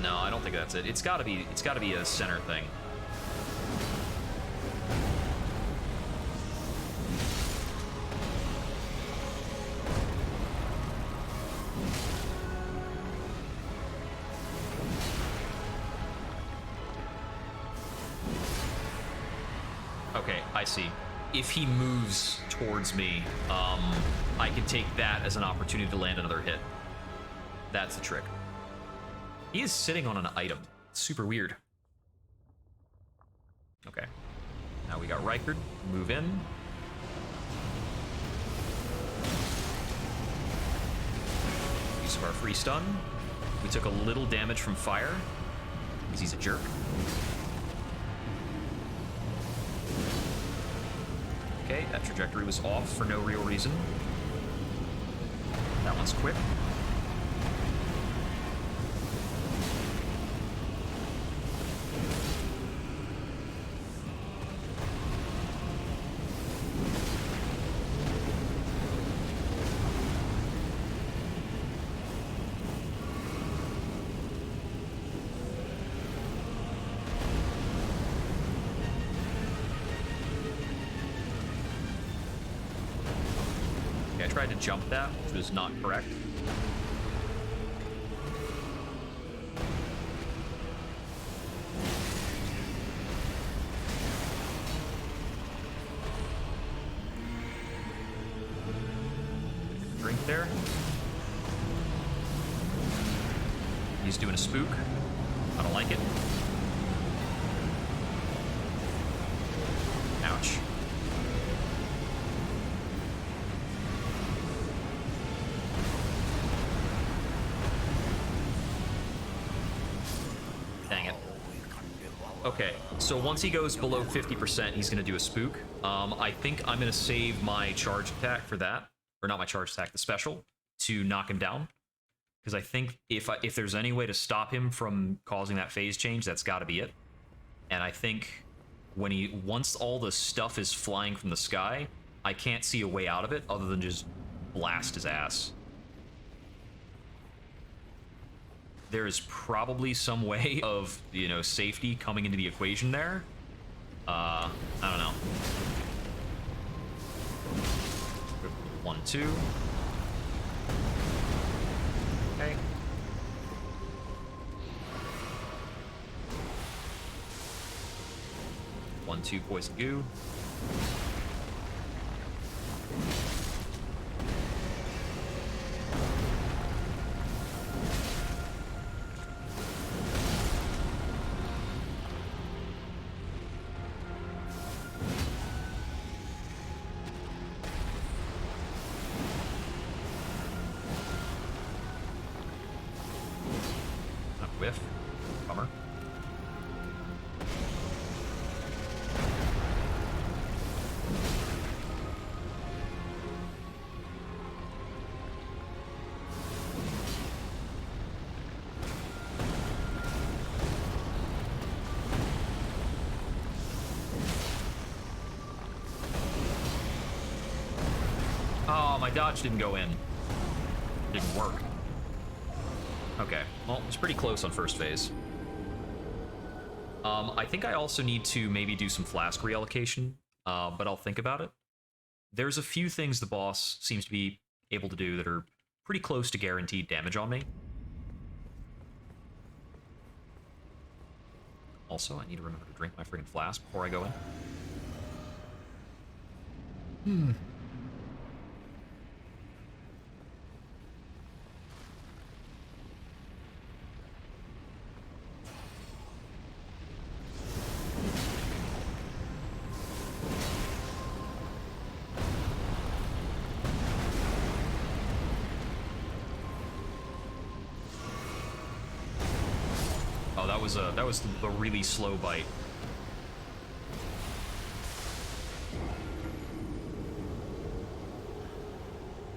No, I don't think that's it. It's gotta be a center thing. Okay, I see. If he moves towards me, I can take that as an opportunity to land another hit. That's the trick. He is sitting on an item. Super weird. Okay. Now we got Rykard. Move in. Use of our free stun. We took a little damage from fire, because he's a jerk. Okay, that trajectory was off for no real reason. That one's quick. tried to jump that, which was not correct. Drink there. He's doing a spook. I don't like it. Ouch. Dang it. Okay, so once he goes below 50%, he's going to do a spook. I think I'm going to save my charge attack for that. Or not my charge attack, the special, to knock him down. Because I think if there's any way to stop him from causing that phase change, that's got to be it. And I think once all the stuff is flying from the sky, I can't see a way out of it other than just blast his ass. There is probably some way of, you know, safety coming into the equation there. I don't know. 1, 2. Okay. One, 2, poison goo. Whiff. Bummer. Oh, my dodge didn't go in. Didn't work. Okay, well, it's pretty close on first phase. I think I also need to maybe do some flask reallocation, but I'll think about it. There's a few things the boss seems to be able to do that are pretty close to guaranteed damage on me. Also, I need to remember to drink my friggin' flask before I go in. That was the really slow bite.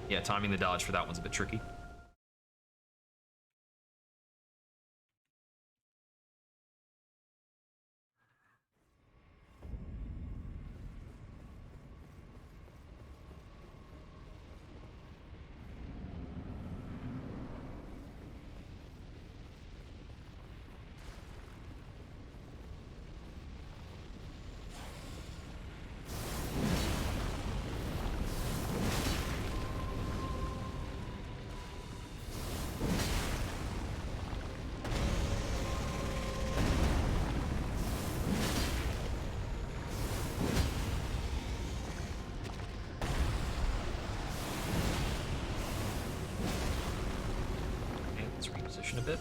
Yeah, timing the dodge for that one's a bit tricky. A bit.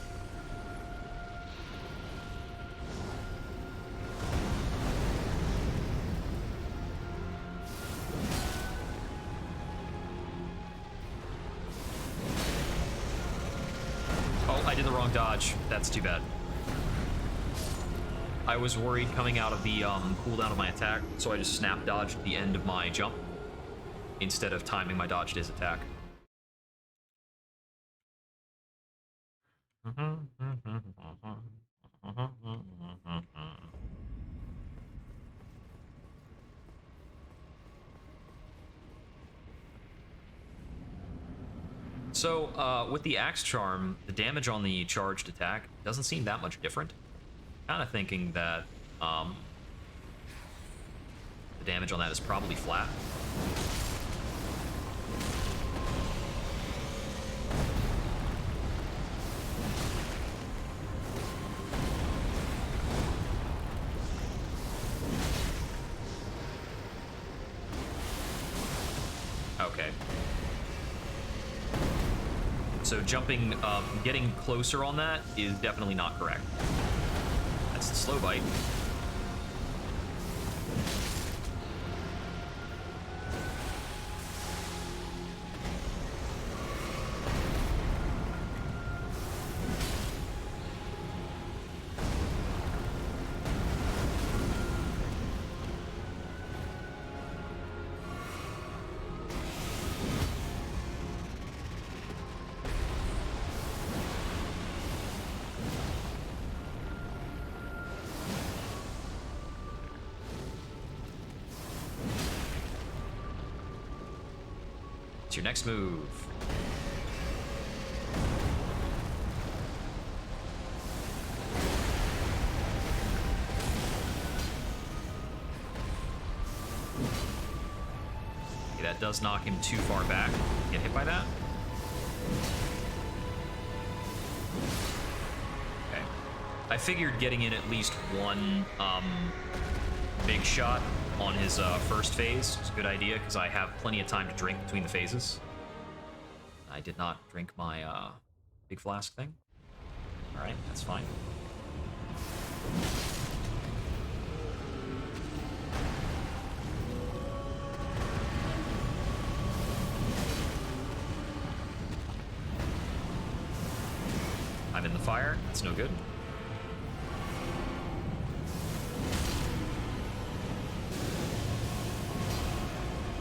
Oh, I did the wrong dodge. That's too bad. I was worried coming out of the cooldown of my attack, so I just snap dodged the end of my jump instead of timing my dodge to his attack. So, with the Axe Charm, the damage on the charged attack doesn't seem that much different. Kind of thinking that the damage on that is probably flat. Okay. So jumping, getting closer on that is definitely not correct. That's the slow bite. What's your next move? Okay, that does knock him too far back. Get hit by that? Okay. I figured getting in at least one big shot on his first phase is a good idea, because I have plenty of time to drink between the phases. I did not drink my big flask thing. Alright, that's fine. I'm in the fire. That's no good.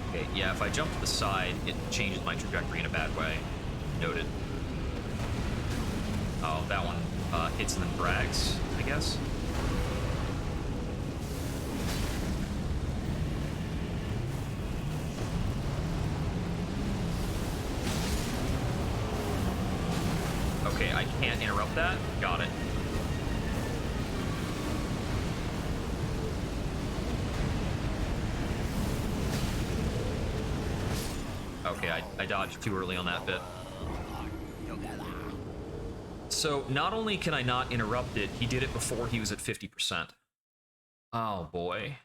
Okay, yeah, if I jump to the side, it changes my trajectory in a bad way. Noted. Oh, that one hits and then brags, I guess. Okay, I can't interrupt that. Got it. Okay, I dodged too early on that bit. So, not only can I not interrupt it, he did it before he was at 50%. Oh, boy.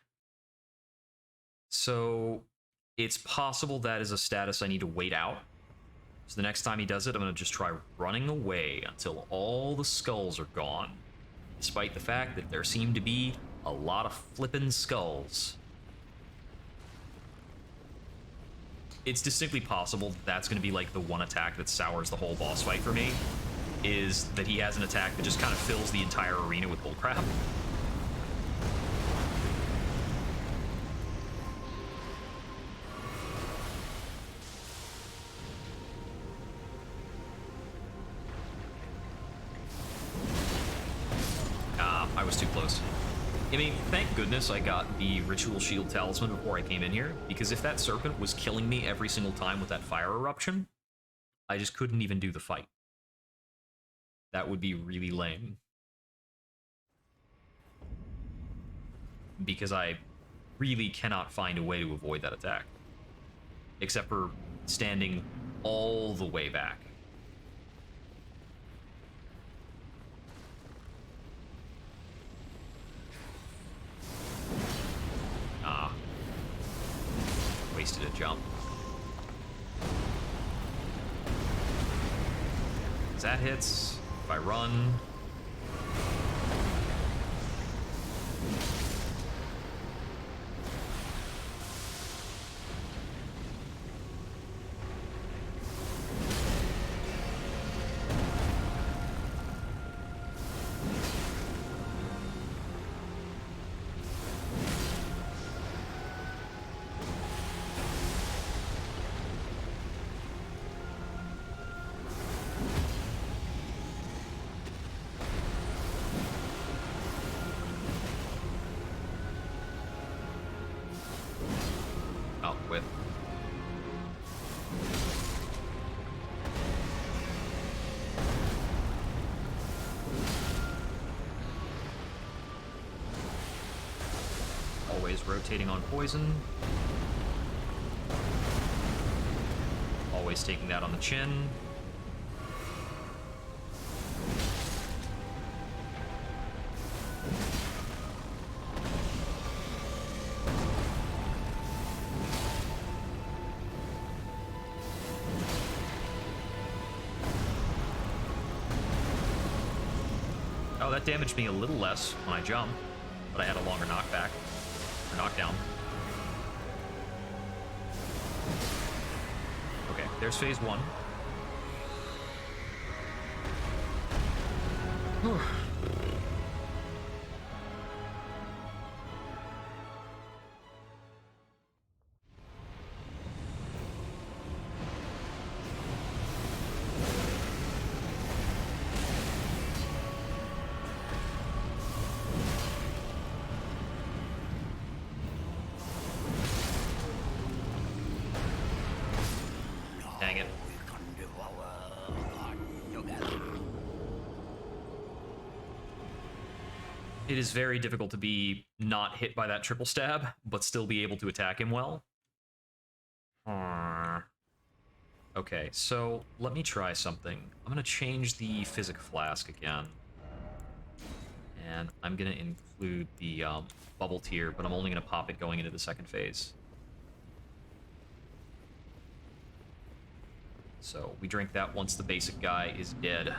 So, it's possible that is a status I need to wait out. So the next time he does it, I'm going to just try running away until all the skulls are gone. Despite the fact that there seem to be a lot of flippin' skulls. It's distinctly possible that that's going to be like the one attack that sours the whole boss fight for me, is that he has an attack that just kind of fills the entire arena with bullcrap. I was too close. I mean, thank goodness I got the Ritual Shield Talisman before I came in here, because if that serpent was killing me every single time with that fire eruption, I just couldn't even do the fight. That would be really lame. Because I really cannot find a way to avoid that attack. Except for standing all the way back. Ah. Wasted a jump. That hits. If I run. With. Always rotating on poison. Always taking that on the chin. That damaged me a little less when I jumped, but I had a longer knockback, or knockdown. Okay, there's phase 1. Whew. Dang it. It is very difficult to be not hit by that triple stab, but still be able to attack him well. Okay, so let me try something. I'm going to change the Physic Flask again. And I'm going to include the Bubble Tier, but I'm only going to pop it going into the second phase. So we drink that once the basic guy is dead.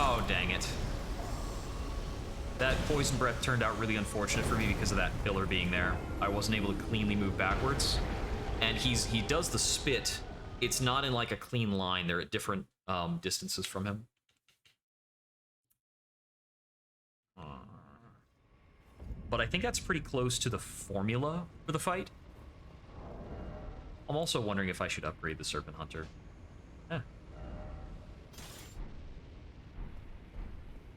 Oh, dang it. That Poison Breath turned out really unfortunate for me because of that pillar being there. I wasn't able to cleanly move backwards. And he does the spit. It's not in like a clean line. They're at different distances from him. But I think that's pretty close to the formula for the fight. I'm also wondering if I should upgrade the Serpent Hunter.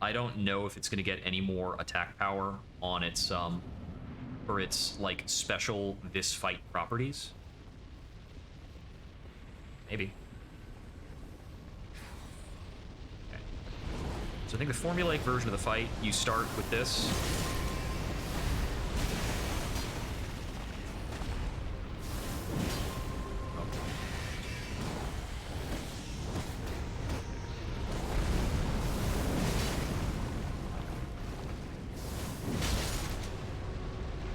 I don't know if it's going to get any more attack power on its, for its, like, special this fight properties. Maybe. Okay. So I think the formulaic version of the fight, you start with this.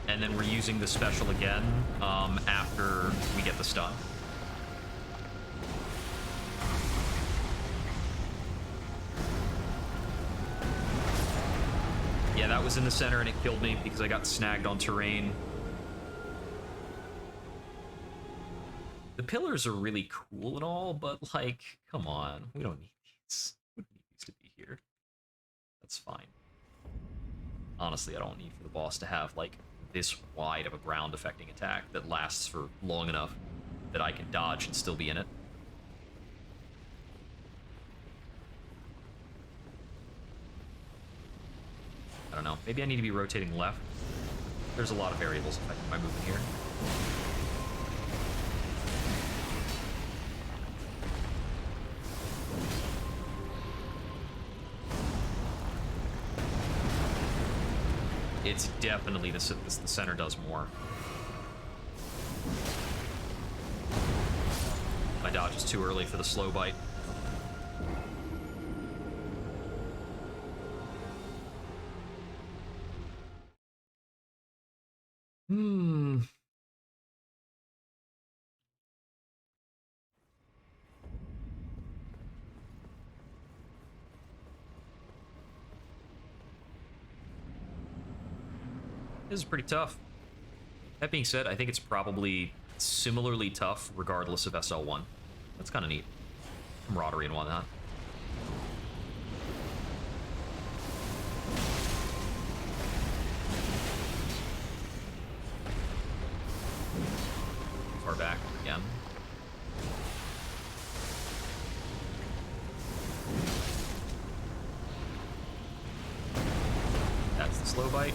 And then we're using the special again after we get the stun. Yeah, that was in the center and it killed me because I got snagged on terrain. The pillars are really cool and all, but like, come on, we don't need these. We don't need these to be here. That's fine. Honestly, I don't need for the boss to have like this wide of a ground affecting attack that lasts for long enough that I can dodge and still be in it. I don't know. Maybe I need to be rotating left. There's a lot of variables affecting my movement here. It's definitely the center does more. My dodge is too early for the slow bite. This is pretty tough. That being said, I think it's probably similarly tough regardless of SL1. That's kind of neat. Camaraderie and whatnot. Far back again. That's the slow bite.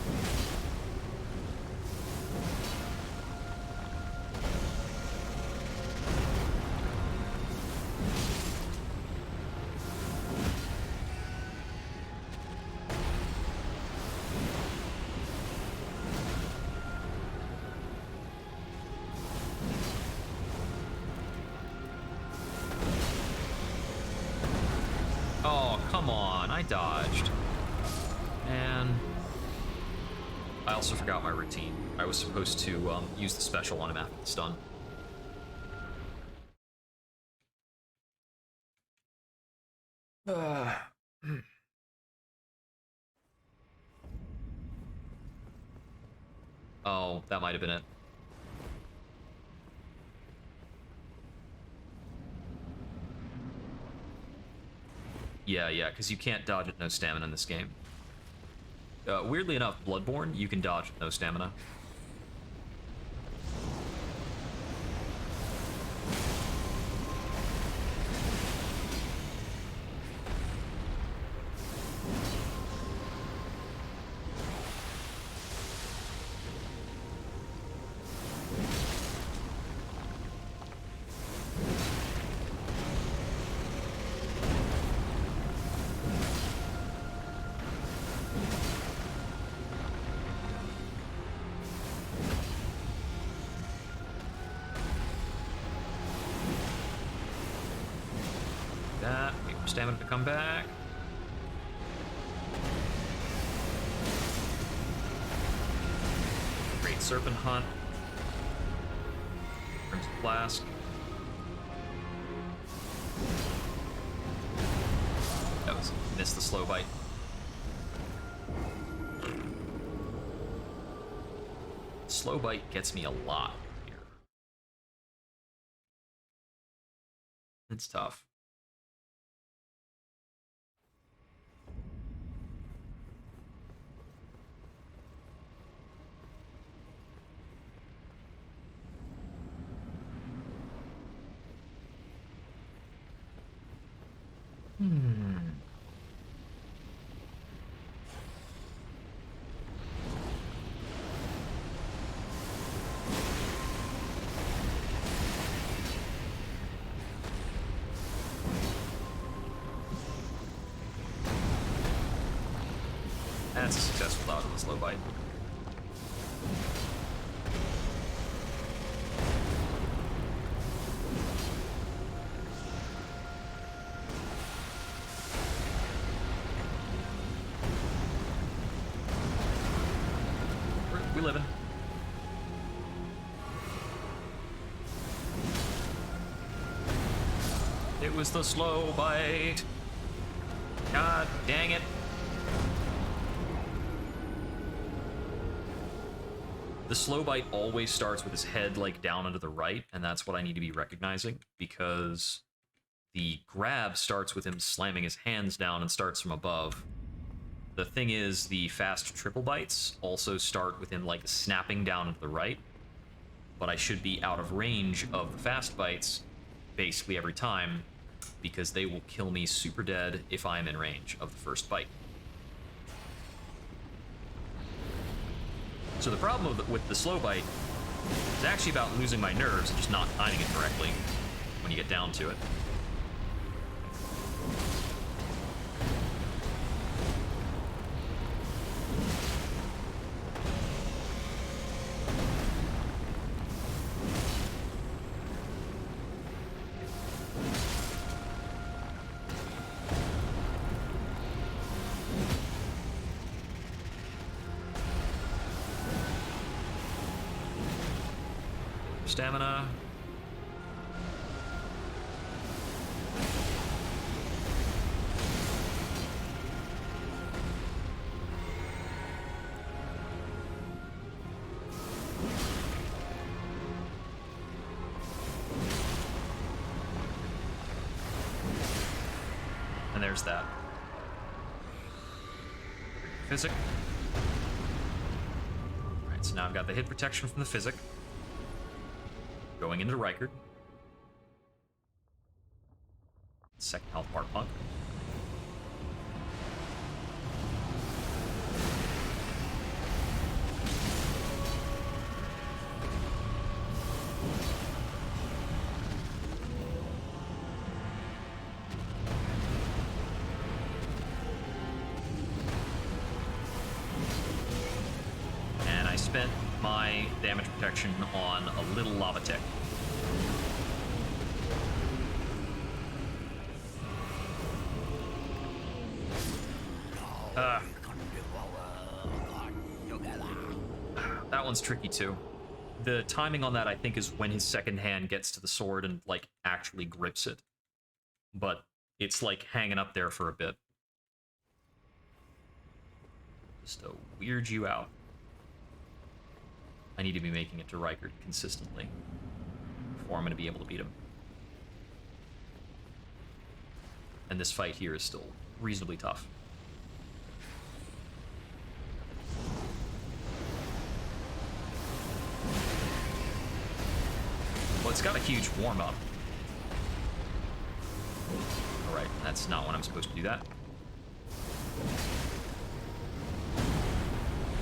Come on, I dodged. And I also forgot my routine. I was supposed to use the special on him after the stun. Oh, that might have been it. Yeah, because you can't dodge with no stamina in this game. Weirdly enough, Bloodborne, you can dodge with no stamina. Wait for stamina to come back. Great Serpent Hunt. Crimson Flask. That was missed the slow bite. Slow bite gets me a lot here. It's tough. That's a successful dodge on the slow bite. We living. It was the slow bite. God dang it. The slow bite always starts with his head like down and to the right, and that's what I need to be recognizing, because the grab starts with him slamming his hands down and starts from above. The thing is, the fast triple bites also start with him like snapping down and to the right, but I should be out of range of the fast bites basically every time, because they will kill me super dead if I'm in range of the first bite. So the problem with the slow bite is actually about losing my nerves and just not timing it correctly when you get down to it. Stamina. And there's that. Physic. Alright, so now I've got the hit protection from the Physic. Going into Rykard. Second health bar punk. And I spent my damage protection on a little lava tick. That one's tricky too. The timing on that, I think, is when his second hand gets to the sword and, like, actually grips it. But it's, like, hanging up there for a bit. Just to weird you out. I need to be making it to Rykard consistently before I'm going to be able to beat him. And this fight here is still reasonably tough. Well, it's got a huge warm-up. Alright, that's not when I'm supposed to do that.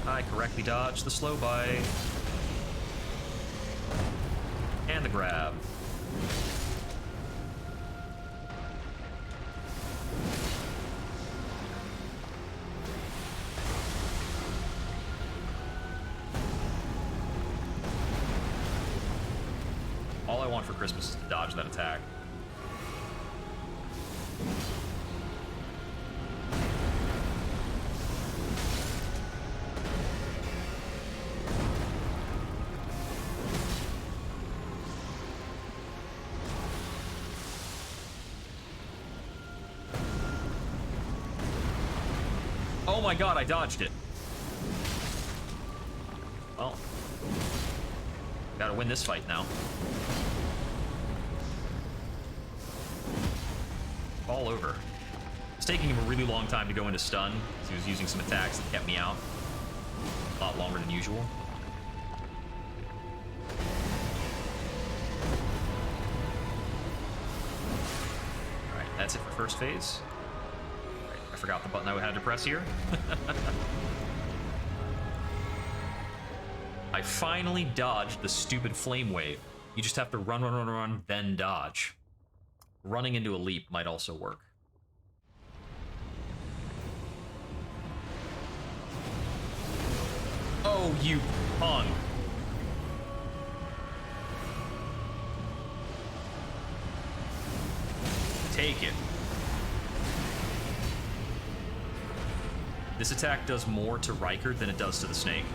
I correctly dodged the slow bite. And the grab. All I want for Christmas is to dodge that attack. Oh my god, I dodged it. Well, gotta win this fight now. All over. It's taking him a really long time to go into stun, because he was using some attacks that kept me out. A lot longer than usual. Alright, that's it for first phase. Right, I forgot the button I had to press here. I finally dodged the stupid flame wave. You just have to run, run, run, run, then dodge. Running into a leap might also work. Oh, you punk. Take it. This attack does more to Rykard than it does to the snake.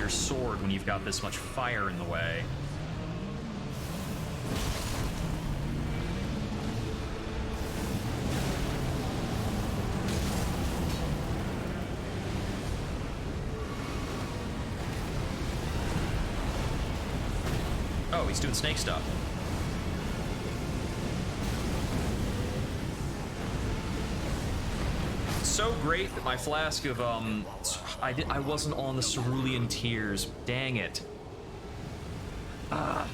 Sword when you've got this much fire in the way. Oh, he's doing snake stuff. So great that my flask of I wasn't on the Cerulean Tears. Dang it. Ah.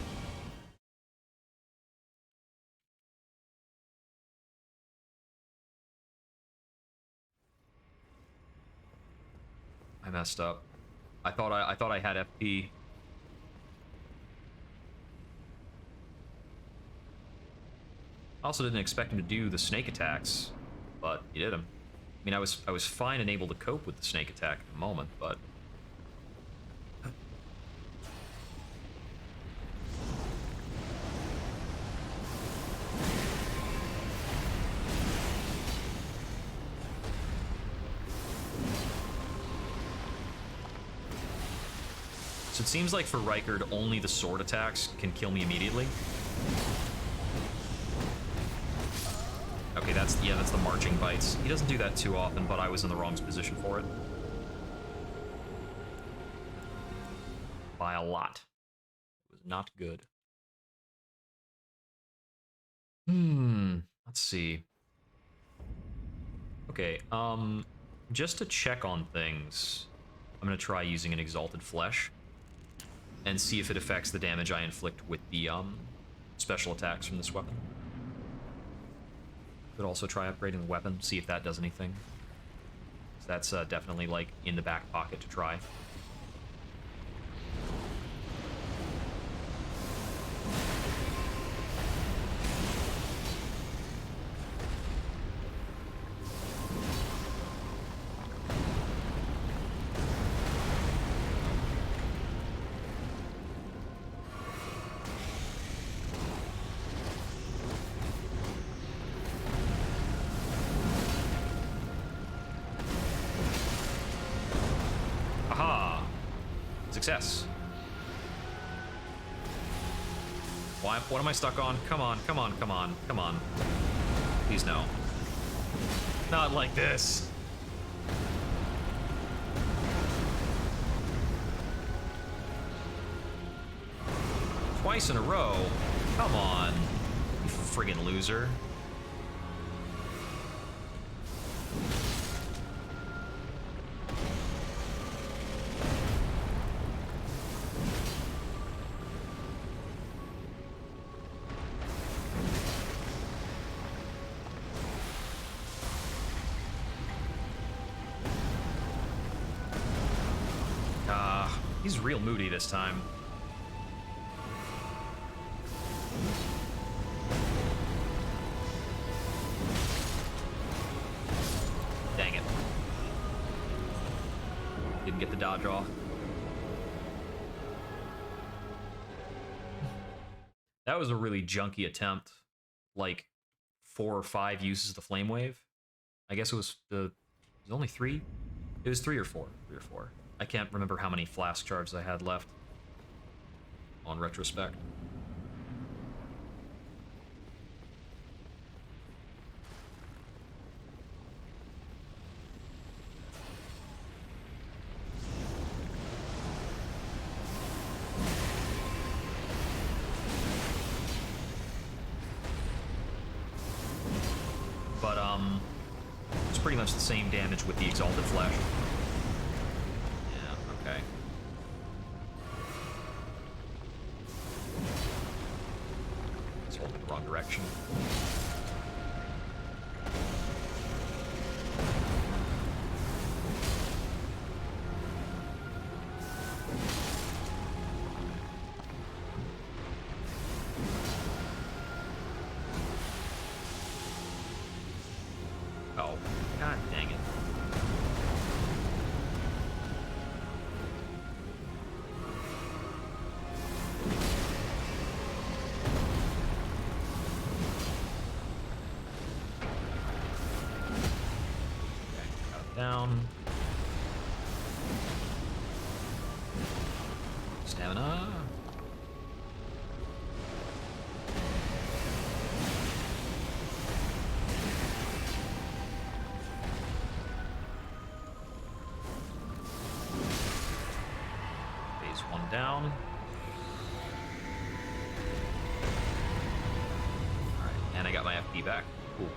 I messed up. I thought I had FP. I also didn't expect him to do the snake attacks, but he did them. I mean, I was fine and able to cope with the snake attack at the moment, but So it seems like for Rykard, only the sword attacks can kill me immediately. Okay, that's the marching bites. He doesn't do that too often, but I was in the wrong position for it. By a lot. It was not good. Let's see. Okay, just to check on things, I'm gonna try using an Exalted Flesh and see if it affects the damage I inflict with the special attacks from this weapon. Could also try upgrading the weapon, see if that does anything. So that's definitely like in the back pocket to try. Success. Why? What am I stuck on? Come on, come on, come on, come on. Please no. Not like this. Twice in a row? Come on, you friggin' loser. He's real moody this time. Dang it. Didn't get the dodge off. That was a really junky attempt. Like 4 or 5 uses of the Flame Wave. I guess it was only 3? It was 3 or 4. 3 or 4. I can't remember how many flask charges I had left on retrospect. But it's pretty much the same damage with the Exalted Flesh. Okay. It's holding the wrong direction. Oh, god dang it. Down. Stamina. Phase 1 down. Alright, and I got my FP back. Cool.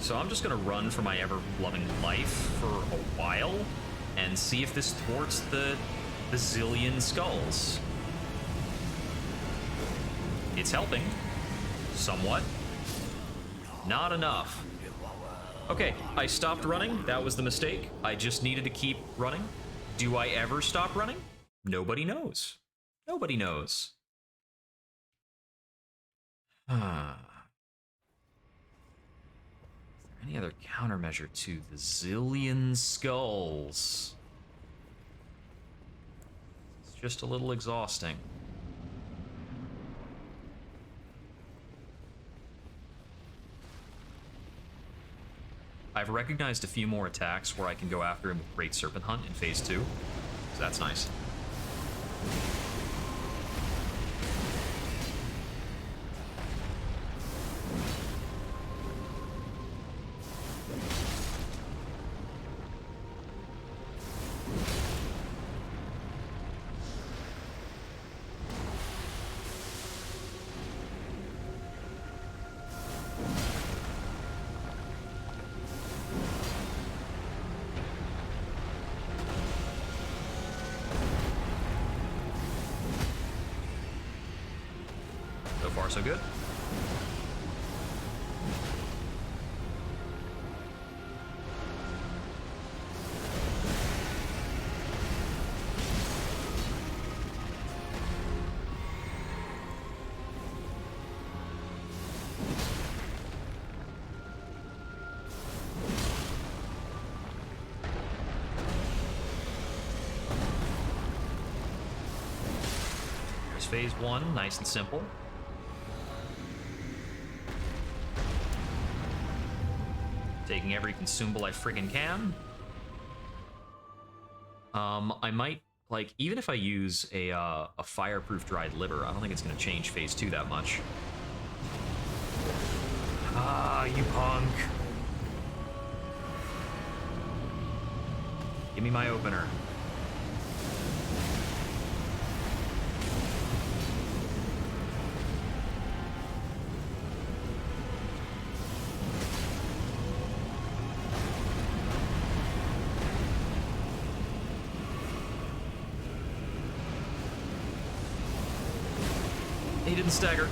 So I'm just gonna run for my ever-loving life for a while and see if this thwarts the bazillion skulls. It's helping. Somewhat. Not enough. Okay, I stopped running. That was the mistake. I just needed to keep running. Do I ever stop running? Nobody knows. Nobody knows. Any other countermeasure to the zillion skulls? It's just a little exhausting. I've recognized a few more attacks where I can go after him with Great Serpent Hunt in Phase 2, so that's nice. So good. There's Phase 1, nice and simple. Taking every consumable I friggin' can. I might, like, even if I use a fireproof dried liver, I don't think it's gonna change Phase 2 that much. Ah, you punk. Give me my opener. He didn't stagger.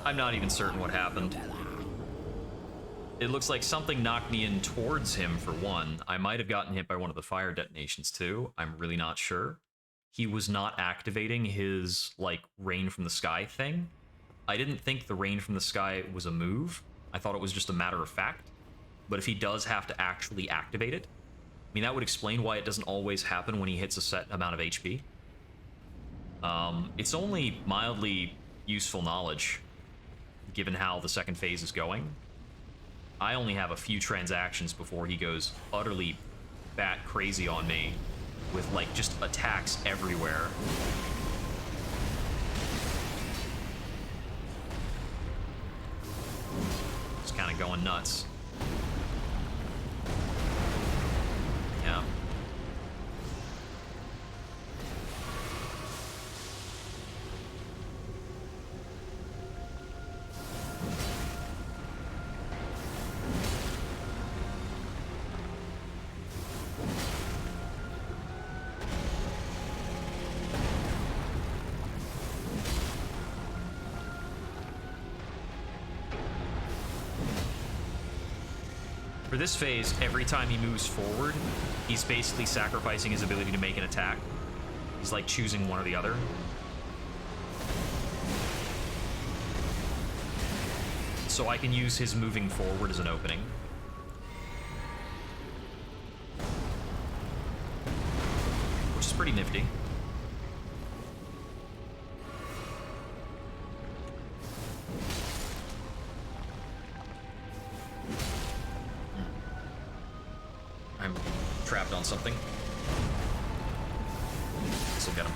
I'm not even certain what happened. It looks like something knocked me in towards him for one. I might have gotten hit by one of the fire detonations too. I'm really not sure. He was not activating his, like, rain from the sky thing. I didn't think the rain from the sky was a move. I thought it was just a matter of fact. But if he does have to actually activate it, I mean, that would explain why it doesn't always happen when he hits a set amount of HP. It's only mildly useful knowledge, given how the second phase is going. I only have a few transactions before he goes utterly bat crazy on me with, like, just attacks everywhere. Just kind of going nuts. Yeah. For this phase, every time he moves forward, he's basically sacrificing his ability to make an attack. He's like choosing one or the other. So I can use his moving forward as an opening. Which is pretty nifty. I'm trapped on something. This'll get him.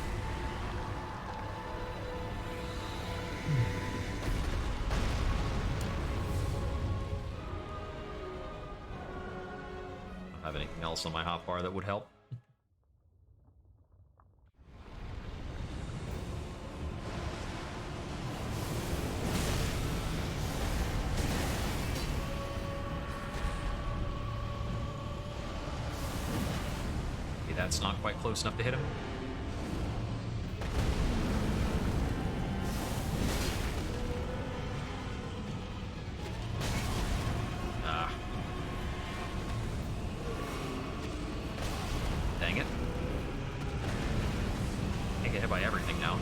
Don't have anything else on my hotbar that would help. That's not quite close enough to hit him. Ah. Dang it. Can't get hit by everything now.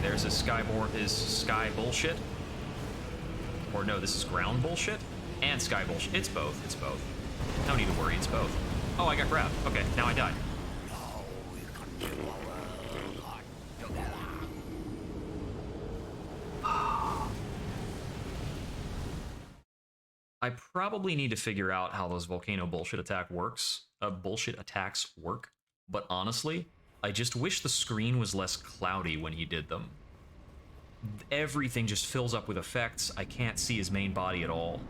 There's a is sky bullshit. Or no, this is ground bullshit and sky bullshit. It's both. It's both. No need to worry. It's both. Oh, I got grabbed. Okay, now I died. I probably need to figure out how those volcano bullshit attacks work. But honestly, I just wish the screen was less cloudy when he did them. Everything just fills up with effects. I can't see his main body at all.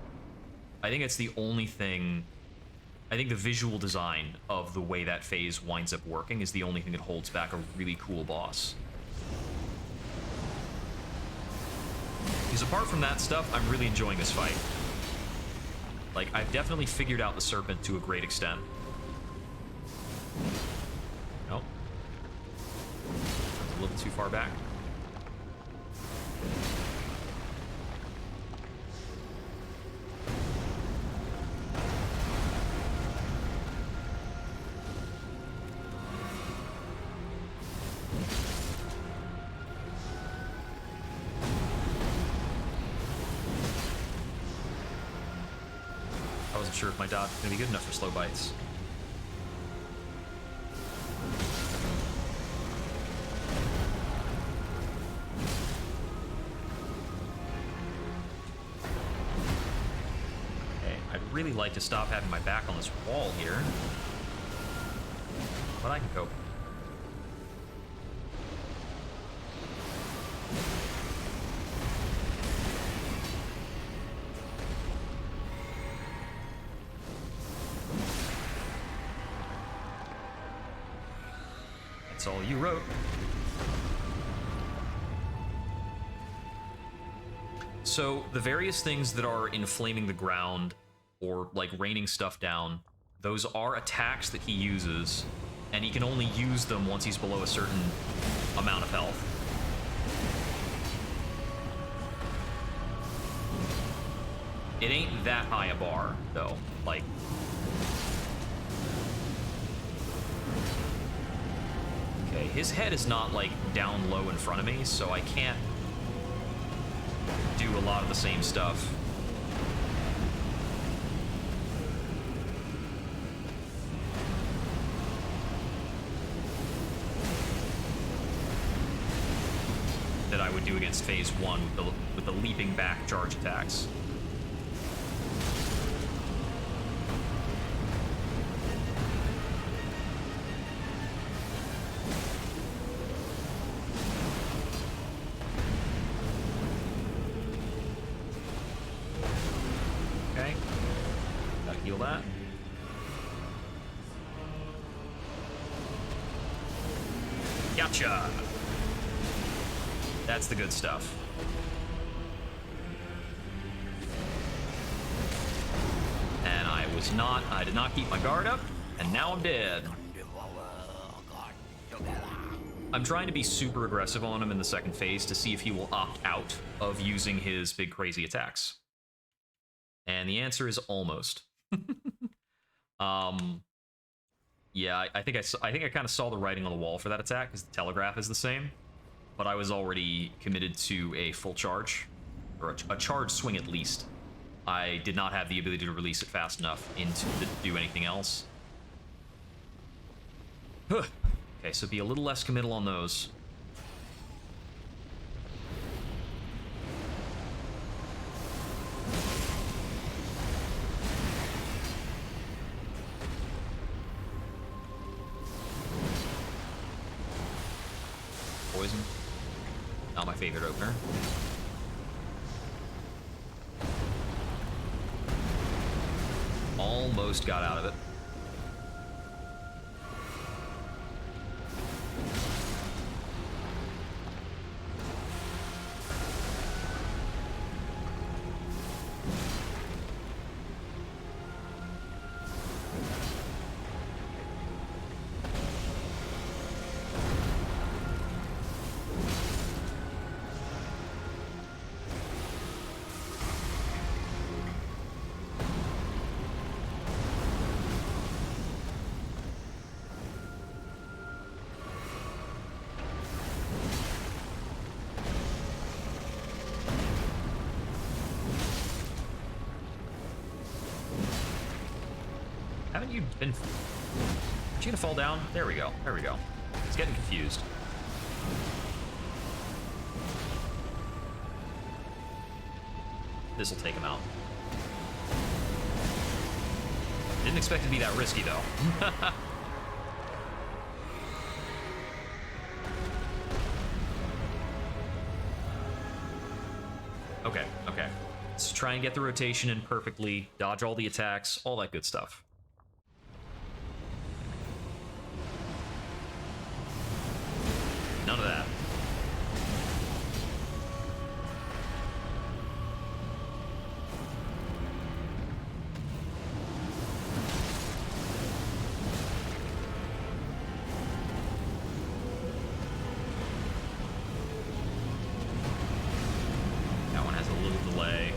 I think it's the only thing... I think the visual design of the way that phase winds up working is the only thing that holds back a really cool boss. Because apart from that stuff, I'm really enjoying this fight. Like, I've definitely figured out the Serpent to a great extent. Nope. A little too far back. I wasn't sure if my dodge was going to be good enough for slow bites. Really like to stop having my back on this wall here, but I can cope. That's all you wrote. So the various things that are inflaming the ground or like raining stuff down, those are attacks that he uses, and he can only use them once he's below a certain amount of health. It ain't that high a bar, though. Like... Okay, his head is not, like, down low in front of me, so I can't do a lot of the same stuff. That I would do against phase 1 with the leaping back charge attacks. Okay. Gotta heal that. Gotcha! That's the good stuff. And I did not keep my guard up, and now I'm dead. I'm trying to be super aggressive on him in the second phase to see if he will opt out of using his big crazy attacks. And the answer is almost. Yeah, I think I kind of saw the writing on the wall for that attack because the telegraph is the same, but I was already committed to a full charge, or a charge swing at least. I did not have the ability to release it fast enough to do anything else. Okay, so be a little less committal on those. Poison. Not my favorite opener. Almost got out of it. Haven't you been... Aren't you gonna fall down? There we go. There we go. He's getting confused. This'll take him out. Didn't expect it to be that risky, though. Okay, okay. Let's try and get the rotation in perfectly, dodge all the attacks, all that good stuff. None of that. That one has a little delay.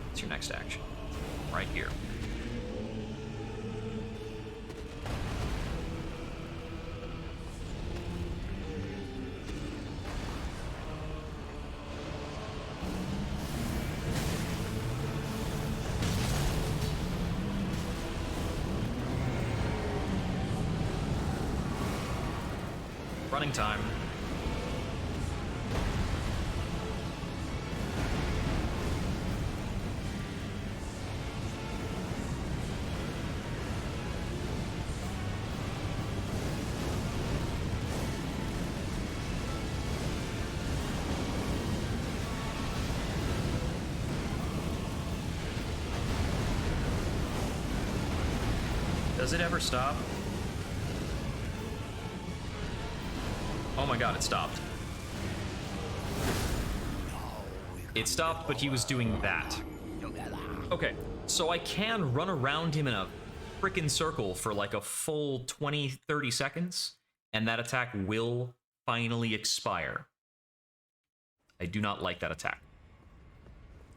What's your next action? Right here. Running time. Does it ever stop? Oh my god, it stopped. It stopped, but he was doing that. Okay, so I can run around him in a frickin' circle for like a full 20-30 seconds, and that attack will finally expire. I do not like that attack.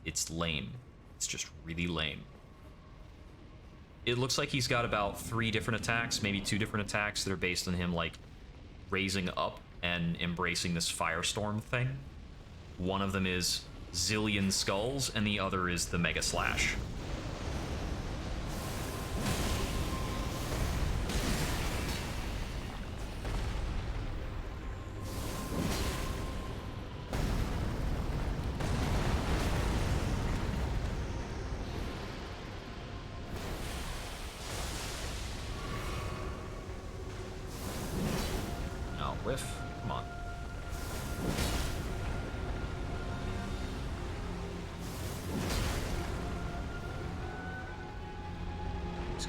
It's lame. It's just really lame. It looks like he's got about 3 different attacks, maybe 2 different attacks that are based on him, like, raising up and embracing this firestorm thing. One of them is Zillion Skulls, and the other is the Mega Slash. No, whiff. Come on.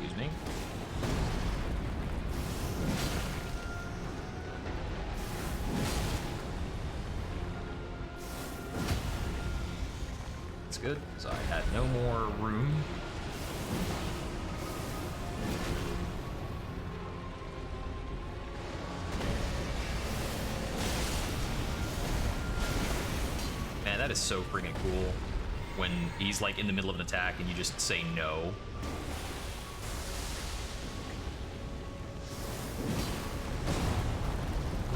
Excuse me. That's good, because I had no more room. Man, that is so freaking cool. When he's like in the middle of an attack and you just say no.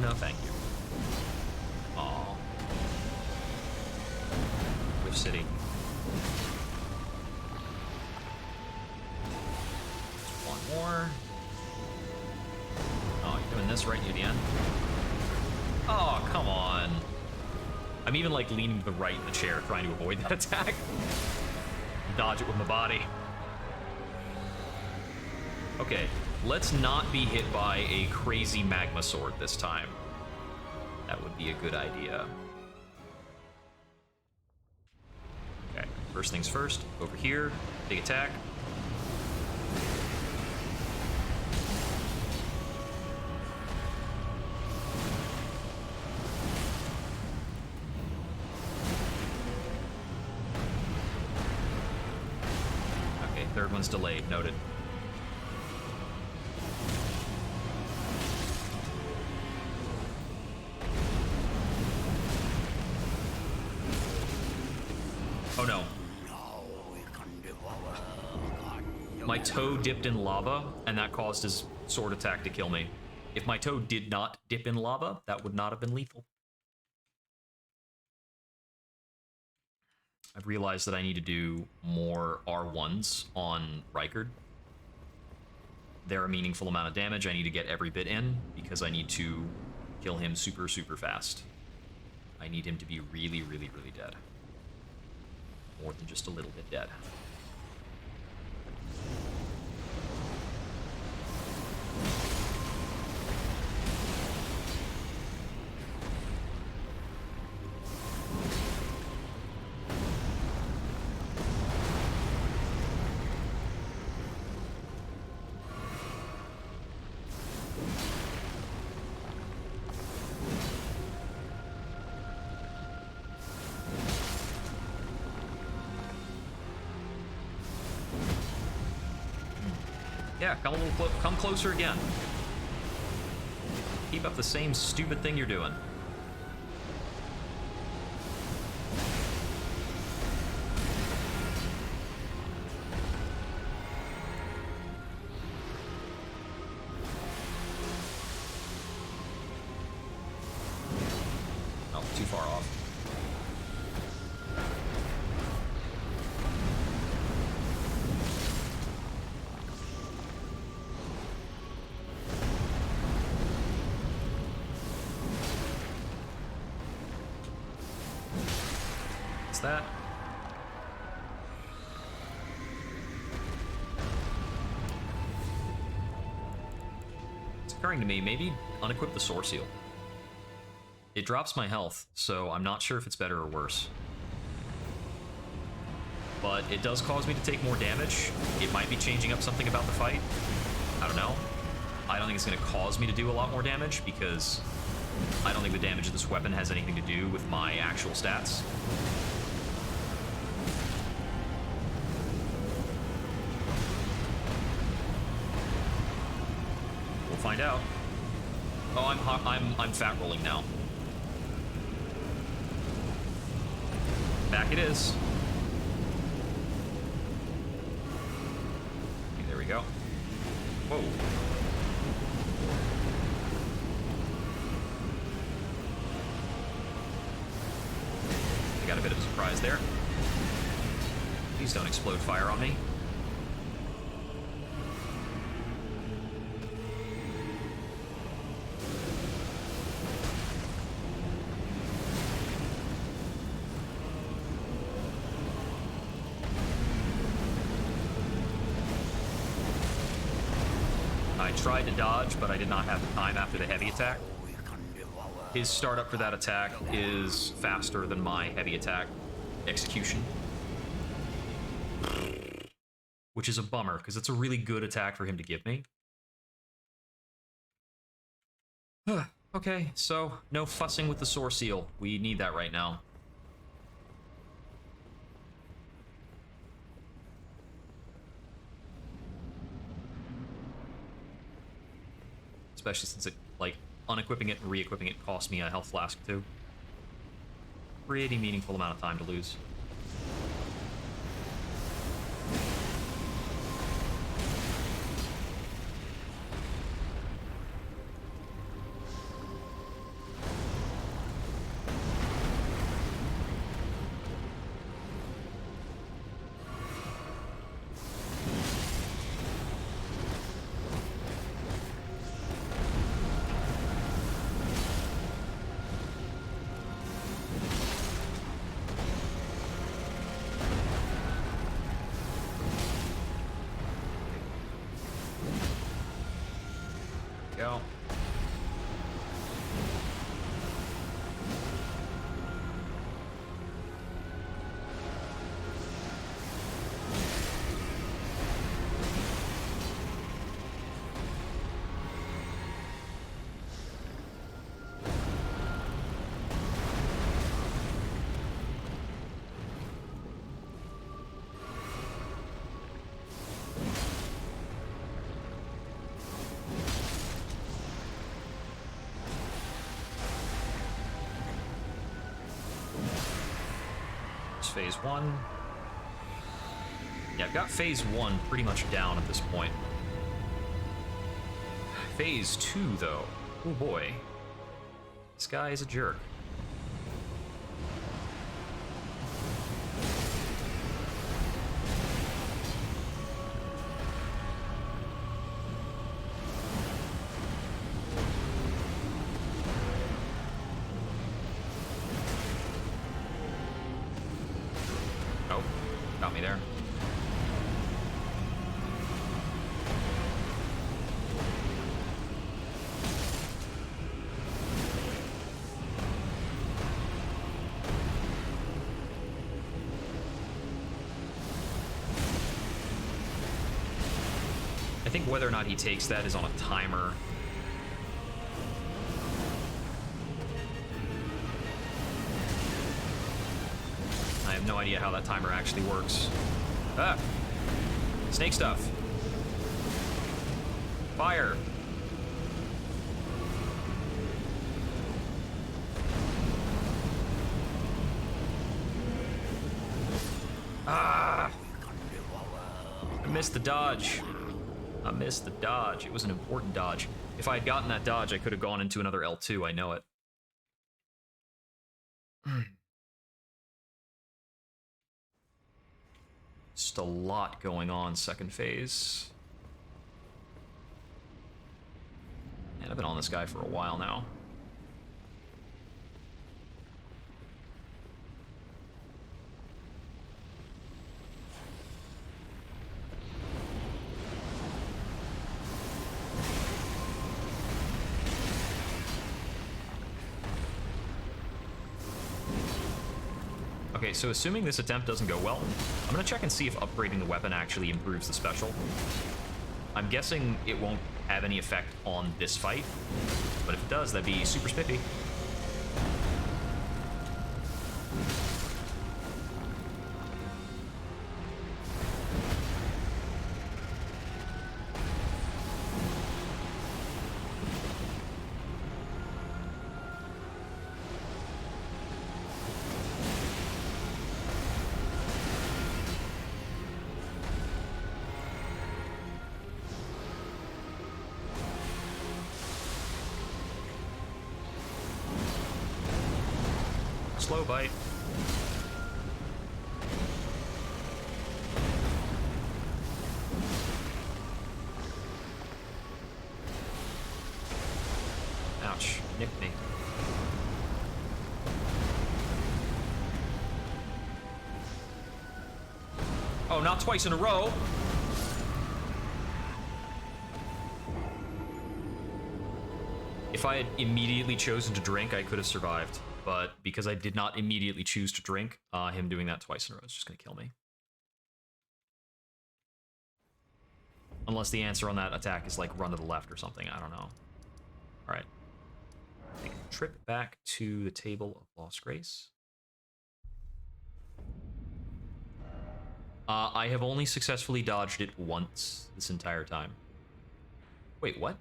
No, thank you. Aw. Which city? Just one more. Oh, you're doing this right near the end? Oh, come on. I'm even like leaning to the right in the chair trying to avoid that attack. Dodge it with my body. Okay, let's not be hit by a crazy magma sword this time. That would be a good idea. Okay, first things first, over here, big attack. Okay, third one's delayed, noted. Oh no. My toe dipped in lava, and that caused his sword attack to kill me. If my toe did not dip in lava, that would not have been lethal. I've realized that I need to do more R1s on Rykard. They're a meaningful amount of damage. I need to get every bit in, because I need to kill him super, super fast. I need him to be really, really, really dead. More than just a little bit dead. Yeah, come closer again. Keep up the same stupid thing you're doing. Oh, too far off. That. It's occurring to me, maybe unequip the Sword Seal. It drops my health, so I'm not sure if it's better or worse. But it does cause me to take more damage. It might be changing up something about the fight. I don't know. I don't think it's going to cause me to do a lot more damage, because I don't think the damage of this weapon has anything to do with my actual stats. Find out. Oh, I'm fat rolling now. Back it is. Okay, there we go. Whoa. I got a bit of a surprise there. Please don't explode fire on me. Tried to dodge, but I did not have the time after the heavy attack. His startup for that attack is faster than my heavy attack execution. which is a bummer, because it's a really good attack for him to give me. Okay, so no fussing with the Sore Seal. We need that right now. Especially since it, like, unequipping it and re-equipping it cost me a health flask, too. Pretty meaningful amount of time to lose. Go. Phase 1. Yeah, I've got Phase 1 pretty much down at this point. Phase 2, though. Oh boy. This guy is a jerk. Got me there. I think whether or not he takes that is on a timer. I have no idea how that timer actually works. Ah! Snake stuff. Fire! Ah! I missed the dodge. I missed the dodge. It was an important dodge. If I had gotten that dodge, I could have gone into another L2, I know it. Just a lot going on second phase. And I've been on this guy for a while now. Okay, so assuming this attempt doesn't go well, I'm gonna check and see if upgrading the weapon actually improves the special. I'm guessing it won't have any effect on this fight, but if it does, that'd be super spiffy. Slow bite. Ouch, nicked me. Oh, not twice in a row. If I had immediately chosen to drink, I could have survived. But because I did not immediately choose to drink, him doing that twice in a row is just going to kill me. Unless the answer on that attack is like run to the left or something. I don't know. All right. Take a trip back to the Table of Lost Grace. I have only successfully dodged it once this entire time. Wait, what?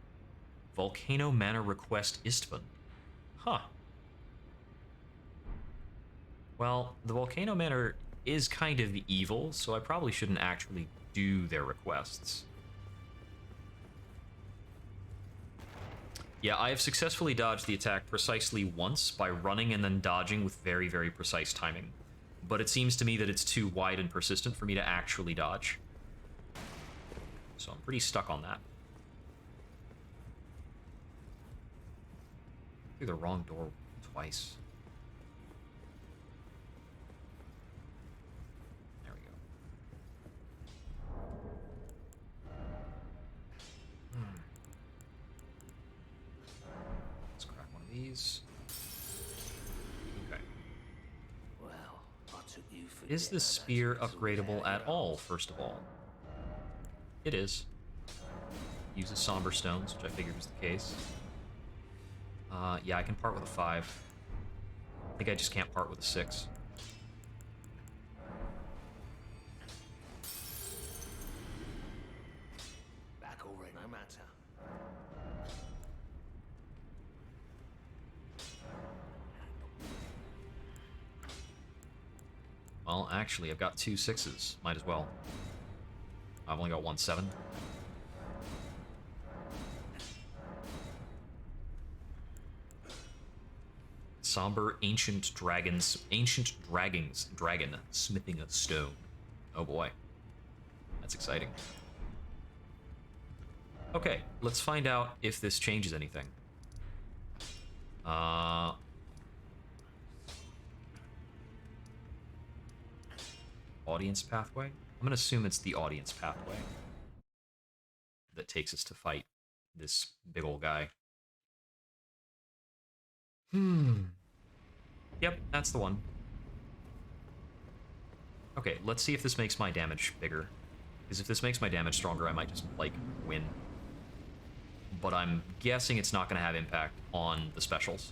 Volcano Manor Request Istvan. Huh. Well, the Volcano Manor is kind of evil, so I probably shouldn't actually do their requests. Yeah, I have successfully dodged the attack precisely once by running and then dodging with very, very precise timing. But it seems to me that it's too wide and persistent for me to actually dodge. So I'm pretty stuck on that. Through the wrong door twice. There we go. Let's crack one of these. Okay. Is this spear upgradable at all, first of all? It is. Uses somber stones, which I figured was the case. Yeah, I can part with a 5. I think I just can't part with a 6. Back already, no matter. Well, actually, I've got 2 6s. Might as well. I've only got 1 7. Somber ancient dragon smithing a stone. Oh boy, that's exciting. Okay, let's find out if this changes anything. Audience pathway? I'm gonna assume it's the audience pathway that takes us to fight this big old guy. Yep, that's the one. Okay, let's see if this makes my damage bigger. Because if this makes my damage stronger, I might just, like, win. But I'm guessing it's not going to have impact on the specials.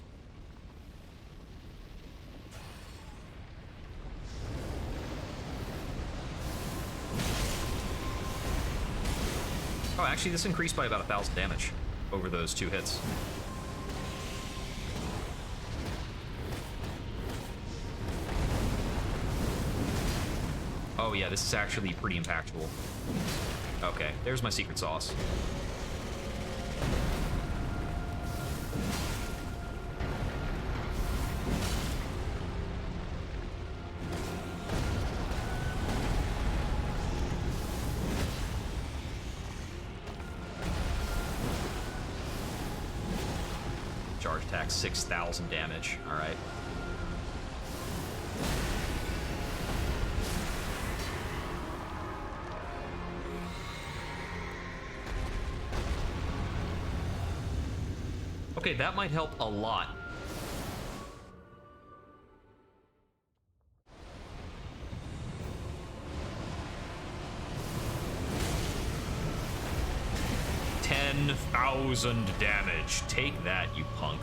Oh, actually, this increased by about 1,000 damage over those 2 hits. Oh yeah, this is actually pretty impactful. Okay, there's my secret sauce. Charge attack, 6,000 damage. All right. Okay, that might help a lot. $10,000 damage. Take that, you punk.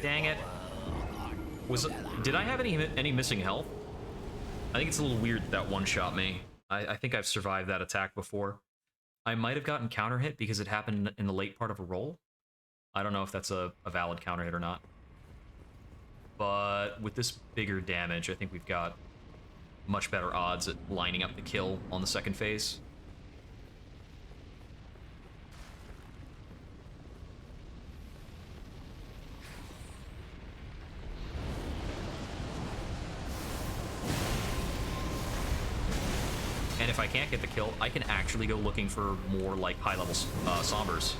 Dang it. Did I have any missing health? I think it's a little weird that one-shot me. I think I've survived that attack before. I might have gotten counter hit because it happened in the late part of a roll. I don't know if that's a valid counter hit or not. But with this bigger damage, I think we've got much better odds at lining up the kill on the second phase. if I can't get the kill, I can actually go looking for more, like, high-level Sombers.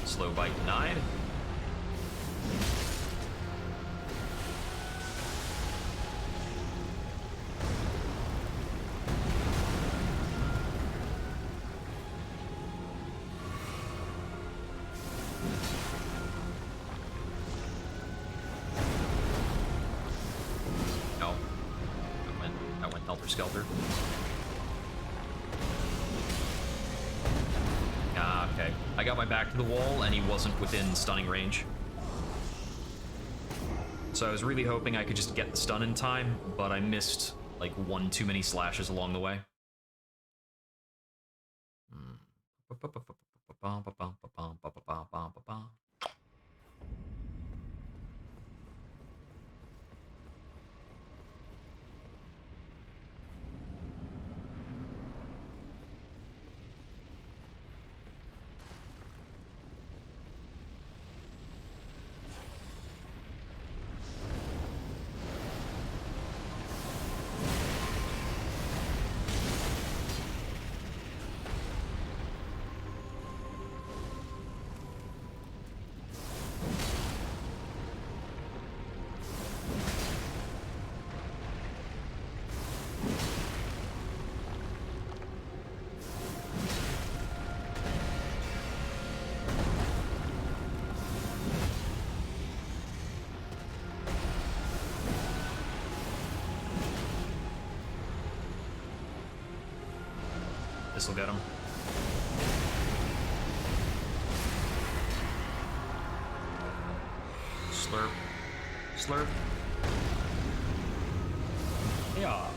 Slow bite denied. No. That went helter-skelter. Ah, okay. I got my back to the wall, and he wasn't within stunning range. So I was really hoping I could just get the stun in time, but I missed, like, one too many slashes along the way. This'll get him. Slurp. Slurp. Yeah.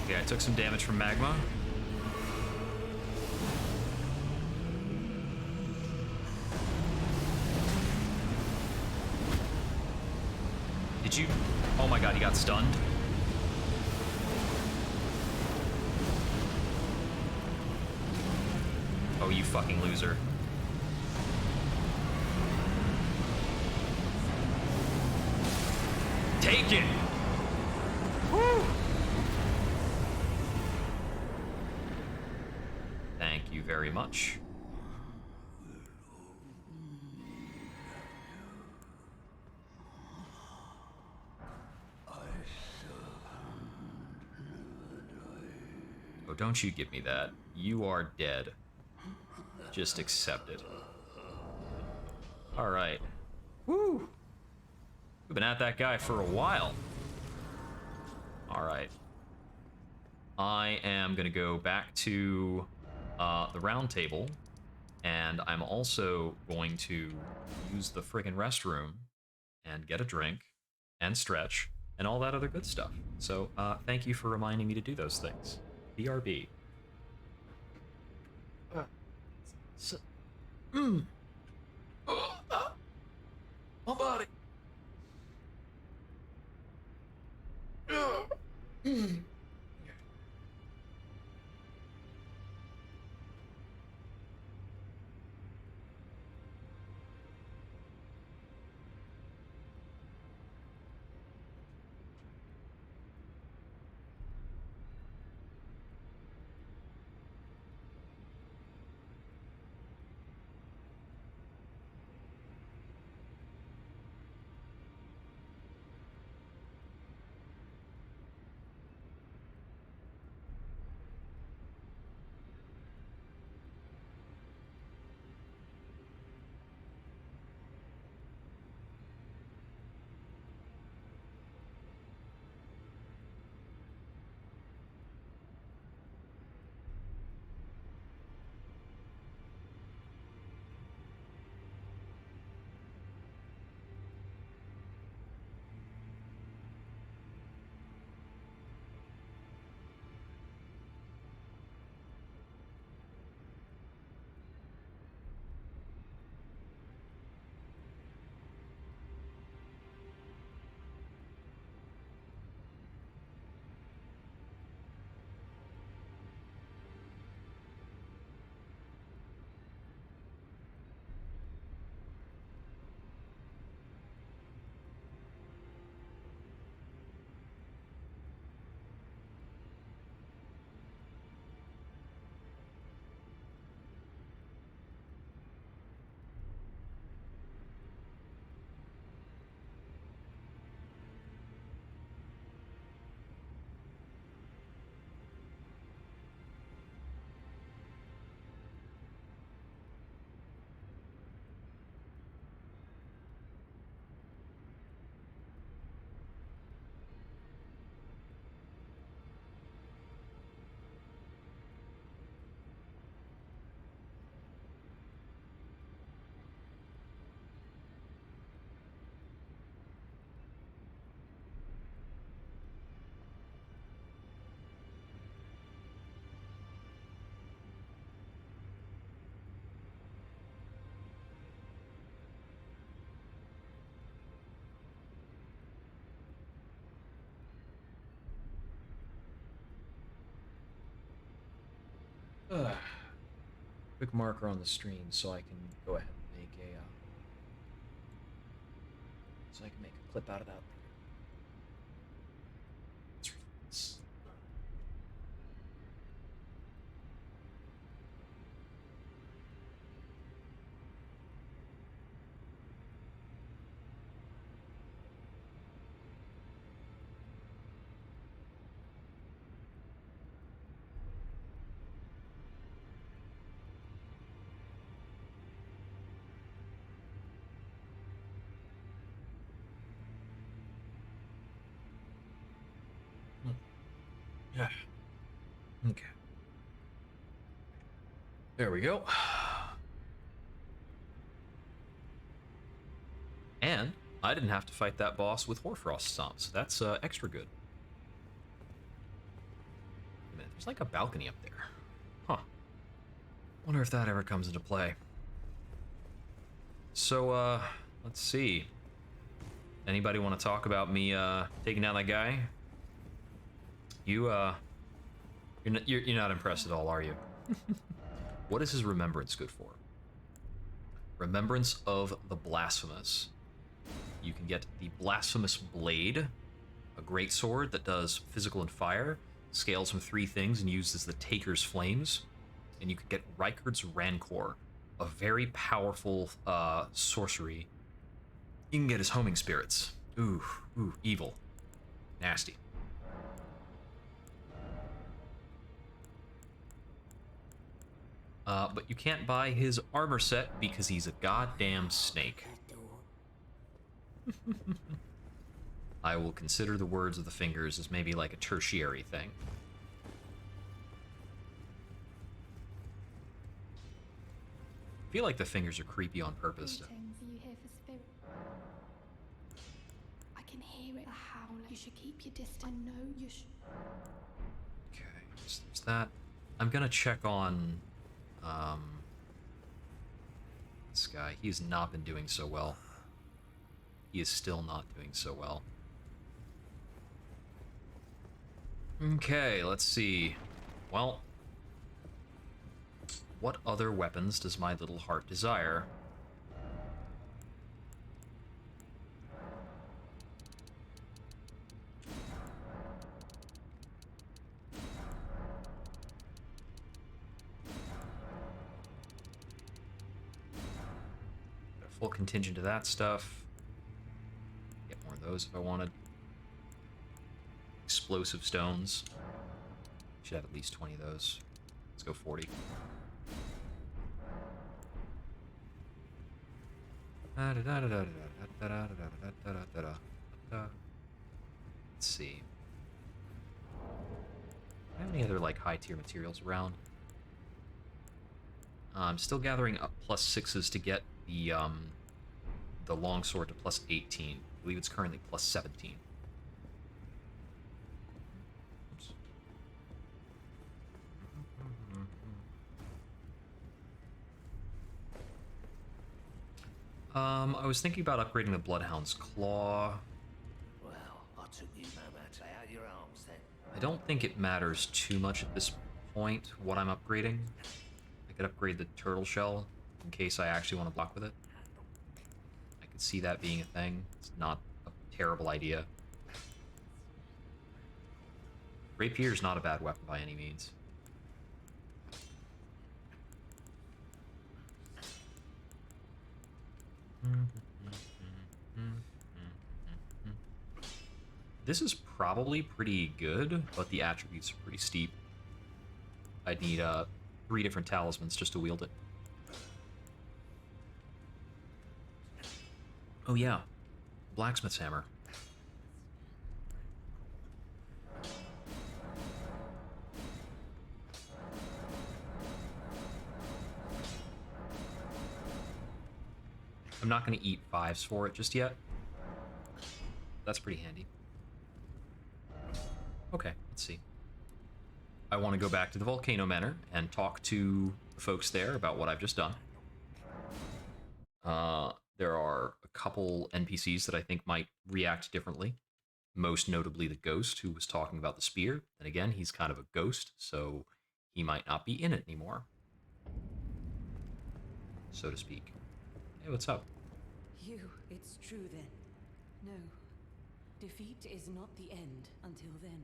Okay, I took some damage from magma. Did you? Oh my god, he got stunned. Oh, you fucking loser. Take it! Woo! Thank you very much. Oh, don't you give me that. You are dead. Just accept it. Alright. Woo! We've been at that guy for a while. Alright. I am gonna go back to the round table, and I'm also going to use the friggin' restroom and get a drink and stretch and all that other good stuff. So thank you for reminding me to do those things. BRB. My body. Quick marker on the stream so I can go ahead and make a clip out of that later. Let's read this. Yeah. Okay. There we go. And I didn't have to fight that boss with Hoarfrost Stomp, so that's extra good. Man, there's like a balcony up there. Huh. Wonder if that ever comes into play. So, let's see. Anybody want to talk about me taking down that guy? You're not impressed at all, are you? What is his remembrance good for? Remembrance of the Blasphemous. You can get the Blasphemous Blade, a great sword that does physical and fire, scales from 3 things and uses the Taker's Flames. And you can get Rykard's Rancor, a very powerful sorcery. You can get his Homing Spirits. Ooh, evil. Nasty. But you can't buy his armor set because he's a goddamn snake. I will consider the words of the fingers as maybe like a tertiary thing. I feel like the fingers are creepy on purpose. Greetings, are you here for spirit? I can hear it, a howl. You should keep your distance. I know you should. Okay, so there's that. I'm gonna check on this guy. He's not been doing so well. He is still not doing so well. Okay, let's see. Well, what other weapons does my little heart desire? Got a full contingent of that stuff. Get more of those if I wanted. Explosive stones. Should have at least 20 of those. Let's go 40. Let's see. Do I have any other like high tier materials around? I'm still gathering up +6s to get the longsword to +18. I believe it's currently +17. I was thinking about upgrading the Bloodhound's Claw. Well, I took you no matter. Out your arms then. I don't think it matters too much at this point what I'm upgrading. I could upgrade the turtle shell in case I actually want to block with it. I could see that being a thing. It's not a terrible idea. Rapier is not a bad weapon by any means. This is probably pretty good, but the attributes are pretty steep. I'd need 3 different talismans just to wield it. Oh yeah, blacksmith's hammer. I'm not going to eat 5s for it just yet. That's pretty handy. Okay, let's see. I want to go back to the Volcano Manor and talk to the folks there about what I've just done. There are a couple NPCs that I think might react differently. Most notably the ghost who was talking about the spear. And again, he's kind of a ghost, so he might not be in it anymore, so to speak. Hey, what's up? It's true then. No. Defeat is not the end until then.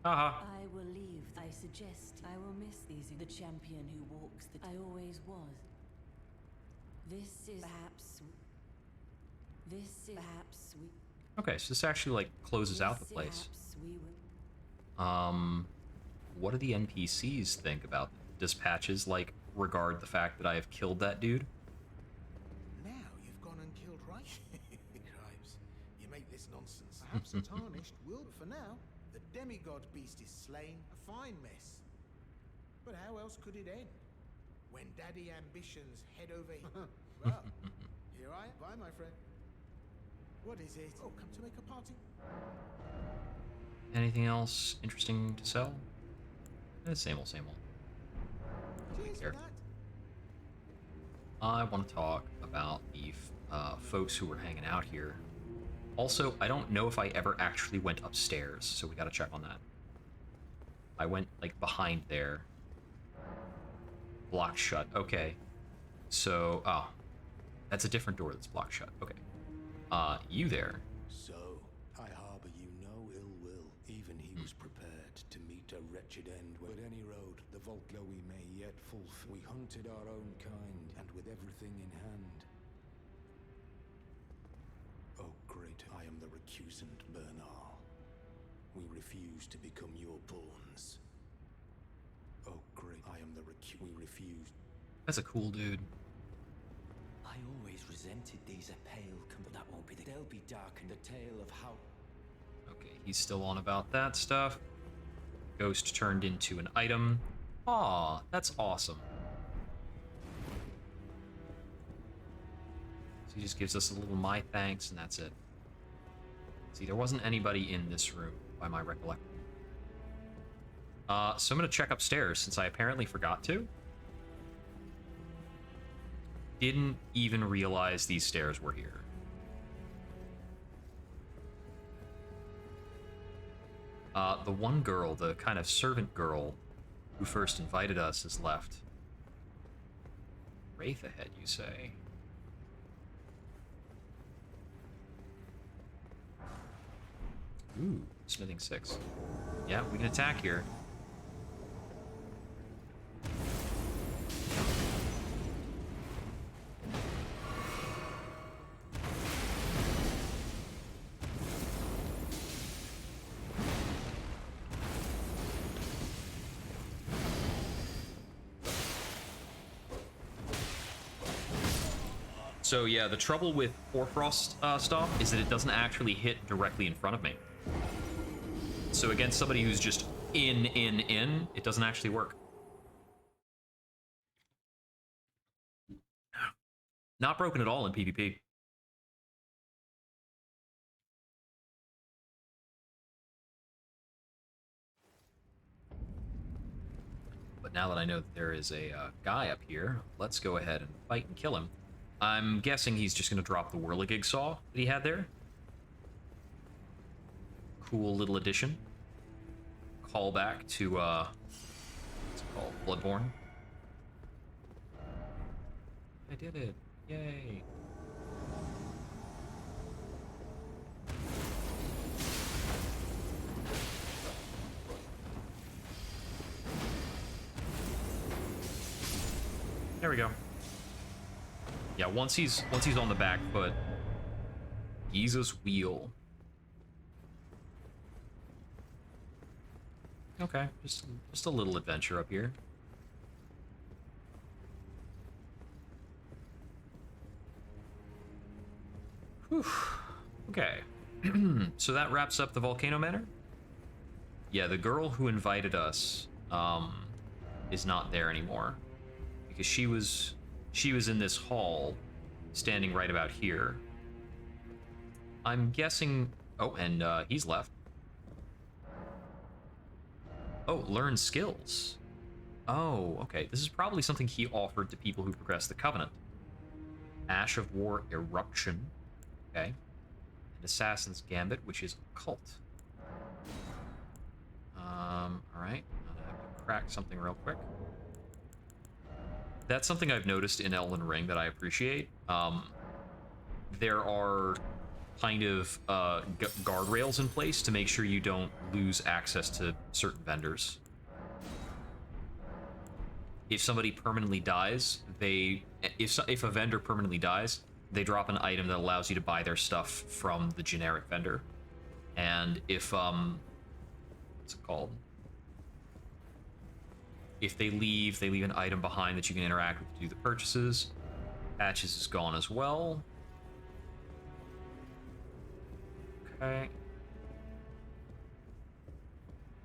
Haha. I will leave. I suggest I will miss these. The champion who walks the... I always was. This is perhaps... Okay, so this actually, like, closes out the place. What do the NPCs think about dispatches, like, regard the fact that I have killed that dude? Now you've gone and killed right. Cripes, you make this nonsense. Perhaps a tarnished will, but for now, the demigod beast is slain, a fine mess. But how else could it end? When daddy ambitions head over well, here I am. Bye, my friend. What is it? Oh, come to make a party? Anything else interesting to sell? Same old, same old. Cheers for that. I want to talk about the folks who were hanging out here. Also, I don't know if I ever actually went upstairs, so we gotta check on that. I went, like, behind there. Blocked shut. Okay. So, oh. That's a different door that's blocked shut. Okay. You there. So, I harbor you no ill will. Even he was prepared to meet a wretched end. But any road, the Volcano we may yet fulfill. We hunted our own kind, and with everything in hand. Oh, great, I am the recusant Bernal. We refuse to become your pawns. Oh, great, I am the we refuse. That's a cool dude. I always resented these pale, but that won't be the... They'll be dark and the tale of how... Okay, he's still on about that stuff. Ghost turned into an item. Aw, that's awesome. So he just gives us a little my thanks, and that's it. See, there wasn't anybody in this room, by my recollection. So I'm gonna check upstairs, since I apparently forgot to. Didn't even realize these stairs were here. The one girl, the kind of servant girl who first invited us, has left. Wraith ahead, you say? Ooh, smithing 6. Yeah, we can attack here. So yeah, the trouble with Hoarfrost stuff is that it doesn't actually hit directly in front of me. So against somebody who's just in, it doesn't actually work. Not broken at all in PvP. But now that I know that there is a guy up here, let's go ahead and fight and kill him. I'm guessing he's just going to drop the Whirligig Saw that he had there. Cool little addition. Callback to, what's it called? Bloodborne. I did it. Yay. There we go. Yeah, once he's on the back foot, Jesus wheel. Okay, just a little adventure up here. Whew. Okay. So that wraps up the Volcano Manor. Yeah, the girl who invited us is not there anymore because she was in this hall standing right about here. I'm guessing... Oh, and he's left. Oh, learn skills. Oh, okay. This is probably something he offered to people who progress the Covenant. Ash of War Eruption. Okay. And Assassin's Gambit, which is Occult. Alright. crack something real quick. That's something I've noticed in Elden Ring that I appreciate. There are kind of guardrails in place to make sure you don't lose access to certain vendors. If somebody permanently dies, if a vendor permanently dies, they drop an item that allows you to buy their stuff from the generic vendor. And if what's it called? If they leave an item behind that you can interact with to do the purchases. Patches is gone as well. Okay.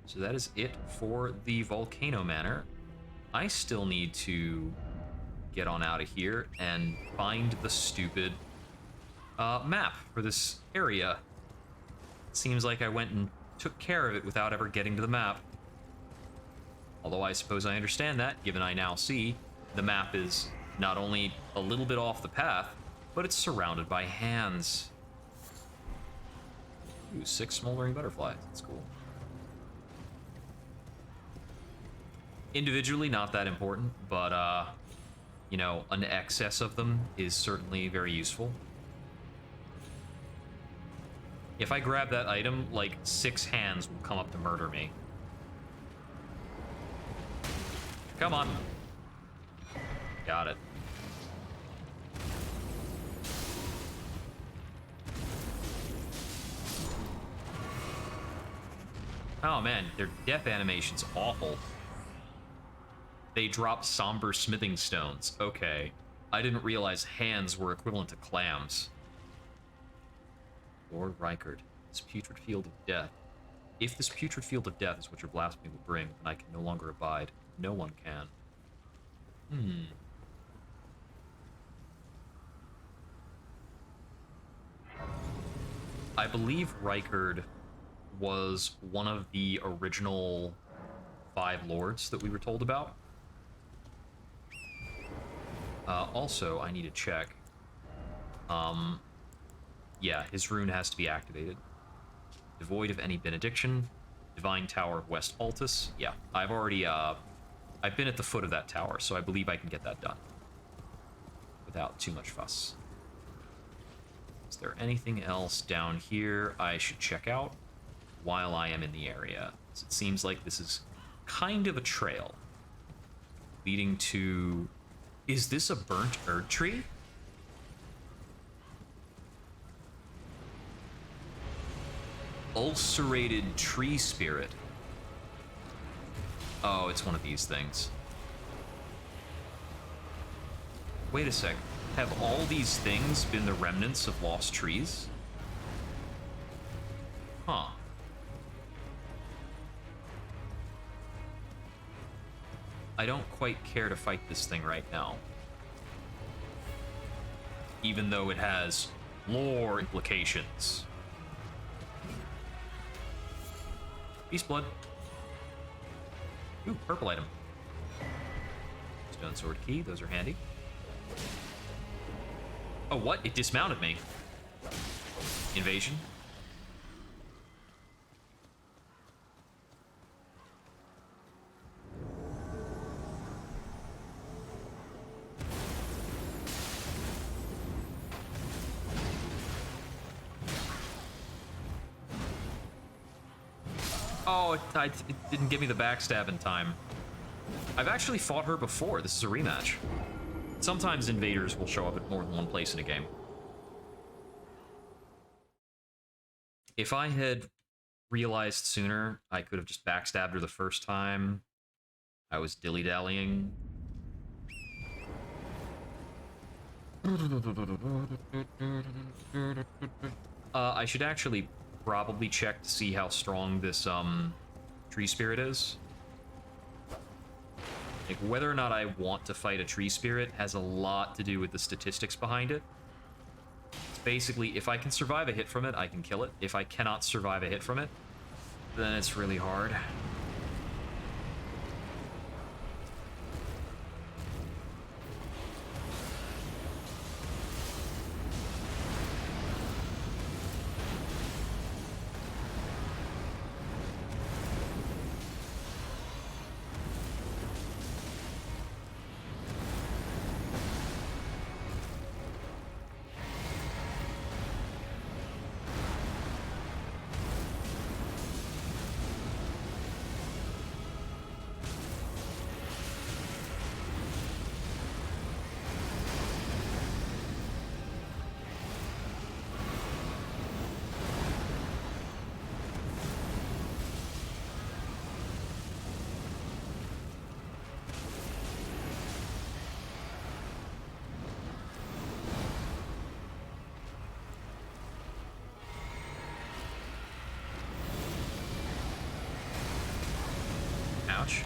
So that is it for the Volcano Manor. I still need to get on out of here and find the stupid map for this area. It seems like I went and took care of it without ever getting to the map. Although I suppose I understand that, given I now see the map is not only a little bit off the path, but it's surrounded by hands. Ooh, 6 smoldering butterflies. That's cool. Individually, not that important, but, you know, an excess of them is certainly very useful. If I grab that item, like, 6 hands will come up to murder me. Come on. Got it. Oh man, their death animation's awful. They drop somber smithing stones. Okay. I didn't realize hands were equivalent to clams. Lord Rykard, this putrid field of death. If this putrid field of death is what your blasphemy will bring, then I can no longer abide. No one can. I believe Rykard was one of the original 5 lords that we were told about. Also, I need to check. Yeah, his rune has to be activated. Devoid of any benediction. Divine Tower of West Altus. Yeah, I've already, I've been at the foot of that tower, so I believe I can get that done. Without too much fuss. Is there anything else down here I should check out while I am in the area? So it seems like this is kind of a trail leading to... Is this a burnt Erd tree? Ulcerated tree spirit. Oh, it's one of these things. Wait a sec. Have all these things been the remnants of lost trees? Huh. I don't quite care to fight this thing right now. Even though it has lore implications. Beast blood. Ooh, purple item. Stone sword key, those are handy. Oh, what? It dismounted me. Invasion. Oh, it didn't give me the backstab in time. I've actually fought her before. This is a rematch. Sometimes invaders will show up at more than one place in a game. If I had realized sooner, I could have just backstabbed her the first time. I was dilly-dallying. I should actually probably check to see how strong this tree spirit is. Like, whether or not I want to fight a tree spirit has a lot to do with the statistics behind it. It's basically, if I can survive a hit from it, I can kill it. If I cannot survive a hit from it, then it's really hard. Ouch.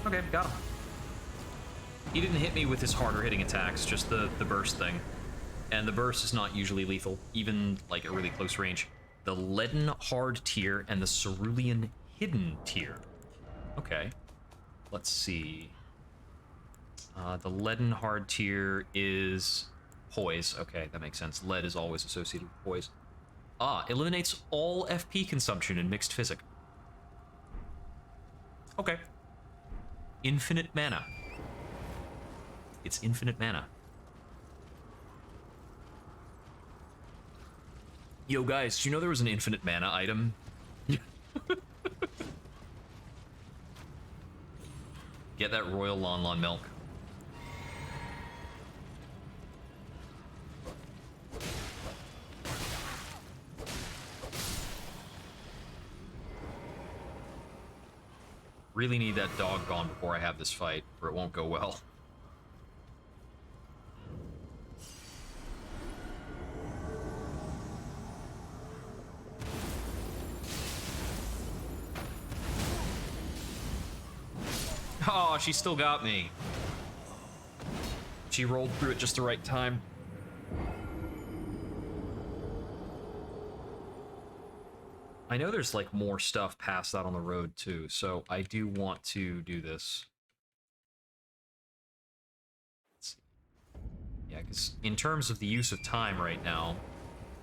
Okay, got him. He didn't hit me with his harder hitting attacks, just the burst thing. And the burst is not usually lethal, even like at really close range. The Leaden Hard tier and the Cerulean Hidden tier. Okay. Let's see. The Leaden Hard tier is poise. Okay, that makes sense. Lead is always associated with poise. Eliminates all FP consumption in mixed physic. Okay. Infinite mana. It's infinite mana. Yo, guys, do you know there was an infinite mana item? Get that Royal Lon Lon milk. Really need that dog gone before I have this fight, or it won't go well. Oh, she still got me. She rolled through at just the right time. I know there's like more stuff past that on the road too, so I do want to do this. Let's see. Yeah, because in terms of the use of time right now,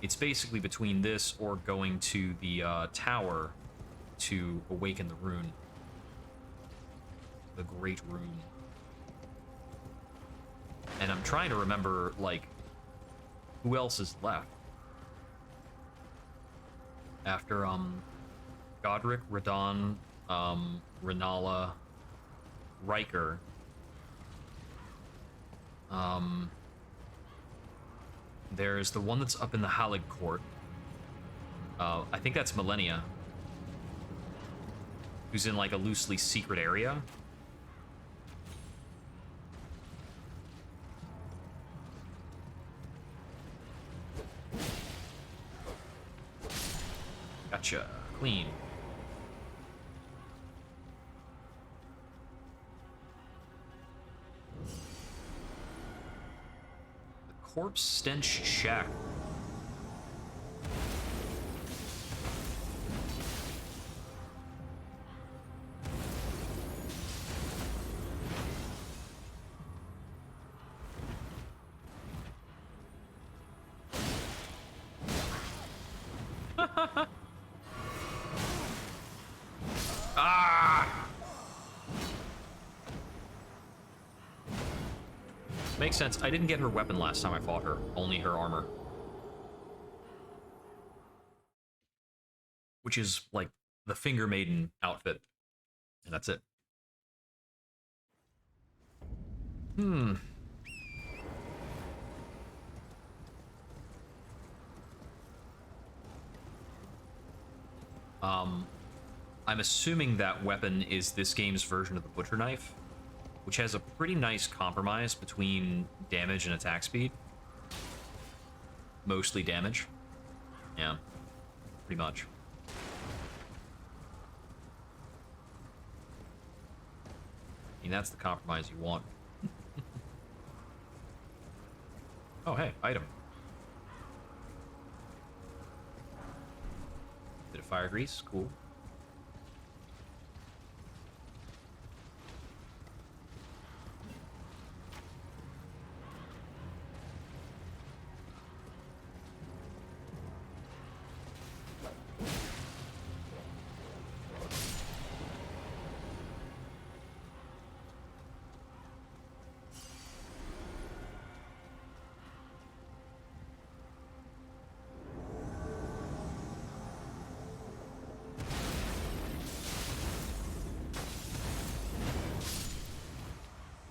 it's basically between this or going to the tower to awaken the rune. The Great Rune. And I'm trying to remember, like, who else is left? After, Godric, Radon, Renala, Riker. There's the one that's up in the Halig Court. I think that's Millennia. Who's in, like, a loosely secret area. Gotcha. Clean. The Corpse Stench Shack. Makes sense. I didn't get her weapon last time I fought her, only her armor. Which is, like, the Finger Maiden outfit. And that's it. I'm assuming that weapon is this game's version of the Butcher Knife, which has a pretty nice compromise between damage and attack speed. Mostly damage. Yeah, pretty much. I mean, that's the compromise you want. Oh, hey, item. Bit of fire grease, cool.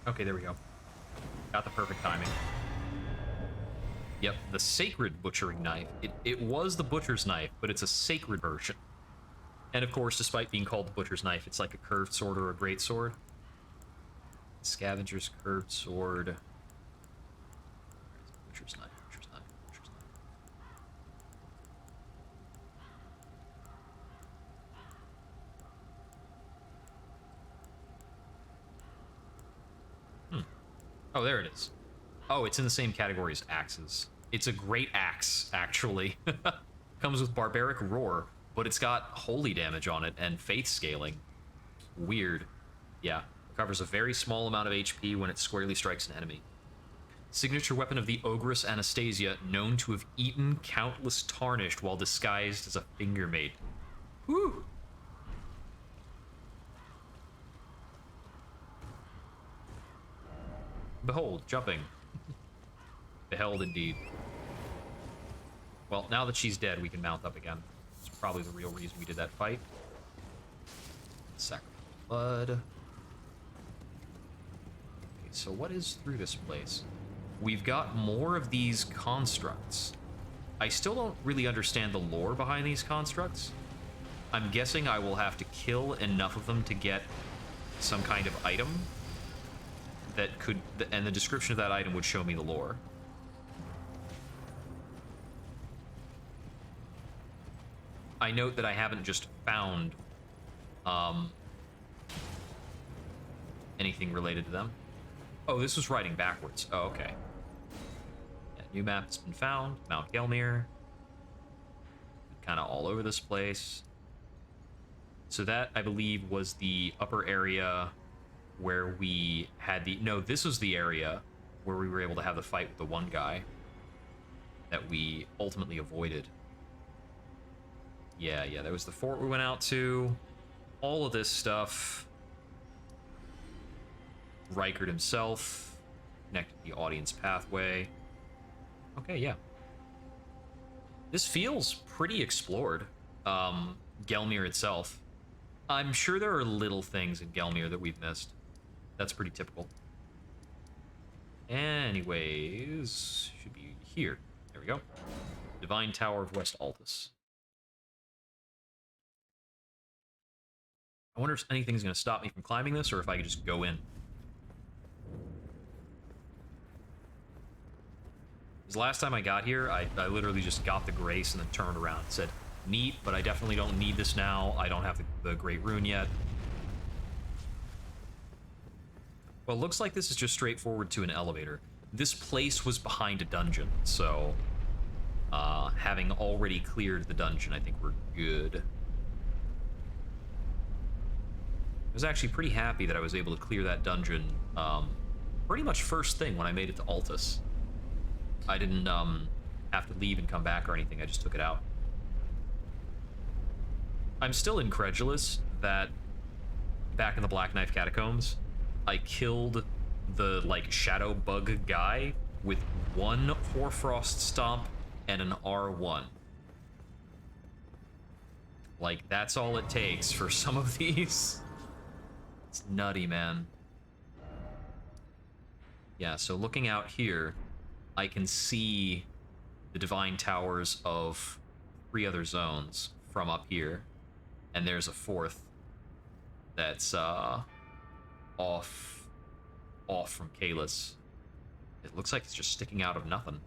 Okay, there we go. Got the perfect timing. Yep, the sacred butchering knife. It was the butcher's knife, but it's a sacred version. And of course, despite being called the butcher's knife, it's like a curved sword or a great sword. Scavenger's curved sword. Butcher's knife. Oh, there it is. Oh, it's in the same category as axes. It's a great axe, actually. Comes with barbaric roar, but it's got holy damage on it and faith scaling. Weird. Yeah. Covers a very small amount of HP when it squarely strikes an enemy. Signature weapon of the Ogress Anastasia, known to have eaten countless tarnished while disguised as a finger mate. Woo! Behold, jumping. Beheld indeed. Well, now that she's dead, we can mount up again. It's probably the real reason we did that fight. Sacrifice blood. Okay, so what is through this place? We've got more of these constructs. I still don't really understand the lore behind these constructs. I'm guessing I will have to kill enough of them to get some kind of item that could, and the description of that item would show me the lore. I note that I haven't just found anything related to them. Oh, this was writing backwards. Oh, okay. Yeah, new map has been found. Mount Gelmir. Kind of all over this place. So that, I believe, was the upper area where we had the... No, this was the area where we were able to have the fight with the one guy that we ultimately avoided. Yeah, there was the fort we went out to. All of this stuff. Rykard himself. Connected the audience pathway. Okay, yeah. This feels pretty explored. Gelmir itself. I'm sure there are little things in Gelmir that we've missed. That's pretty typical. Anyways, should be here. There we go. Divine Tower of West Altus. I wonder if anything's going to stop me from climbing this, or if I could just go in. Because last time I got here, I literally just got the Grace and then turned around and said, neat, but I definitely don't need this now. I don't have the Great Rune yet. Well, it looks like this is just straightforward to an elevator. This place was behind a dungeon, so having already cleared the dungeon, I think we're good. I was actually pretty happy that I was able to clear that dungeon pretty much first thing when I made it to Altus. I didn't have to leave and come back or anything, I just took it out. I'm still incredulous that back in the Black Knife Catacombs, I killed the, like, shadow bug guy with one Hoarfrost Stomp and an R1. Like, that's all it takes for some of these. It's nutty, man. Yeah, so looking out here, I can see the Divine Towers of 3 other zones from up here. And there's a 4th that's off from Kalis. It looks like it's just sticking out of nothing.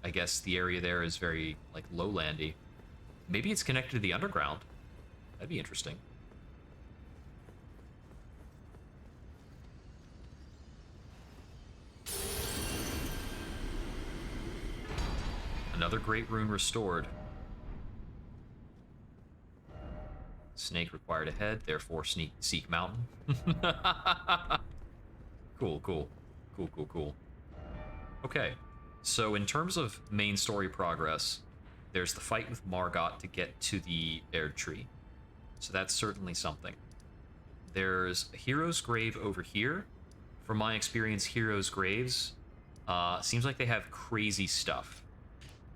I guess the area there is very, like, lowlandy. Maybe it's connected to the underground. That'd be interesting. Another Great Rune restored. Snake required a head, therefore seek mountain. Cool. Okay, so in terms of main story progress, there's the fight with Margot to get to the Erd Tree. So that's certainly something. There's a hero's grave over here. From my experience, heroes' graves seems like they have crazy stuff.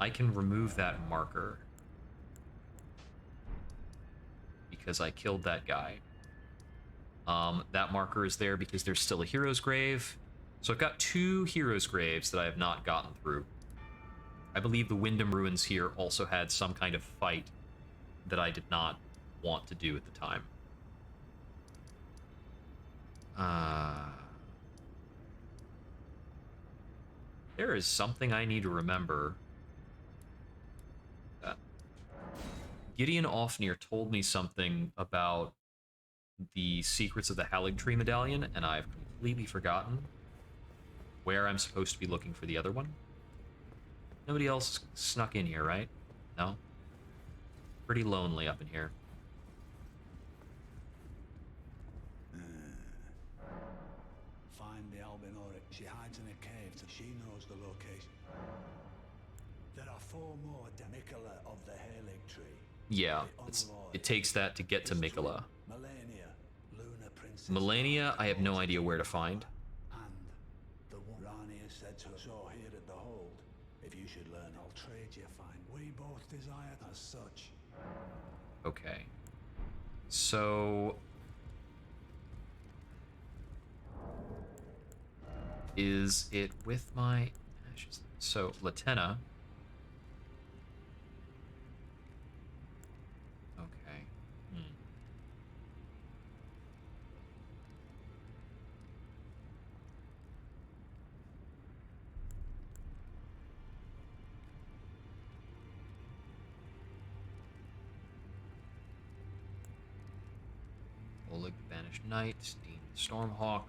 I can remove that marker because I killed that guy. That marker is there because there's still a hero's grave. So I've got 2 hero's graves that I have not gotten through. I believe the Wyndham Ruins here also had some kind of fight that I did not want to do at the time. There is something I need to remember. Gideon Ofnir told me something about the secrets of the Haligtree Medallion, and I've completely forgotten. where I'm supposed to be looking for the other one. Nobody else snuck in here, right? No? Pretty lonely up in here. Find the Albinoric. She hides in a cave. She knows the location. There are 4 more Nicola of the Hairleg tree. Yeah, it takes that to get to Mikola. Melania, Luna Princess. Melania, I have no idea where to find. And the one Rania said to us all here at the hold. If you should learn, I'll trade you fine. We both desire as such. Okay. So... is it with my ashes? So, Latenna. Okay. Oleg, the Banished Knight, Dean Stormhawk,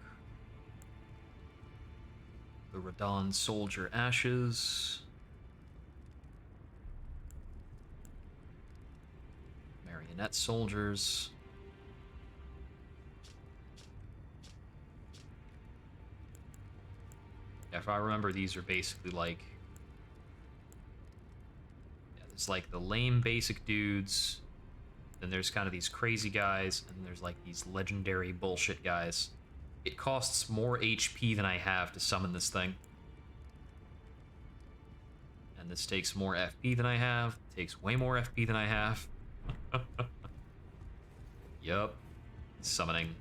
the Radon Soldier Ashes, Marionette Soldiers, if I remember, these are basically like, yeah, there's like the lame basic dudes. Then there's kind of these crazy guys, and there's like these legendary bullshit guys. It costs more HP than I have to summon this thing. And this takes more FP than I have. It takes way more FP than I have. Yup. Summoning.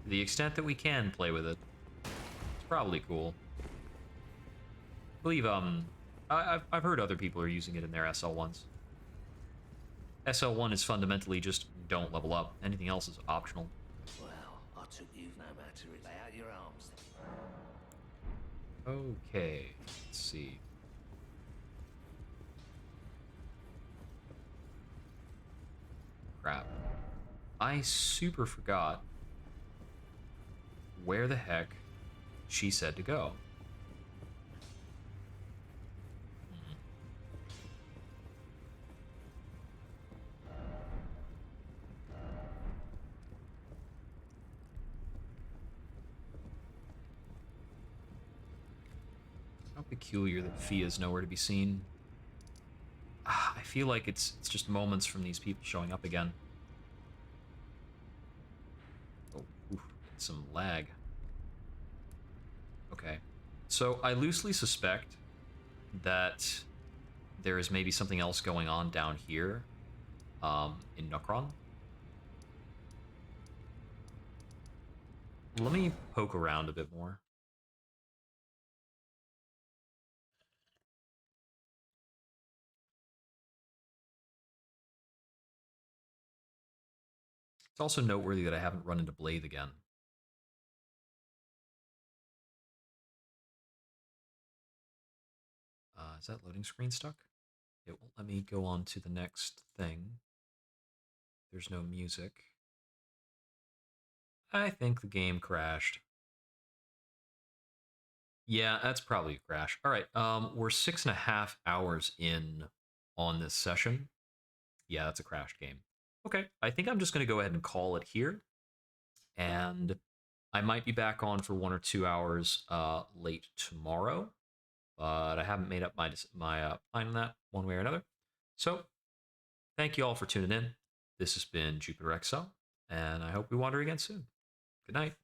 To the extent that we can play with it. It's probably cool. I believe, I've heard other people are using it in their SL1s. SL1 is fundamentally just don't level up. Anything else is optional. Well, I took you no matter. Lay out your arms. Okay, let's see. Crap. I super forgot where the heck she said to go. Peculiar that Fia's nowhere to be seen. I feel like it's just moments from these people showing up again. Oh, oof, some lag. Okay, so I loosely suspect that there is maybe something else going on down here, in Nukron. Let me poke around a bit more. It's also noteworthy that I haven't run into Blade again. Is that loading screen stuck? It won't let me go on to the next thing. There's no music. I think the game crashed. Yeah, that's probably a crash. All right, we're 6.5 hours in on this session. Yeah, that's a crashed game. Okay, I think I'm just going to go ahead and call it here. And I might be back on for 1 or 2 hours late tomorrow. But I haven't made up my mind on that one way or another. So, thank you all for tuning in. This has been Jupiter XL, and I hope we wander again soon. Good night.